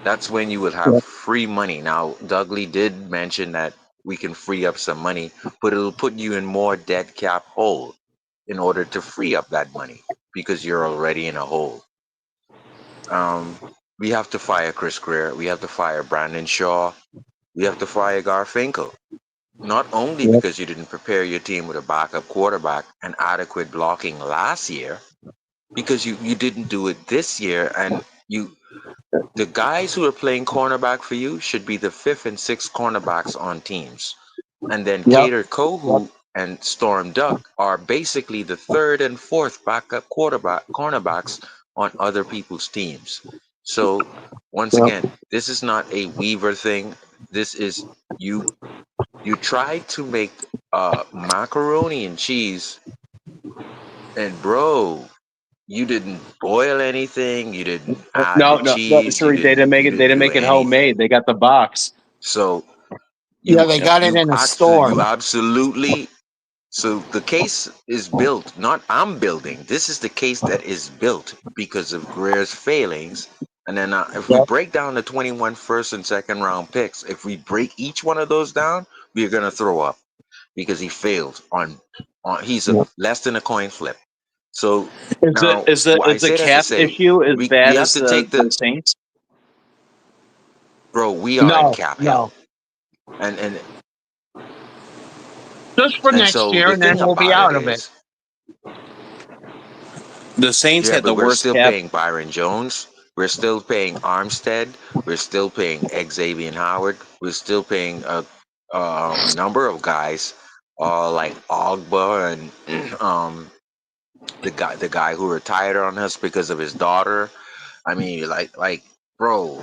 That's when you will have free money. Now, Dougley did mention that we can free up some money, but it'll put you in more dead cap hole in order to free up that money because you're already in a hole. We have to fire Chris Greer. We have to fire Brandon Shaw. We have to fire Garfinkel. Not only because you didn't prepare your team with a backup quarterback and adequate blocking last year, because you didn't do it this year, and the guys who are playing cornerback for you should be the 5th and 6th cornerbacks on teams. And then Cater Kohu and Storm Duck are basically the 3rd and 4th backup cornerbacks on other people's teams. So once again, this is not a Weaver thing. This is you try to make macaroni and cheese, and bro, you didn't boil anything. You didn't add No, the cheese. Sharif, they didn't make it. They didn't make it homemade. They got the box. So they got it in a store. You absolutely. So the case is built. Not I'm building. This is the case that is built because of Greer's failings. And then if we break down the 21 first and second round picks, if we break each one of those down, we're gonna throw up because he failed on he's less than a coin flip. So Is the cap issue as bad as the Saints? Bro, we are in cap hell. And just for next year, and then we'll be out of it. The Saints had the worst cap. We're still paying Byron Jones. We're still paying Armstead. We're still paying Xavier Howard. We're still paying a number of guys like Ogba and the guy who retired on us because of his daughter. I mean, like bro,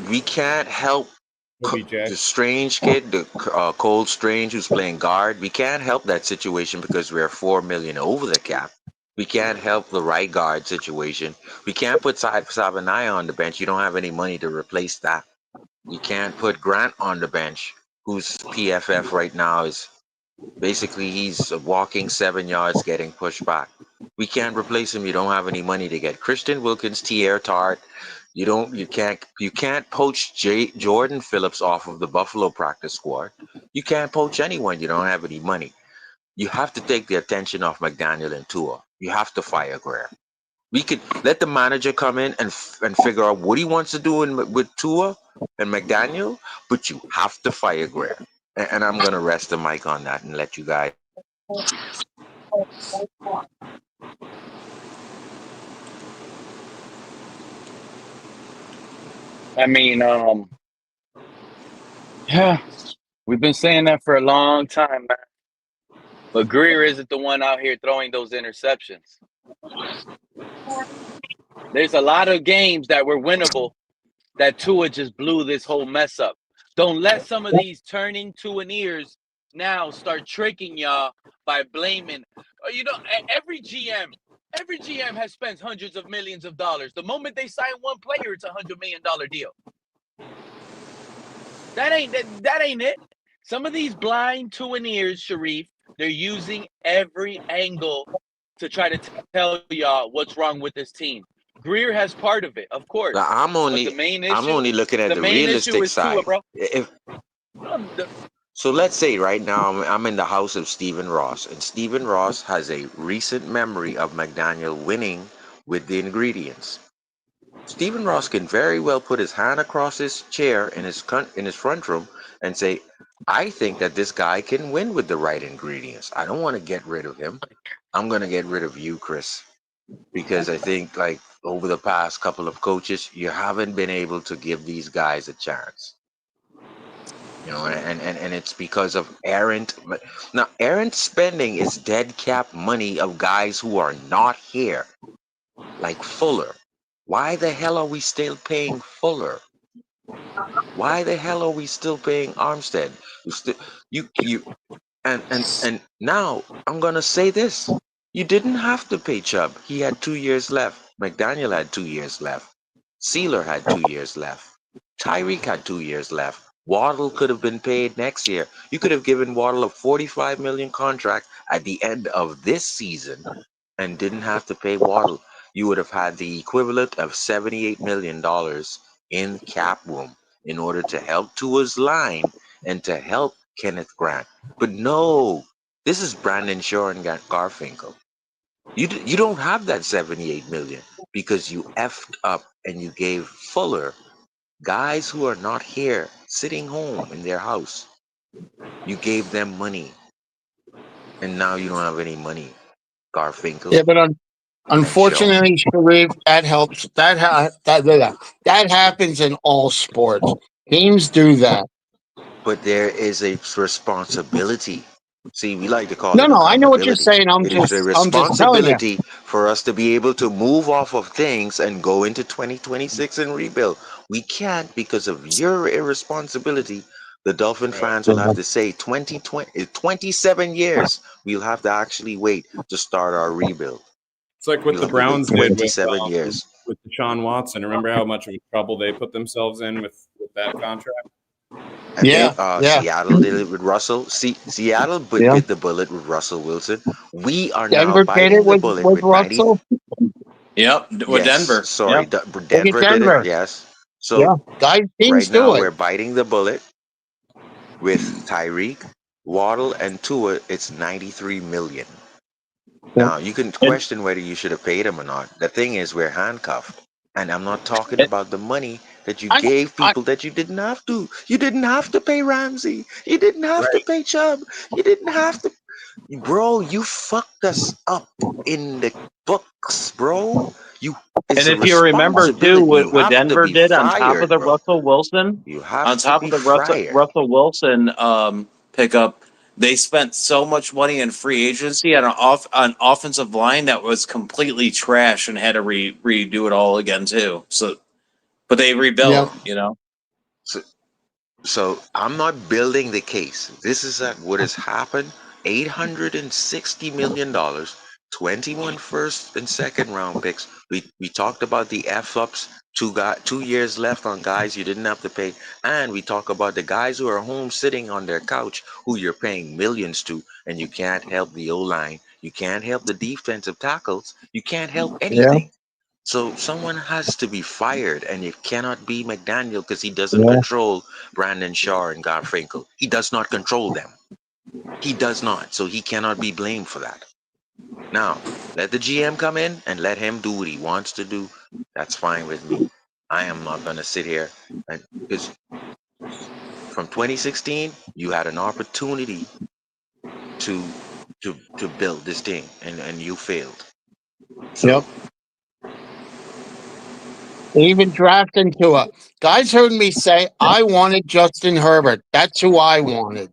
we can't help the Strange kid, the Cole Strange, who's playing guard. We can't help that situation because we're $4 million over the cap. We can't help the right guard situation. We can't put Sabanaya on the bench. You don't have any money to replace that. You can't put Grant on the bench, whose PFF right now is basically he's walking 7 yards getting pushed back. We can't replace him. You don't have any money to get Christian Wilkins, Tierre Tart. You can't poach Jordan Phillips off of the Buffalo practice squad. You can't poach anyone. You don't have any money. You have to take the attention off McDaniel and Tua. You have to fire Greer. We could let the manager come in and figure out what he wants to do with Tua and McDaniel, but you have to fire Greer. And I'm gonna rest the mic on that and let you guys. I mean, yeah, we've been saying that for a long time, man. But Greer isn't the one out here throwing those interceptions. There's a lot of games that were winnable that Tua just blew this whole mess up. Don't let some of these turning Tuaneers now start tricking y'all by blaming. Every GM has spent hundreds of millions of dollars. The moment they sign one player, it's $100 million deal. That ain't it. Some of these blind Tuaneers, Sharif, they're using every angle to try to tell y'all what's wrong with this team. Greer has part of it, of course. I'm only looking at the realistic side. Tua, So let's say right now I'm in the house of Stephen Ross, and Stephen Ross has a recent memory of McDaniel winning with the ingredients. Stephen Ross can very well put his hand across his chair in his front room and say, I think that this guy can win with the right ingredients. I don't want to get rid of him. I'm going to get rid of you, Chris, because I think like over the past couple of coaches, you haven't been able to give these guys a chance. And it's because of errant spending is dead cap money of guys who are not here, like Fuller. Why the hell are we still paying Fuller? Why the hell are we still paying Armstead? And now I'm gonna say this: you didn't have to pay Chubb. He had 2 years left. McDaniel had 2 years left. Sealer had 2 years left. Tyreek had 2 years left. Waddle could have been paid next year. You could have given Waddle a $45 million contract at the end of this season and didn't have to pay Waddle. You would have had the equivalent of $78 million in cap room in order to help Tua's line and to help Kenneth Grant. But no, this is Brandon Shaw and Garfinkel. You don't have that $78 million because you effed up and you gave Fuller, guys who are not here, sitting home in their house. You gave them money, and now you don't have any money, Garfinkel. Yeah, but unfortunately, Sharif, that helps. That happens in all sports. Teams do that. But there is a responsibility. See, we like to call No, it I know what you're accountability. saying. It is a I'm just telling you. responsibility for us to be able to move off of things and go into 2026 and rebuild. We can't because of your irresponsibility. The Dolphin fans will have to say 27 years. We'll have to actually wait to start our rebuild. It's like what We'll the have to wait Browns did 27 years. with Deshaun Watson. Remember how much of trouble they put themselves in with that contract? And Seattle did it with Russell. Seattle bit the bullet with Russell Wilson. We are Denver now biting the bullet with Russell. 90. Yep, with Denver. Sorry, Yep. Denver did it. Yes. So right now we're biting the bullet with Tyreek, Waddle, and Tua. It's $93 million. Now you can question whether you should have paid him or not. The thing is, we're handcuffed, and I'm not talking about the money that you gave people that you didn't have to. You didn't have to pay Ramsey. You didn't have to pay Chubb. You didn't have to. Bro, you fucked us up in the books, bro. And if you remember too, what Denver did on top of the Russell Wilson, on top of the Russell Wilson pickup, they spent so much money in free agency on an offensive line that was completely trash and had to redo it all again too. So But they rebuilt, So I'm not building the case. This is what has happened. $860 million, 21 first and second round picks. We talked about the F-ups, 2 years left on guys you didn't have to pay. And we talk about the guys who are home sitting on their couch who you're paying millions to, and you can't help the O-line. You can't help the defensive tackles. You can't help anything. So someone has to be fired, and it cannot be McDaniel because he doesn't control Brandon Shaw and Garfinkel. He does not control them. He does not. So he cannot be blamed for that. Now, let the GM come in and let him do what he wants to do. That's fine with me. I am not going to sit here because from 2016, you had an opportunity to build this thing, and you failed. So, Even drafting Tua. Guys heard me say I wanted Justin Herbert. That's who I wanted.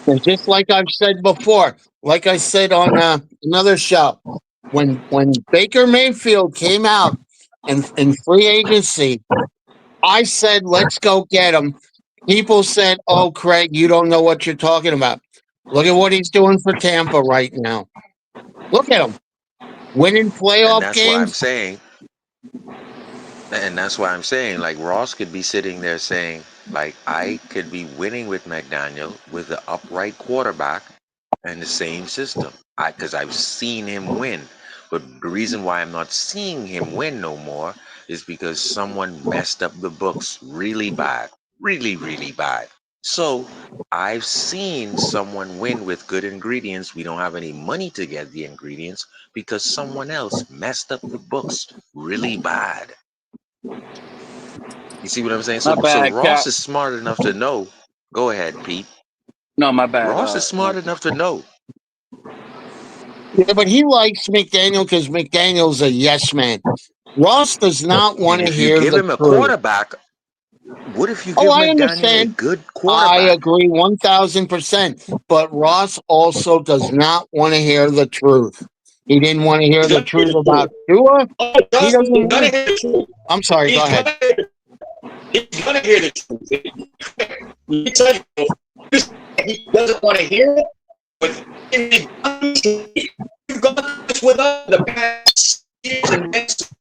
And just like I've said before, like I said on another show, when Baker Mayfield came out in free agency, I said, let's go get him. People said, oh, Craig, you don't know what you're talking about. Look at what he's doing for Tampa right now. Look at him. Winning playoff and that's games. why I'm saying, and that's why I'm saying, like, Ross could be sitting there saying, like, I could be winning with McDaniel with the upright quarterback and the same system. Because I've seen him win. But the reason why I'm not seeing him win no more is because someone messed up the books really bad. Really, really bad. So I've seen someone win with good ingredients. We don't have any money to get the ingredients because someone else messed up the books really bad. You see what I'm saying? So Ross is smart enough to know. Go ahead, Pete. No, my bad. Ross is smart enough to know. Yeah, but he likes McDaniel because McDaniel's a yes man. Ross does not want to hear If you give the him a truth. quarterback, what if you give I McDaniel understand. a good quarterback? I agree 1,000%. But Ross also does not want to hear the truth. He didn't want to hear the truth about Tua. He doesn't want to. I'm sorry. Go ahead. He's going to hear the truth. Let me tell you, he doesn't want to hear it. But you've gone this with us the past years and next.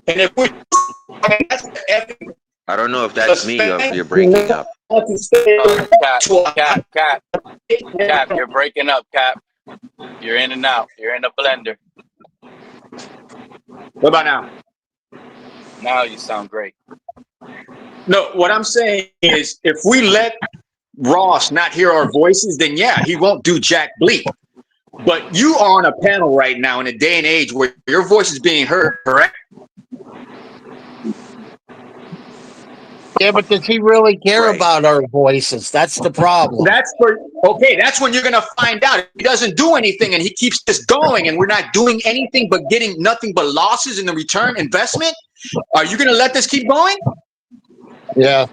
And if we, I don't know if that's me or if you're breaking up. Cap, you're breaking up, Cap. You're in and out. You're in a blender. What about now? Now you sound great. No, what I'm saying is if we let Ross not hear our voices, then yeah, he won't do jack bleep. But you are on a panel right now in a day and age where your voice is being heard, correct? Yeah, but does he really care about our voices? That's the problem. That's when you're gonna find out. If he doesn't do anything and he keeps this going and we're not doing anything but getting nothing but losses in the return investment, are you gonna let this keep going? Yeah.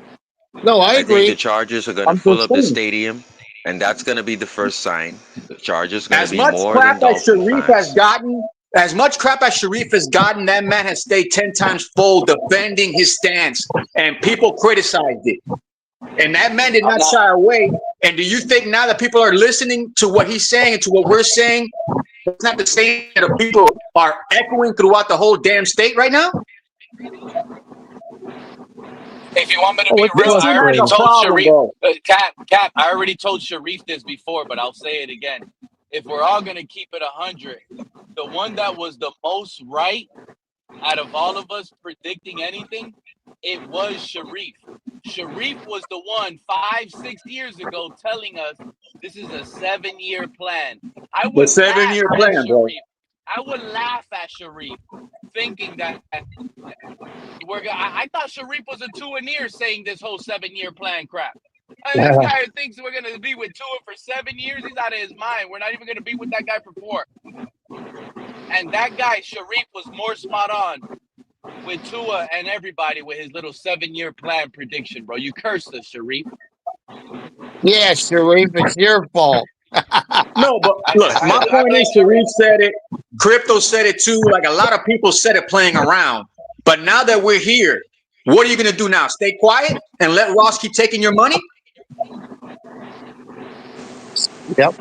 No, I agree. think the Chargers are going to fill up the stadium, and that's going to be the first sign. The Chargers are going to be more than Dolphin fans. As much crap as Sharif has gotten, that man has stayed 10 times full defending his stance, and people criticized it. And that man did not shy away. And do you think now that people are listening to what he's saying and to what we're saying, it's not the same that the people are echoing throughout the whole damn state right now? If you want me to be real, I already told Sharif. Cap, I already told Sharif this before, but I'll say it again. If we're all going to keep it 100, the one that was the most right out of all of us predicting anything, it was Sharif. Sharif was the one 5-6 years ago telling us this is a 7-year plan. I would laugh at Sharif. I would laugh at Sharif thinking that I thought Sharif was a Tuaneers saying this whole 7-year plan crap. This guy thinks we're going to be with Tua for 7 years. He's out of his mind. We're not even going to be with that guy for 4. And that guy, Sharif, was more spot on with Tua and everybody with his little 7-year plan prediction, bro. You cursed us, Sharif. Yeah, Sharif, it's your fault. No, but look, my point is, Sharif said it, Crypto said it too. Like a lot of people said it playing around. But now that we're here, what are you going to do now? Stay quiet and let Ross keep taking your money? Yep.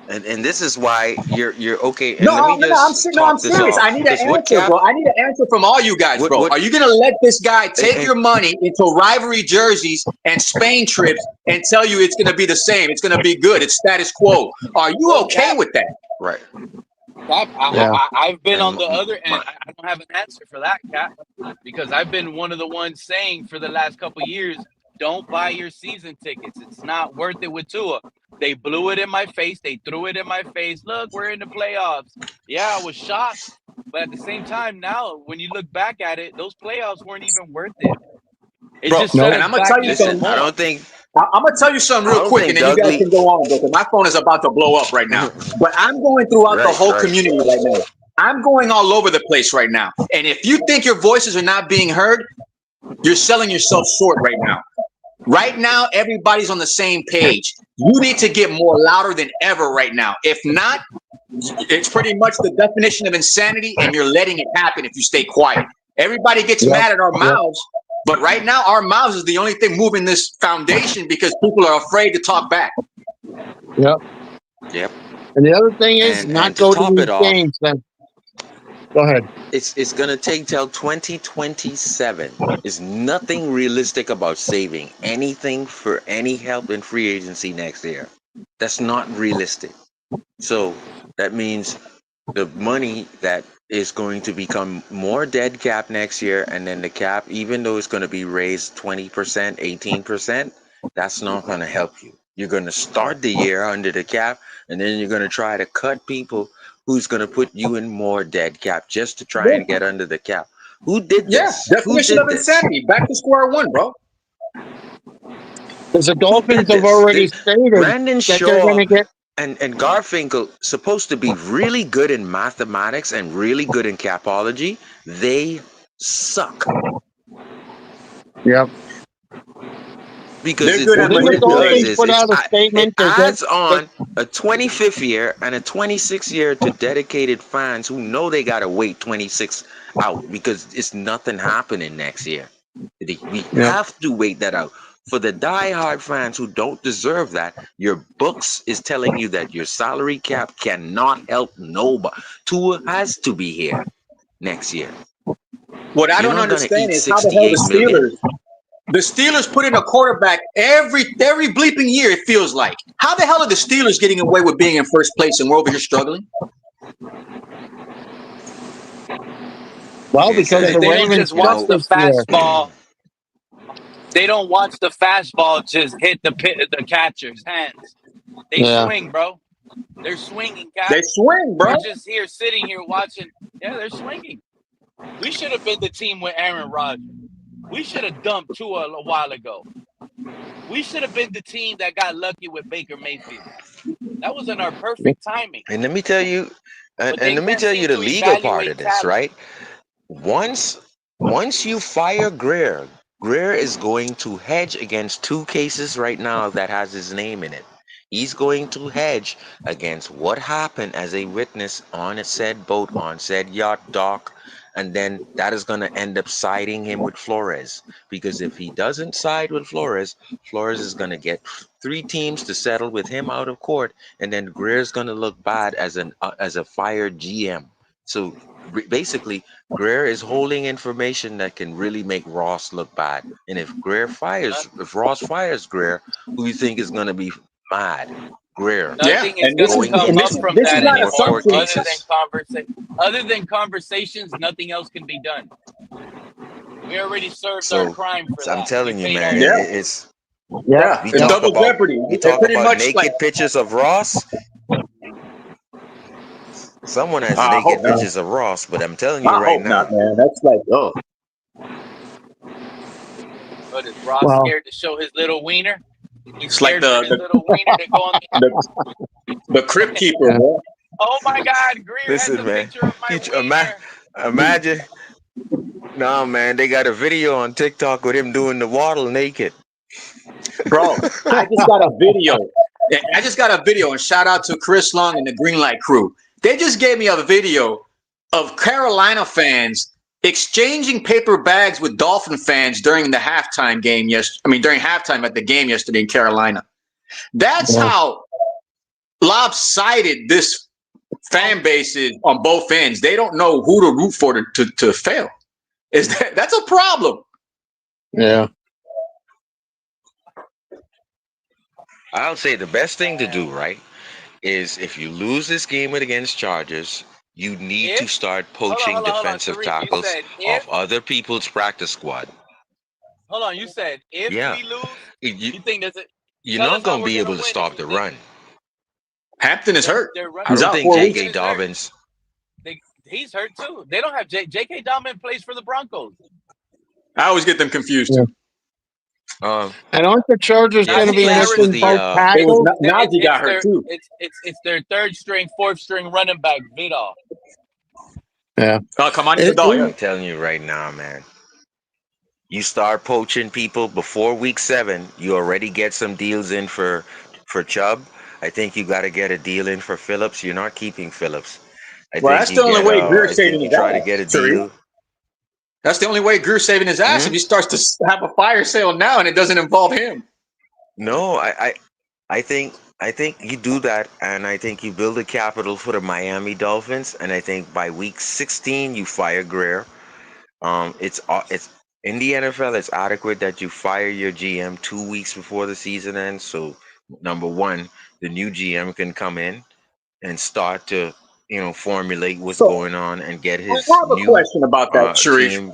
And this is why you're okay. And No, let me I'm just talk this serious. off, I need an because what answer, Cap, bro. I need an answer from all you guys, bro. what Are you gonna let this guy take and your money into rivalry jerseys and Spain trips and tell you it's gonna be the same? It's gonna be good. It's status quo. Are you okay with that? right? Cap, Yeah. I've been on And the other end. I don't have an answer for that, Cap, because I've been one of the ones saying for the last couple of years, don't buy your season tickets. It's not worth it with Tua. They blew it in my face. They threw it in my face. Look, we're in the playoffs. Yeah, I was shocked. But at the same time, now, when you look back at it, those playoffs weren't even worth it. It Bro, just set and us I'm gonna back tell you even something. I more. don't think I'm gonna tell you something I real don't quick, and think then you Doug guys Lee. can go on, bro. Because my phone is about to blow up right now. But I'm going throughout the Right, whole right. community right now. I'm going all over the place right now. And if you think your voices are not being heard, you're selling yourself short right now. Right now, everybody's on the same page. You need to get more louder than ever right now. If not, it's pretty much the definition of insanity, and you're letting it happen if you stay quiet. Everybody gets Yep. mad at our Yep. mouths, but right now, our mouths is the only thing moving this foundation because people are afraid to talk back. Yep. Yep. And the other thing is not And to go to top these it off, games. Then go ahead. it's gonna take till 2027. There's nothing realistic about saving anything for any help in free agency next year. That's not realistic. So that means the money that is going to become more dead cap next year, and then the cap, even though it's going to be raised 20%, 18%, that's not going to help you. You're going to start the year under the cap, and then you're going to try to cut people who's going to put you in more dead cap just to try and get under the cap. Who did Yeah, this? Who definition of did this? insanity. Back to square one, bro. Because the Who Dolphins did have this? already stated Brandon that they're going Shaw to get. and Garfinkel supposed to be really good in mathematics and really good in capology. They suck Yep. because They're good Well, at didn't the what it does Dolphins manipulating. is put out a it statement? adds That on a 25th year and a 26th year to dedicated fans who know they gotta wait 26 out because it's nothing happening next year. We Yep. have to wait that out. For the diehard fans who don't deserve that, your books is telling you that your salary cap cannot help nobody. Tua has to be here next year. What I You're don't not gonna understand eat is how the hell 68 million. The Steelers put in a quarterback every bleeping year, it feels like. How the hell are the Steelers getting away with being in first place and we're over here struggling? well, Like I because said, the They don't Ravens just you watch suck know, the this year. fastball. They don't watch the fastball just hit the catcher's hands. They Yeah. swing, bro. They're swinging, They Cap. swing, bro. We're just here sitting here watching. Yeah, they're swinging. We should have been the team with Aaron Rodgers. We should have dumped Tua a while ago. We should have been the team that got lucky with Baker Mayfield. That was in our perfect timing. and let me tell you, But and they let me can't tell seem you the to legal part evaluate of this, talent. right? Once you fire Greer, Greer is going to hedge against two cases right now that has his name in it. He's going to hedge against what happened as a witness on a said boat, on said yacht dock, and then that is going to end up siding him with Flores. Because if he doesn't side with Flores, Flores is going to get three teams to settle with him out of court, and then Greer's going to look bad as a fired GM. So basically, Greer is holding information that can really make Ross look bad. And if Ross fires Greer, who you think is going to be mad? Greer. Yeah, Nothing is and this going to is Going come and up this into is from this is that not more anymore. court assumption. cases. Other than conversations, nothing else can be done. We already served our So, crime for I'm that. We telling you, paid our man, Yeah, dues. it's Yep. yeah. we It's Yep. talk double about jeopardy. we It talk pretty about much like naked pictures of Ross. Someone has I hope naked not. pictures of Ross, but I'm telling you I right hope not, now, man. That's like, oh, But is Ross Well, scared to show his little wiener? He's it's like scared for his little wiener to go on the crypt keeper, yeah. bro. Oh my God, Greer has listen, a man, picture of my wiener. imagine. No, man, they got a video on TikTok with him doing the waddle naked. Bro, I just got a video. I just got a video, and shout out to Chris Long and the Greenlight crew. They just gave me a video of Carolina fans exchanging paper bags with Dolphin fans during the halftime game. During halftime at the game yesterday in Carolina. That's how lopsided this fan base is on both ends. They don't know who to root for to fail. That's a problem? Yeah. I'll say the best thing to do, right, is if you lose this game against Chargers, you need to start poaching defensive tackles off other people's practice squad. Hold on, you said if we lose, you think that's it? You're not going to be able to stop the run. Hampton is hurt. I don't think J.K. Dobbins. He's hurt too. They don't have J.K. Dobbins plays for the Broncos. I always get them confused. Yeah. And aren't the Chargers going to be missing both tackles? Najee got hurt too. It's their third string, fourth string running back, Vidal. Yeah. Come on, I'm telling you right now, man. You start poaching people before week 7. You already get some deals in for Chubb. I think you got to get a deal in for Phillips. You're not keeping Phillips. That's the only way Greer's saving his ass. Try to get a deal. That's the only way Greer's saving his ass if he starts to have a fire sale now and it doesn't involve him. No, I think you do that, and I think you build a capital for the Miami Dolphins, and I think by week 16 you fire Greer. It's in the NFL. It's adequate that you fire your GM 2 weeks before the season ends. So number one, the new GM can come in and start to formulate what's going on and get his. I have a question about that, Sharif.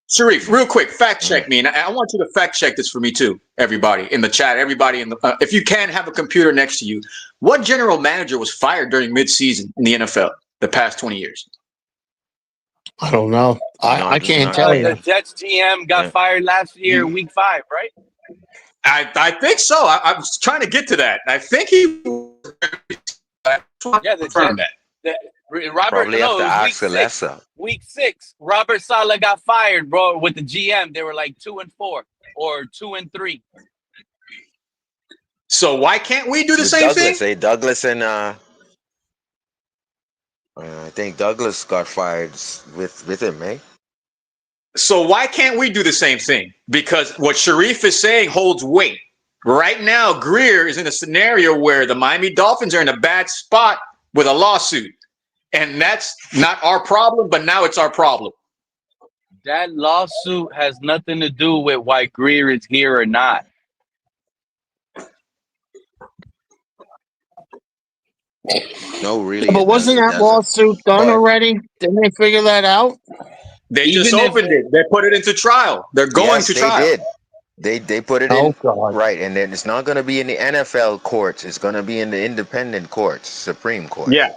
Sharif, real quick, fact check me, and I want you to fact check this for me too. Everybody in the chat, everybody in the if you can have a computer next to you, what general manager was fired during midseason in the NFL the past 20 years? I don't know. I can't tell you. The Jets GM got fired last year, week 5, right? I think so. I was trying to get to that. I think he. Yeah, confirmed that. Robert Probably have to ask Alessa. Week 6, Robert Saleh got fired, bro. With the GM, they were like 2-4 or 2-3. So why can't we do the same thing? Douglas and I think Douglas got fired with him, eh? So why can't we do the same thing? Because what Sharif is saying holds weight. Right now, Greer is in a scenario where the Miami Dolphins are in a bad spot with a lawsuit. And that's not our problem, but now it's our problem. That lawsuit has nothing to do with why Greer is here or not. No, really. But wasn't that lawsuit done already? Didn't they figure that out? They just opened it. They put it into trial. They're going to trial. They did. They put it in right, and then it's not going to be in the NFL courts. It's going to be in the independent courts, Supreme Court. Yeah,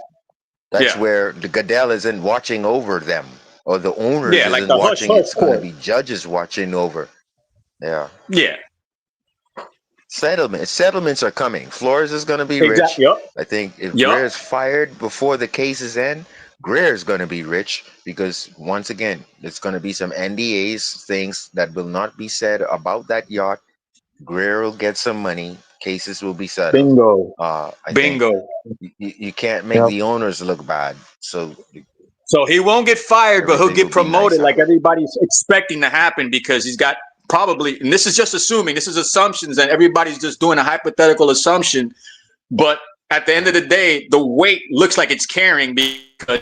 that's where the Goodell isn't watching over them, or the owners like isn't the watching. hush It's going to court. be judges watching over. Yeah. Settlements are coming. Flores is going to be rich. Exactly. Yep. I think if Greer is fired before the cases end, Greer is going to be rich because once again, it's going to be some NDAs, things that will not be said about that yacht. Greer will get some money. Cases will be settled. Bingo. Bingo. You can't make the owners look bad. So he won't get fired, but he'll get promoted nice like everybody's expecting to happen because he's got probably, and this is just assuming, this is assumptions, and everybody's just doing a hypothetical assumption. But at the end of the day, the weight looks like it's carrying because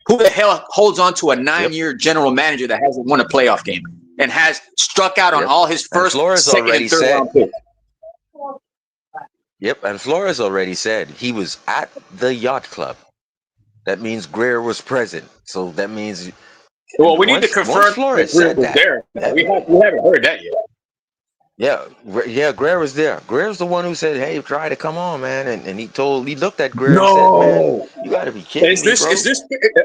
who the hell holds on to a 9-year general manager that hasn't won a playoff game and has struck out on all his first, second, and third round picks? Yep, and Flores already said he was at the yacht club. That means Greer was present. So that means. Well, we need to confirm Flores Greer said was that. there. We haven't heard that yet. Yeah, Greer was there. Greer's the one who said, "Hey, try to come on, man," and he looked at Greer and said, "Man, you got to be kidding me, bro."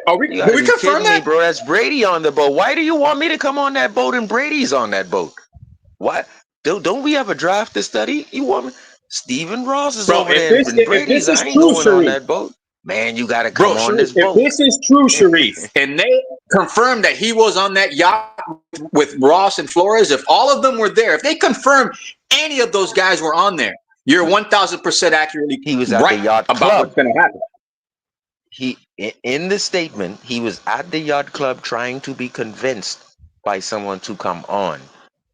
Are we? Can we confirm that, bro? That's Brady on the boat. Why do you want me to come on that boat and Brady's on that boat? What? Don't we have a draft to study? You want me? Stephen Ross is over there. And Brady's I ain't going on that boat. Man, you got to come on this boat. If this is true, Sharif, and they confirmed that he was on that yacht with Ross and Flores, if all of them were there, if they confirmed any of those guys were on there, You're 1,000% accurately He was at right the yacht about club. what's going to happen. In the statement, he was at the yacht club trying to be convinced by someone to come on.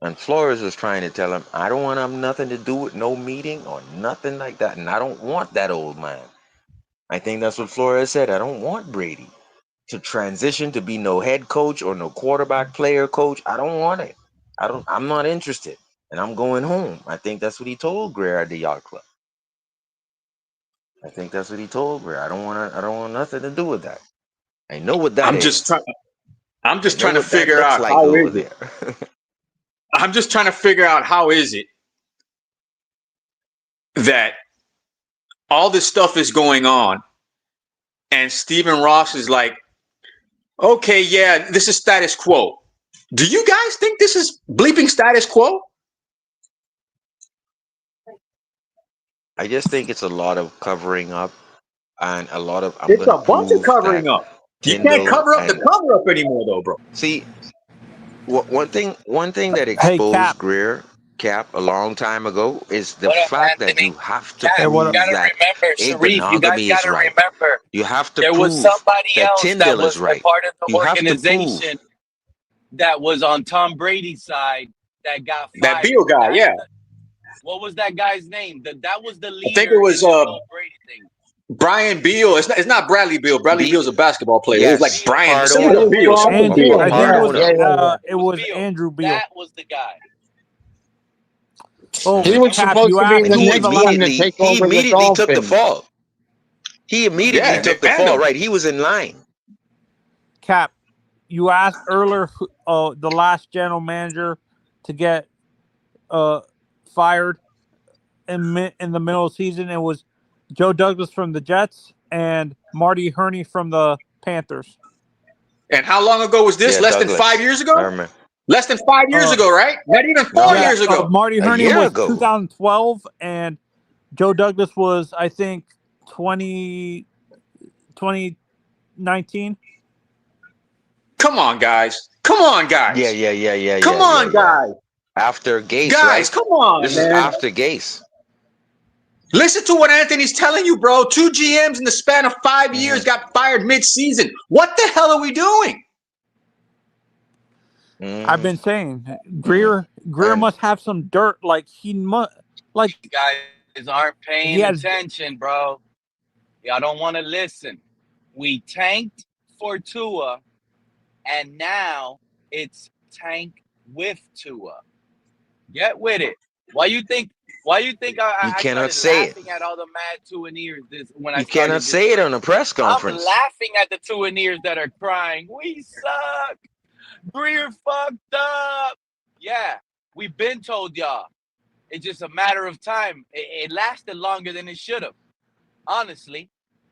And Flores was trying to tell him, I don't want to have nothing to do with no meeting or nothing like that. And I don't want that old man. I think that's what Flores said. I don't want Brady to transition to be no head coach or no quarterback player coach. I don't want it. I'm not interested. And I'm going home. I think that's what he told Greer at the yacht club. I think that's what he told Greer. I don't want nothing to do with that. I know what that I'm is. just trying to What that figure looks out like how over is it. there. I'm just trying to figure out how is it that all this stuff is going on and Stephen Ross is like, okay, yeah, this is status quo. Do you guys think this is bleeping status quo? I just think it's a lot of covering up and a lot of I'm It's gonna a bunch of prove covering that up. You can't Tyndall cover up the and cover up anymore, though, bro. see one thing that Hey, exposed Cap. Greer Cap a long time ago is the What up, fact that Anthony? you have to Cap, Hey, what you up? prove gotta that remember, a Sharif, you guys monogamy is gotta right. remember, You have to there was prove somebody that else that Tyndall is was a right. part of the You have to prove organization that was on Tom Brady's side that got That fired. Beal guy, yeah. What was that guy's name? That was the I think it leader was in this whole Brady thing. Brian Beal. It's not Bradley Beal. Bradley Beal's a basketball player. It was like Yes, Brian, part some other owner Beal. Something Andrew. Beal. I think part it was. owner. It was Andrew Beal. That was the guy. Oh, He was Cap, supposed you to be asked And the who he was the next last. one to immediately take over the took the Dolphins. fall. He immediately Yeah, took they the banned fall. him. Right, he was in line. Cap, you asked earlier the last general manager to get fired in the middle of the season. It was Joe Douglas from the Jets and Marty Herney from the Panthers. And how long ago was this? Yeah, Less than Douglas. 5 years ago? I remember. Less than 5 years ago, right? Not even 4 Yeah, years ago. Marty A Herney year was ago. 2012, and Joe Douglas was, I think, 2019. Come on, guys. Come on, guys. Yeah. Come on, guys. After Gase, Guys, right? come on, This is man. after Gase. Listen to what Anthony's telling you, bro. 2 GMs in the span of 5 years got fired mid-season. What the hell are we doing? I've been saying Greer must have some dirt. Like he must, like You guys aren't he paying has. attention, bro. Y'all don't want to listen. We tanked for Tua, and now it's tank with Tua. Get with it. Why you think You I cannot started say it. laughing at all the mad Tuaneers when I You started cannot this say it thing? on a press I'm conference. laughing at the Tuaneers that are crying. We suck. Greer fucked up. Yeah, we've been told y'all. It's just a matter of time. It lasted longer than it should have. Honestly,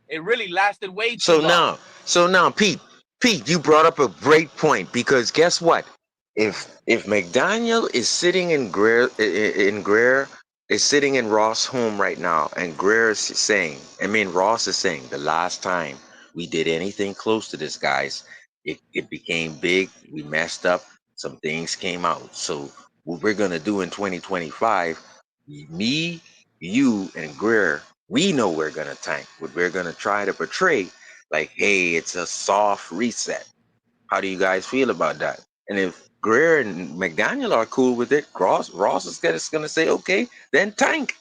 it really lasted way too long. So now, Pete, you brought up a great point because guess what? If McDaniel is sitting in Greer is sitting in Ross' home right now, and Ross is saying, the last time we did anything close to this, guys, it became big. We messed up. Some things came out. So what we're gonna do in 2025, me, you, and Greer, we know we're gonna tank. What we're gonna try to portray, like, hey, it's a soft reset. How do you guys feel about that? And if Greer and McDaniel are cool with it, Ross is gonna say, okay, then tank.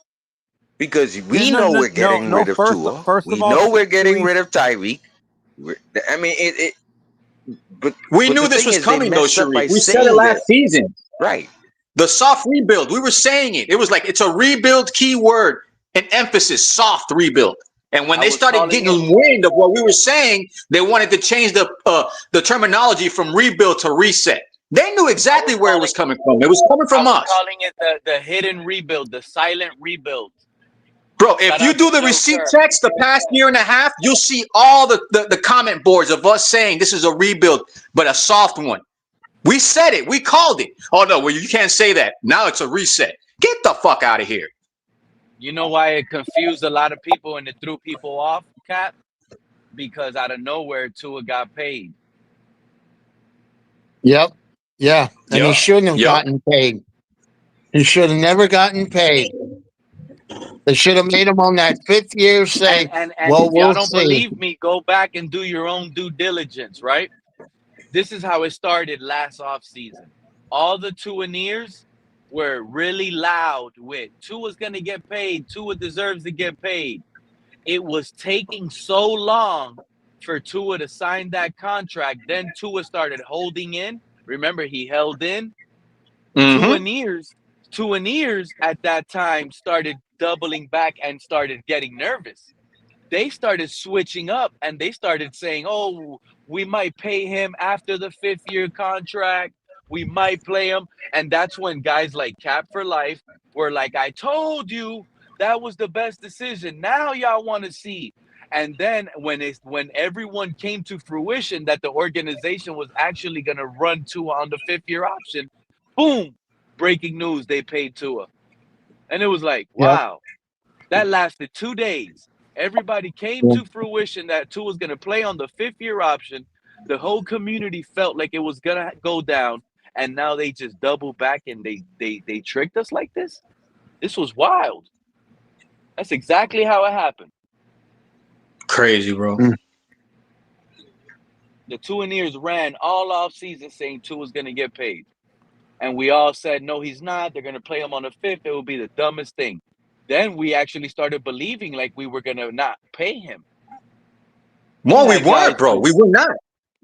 Because we know we're getting rid of Tua. We know we're getting rid of Tyreek. But We knew the this thing was is, they coming, though, messed up Sharif. by We said it saying last this. season. Right. The soft rebuild. We were saying it. It was like it's a rebuild keyword and emphasis, soft rebuild. And when they started getting wind of what we were saying, they wanted to change the terminology from rebuild to reset. They knew exactly where it was coming from. It was coming from I was us. calling it the hidden rebuild, the silent rebuild. Bro, if you do the receipt checks the past year and a half, you'll see all the comment boards of us saying this is a rebuild, but a soft one. We said it. We called it. Oh, no, well, you can't say that. Now it's a reset. Get the fuck out of here. You know why it confused a lot of people and it threw people off, Cap? Because out of nowhere, Tua got paid. Yep. Yeah. And he shouldn't have gotten paid. He should have never gotten paid. They should have made him on that 5th year say, and well, if y'all we'll don't see. believe me, go back and do your own due diligence, right? This is how it started last offseason. All the Tuaneers were really loud with Tua's going to get paid. Tua deserves to get paid. It was taking so long for Tua to sign that contract. Then Tua started holding in. Remember, he held in. Tuaneers at that time started doubling back and started getting nervous. They started switching up and they started saying, oh, we might pay him after the 5th year contract. We might play him. And that's when guys like Cap for Life were like, I told you that was the best decision. Now y'all want to see. And then when everyone came to fruition that the organization was actually going to run Tua on the 5th year option, boom, breaking news, they paid Tua. And it was like, wow, that lasted 2 days. Everybody came to fruition that Tua was going to play on the 5th year option. The whole community felt like it was going to go down. And now they just double back and they tricked us like this. This was wild. That's exactly how it happened. Crazy, bro. The Tuaneers ran all off season saying Tua was going to get paid. And we all said, no, he's not. They're going to play him on the 5th. It will be the dumbest thing. Then we actually started believing like we were going to not pay him. Well, we weren't, bro. We were not.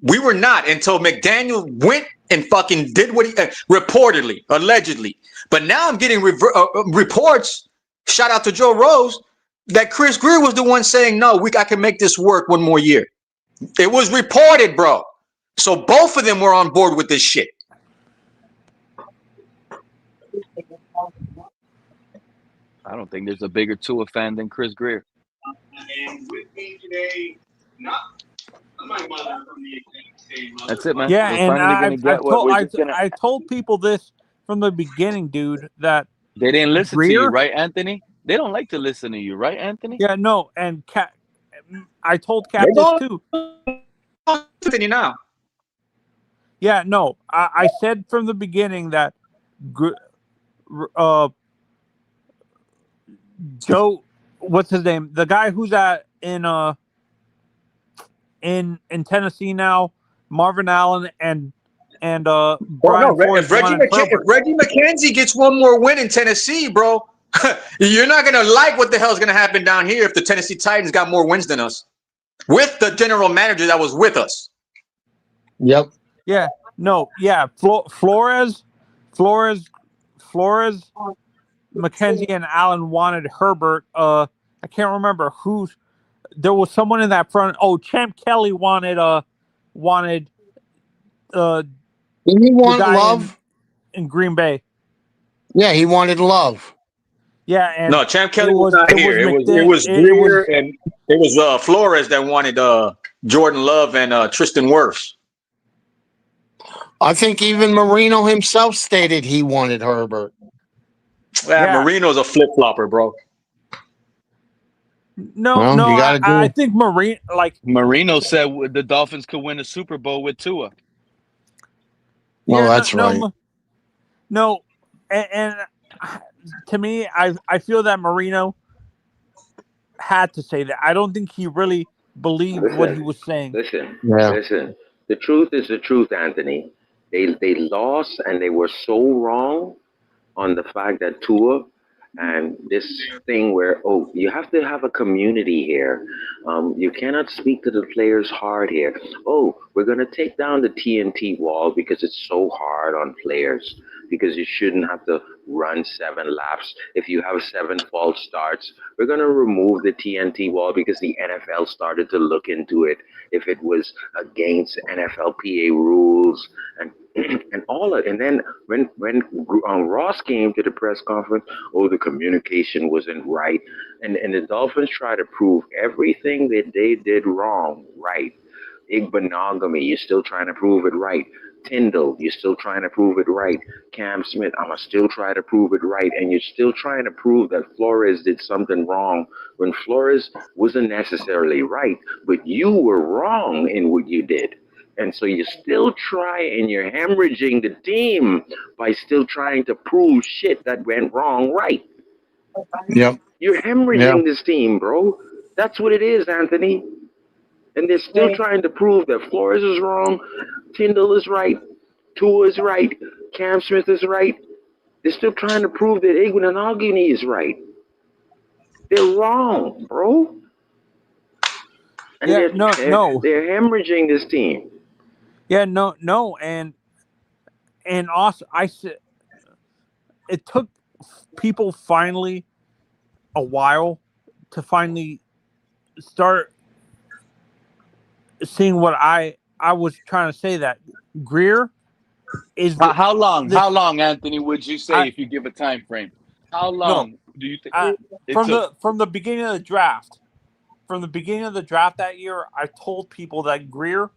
We were not until McDaniel went and fucking did what he reportedly, allegedly. But now I'm getting reports. Shout out to Joe Rose that Chris Greer was the one saying, "No, I can make this work one more year." It was reported, bro. So both of them were on board with this shit. I don't think there's a bigger Tua fan than Chris Greer. And with me today, my mother from the That's it, man. Yeah, We're and I told people this from the beginning, dude, that they didn't listen Greer, to you, right, Anthony? They don't like to listen to you, right, Anthony? Yeah, no, and I told Cap this too. Anthony now. Yeah, no, I said from the beginning that Joe, what's his name? The guy who's in Tennessee now, Marvin Allen and Brian Flores. If Reggie McKenzie gets one more win in Tennessee, bro, you're not gonna like what the hell's gonna happen down here if the Tennessee Titans got more wins than us with the general manager that was with us. Yep. Yeah. No. Yeah. Flores, McKenzie, and Allen wanted Herbert. I can't remember who's. There was someone in that front. Oh, Champ Kelly wanted. Didn't he want Love in Green Bay? Yeah, he wanted Love. Yeah, and no, Champ Kelly was not here. It was Greer and it was Flores that wanted Jordan Love and Tristan Wirfs. I think even Marino himself stated he wanted Herbert. Marino's a flip flopper, bro. I think Marino said the Dolphins could win a Super Bowl with Tua. Well, that's right. No, and to me, I feel that Marino had to say that. I don't think he really believed what he was saying. Listen. The truth is the truth, Anthony. They lost and they were so wrong on the fact that Tua and this thing where, you have to have a community here. You cannot speak to the players hard here. We're going to take down the TNT wall because it's so hard on players, because you shouldn't have to run 7 laps. If you have 7 false starts, we're going to remove the TNT wall because the NFL started to look into it if it was against NFLPA rules and all of it. And then when Ross came to the press conference, the communication wasn't right. And the Dolphins try to prove everything that they did wrong right. Igbenogamy, you're still trying to prove it right. Tyndall, you're still trying to prove it right. Cam Smith, I'm going to still try to prove it right. And you're still trying to prove that Flores did something wrong when Flores wasn't necessarily right, but you were wrong in what you did. And so you still try and you're hemorrhaging the team by still trying to prove shit that went wrong right. Yep. You're hemorrhaging this team, bro. That's what it is, Anthony. And they're still trying to prove that Flores is wrong, Tyndall is right, Tua is right, Cam Smith is right. They're still trying to prove that Iguodala is right. They're wrong, bro. And they're hemorrhaging this team. Yeah, no, and also I said it took people finally a while to finally start seeing what I was trying to say, that Greer is how long, Anthony, would you say if you give a time frame? How long do you think from the beginning of the draft? From the beginning of the draft that year, I told people that Greer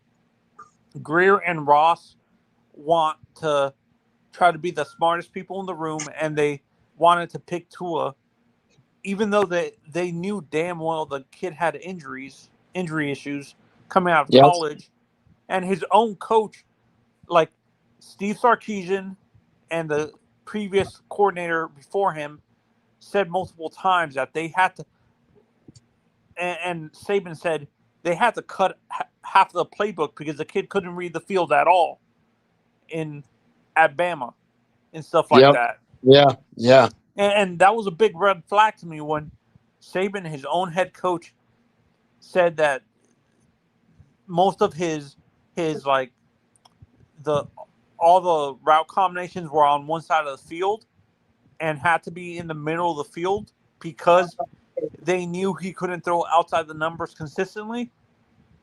and Ross want to try to be the smartest people in the room, and they wanted to pick Tua, even though they knew damn well the kid had injury issues coming out of college, and his own coach, like Steve Sarkisian and the previous coordinator before him, said multiple times that they had to, and Saban said they had to cut half of the playbook because the kid couldn't read the field at all at Bama and stuff like that. Yeah. And that was a big red flag to me when Saban, his own head coach, said that most of his like all the route combinations were on one side of the field and had to be in the middle of the field because they knew he couldn't throw outside the numbers consistently.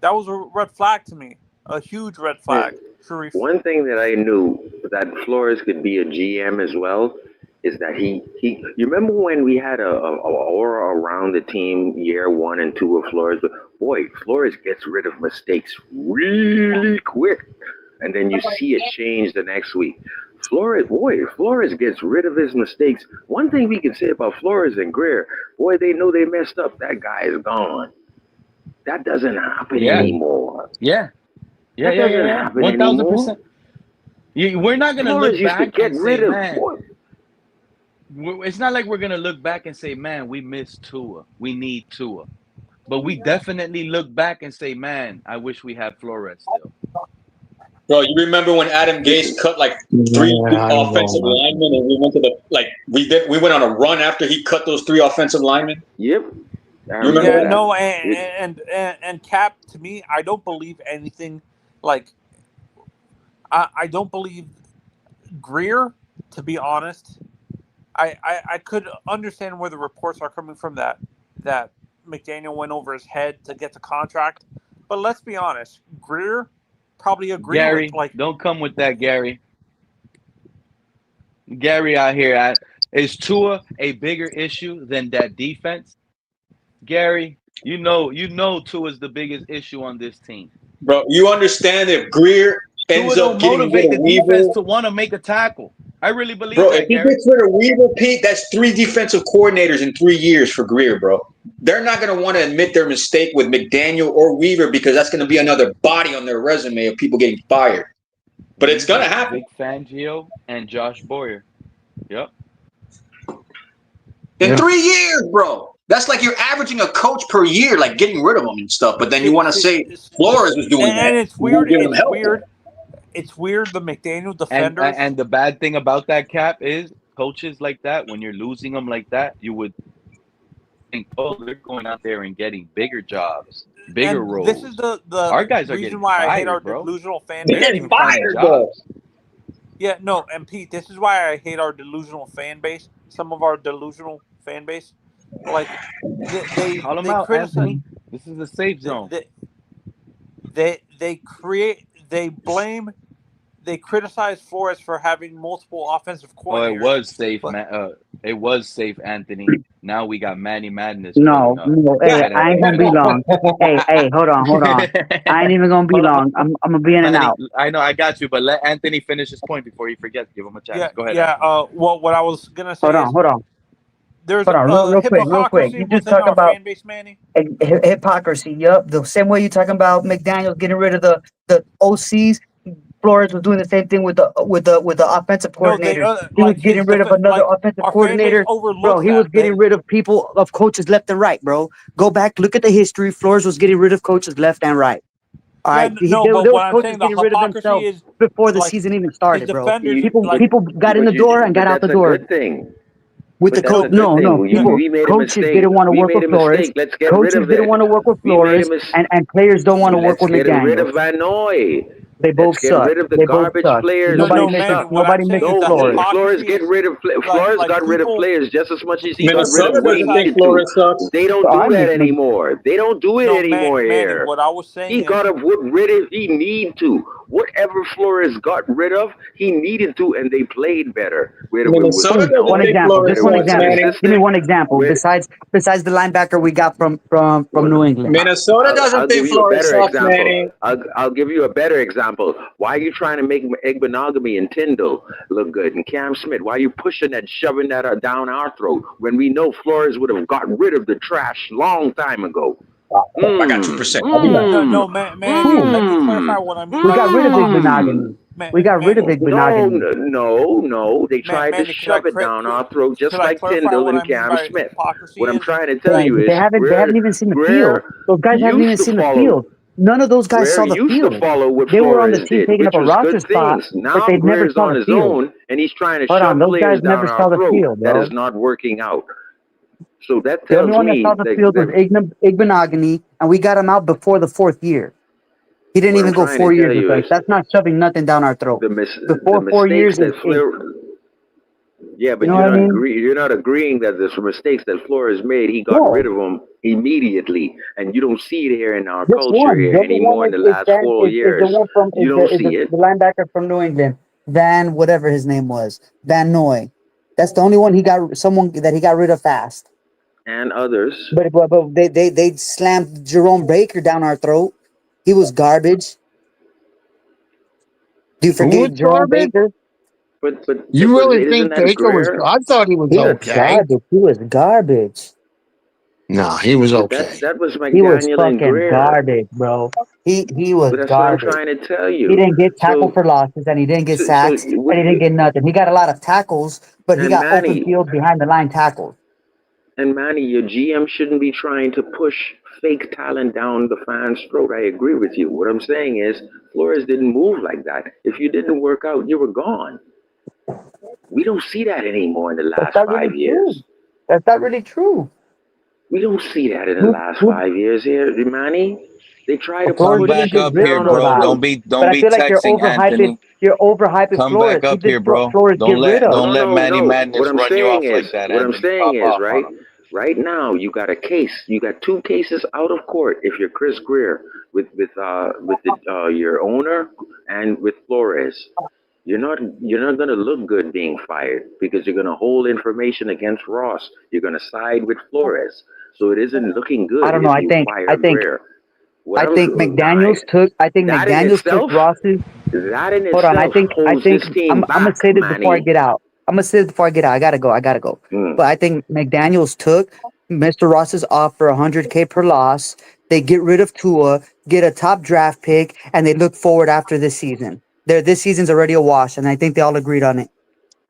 That was a red flag to me, a huge red flag. Sharif. One thing that I knew that Flores could be a GM as well is that he you remember when we had a aura around the team year 1 and 2 of Flores? Boy, Flores gets rid of mistakes really quick, and then you see it change the next week. Flores gets rid of his mistakes. One thing we can say about Flores and Greer, boy, they know they messed up. That guy is gone. That doesn't happen anymore. Yeah. That doesn't happen 1000%. We're not going to look back and say, man. It's not like we're going to look back and say, man, we missed Tua. We need Tua. But we definitely look back and say, man, I wish we had Flores still. Bro, you remember when Adam Gase cut like 3 offensive linemen, and we went to we went on a run after he cut those 3 offensive linemen? Yep. You remember that? No, and Cap, to me, I don't believe anything. Like, I don't believe Greer, to be honest. I could understand where the reports are coming from that McDaniel went over his head to get the contract, but let's be honest, Greer probably agreed Gary, with, like, don't come with that, Gary. Gary out here, is Tua a bigger issue than that defense? Gary, you know Tua's the biggest issue on this team. Bro, you understand if Greer ends Tua up don't getting motivate rid of the defense Weaver, to want to make a tackle. I really believe bro, that, if he Gary. gets rid of Weaver, Pete, that's 3 defensive coordinators in 3 years for Greer, bro. They're not going to want to admit their mistake with McDaniel or Weaver because that's going to be another body on their resume of people getting fired. But it's going to happen. Vic Fangio and Josh Boyer. Yep. In 3 years, bro. That's like you're averaging a coach per year, like getting rid of them and stuff. But then you want to say Flores was doing that. And it's weird. It's weird the McDaniel defenders. And the bad thing about that, Cap, is coaches like that, when you're losing them like that, you would think, oh, they're going out there and getting bigger jobs, bigger roles. This is the our guys are reason getting why fired, I hate our bro. delusional fan They're base. getting fired, bro. Yeah, no, and Pete, this is why I hate our delusional fan base. Some of our delusional fan base, like they Call them out, criticize. Anthony. This is a safe zone. They criticize Flores for having multiple offensive coordinators. Oh, it was safe, it was safe, Anthony. Now we got Manny Madness. No, hey, I ain't gonna be long. hey, hold on. I ain't even gonna be long. I'm gonna be in and out. I know, I got you, but let Anthony finish his point before he forgets. Give him a chance. Go ahead. Yeah. Anthony. What I was gonna say. Hold on. There's real quick. You just talk about fan base, Manny. Hypocrisy. Yup, the same way you're talking about McDaniel getting rid of the OCs. Flores was doing the same thing with the offensive coordinators. He was getting rid of another offensive coordinator. Bro, he was getting rid of people of coaches left and right, bro. Go back, look at the history. Flores was getting rid of coaches left and right. All right, there was coaches getting rid of themselves before the season even started, bro. People got in the door and got out the door. Good thing. With the coach, no. Coaches didn't want to work with Flores. Let's get Coaches rid of didn't it. want to work with Flores, and players don't want to work with Let's get rid McDaniels. of Van Noy. They both Let's get suck. rid of the They both garbage suck. players. Nobody misses Flores. Flores get rid of Flores got rid of players just as much as he got rid Minnesota of what he doesn't think needed Flores to. sucks. They don't do that anymore. They don't do it anymore here. What I was saying He got rid of he need to. Whatever Flores got rid of, he needed to, and they played better. Minnesota doesn't One think example. Flores Just one sucks, example. Manny. Give me one example. Besides the linebacker we got from New England. Minnesota doesn't I'll think give you a Flores better sucks, example. Manny. I'll give you a better example. Why are you trying to make Igbenogany and Tyndall look good? And Cam Smith, why are you pushing that, shoving that down our throat when we know Flores would have got rid of the trash long time ago? I got 2%. No, man, let me clarify what I mean. We got rid of Igbenogany. We got rid of Igbenogany. No. They tried to shove it down our throat just like Tyndall and Cam Smith. What I'm trying to tell you is they haven't even seen the field. Those guys haven't even seen the field. None of those guys saw the field. They were on the team taking up a roster spot, but they never saw the field. And he's trying to Hold shove on, those players guys down never our saw the throat. field, That bro. is not working out. So that The tells only one that me saw the field was Igbenogany, and we got him out before the 4th year. He didn't even go 4 years with us. That's not shoving nothing down our throat. Before 4 years is yeah, but you know what I mean? You're not agreeing that the mistakes that Flores made, he got rid of them immediately, and you don't see it here in our Just culture one. here The other anymore one in the last 4 years. is the one from You don't see it. the linebacker from New England, Van whatever his name was, Van Noy. That's the only one he got rid of fast. And others. But they slammed Jerome Baker down our throat. He was garbage. Do you forget Jerome Baker? But You really isn't think that Baker was? Greer? I thought he was He was okay. garbage. He was garbage. No, he was okay. That was He was McDaniel and fucking Greer. garbage, bro. He was But that's garbage. what I'm trying to tell you. He didn't get tackled for losses, and he didn't get sacks, and he didn't get nothing. He got a lot of tackles, but he got open field behind the line tackles. And Manny, your GM shouldn't be trying to push fake talent down the fan's throat. I agree with you. What I'm saying is, Flores didn't move like that. If you didn't work out, you were gone. We don't see that anymore in the last 5 years. That's not really true. We don't see that in the last 5 years here, Manny. They try to come back up here, bro. Don't be texting Anthony. You're overhyping Come Flores. back up here, bro. Flores Don't let Manny What Madness I'm run you off saying like is, that. what I'm Anthony. saying Pop is, off right, on him. right now you got a case. You got 2 cases out of court. If you're Chris Greer with your owner and with Flores, you're not going to look good being fired because you're going to hold information against Ross. You're going to side with Flores, so it isn't looking good. I don't know. If you fire Greer. I think McDaniels took Ross's. That in Hold on. I itself think this team I'm gonna say this Manny. before I get out. I gotta go. But I think McDaniels took Mr. Ross's offer, $100K per loss. They get rid of Tua, get a top draft pick, and they look forward after this season. This season's already a wash, and I think they all agreed on it.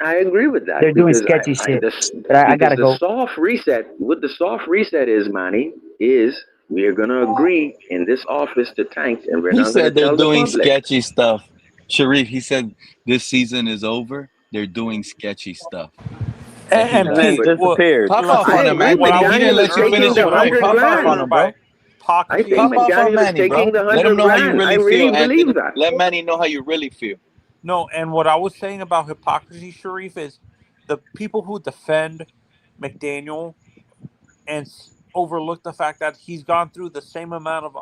I agree with that. They're doing sketchy shit. But I gotta go. Soft reset. What the soft reset is, Manny, is we are gonna agree in this office to tank, and we're He not gonna said they're tell the doing public. sketchy stuff. Sharif, he said this season is over. They're doing sketchy stuff. And then disappeared. Pop off I on him, agree. Anthony. He didn't let you finish your point. Pop off on him, bro. I think Pop off on McDaniel is Manny, bro. taking the Let him know how you $100,000. I really really feel, believe Anthony. that. Let Manny know how you really feel. No, and what I was saying about hypocrisy, Sharif, is the people who defend McDaniel and overlook the fact that he's gone through the same amount of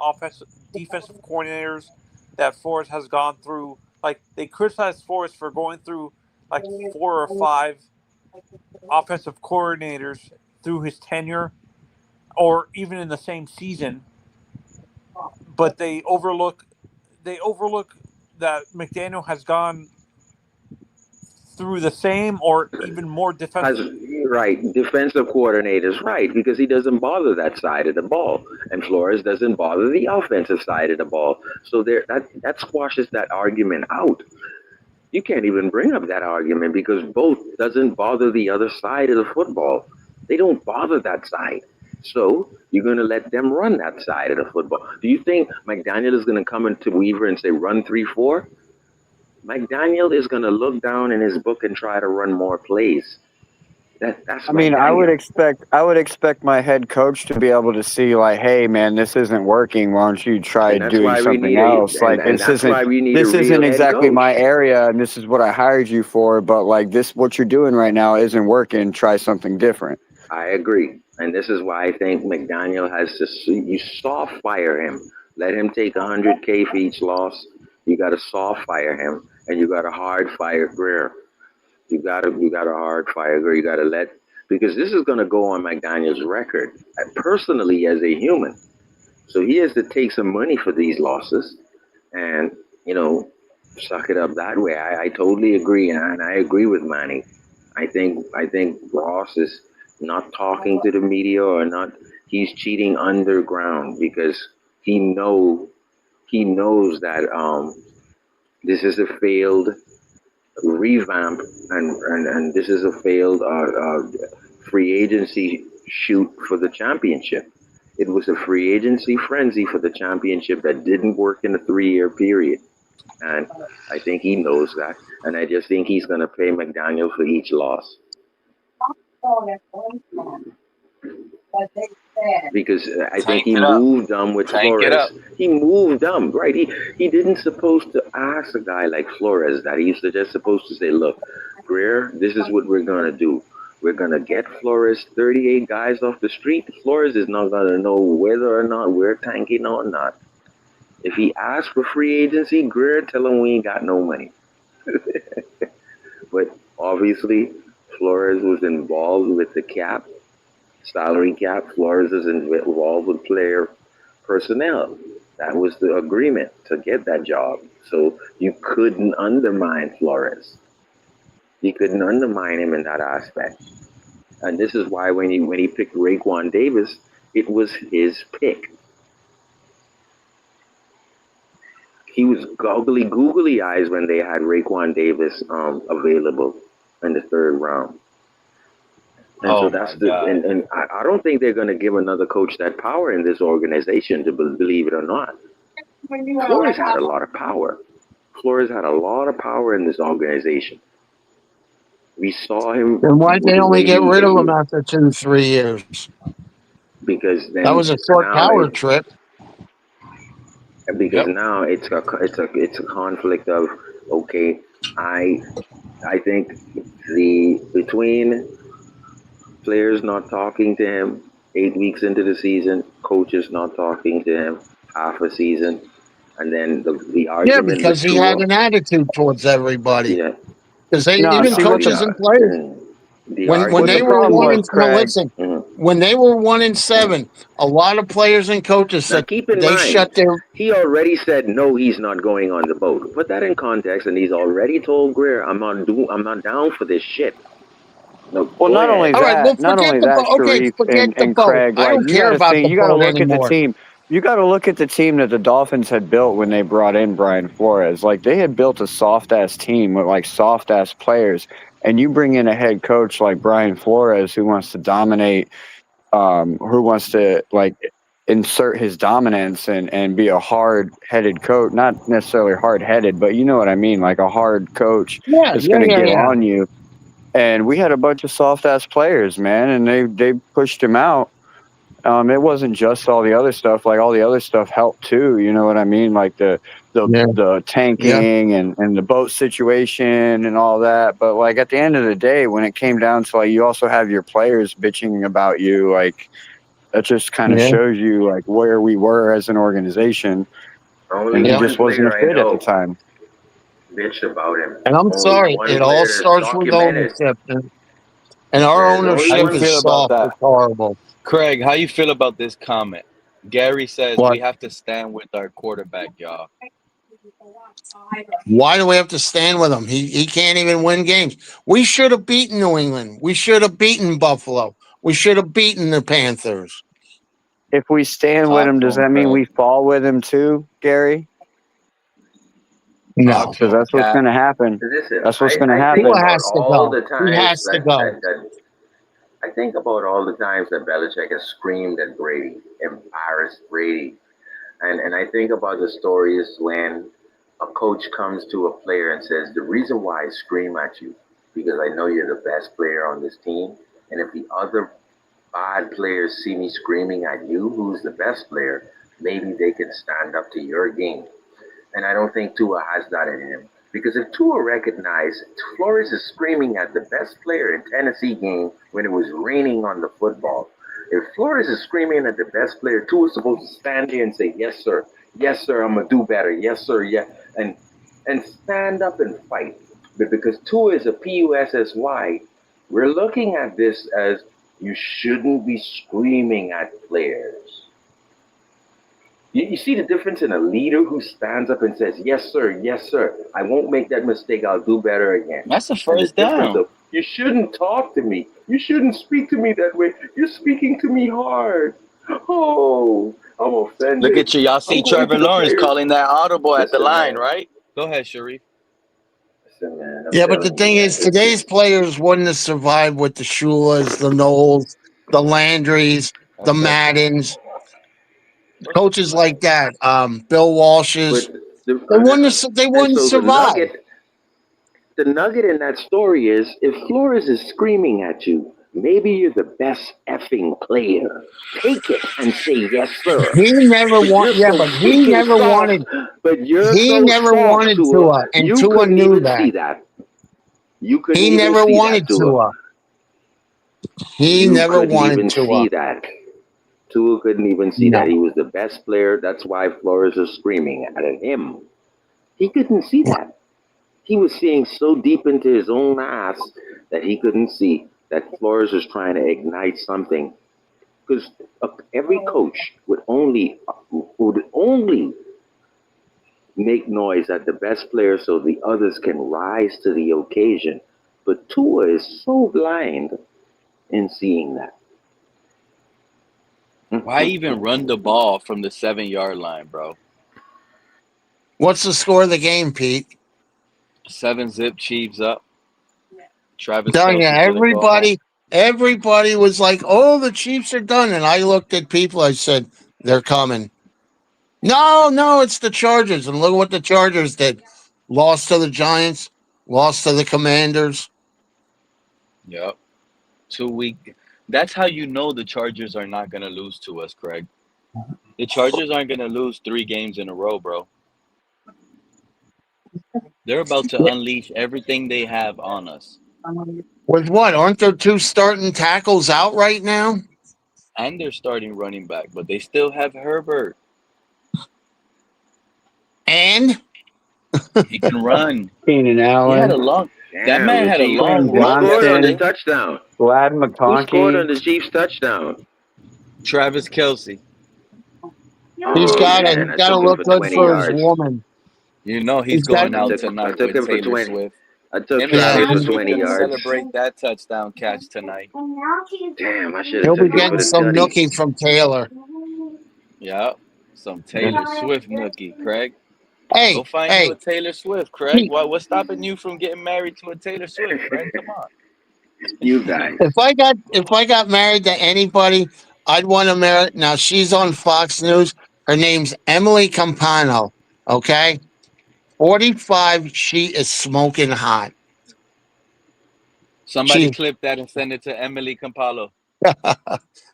defensive coordinators that Flores has gone through. Like, they criticize Flores for going through like 4 or 5 offensive coordinators through his tenure, or even in the same season. But they overlook that McDaniel has gone through the same or even more defensive Right, defensive coordinators, right, because he doesn't bother that side of the ball, and Flores doesn't bother the offensive side of the ball. So that squashes that argument out. You can't even bring up that argument because both doesn't bother the other side of the football. They don't bother that side. So you're going to let them run that side of the football. Do you think McDaniel is going to come into Weaver and say run 3-4? McDaniel is going to look down in his book and try to run more plays. That's I mean, I would McDaniel. expect my head coach to be able to see, like, hey, man, this isn't working. Why don't you try And that's doing why we something need else? Like, and that's why we need a this real isn't head exactly coach. my area, and this is what I hired you for. But like this, what you're doing right now isn't working. Try something different. I agree. And this is why I think McDaniel has to, you soft fire him. Let him take $100K for each loss. You got to soft fire him, and you got to hard fire Greer. You got to hard fire Greer. You got to let, because this is going to go on McDaniel's record, personally as a human. So he has to take some money for these losses, and suck it up that way. I totally agree, and I agree with Manny. I think Ross is not talking to the media or not. He's cheating underground because he knows that this is a failed revamp and this is a failed free agency shoot for the championship. It was a free agency frenzy for the championship that didn't work in a 3-year period. And I think he knows that. And I just think he's going to pay McDaniel for each loss. Because I think he moved dumb with Flores. He moved dumb, right? He didn't supposed to ask a guy like Flores that. He's just supposed to say, look, Greer, this is what we're going to do. We're going to get Flores 38 guys off the street. Flores is not going to know whether or not we're tanking or not. If he asks for free agency, Greer, tell him we ain't got no money. But obviously, Flores was involved with the cap, salary cap. Flores is involved with player personnel. That was the agreement to get that job. So you couldn't undermine Flores. You couldn't undermine him in that aspect. And this is why when he picked Raekwon Davis, it was his pick. He was googly eyes when they had Raekwon Davis available in the 3rd round. And so that's and I don't think they're going to give another coach that power in this organization, to believe it or not. Flores had a lot of power. Flores had a lot of power in this organization. We saw him. Then why'd they only get rid of him after 2-3 years? Because then that was a short power trip. Because now it's a conflict of, okay, I think between players not talking to him 8 weeks into the season, coaches not talking to him half a season, and then the argument. Yeah, because he had an attitude towards everybody. Yeah. Because even coaches and players, when they were 1-7, when they were 1-7, a lot of players and coaches said shut their. He already said no, he's not going on the boat. Put that in context, and he's already told Greer, I'm not down for this shit. No, well, not only that, Sharif and Craig. I don't care about the you got to look anymore. at the team. You got to look at the team that the Dolphins had built when they brought in Brian Flores. Like, they had built a soft-ass team with, like, soft-ass players. And you bring in a head coach like Brian Flores who wants to dominate, who wants to, like, insert his dominance and be a hard-headed coach. Not necessarily hard-headed, but you know what I mean, like a hard coach that's going to get on you. And we had a bunch of soft-ass players, man, and they pushed him out. It wasn't just all the other stuff. Like, all the other stuff helped too. You know what I mean? Like the tanking and the boat situation and all that. But like at the end of the day, when it came down to, like, you also have your players bitching about you, like, that just kind of shows you like where we were as an organization. And he just wasn't a fit at the time. Bitch about him. And I'm sorry, it all starts with ownership. And our ownership is soft. It's horrible. Craig, how you feel about this comment? Gary says we have to stand with our quarterback, y'all. Why do we have to stand with him? He can't even win games. We should have beaten New England. We should have beaten Buffalo. We should have beaten the Panthers. If we stand with him, does that mean we fall with him too, Gary? No, because that's what's going to happen. Listen, That's what's going to I happen. think about all the He times has to go. I think about all the times that Belichick has screamed at Brady, embarrassed Brady. And I think about the stories when a coach comes to a player and says, the reason why I scream at you, because I know you're the best player on this team. And if the other bad players see me screaming at you, who's the best player, maybe they can stand up to your game. And I don't think Tua has that in him. Because if Tua recognized Flores is screaming at the best player in Tennessee game when it was raining on the football, if Flores is screaming at the best player, Tua's supposed to stand there and say, yes, sir, I'm going to do better, yes, sir, yeah, and stand up and fight. But because Tua is a PUSSY, we're looking at this as you shouldn't be screaming at players. You see the difference in a leader who stands up and says, yes, sir, I won't make that mistake, I'll do better again. That's the first down. Of, you shouldn't talk to me. You shouldn't speak to me that way. You're speaking to me hard. Oh, I'm offended. Look at you. Y'all see Trevor Lawrence calling that audible at the line, right? Go ahead, Sharif. Yeah, but the thing is, today's players wouldn't have survived with the Shulas, the Knowles, the Landrys, the Maddens, coaches like that. Bill Walsh's. They wouldn't survive. The nugget in that story is if Flores is screaming at you, maybe you're the best effing player. Take it and say yes, sir. He never wanted. Yeah, but he never wanted. But you're he so never soft, wanted Tua, and you Tua couldn't knew even that. see that. You couldn't He even never see wanted that, Tua. He you never couldn't wanted even Tua. see that. Tua couldn't even see that he was the best player. That's why Flores is screaming at him. He couldn't see that. He was seeing so deep into his own ass that he couldn't see that Flores was trying to ignite something. Because every coach would only make noise at the best player so the others can rise to the occasion. But Tua is so blind in seeing that. Why even run the ball from the 7-yard line, bro? What's the score of the game, Pete? 7-zip Chiefs up. Travis Done. Kelce Yeah, everybody was like, "Oh, the Chiefs are done," and I looked at people. I said, "They're coming." No, it's the Chargers, and look what the Chargers did: lost to the Giants, lost to the Commanders. Yep. 2 week. That's how you know the Chargers are not going to lose to us, Craig. The Chargers aren't going to lose 3 games in a row, bro. They're about to unleash everything they have on us. With what? Aren't there 2 starting tackles out right now? And they're starting running back, but they still have Herbert. And he can run. Keenan Allen. He had a long. That man had a long run. Who scored on the Johnson. touchdown? Glad Who scored on McConkey. the Chiefs touchdown? Travis Kelce. He's got man, to look good for his woman. You know he's going out tonight with Taylor Swift. I took Him Travis and for 20 gonna yards. celebrate that touchdown catch tonight. Damn, I should He'll have be taken getting for the some tutty. nookie from Taylor. Yeah, some Taylor Swift nookie, Craig. Hey, go find you a Taylor Swift, Craig. What's stopping you from getting married to a Taylor Swift, Craig? Come on. You guys. If I got married to anybody, I'd want to marry. Now she's on Fox News. Her name's Emily Campano. Okay, 45. She is smoking hot. Somebody clip that and send it to Emily Campalo.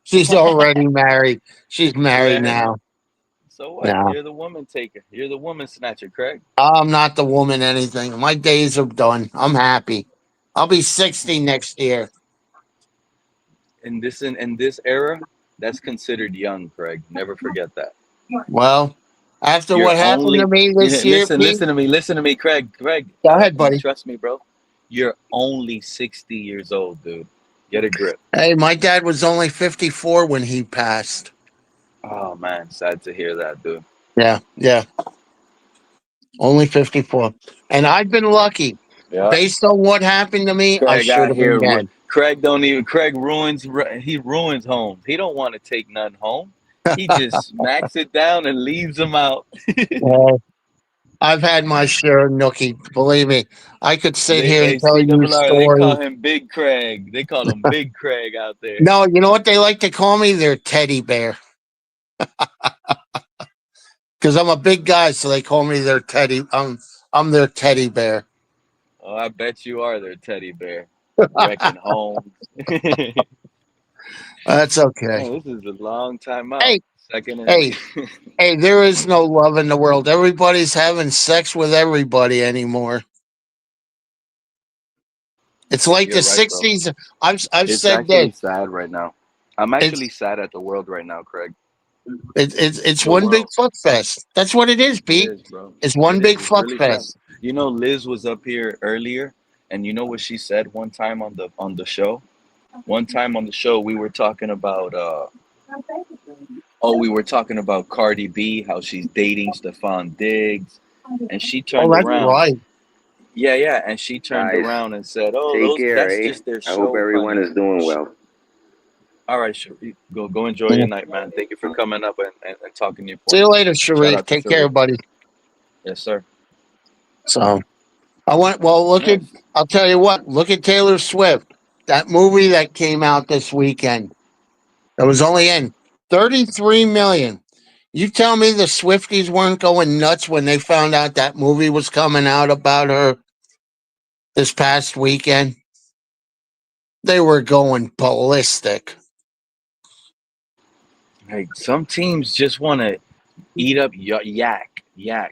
She's already married. She's married now. So what? Yeah. You're the woman taker. You're the woman snatcher, Craig. I'm not the woman anything. My days are done. I'm happy. I'll be 60 next year. In this era, that's considered young, Craig. Never forget that. Well, after what happened to me this year, listen to me, Craig. Go ahead, buddy. Trust me, bro. You're only 60 years old, dude. Get a grip. Hey, my dad was only 54 when he passed. Oh man, sad to hear that, dude. Yeah. Only 54. And I've been lucky. Yeah. Based on what happened to me, I Craig should out have been here. dead. Craig don't even. Craig ruins. He ruins homes. He don't want to take none home. He just smacks it down and leaves them out. Well, I've had my share of nookie. Believe me, I could sit here and tell you CRR, they stories. call him Big Craig. They call him Big Craig out there. No, you know what they like to call me? They're teddy bear. Because I'm a big guy, so they call me their teddy. I'm their teddy bear. Oh, I bet you are their teddy bear. Wrecking homes. That's okay. Oh, this is a long time out. Hey, Second and hey, hey, there is no love in the world. Everybody's having sex with everybody anymore. It's like You're the right, bro. 60s. I've It's said actually this. sad right now. I'm actually sad at the world right now, Craig. It's The one big world. fuck fest. That's what it is, It Pete. is, bro. It's one It is. big It's fuck really sad. fest. You know, Liz was up here earlier, and you know what she said one time on the show. One time on the show, we were talking about we were talking about Cardi B, how she's dating Stefan Diggs, and she Oh, turned that's around. right. Yeah, and she turned Guys, around and said, "Oh, take care, that's eh? just their I hope show everyone punny." is doing well. All right, Sharif, go enjoy your night, man. Thank you for coming up and talking your See point. you later, Shout Sharif. out to Take care, Philly. buddy. Yes, sir. So look at, Yes. I'll tell you what, look at Taylor Swift. That movie that came out this weekend. That was only in 33 million. You tell me the Swifties weren't going nuts when they found out that movie was coming out about her this past weekend? They were going ballistic. Hey, some teams just want to eat up yak.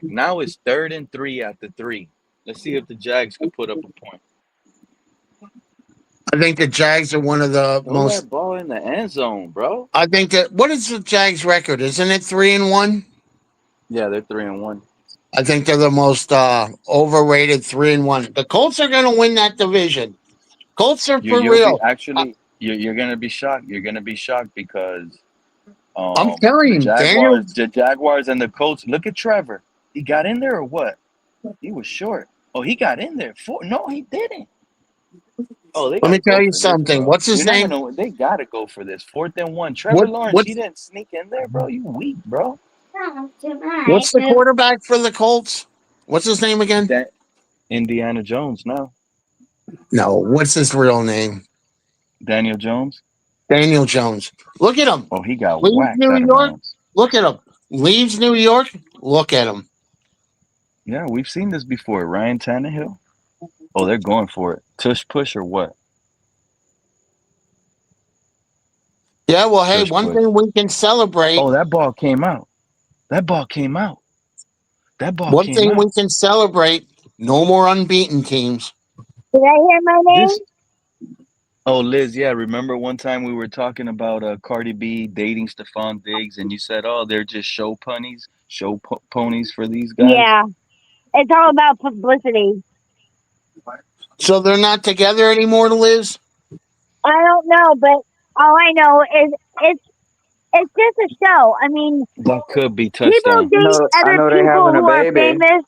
Now it's 3rd and 3 after 3. Let's see if the Jags could put up a point. I think the Jags are one of the Throw most. that ball in the end zone, bro. I think that, what is the Jags record? Isn't it 3-1? Yeah, they're 3-1. I think they're the most overrated 3-1. The Colts are going to win that division. Colts are for You'll be real. actually you're gonna be shocked. You're gonna be shocked because I'm telling you, Daniel. The Jaguars and the Colts. Look at Trevor. He got in there or what? He was short. Oh, he got in there. No, he didn't. Oh, they Let me gotta tell go you for this, something. bro. What's his You're not name? gonna. They gotta go for this. 4th and 1. Trevor What Lawrence. He didn't sneak in there, bro. You weak, bro. What's the quarterback for the Colts? What's his name again? Indiana Jones. No, No, what's his real name? Daniel Jones. Daniel Jones. Look at him. Oh, he got Leaves whacked New out of York. bounds. Look at him. Leaves New York. Look at him. Yeah, we've seen this before. Ryan Tannehill. Oh, they're going for it. Tush push or what? Yeah, well, hey, Tush one push. thing we can celebrate. Oh, that ball came out. That ball came out. One thing we can celebrate. No more unbeaten teams. Did I hear my name? Oh, Liz, yeah. Remember one time we were talking about Cardi B dating Stefan Diggs, and you said, "Oh, they're just show ponies for these guys." Yeah, it's all about publicity. So they're not together anymore, Liz? I don't know, but all I know is it's just a show. I mean, That could be people touchdown. date I other know they're people having a who are baby. famous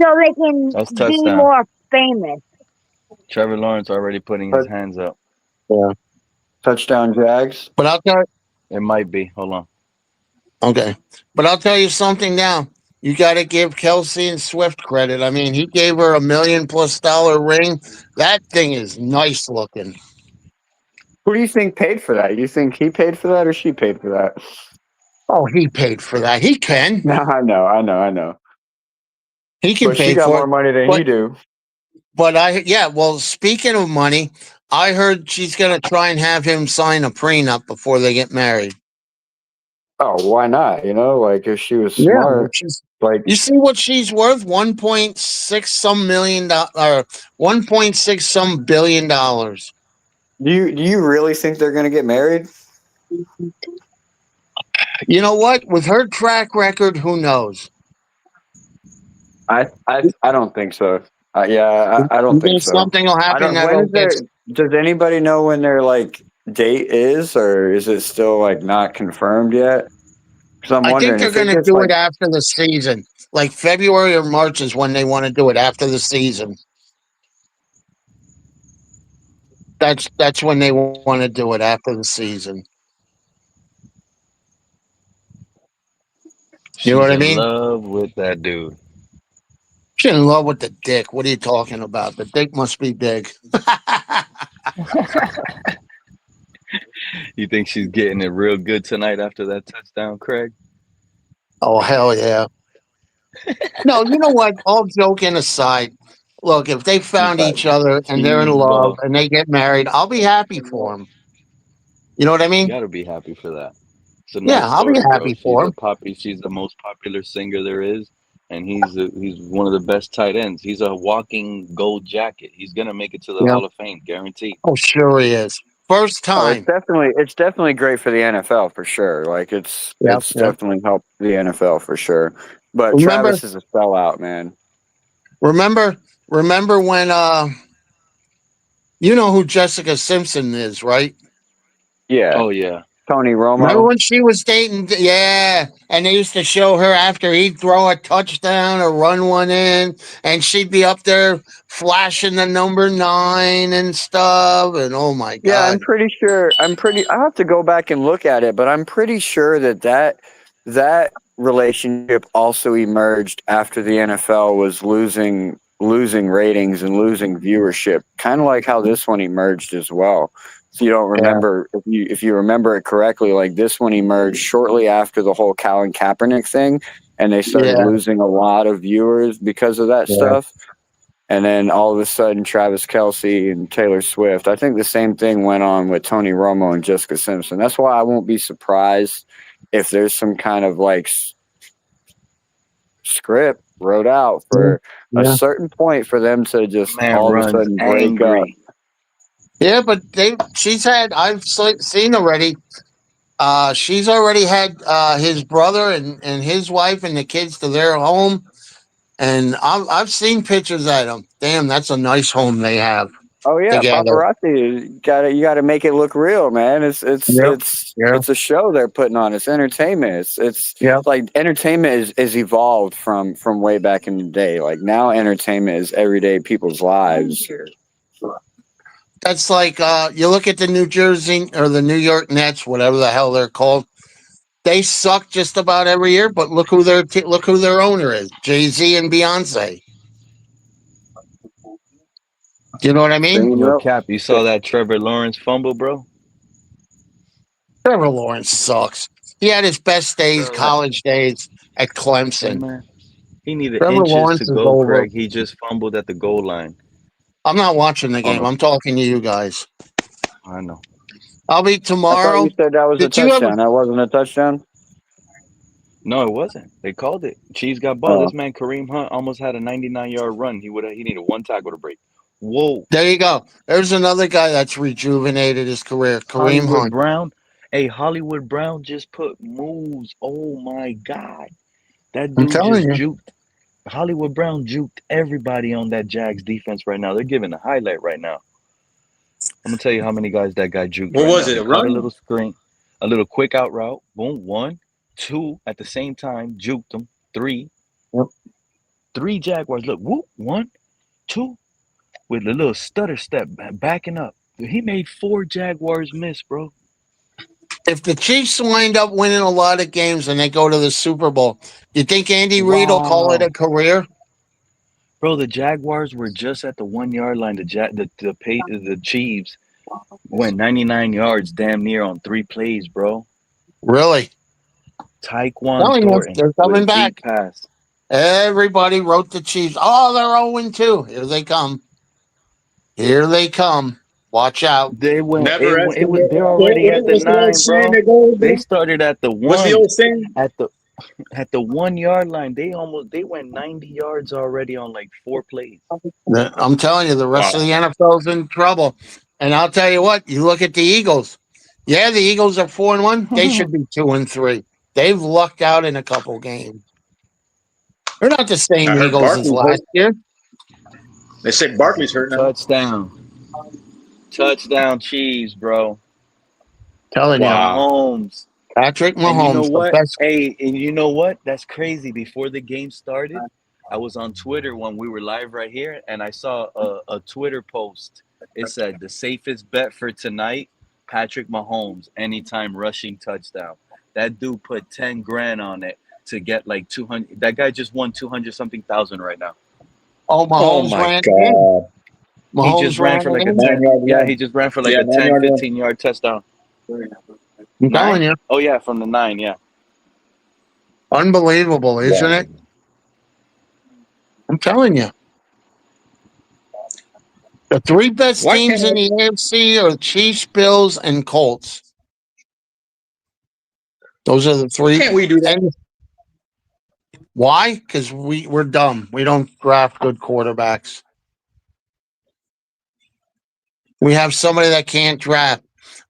so they can That's be touchdown. more famous. Trevor Lawrence already putting his hands up. Yeah. Touchdown Jags. But I'll tell you. It might be. Hold on. Okay. But I'll tell you something now. You got to give Kelsey and Swift credit. I mean, he gave her $1 million+ ring. That thing is nice looking. Who do you think paid for that? You think he paid for that or she paid for that? Oh, he paid for that. He can. No, I know. He can But pay she got for more it. money than he do. But well, speaking of money, I heard she's going to try and have him sign a prenup before they get married. Oh, why not? Like if she was Yeah, smart, like you see what she's worth? $1.6 some million, or $1.6 some billion. Do you really think they're going to get married? You know what? With her track record, who knows? I don't think so. I don't think so. Something will happen Does anybody know when their date is, or is it still not confirmed yet? So I'm I think wondering they're if it going to gets do like it after the season. Like February or March is when they want to do it after the season. That's when they want to do it after the season. You know She's what I in mean? love with that dude. She's in love with the dick. What are you talking about? The dick must be big. You think she's getting it real good tonight after that touchdown, Craig? Oh, hell yeah. No, you know what? All joking aside, look, if they found each other and they're in love Cheeseball. and they get married, I'll be happy for them. You know what I You mean? got to be happy for that. It's a Yeah, nice I'll be story, bro. happy for them. She's the most popular singer there is, and he's one of the best tight ends. He's a walking gold jacket. He's gonna make it to the Yeah. Hall of Fame, guaranteed. Oh, sure he is. First Oh, time. it's definitely great for the NFL for sure. Like it's Yep, yep. definitely helped the NFL for sure. But Remember, Travis is a sellout, man. remember when you know who Jessica Simpson is, right? Yeah. Oh yeah. Tony Remember Romo. when she was dating? Yeah, and they used to show her after he'd throw a touchdown or run one in, and she'd be up there flashing the number 9 and stuff. And oh my Yeah, I'm god, pretty sure. I have to go back and look at it, but I'm pretty sure that relationship also emerged after the NFL was losing ratings and losing viewership, kind of like how this one emerged as well. So you don't remember if you remember it correctly, like this one emerged shortly after the whole Colin Kaepernick thing, and they started yeah, losing a lot of viewers because of that yeah. stuff. And then all of a sudden, Travis Kelce and Taylor Swift. I think the same thing went on with Tony Romo and Jessica Simpson. That's why I won't be surprised if there's some kind of like script wrote out for a Yeah. certain point for them to just Man all of a runs sudden break up. angry. Yeah, but I've seen already. She's already had his brother and his wife and the kids to their home, and I've seen pictures of them. Damn, that's a nice home they have Oh yeah, together. paparazzi. You gotta make it look real, man. Yep. Yeah. It's a show they're putting on. It's entertainment. It's Yep. like entertainment is evolved from way back in the day. Like now, entertainment is everyday people's lives. That's like you look at the New Jersey or the New York Nets, whatever the hell they're called. They suck just about every year, but look who their owner is: Jay-Z and Beyonce. Do you know what I mean? Yo, Cap, you saw that Trevor Lawrence fumble, bro? Trevor Lawrence sucks. He had his best days, college days at Hey, Clemson. man. He needed Trevor inches Lawrence to is go, over. Craig. He just fumbled at the goal line. I'm not watching the On game. a, I'm talking to you guys. I know. I'll be I thought tomorrow. you said that was a Did you ever? touchdown. That wasn't a touchdown. No, it wasn't. They called it. Chiefs got ball. This man Kareem Hunt almost had a 99-yard run. He needed one tackle to break. Whoa. There you go. There's another guy that's rejuvenated his career, Kareem Hollywood Hunt. Brown. Hey, Hollywood Brown just put moves. Oh my God. That I'm dude telling just you. juked. Hollywood Brown juked everybody on that Jags defense right now. They're giving a highlight right now. I'm gonna tell you how many guys that guy juked What right was now. it? He A caught a run? little screen, a little quick out route. Boom, 1, 2 at the same time, juked them. 3, Yep. 3 Jaguars. Look, whoop, 1, 2, with a little stutter step backing up. He made 4 Jaguars miss, bro. If the Chiefs wind up winning a lot of games and they go to the Super Bowl, you think Andy Reid will call it a Wow. career? Bro, the Jaguars were just at the 1 yard line. The Chiefs went 99 yards damn near on 3 plays, bro. Really? Tyquan Telling you, Thornton they're with a coming deep back. pass. Everybody wrote the Chiefs. Oh, they're 0-2. Here they come. Here they come. Watch out. They went. Never It was. They're what, already at the what's the old 9, saying bro. that goes, They bro? started at the What's the 1, old saying? at the 1 yard line. They went 90 yards already on like 4 plays. I'm telling you, the rest of the NFL's in trouble. And I'll tell you what, you look at the Eagles. Yeah, the Eagles are 4-1. They should be 2-3. They've lucked out in a couple games. They're not the same I heard Eagles as Barkley's hurt. last year. They say Barkley's hurt now. Touchdown, Chiefs, bro. Telling you. Mahomes. Patrick Mahomes. And you know the what? best. Hey, and you know what? That's crazy. Before the game started, I was on Twitter when we were live right here, and I saw a Twitter post. It said the safest bet for tonight, Patrick Mahomes, anytime rushing touchdown. That dude put 10 grand on it to get like 200. That guy just won 200 something thousand right now. Oh, Oh Mahomes my ran it in. God. He Mahomes just ran ran for it like a in. 10. 9-yard Yeah, run. he just ran for like Yeah, a 10, 9-yard run. 15-yard touchdown. I'm telling you. Oh, yeah, from the 9, yeah. Unbelievable, isn't it? I'm telling you. The three best Why teams can't in the AFC are Chiefs, Bills, and Colts. Those are the three. can't we do that? And why? Because we're dumb. We don't draft good quarterbacks. We have somebody that can't draft.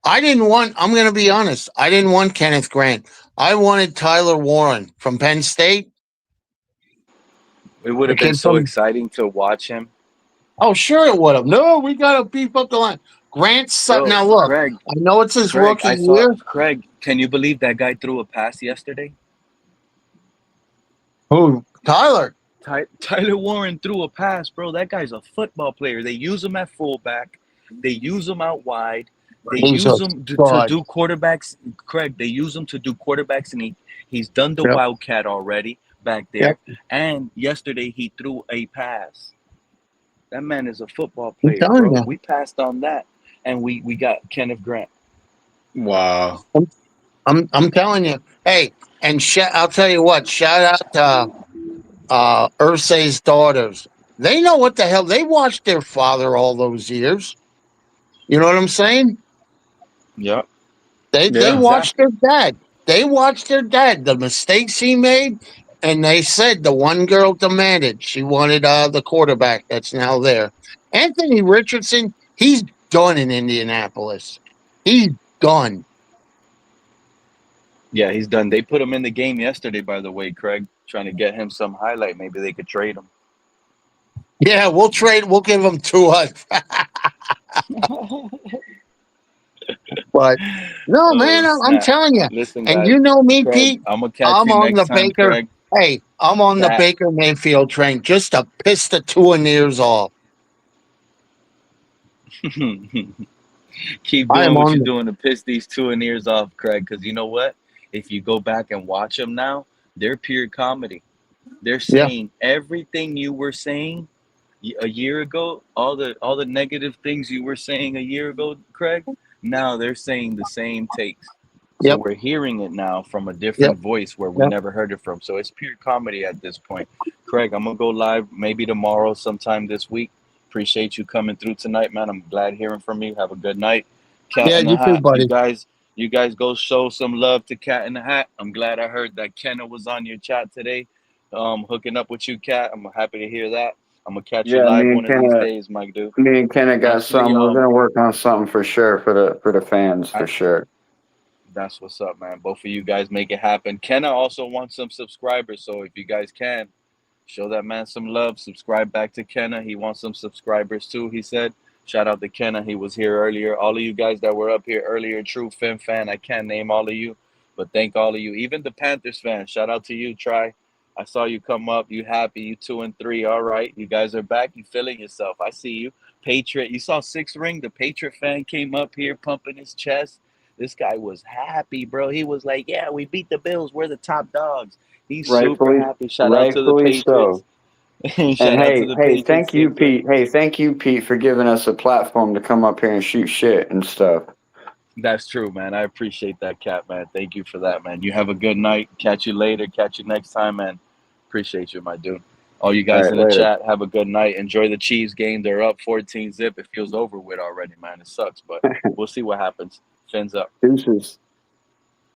I'm going to be honest, I didn't want Kenneth Grant. I wanted Tyler Warren from Penn State. It would The have been kid so from. exciting to watch him. Oh, sure it would have. No, we got to beef up the line. Grant's son. Bro, Now, look, Craig, I know it's his rookie I saw year. Craig. Can you believe that guy threw a pass yesterday? Who? Tyler. Tyler Warren threw a pass, bro. That guy's a football player. They use him at fullback. They use him out wide. They He's use a him to stud. do quarterbacks. Craig, they use him to do quarterbacks, and he's done the Yep. Wildcat already back there. Yep. And yesterday he threw a pass. That man is a football I'm player, telling bro. you. We passed on that, and we got Kenneth Grant. Wow. I'm telling you. Hey, and I'll tell you what. Shout out to Ursay's daughters. They know what the hell. They watched their father all those years. You know what I'm saying? Yep. They watched their dad. They watched their dad. The mistakes he made, and they said the one girl demanded she wanted the quarterback that's now there. Anthony Richardson. He's done in Indianapolis. He's done. Yeah, he's done. They put him in the game yesterday, by the way, Craig, trying to get him some highlight. Maybe they could trade him. Yeah, we'll trade. We'll give him 200. But no, man, I'm telling you. Listen, And guys, you know me, Craig, Pete. I'm gonna catch I'm you on the next time, Baker. Craig. Hey, I'm on the That- Baker Mayfield train just to piss the Tuaneers off. Keep doing what you're doing to piss these Tuaneers off, Craig. Because you know what? If you go back and watch them now, they're pure comedy. They're saying everything you were saying a year ago, all the negative things you were saying a year ago, Craig. Now they're saying the same takes. So we're hearing it now from a different voice where we never heard it from. So it's pure comedy at this point. Craig, I'm gonna go live maybe tomorrow, sometime this week. Appreciate you coming through tonight, man. I'm glad hearing from you. Have a good night. Cat in the you Hat. too, buddy. You guys go show some love to Cat in the Hat. I'm glad I heard that Kenna was on your chat today. Hooking up with you, Cat. I'm happy to hear that. I'm gonna catch you Yeah, live me one and of these Kenna, days, Mike dude. me and Kenna got Actually, some. We're gonna work on something for sure for the fans for sure. That's what's up, man. Both of you guys make it happen. Kenna also wants some subscribers, so if you guys can, show that man some love. Subscribe back to Kenna. He wants some subscribers too, he said. Shout out to Kenna. He was here earlier. All of you guys that were up here earlier, true Fin fan. I can't name all of you, but thank all of you. Even the Panthers fans. Shout out to you, Try. I saw you come up. You happy. You 2-3. All right. You guys are back. You feeling yourself. I see you. Patriot. You saw 6 Ring. The Patriot fan came up here pumping his chest. This guy was happy, bro. He was like, yeah, we beat the Bills. We're the top dogs. He's super happy. Shout out to the Patriots. So. Shout out to the Patriots. Thank you, Pete. Hey, thank you, Pete, for giving us a platform to come up here and shoot shit and stuff. That's true, man. I appreciate that, Cat, man. Thank you for that, man. You have a good night. Catch you later. Catch you next time, man. Appreciate you, my dude. All you guys in the chat, have a good night. Enjoy the Chiefs game. They're up 14-0. It feels over with already, man. It sucks, but we'll see what happens. Fins up. Deuces.